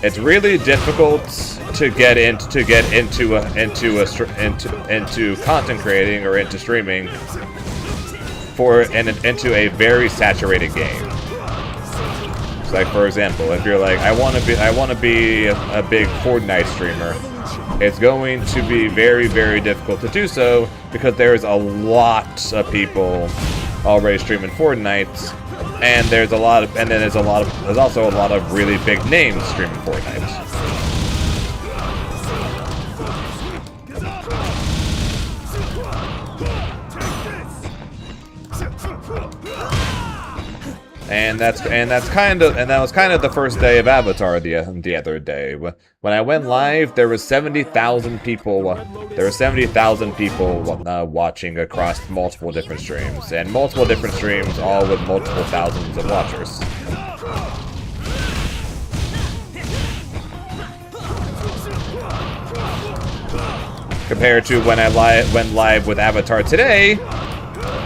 It's really difficult to get into content creating or into streaming into a very saturated game. Like, for example, if you're like, I want to be a big Fortnite streamer, it's going to be very, very difficult to do so because there's a lot of people already streaming Fortnite, and there's also a lot of really big names streaming Fortnite. And that was kind of the first day of Avatar the other day. When I went live, there was 70,000 people. There were 70,000 people watching across multiple different streams, and multiple different streams, all with multiple thousands of watchers. Compared to when I went live with Avatar today,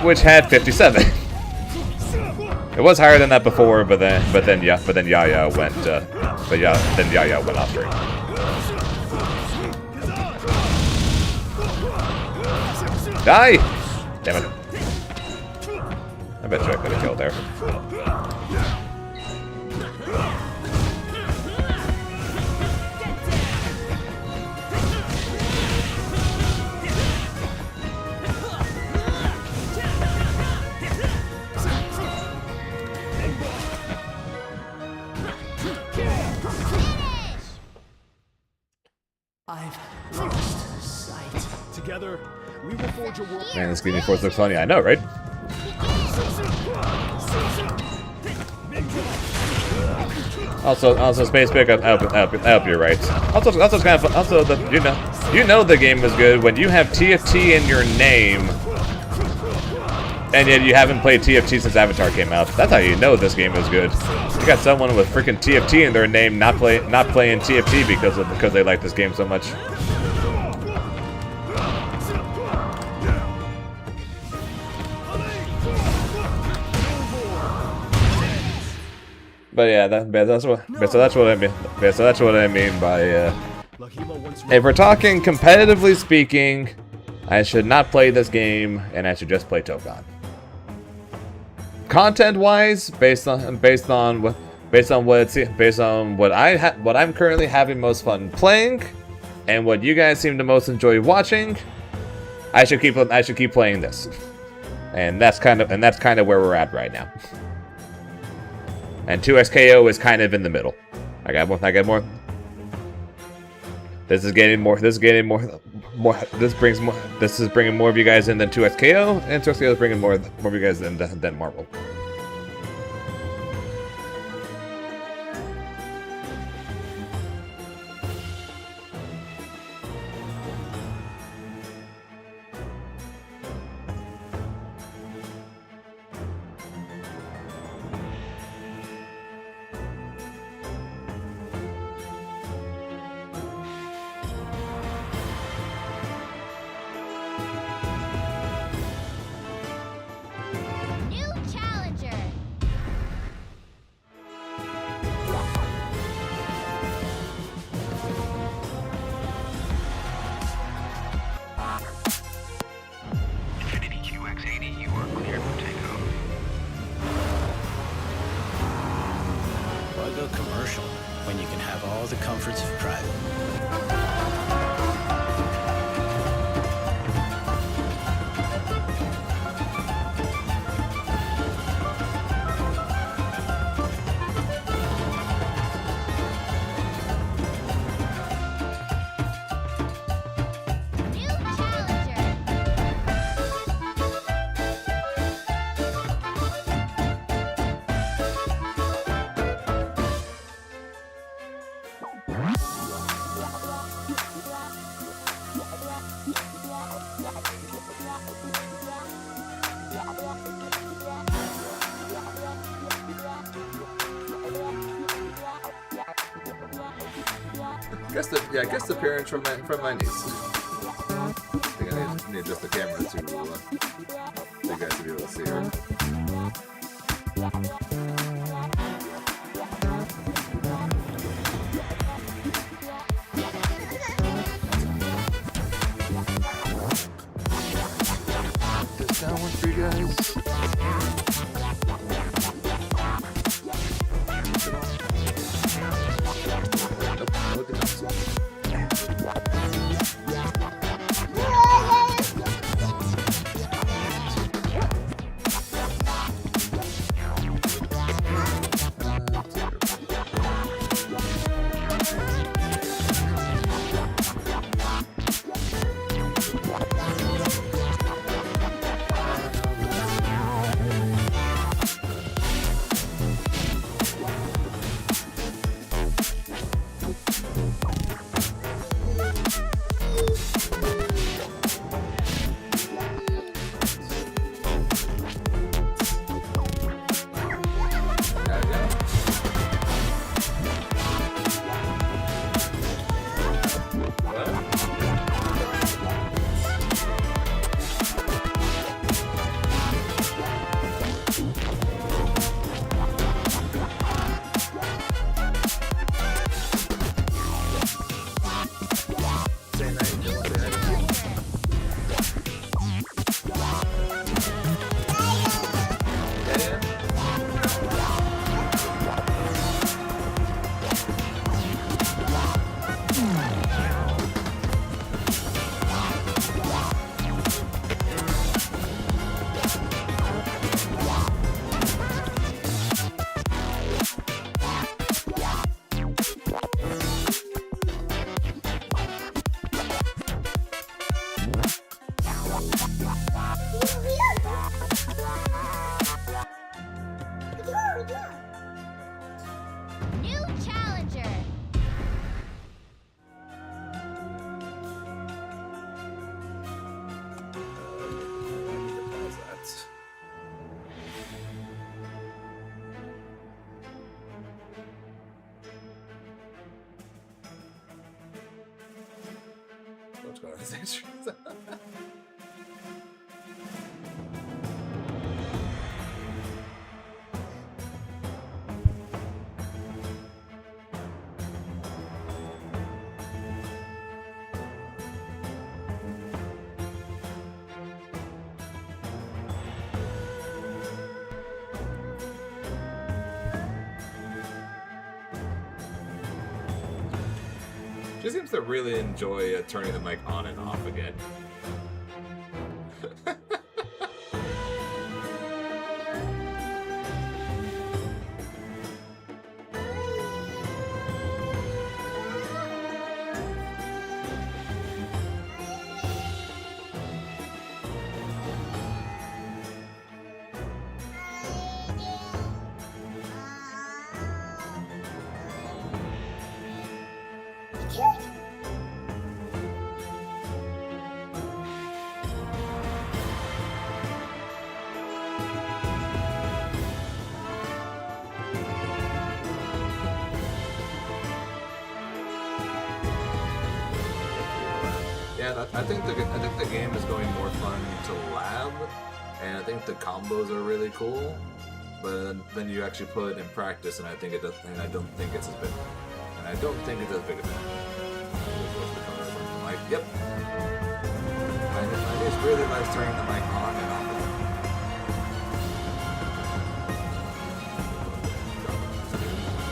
which had 57. It was higher than that before, but then Yaya went off stream. Die! Damn it! I bet you I could have killed there. I've lost sight. Together, we will forge a world. Man, this Ginyu Force looks funny. I know, right? Also, Space Pick, I hope you're right. Also, kind of fun. Also, you know the game is good when you have TFT in your name, and yet you haven't played TFT since Avatar came out. That's how you know this game is good. You got someone with freaking TFT in their name not playing TFT because they like this game so much. But yeah, that's what I mean. So that's what I mean by if we're talking competitively speaking, I should not play this game and I should just play Tokon. Content-wise, based on what I'm currently having most fun playing, and what you guys seem to most enjoy watching, I should keep playing this, and that's kind of where we're at right now. And 2XKO is kind of in the middle. I got more. This is bringing more of you guys in than 2XKO, and 2XKO is bringing more of you guys in than Marvel. go commercial when you can have all the comforts of private? New challenger. Guest appearance from my niece. I think I need to adjust the camera to you guys to be able to see her. Just down one for you guys. Nope, no, it did not. New challenger. What's going on with this? She seems to really enjoy turning the mic on and off again. Yeah, I think the game is going more fun to lab, and I think the combos are really cool. But then you actually put it in practice, and I think it does. And I don't think it's as big. And I don't think it's as big of a. Like, yep. I just really likes turning the mic on and off.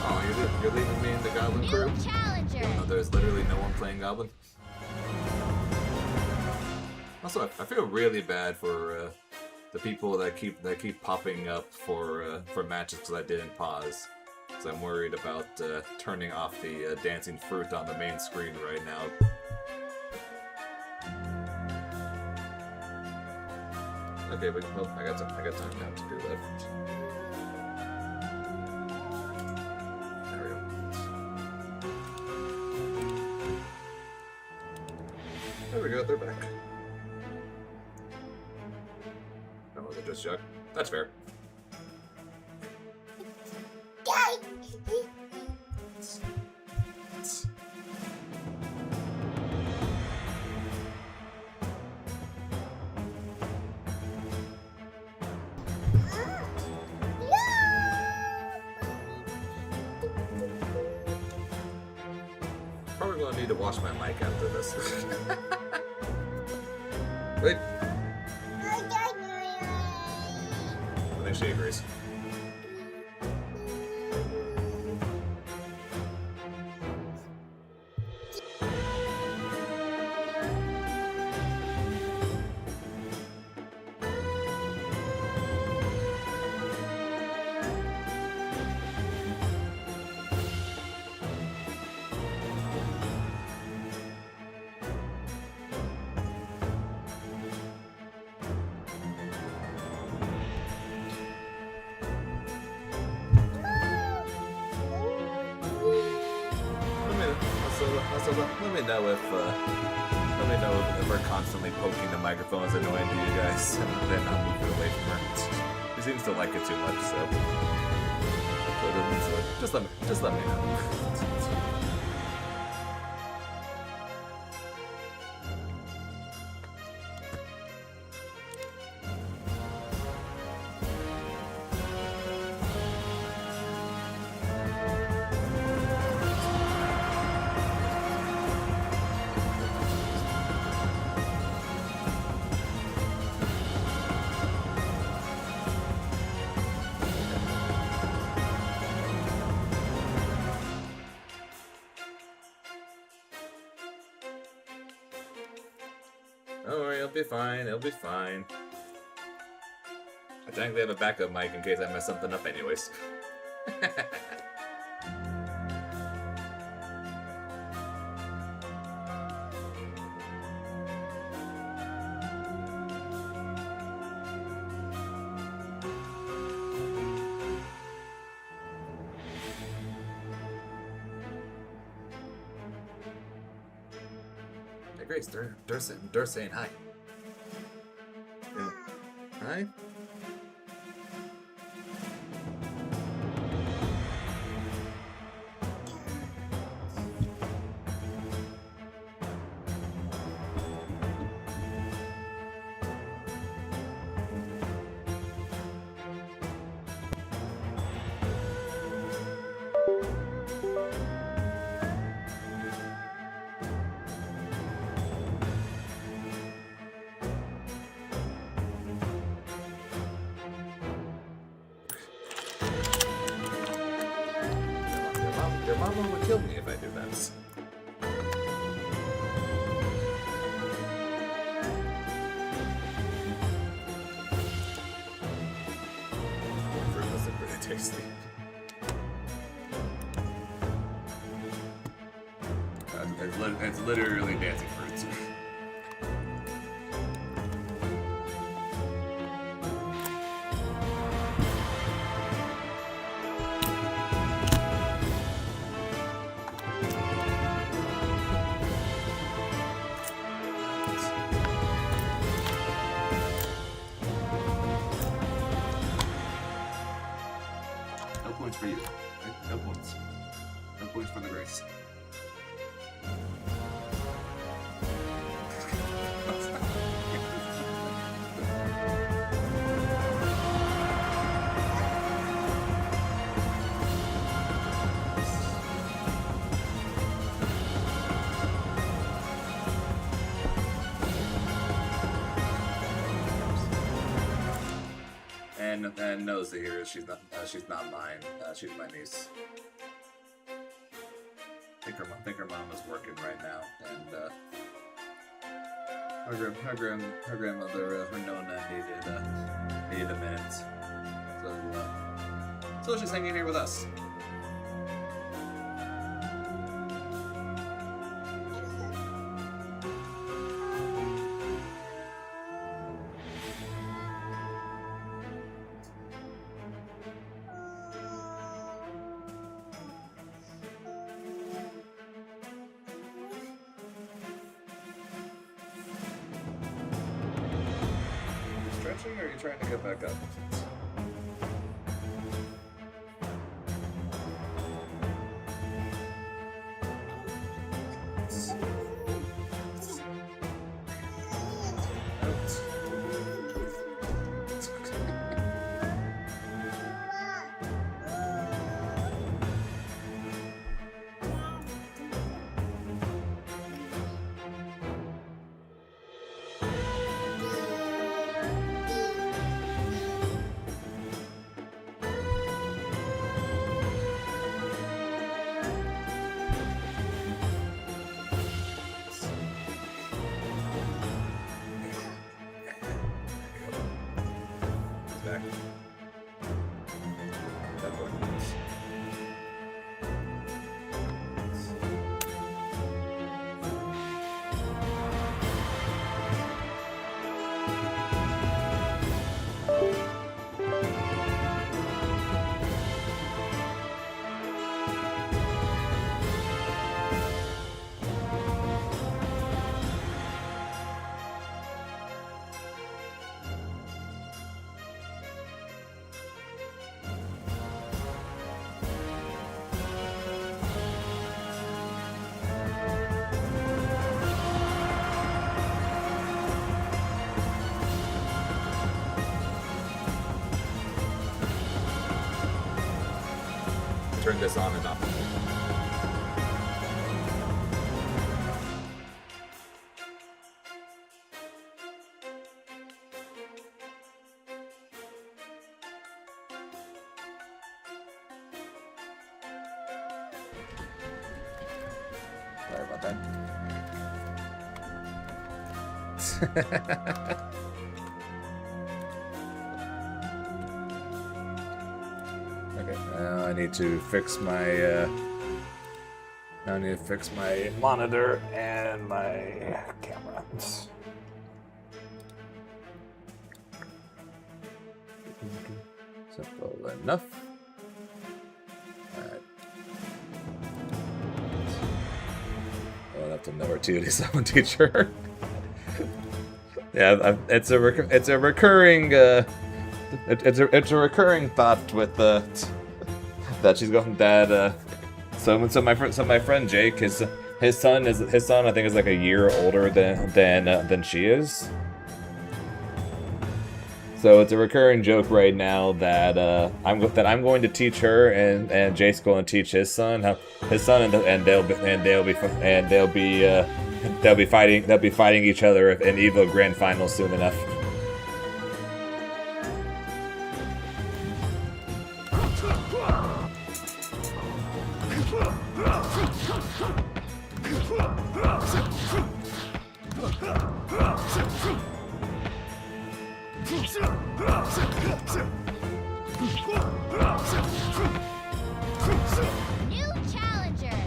Oh, you did. Goblin crew. New challenger. No, there's literally no one playing Goblin. Also, I feel really bad for the people that keep popping up for matches because I didn't pause. Because I'm worried about turning off the dancing fruit on the main screen right now. Okay, but well, I got time now to do that. There we go. There we go, they're back. That wasn't just Chuck. That's fair. Probably gonna need to wash my mic after this. Wait. I think she agrees. Let me know if we're constantly poking the microphone is annoying to you guys, and then I'll move it away from her. She seems to like it too much, so just let me know. Don't worry, it'll be fine, it'll be fine. I think they have a backup mic in case I mess something up anyways. Hey Grace, they're saying hi. Yeah. Hi? Your mama would kill me if I do that. Fruit must look really tasty. It's literally dancing fruits. No points for you. Right? No points. No points for the Grace. And knows that here she's not mine. She's my niece. think her mom is working right now, and her grandmother, her nonna, needed a minute. So she's hanging here with us. Stretching, or are you trying to get back up? Back. That boy. Turn this on and off. Sorry about that. Okay, now I need to fix my monitor and my camera. Simple enough. Alright. I'll have to know our TOD7 teacher. Yeah, it's a recurring it's a recurring thought with that she's going so my friend Jake, his son I think is like a year older than she is. So it's a recurring joke right now that I'm going to teach her, and Jake's going to teach his son and they'll be fighting each other in Evo Grand Final soon enough. New challenger.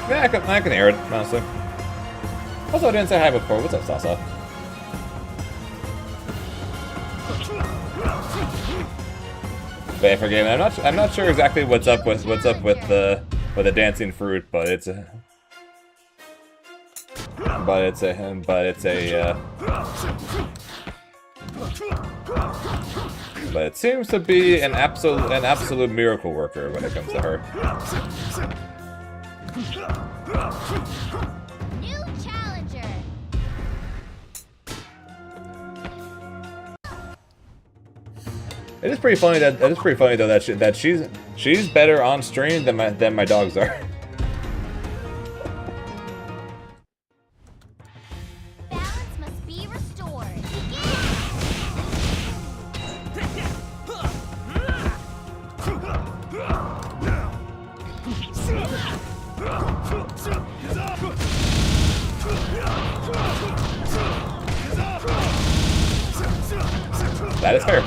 Yeah, I can hear it, honestly. Also, I didn't say hi before. What's up, Sasa? But I forget. I'm not sure exactly what's up with the dancing fruit, but it's a but it seems to be an absolute miracle worker when it comes to her. New challenger. It is pretty funny that though that she's better on stream than my dogs are. Balance must be restored. That is fair.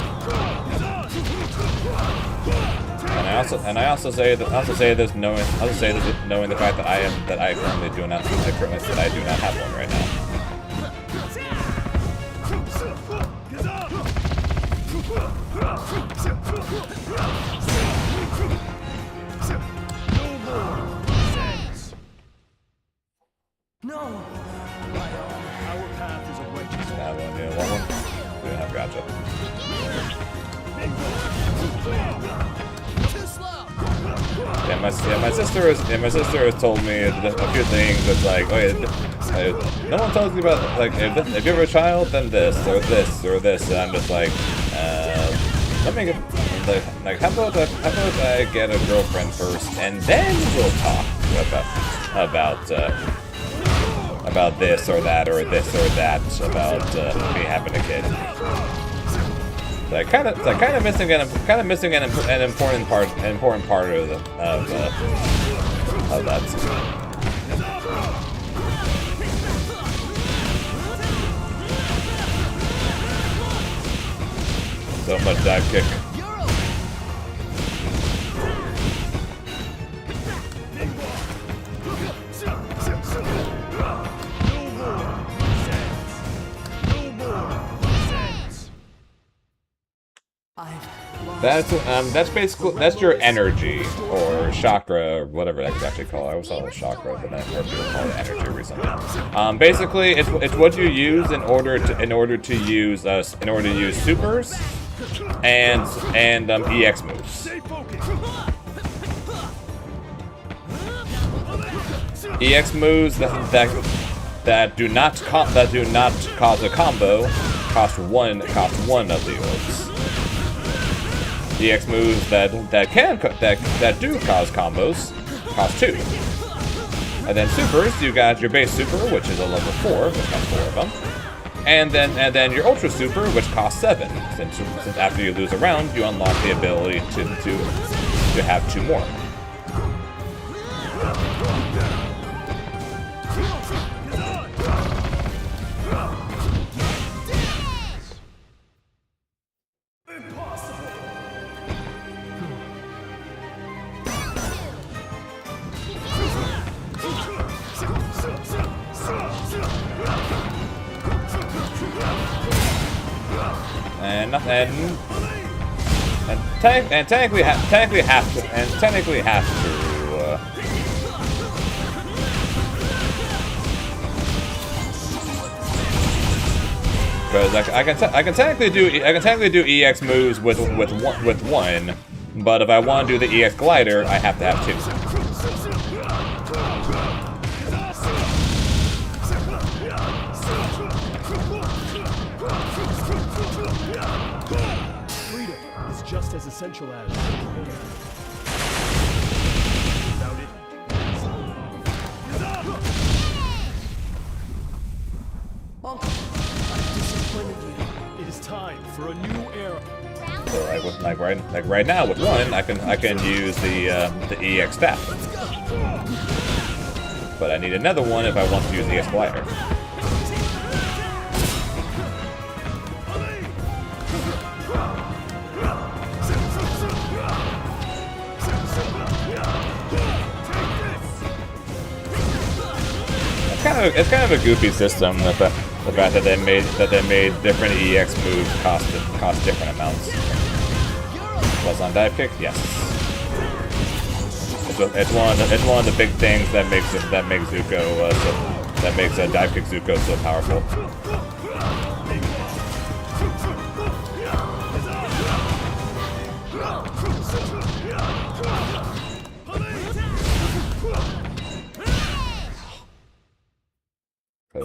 And I also say this knowing the fact that I currently do not have one right now. No! Our path is a righteous Have one, yeah, one. Yeah, I've gotcha. Too slow! My sister has told me a few things. It's like, oh yeah, no one tells you about like if you have a child, then this or this or this. And I'm just like, let me get like how about I get a girlfriend first, and then we'll talk about this or that or this or that about me having a kid. Like kind of missing an important part of that. So much dive kick. That's basically your energy or chakra or whatever that's actually called. I always thought it was chakra, but then people call it energy recently. Basically, it's what you use in order to use supers and EX moves. EX moves that do not cause a combo cost one of the orbs. EX moves that do cause combos cost 2. And then supers, you got your base super, which is a level 4, which costs 4 of them. And then your ultra super, which costs 7. Since after you lose a round, you unlock the ability to have 2 more. And technically have to. Because I can technically do EX moves with one, but if I want to do the EX glider, I have to have 2. Just as essential as without it. Uncle, I'm disappointed you. It is time for a new era. So like right now with one, I can use the EX staff, but I need another one if I want to use the EX glider. It's kind of a goofy system. The fact that they made different EX moves cost different amounts. Plus on dive kick, yes. It's one of the big things that makes Zuko that makes dive kick Zuko so powerful.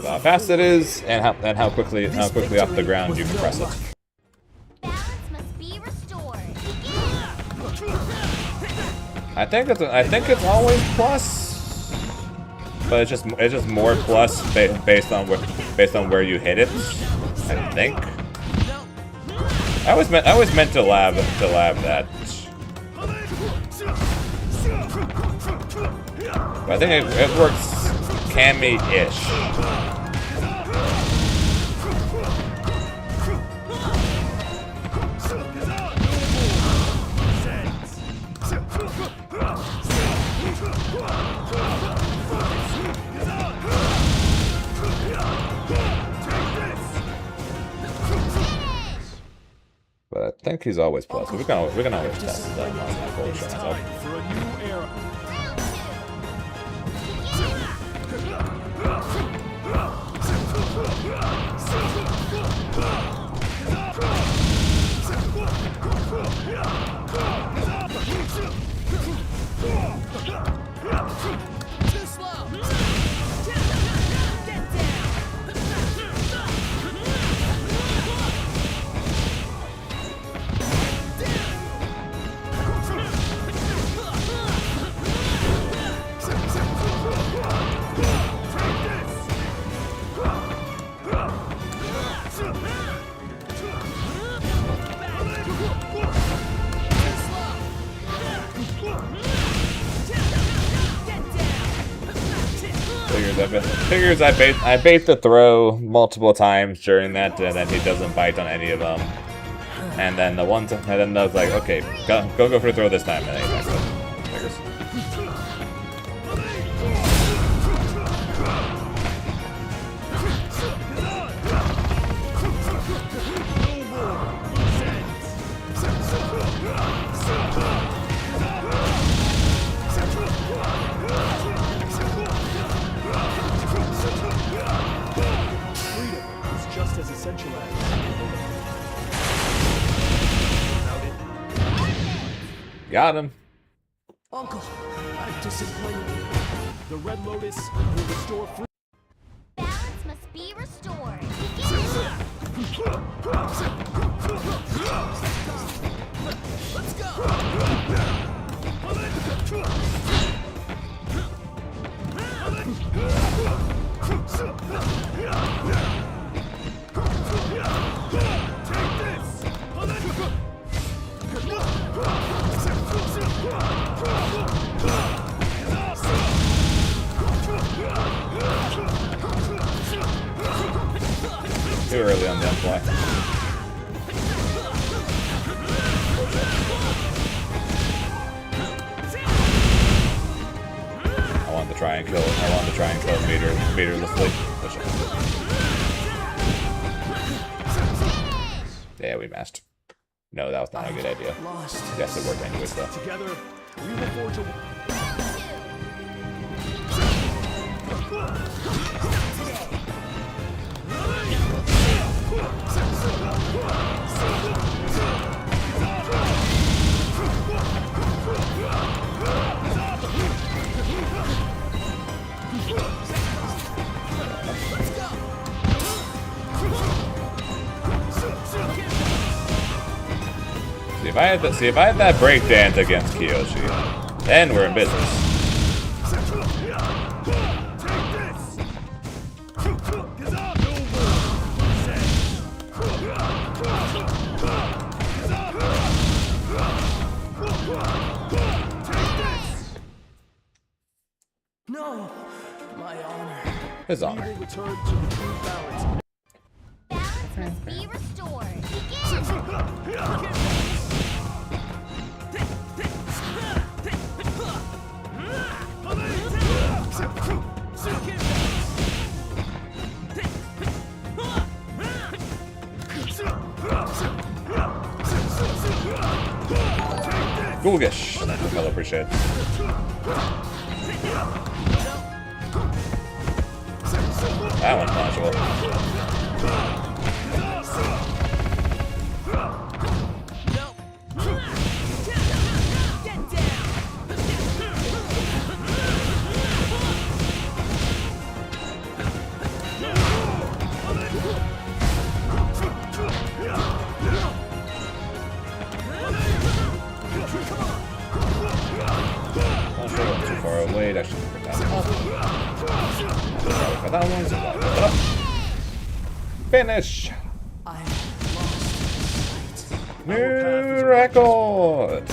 How fast it is, and how quickly off the ground you can press it. Balance must be restored. I think it's always plus, but it's just more plus based on where you hit it. I think. I always meant to lab that. But I think it works Cammy-ish. But I think he's always plus. We can always test that on that bullshit myself. For a new era. Too slow. Get down. Figures I bait the throw multiple times during that, and then he doesn't bite on any of them. And then I was like, okay, go for the throw this time, and then he backs up. Figures. Just as essential as Got him. Uncle, I've disappointed you. The Red Lotus will restore free. Balance must be restored. Let's go. Too early on the unfly. I wanted to try and kill meterlessly. Yeah, we messed. No, that was not a good idea. Lost. Yes, it worked anyways though. Together, we will forge a... See if I had that breakdance against Kiyoshi, then we're in business. No! My honor. His We honor. will return to the true balance. Balance must be restored. Goolgish. I'll appreciate it. That one's punishable. Get down. wait, I should put that up. Put that one, so put it up. Finish! New record!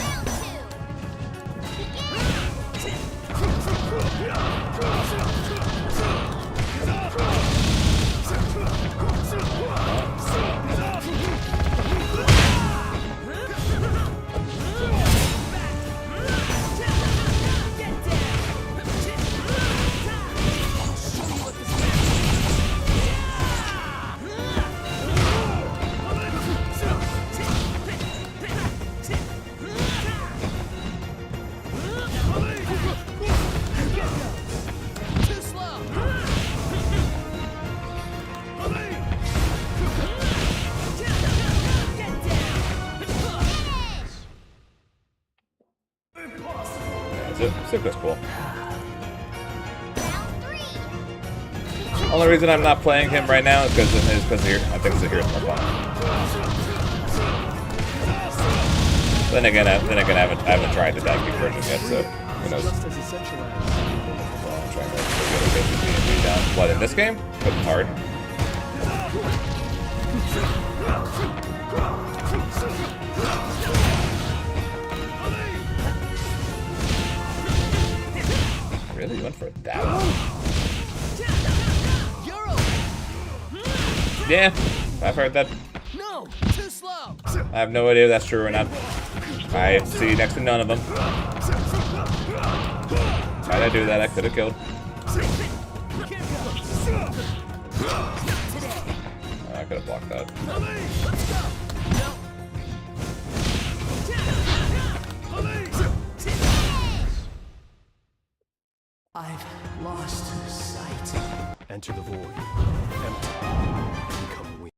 Super cool. Only reason I'm not playing him right now is because here. I think Zahir's more fun. Then again, I haven't tried the Daggy version yet, so who knows. Just as essential as Well, I'm trying to get a B&B down. What, in this game? But it's hard. Really? You went for that one? Yeah, I've heard that. no, too slow. I have no idea if that's true or not. I see next to none of them. Tried to do that, I could have killed. I could have blocked that. I've lost sight. Enter the void. Empty. Become weak.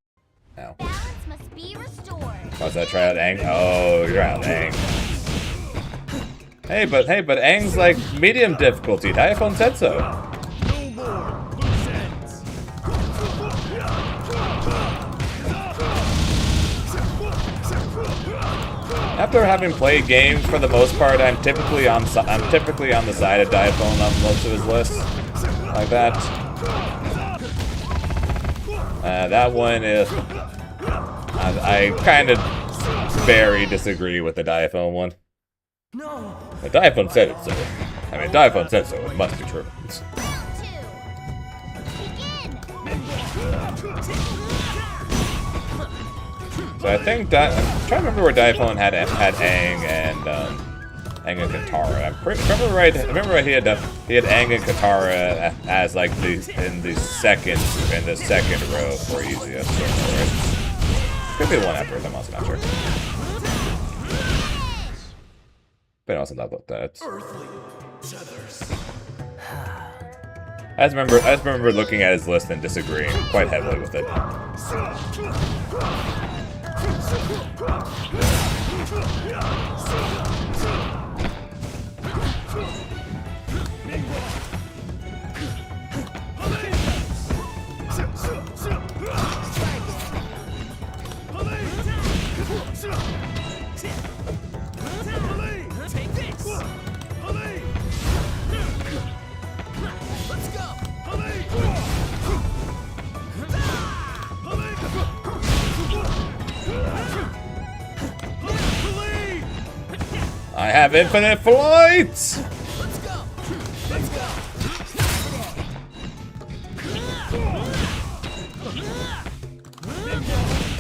Ow. Balance must be restored. Was that try out Aang? Oh, you're out Aang. Hey, but Aang's like medium difficulty. Diaphone said so. No more loose ends. After having played games for the most part, I'm typically on the side of Diaphone on most of his lists, like that. That one is I kind of very disagree with the Diaphone one. No. The Diaphone said it, so I mean Diaphone said so. It must be true. So I think I'm trying to remember where Diaphone had Aang and Katara. I remember right he had Aang and Katara as like in the second row for easiest. Right? Could be the one after. I'm also not sure. But also not about that. I just remember looking at his list and disagreeing quite heavily with it. Take this. Let's go. I have infinite flight! Let's go. Let's go.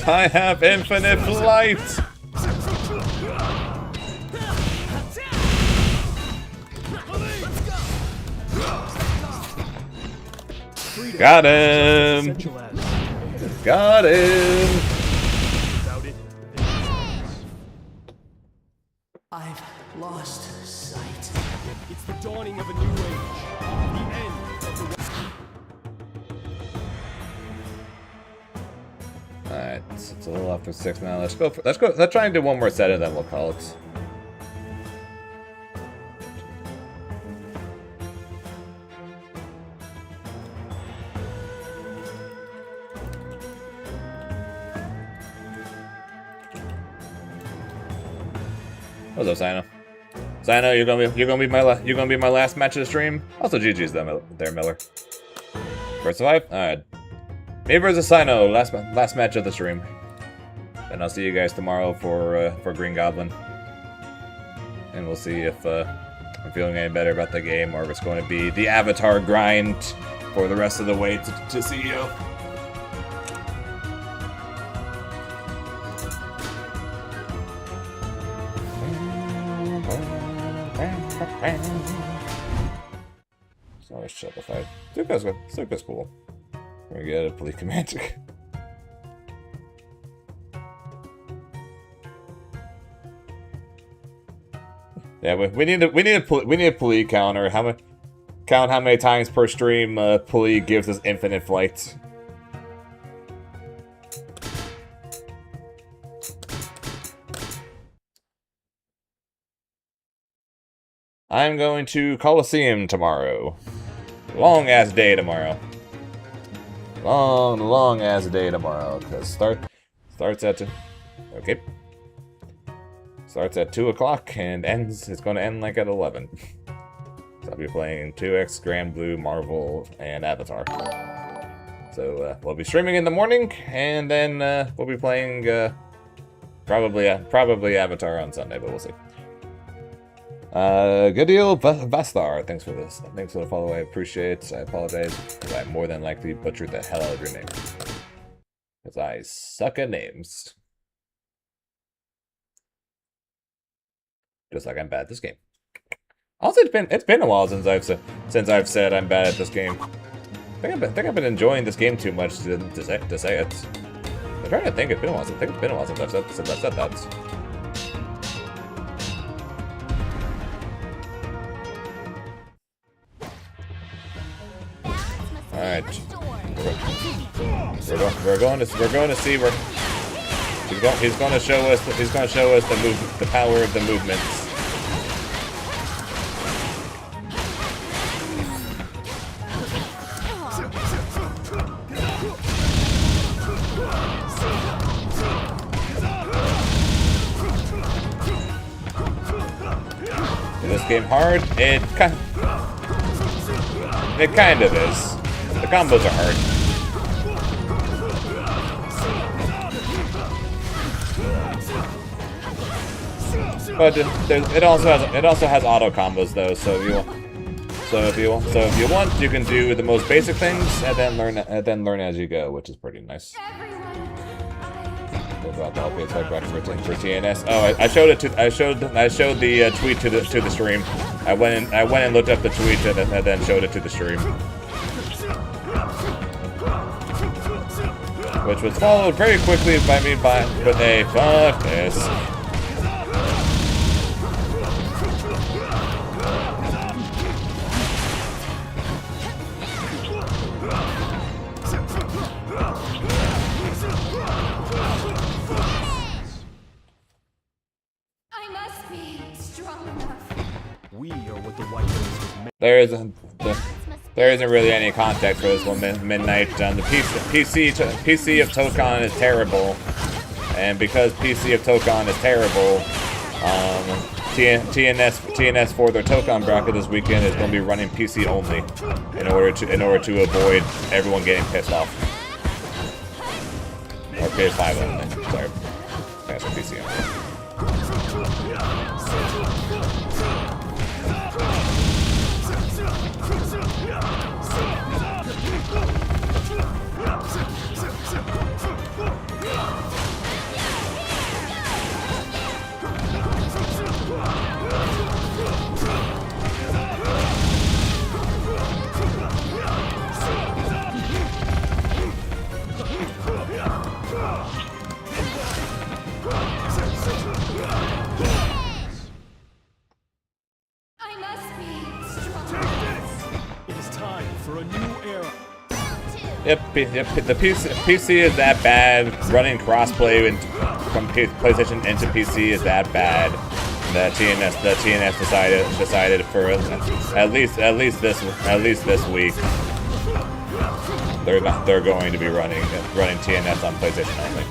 I have infinite flight! Got him! Essential as Got him! without it. I've lost sight. It's the dawning of a new age. The end of the Alright, it's a little after 6 now. Let's try and do one more set and then we'll call it. What's up, Sino? So I know you're gonna be my last match of the stream. Also, GG's there, Miller. First survive. All right. Me versus Sino, last match of the stream. And I'll see you guys tomorrow for Green Goblin. And we'll see if I'm feeling any better about the game, or if it's going to be the Avatar grind for the rest of the way to CEO. So much simplified. Suka's cool. We're gonna get a police command. Yeah, we need a pulley counter. Count how many times per stream pulley gives us infinite flight. I'm going to Coliseum tomorrow. Long ass day tomorrow. Long ass day tomorrow. Cause starts at okay. Starts at 2 o'clock and ends. It's going to end like at 11. So I'll be playing 2X, Grand Blue, Marvel, and Avatar. So we'll be streaming in the morning, and then we'll be playing probably Avatar on Sunday, but we'll see. Good deal, Vastar. Thanks for this. Thanks for the follow. I appreciate it. I apologize because I more than likely butchered the hell out of your name. Because I suck at names. Just like I'm bad at this game. Also, it's been a while since I've said I'm bad at this game. I think I've been enjoying this game too much to say it. I'm trying to think. It's been a while. I think it's been a while since I've said that. All right. We're going to see where he's going to show us the power of the movements. Is this game hard? It kind of is. The combos are hard. But it also has auto combos though, so if you want, you can do the most basic things and then learn as you go, which is pretty nice. About the LPS back for TNS. Oh, I showed the tweet to the stream. I went and looked up the tweet and then showed it to the stream, which was followed very quickly by me with a fuck this. There isn't really any context for this one. Midnight. The PC of Tokon is terrible, and because PC of Tokon is terrible, TNS for their Tokon bracket this weekend is going to be running PC only in order to avoid everyone getting pissed off. Or PS5 only. Sorry, that's PC only. Yep, the PC is that bad. Running crossplay from PlayStation into PC is that bad. The TNS decided for at least this week they're going to be running TNS on PlayStation only.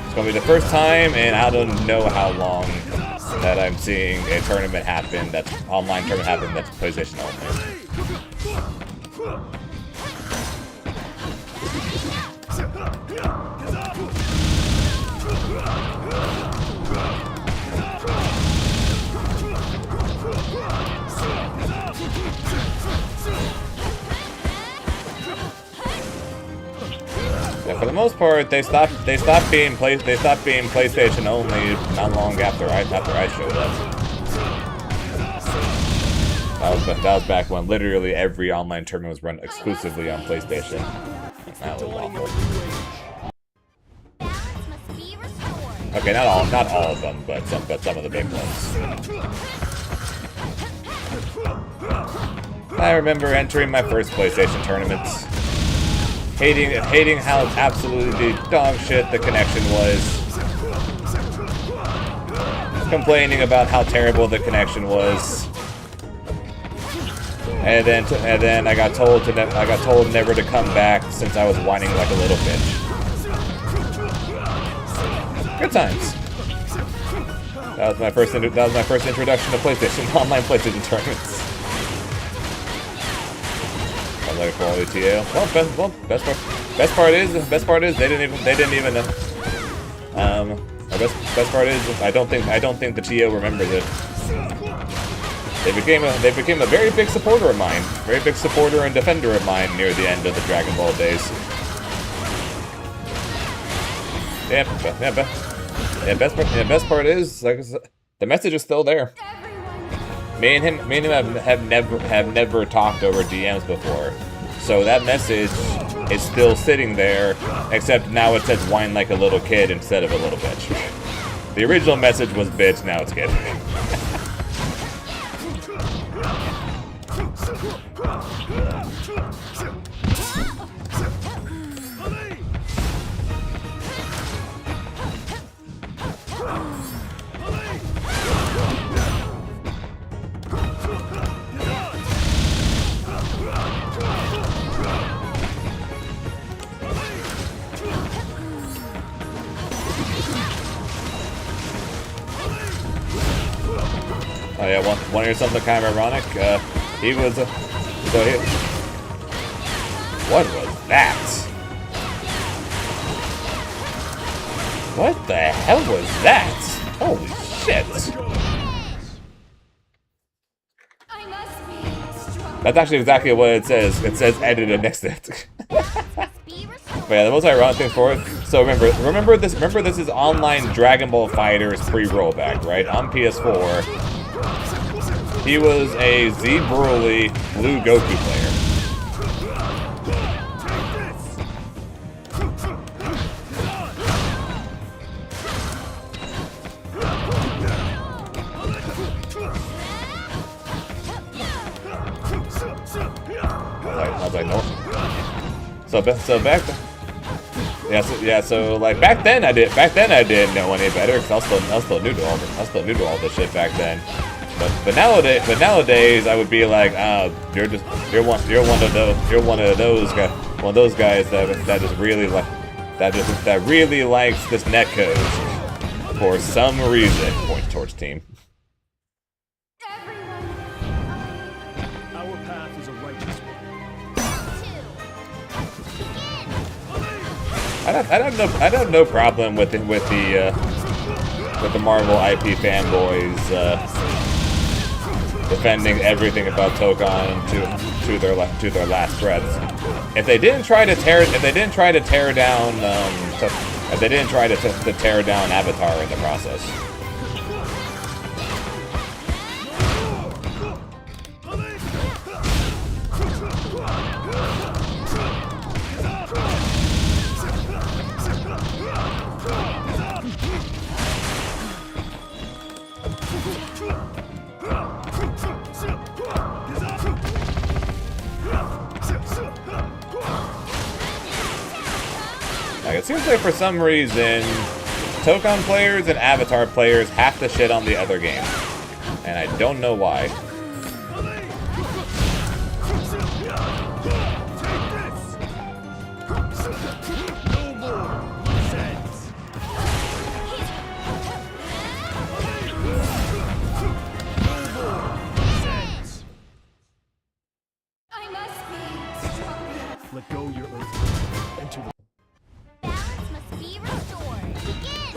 It's going to be the first time in I don't know how long that I'm seeing a tournament happen that's online tournament happen that's PlayStation only. Yeah, for the most part, they stopped being PlayStation only not long after I showed up. That was back when literally every online tournament was run exclusively on PlayStation. That was awful. Balance must be restored. Okay, not all of them, but some of the big ones. I remember entering my first PlayStation tournaments, hating how absolutely dog shit the connection was, complaining about how terrible the connection was, and then I got told never to come back since I was whining like a little bitch. Good times. That was my first introduction to PlayStation online PlayStation tournaments. Like quality TL. Well, best part is they didn't even know. Best part is I don't think the TO remembers it. They became a very big supporter of mine, very big supporter and defender of mine near the end of the Dragon Ball days. Best part is like the message is still there. Me and him have never talked over DMs before, so that message is still sitting there, except now it says whine like a little kid instead of a little bitch. The original message was bitch, now it's kid. Oh yeah, want to hear something kind of ironic? He was what was that? What the hell was that? Holy shit! I must be strong. That's actually exactly what it says. It says edited next to it. Be restored. But yeah, the most ironic thing for it. So remember this is online Dragon Ball Fighters pre-rollback, right? On PS4. He was a Z Broly Blue Goku player. I was like, no. So back then, so like back then I didn't know any better because I was still new to all this shit back then. But nowadays I would be like, you're one of those guys that just really really likes this netcode for some reason. Point towards team. Our path is a righteous one. I have no problem with the Marvel IP fanboys defending everything about Tokon to their last breaths. If they didn't try to tear down Avatar in the process. Like, it seems like for some reason, Tokon players and Avatar players have to shit on the other game. And I don't know why. Let go your earth. Enter the Balance must be restored. Begin!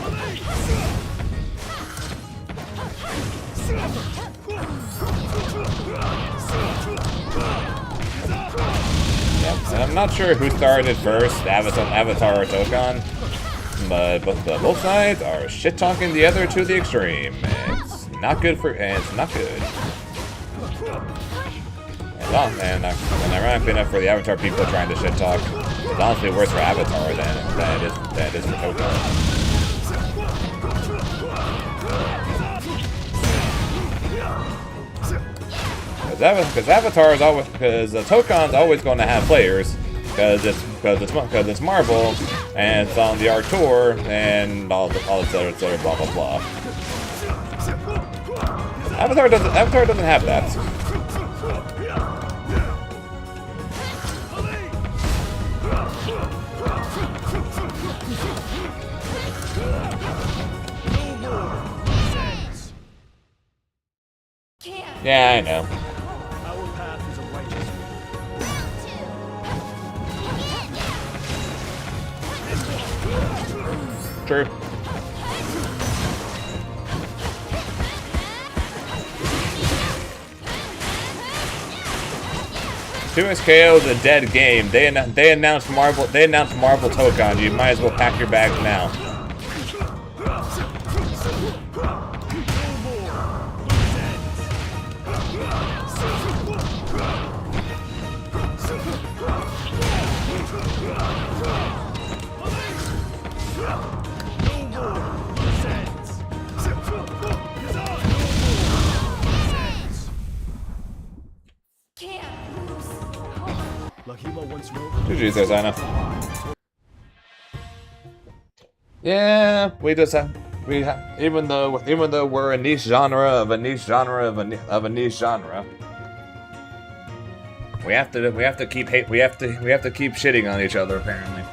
Yep. And I'm not sure who started it first, Avatar or Tokon, but both sides are shit talking the other to the extreme. It's not good for. It's not good. And ironically enough, for the Avatar people trying to shit talk, it's honestly worse for Avatar than it is for Tokon. Because Avatar is always, because Tokon's always going to have players, because it's Marvel and it's on the Art Tour and all this other blah blah blah. Avatar doesn't have that. Yeah, I know. our path is a righteous one. True. Too much KO is a dead game. They announced Marvel Tokon. You might as well pack your bags now. Lahima once wrote, GG's there, Zina. Yeah, even though we're a niche genre of a niche genre of a niche genre, we have to keep shitting on each other apparently.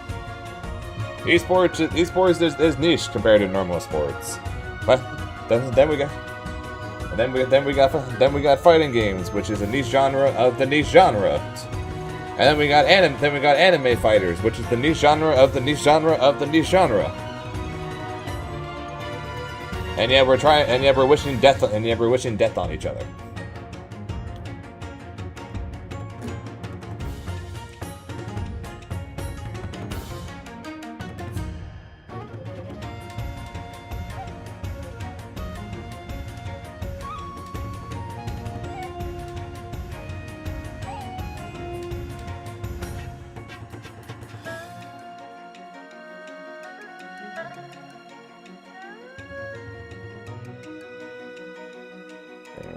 Esports is niche compared to normal sports, but then we got fighting games, which is a niche genre of the niche genre. And then we got anime fighters, which is the niche genre of the niche genre of the niche genre. And yet we're wishing death on each other.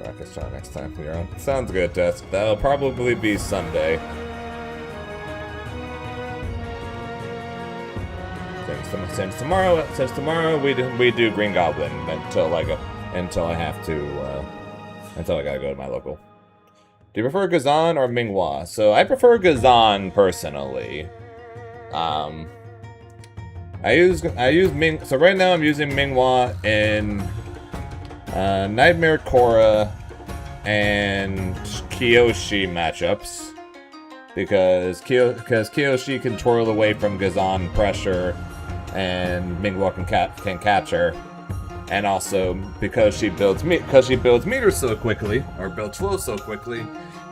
Rocket's try next time. You're on. Sounds good, Tess. That'll probably be Sunday. Since tomorrow we do Green Goblin until I gotta go to my local. Do you prefer Gazan or Minghua? So I prefer Gazan personally. I use Ming. So right now I'm using Minghua in Nightmare Korra and Kyoshi matchups because Kyoshi can twirl away from Gazan pressure and Minghua can catch her, and also because she builds meters so quickly or builds flow so quickly,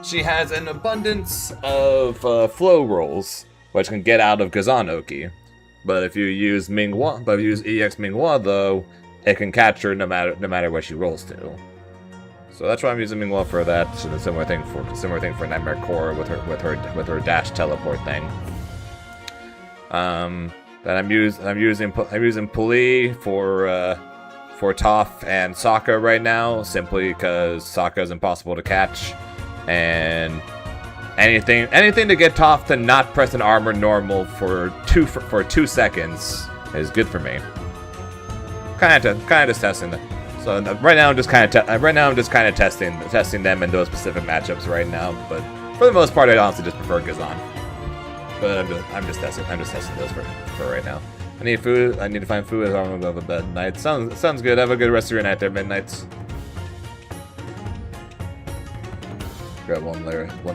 she has an abundance of flow rolls which can get out of Gazanoki. But if you use EX Minghua though, it can catch her no matter what she rolls to. So that's why I'm using Minghua for that. So the similar thing for Nightmare Korra with her dash teleport thing. Then I'm using Puli for Toph and Sokka right now, simply because Sokka is impossible to catch, and anything to get Toph to not press an armor normal for 2 seconds is good for me. Kind of just testing them. So right now I'm just kind of testing them in those specific matchups right now. But for the most part, I honestly just prefer Gazan. But I'm just testing those for right now. I need food. I need to find food as I'm gonna go to bed tonight. Sounds good. Have a good rest of your night there, Midnights. Grab one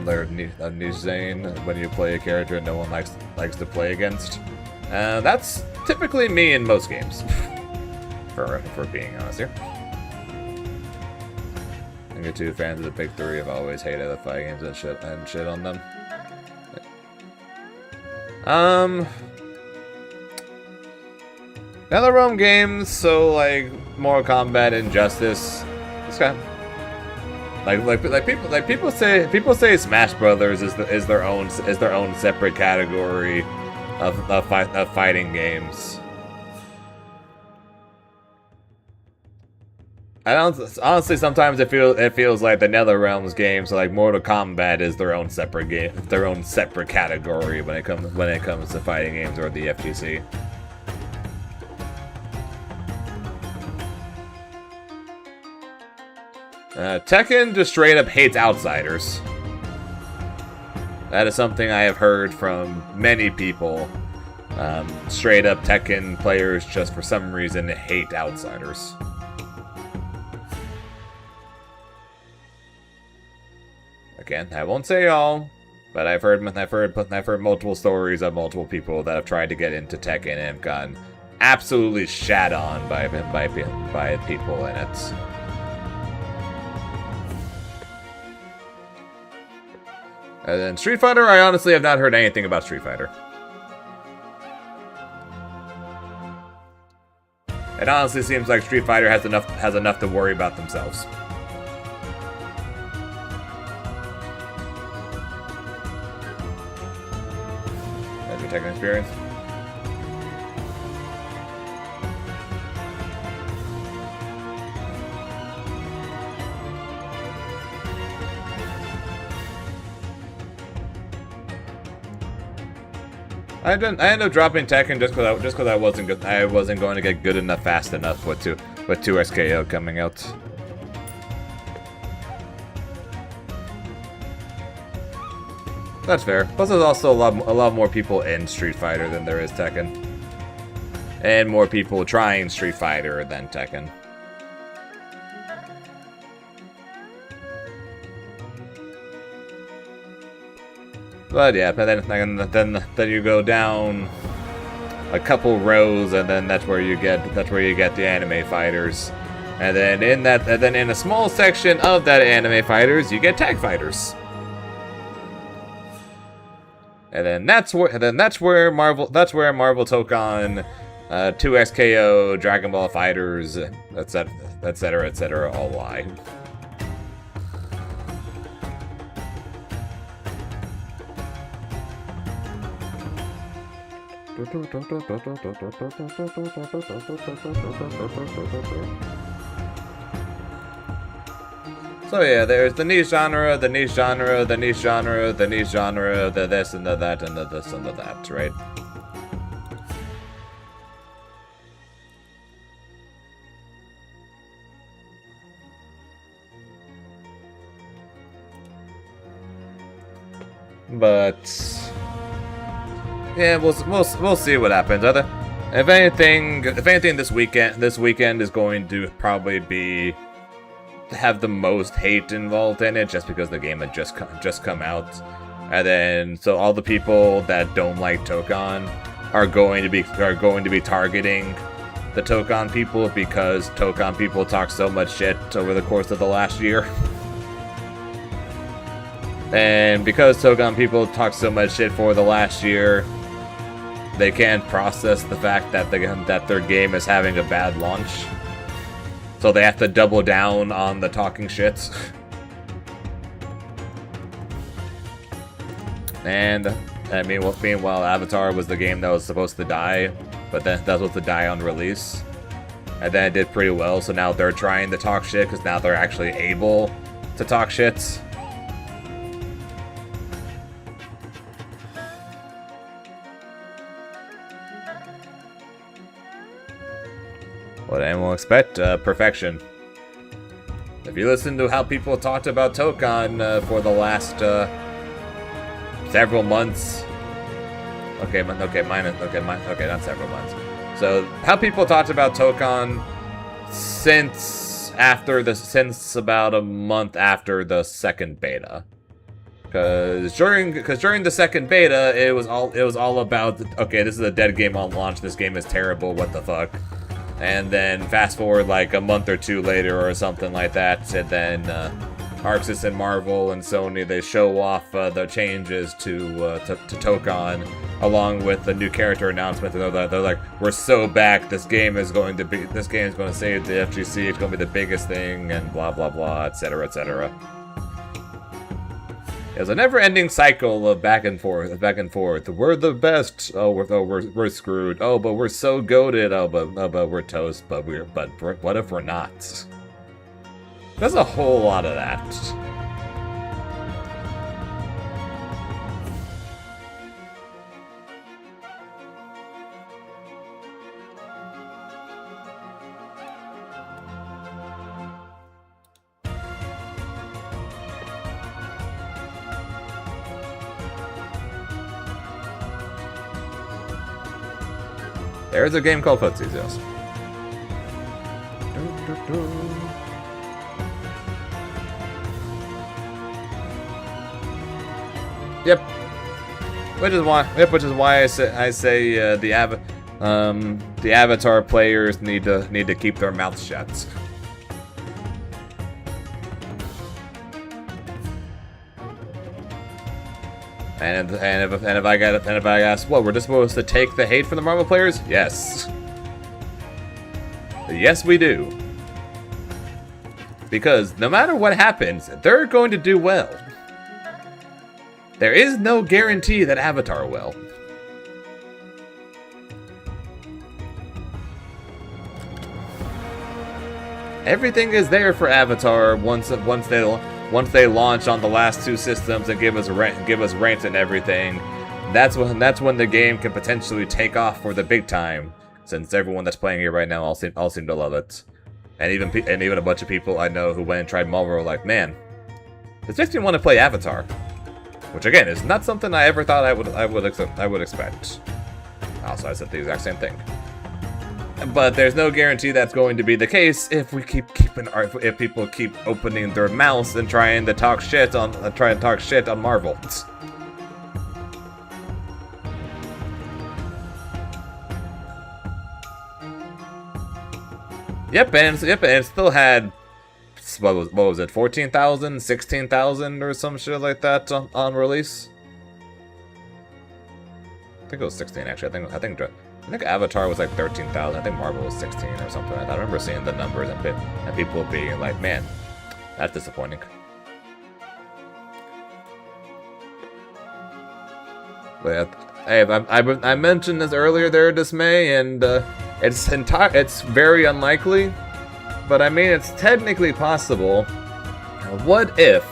layer of niche Zane when you play a character no one likes to play against. That's typically me in most games. for being honest here. I think the two fans of the big three have always hated the fighting games and shit on them. NetherRealm games, so like Mortal Kombat, Injustice, this guy. People say Smash Brothers is their own separate category of fighting games. Honestly, sometimes it feels like the NetherRealm's games, so like Mortal Kombat, is their own separate game, their own separate category when it comes to fighting games, or the FGC. Tekken just straight up hates outsiders. That is something I have heard from many people. Straight up Tekken players just for some reason hate outsiders. Again, I won't say all, but I've heard multiple stories of multiple people that have tried to get into Tekken and have gotten absolutely shat on by people in it. And then Street Fighter, I honestly have not heard anything about Street Fighter. It honestly seems like Street Fighter has enough to worry about themselves. That's your Tekken experience. I ended up dropping Tekken just because I wasn't going to get good enough fast enough with 2SKO coming out. That's fair. Plus, there's also a lot more people in Street Fighter than there is Tekken, and more people trying Street Fighter than Tekken. But yeah, but then you go down a couple rows, and then that's where you get the anime fighters, and then in a small section of that anime fighters, you get tag fighters, and then that's where Marvel took on 2SKO, Dragon Ball Fighters, etc. all lie. So yeah, there's the niche genre, the niche genre, the niche genre, the niche genre, the this and the that, and the this and the that, right? But yeah, we'll see what happens. If anything, this weekend is going to probably have the most hate involved in it, just because the game had just come out, and then so all the people that don't like Tokon are going to be targeting the Tokon people, because Tokon people talk so much shit over the course of the last year. And because Tokon people talk so much shit for the last year, they can't process the fact that their game is having a bad launch. So they have to double down on the talking shit. And meanwhile, Avatar was the game that was supposed to die, but then that was supposed to die on release. And then it did pretty well, so now they're trying to talk shit, because now they're actually able to talk shit. What anyone will expect, perfection. If you listen to how people talked about Tokon for the last several months, not several months. So how people talked about Tokon since about a month after the second beta. Because during the second beta, it was all about, okay, this is a dead game on launch. This game is terrible. What the fuck? And then fast forward like a month or two later or something like that, and then Arxis and Marvel and Sony, they show off the changes to Tokon, along with the new character announcement. They're like, we're so back. This game is going to save the FGC. It's going to be the biggest thing, and blah blah blah, etc. etc. It was a never-ending cycle of back and forth. We're the best. Oh, we're screwed. Oh, but we're so goated. Oh, but we're toast. But what if we're not? There's a whole lot of that. There's a game called Footsies, yes. Yep. Which is why I say the Avatar players need to keep their mouths shut. And if I ask, what, we're just supposed to take the hate from the Marvel players? Yes. Yes, we do. Because no matter what happens, they're going to do well. There is no guarantee that Avatar will. Everything is there for Avatar once they launch on the last two systems and give us rent and everything. That's when the game can potentially take off for the big time. Since everyone that's playing it right now all seem to love it, and even a bunch of people I know who went and tried Marvel were like, man, this makes me want to play Avatar. Which again is not something I ever thought I would expect. Also, I said the exact same thing. But there's no guarantee that's going to be the case if people keep opening their mouths and trying to talk shit on Marvel. Yep, and it still had, what was it, 14,000, 16,000 or some shit like that on release. I think it was 16 actually. I think Avatar was like 13,000. I think Marvel was 16 or something like that. I remember seeing the numbers and people being like, man, that's disappointing. But hey, I mentioned this earlier there, Dismay, and it's very unlikely, but I mean it's technically possible. What if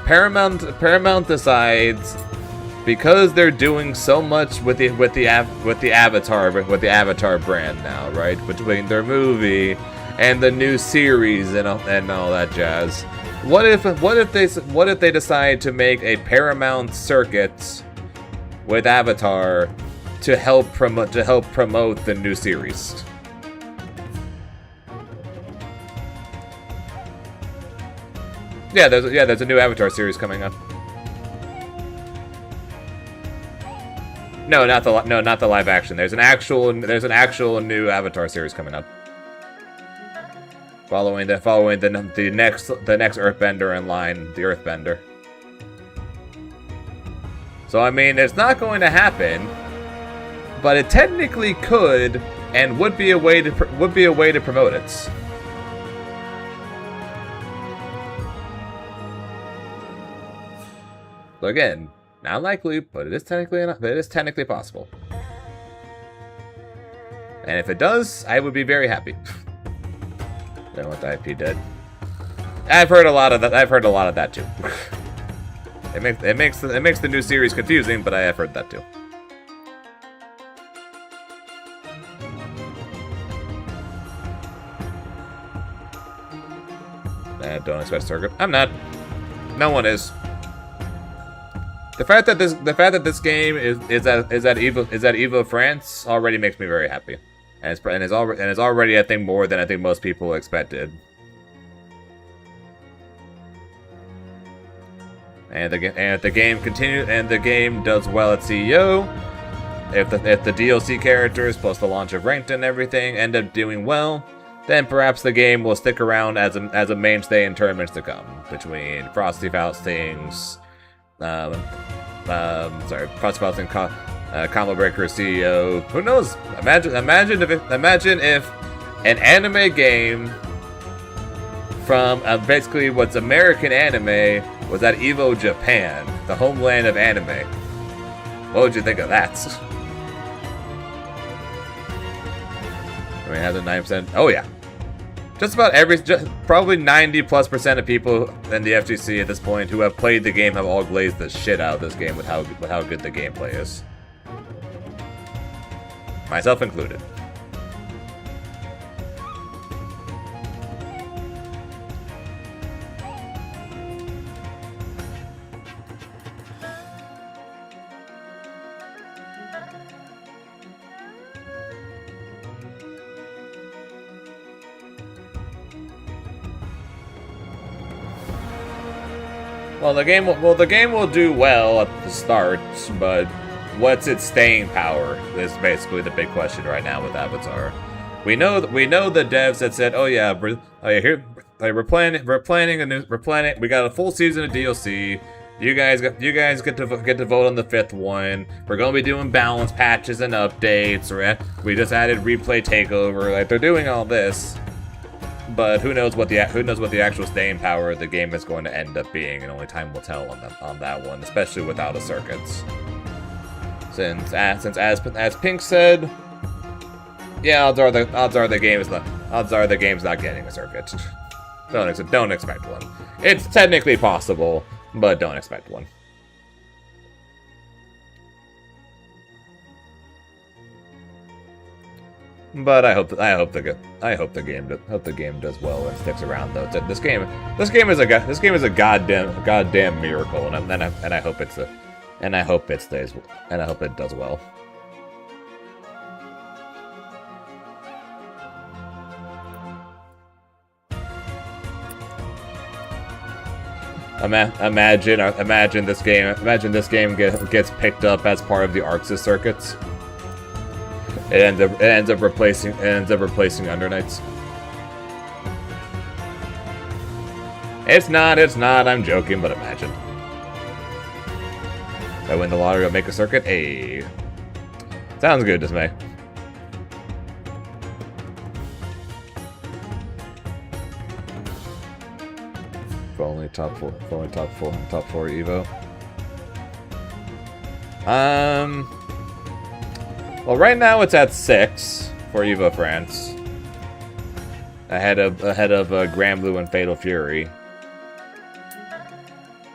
Paramount decides, because they're doing so much with the Avatar brand now, right? Between their movie and the new series and all that jazz. What if they decide to make a Paramount circuit with Avatar to help promote the new series? Yeah, there's a new Avatar series coming up. No, not the live action. There's an actual new Avatar series coming up. Following the next Earthbender in line, the Earthbender. So I mean, it's not going to happen, but it technically could, and would be a way to promote it. So again, not likely, but it is technically possible. And if it does, I would be very happy. I don't want the IP dead. I've heard a lot of that too. It makes the new series confusing, but I have heard that too. I don't expect Circuit. I'm not. No one is. The fact that this game is at Evo France already makes me very happy, and it's already I think more than I think most people expected. and if the game continues and the game does well at CEO, if the DLC characters plus the launch of ranked and everything end up doing well, then perhaps the game will stick around as a mainstay in tournaments to come between Frosty Faustings, Frosty Fausting, Combo Breaker, CEO. Who knows? Imagine if an anime game from basically what's American anime was at Evo Japan, the homeland of anime. What would you think of that? I mean, has a 9%. Oh yeah, just about probably 90+% of people in the FGC at this point who have played the game have all glazed the shit out of this game with how good the gameplay is. Myself included. Well, the game will do well at the start, but what's its staying power is basically the big question right now with Avatar. We know the devs that said, "Oh yeah, we're planning. We got a full season of DLC. You guys get to vote on the 5th one. We're gonna be doing balance patches and updates. We just added replay takeover. Like they're doing all this." But who knows what the actual staying power of the game is going to end up being, and only time will tell on that one, especially without a circuits. Since as Pink said, yeah, odds are the game's not getting a circuit. Don't expect one. It's technically possible, but don't expect one. But I hope the game does well and sticks around though. This game is a goddamn miracle, and I hope it does well. Imagine this game gets picked up as part of the Arxis circuits. It ends up replacing Undernights. It's not. I'm joking, but imagine. If I win the lottery, I'll make a circuit. Hey, sounds good, Dismay. If only top four Evo. Well, right now it's at 6 for Evo France, ahead of Granblue and Fatal Fury.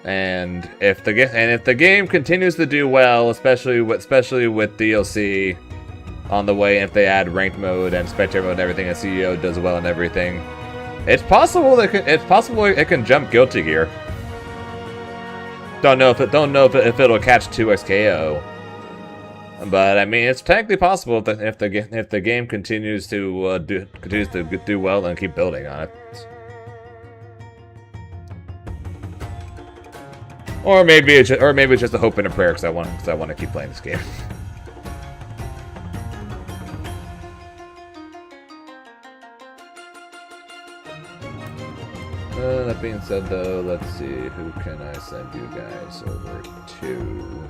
And if the game continues to do well, especially with DLC on the way, if they add ranked mode and spectator mode and everything, and CEO does well and everything, it's possible it can jump Guilty Gear. Don't know if it'll catch 2x KO. But I mean, it's technically possible that if the game continues to do well and keep building on it, or maybe it's just a hope and a prayer because I want to keep playing this game. That being said, though, let's see, who can I send you guys over to?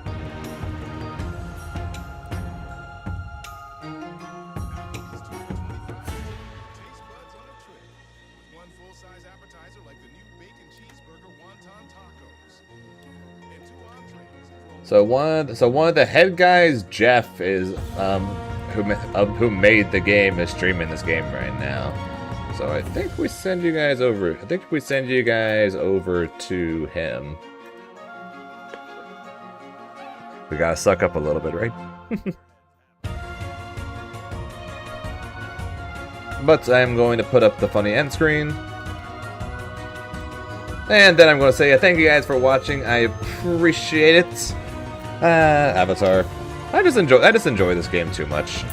So one of the head guys, Jeff, is who made the game, is streaming this game right now. So I think we send you guys over. To him. We gotta suck up a little bit, right? But I'm going to put up the funny end screen. And then I'm going to say thank you guys for watching. I appreciate it. Avatar. I just enjoy this game too much.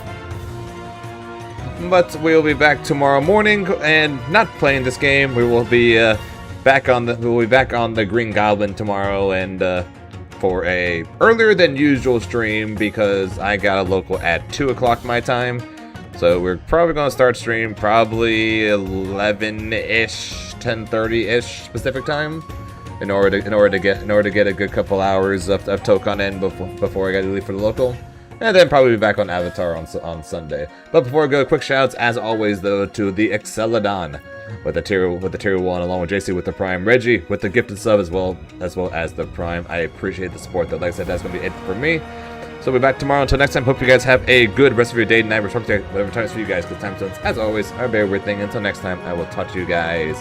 But we'll be back tomorrow morning and not playing this game. We will be we'll be back on the Green Goblin tomorrow, and for a earlier than usual stream because I got a local at 2 o'clock my time. So we're probably gonna start stream probably 11-ish, 10:30-ish Pacific time, in order to get a good couple hours of Tokon in before I gotta leave for the local. And then probably be back on Avatar on Sunday. But before I go, quick shoutouts as always though to the Exceladon with the tier 1, along with JC with the Prime, Reggie with the gifted sub as well as the Prime. I appreciate the support though. Like I said, that's gonna be it for me. So we'll be back tomorrow. Until next time, hope you guys have a good rest of your day, night, whatever time is for you guys. Because time zones, as always, are a very weird thing. Until next time, I will talk to you guys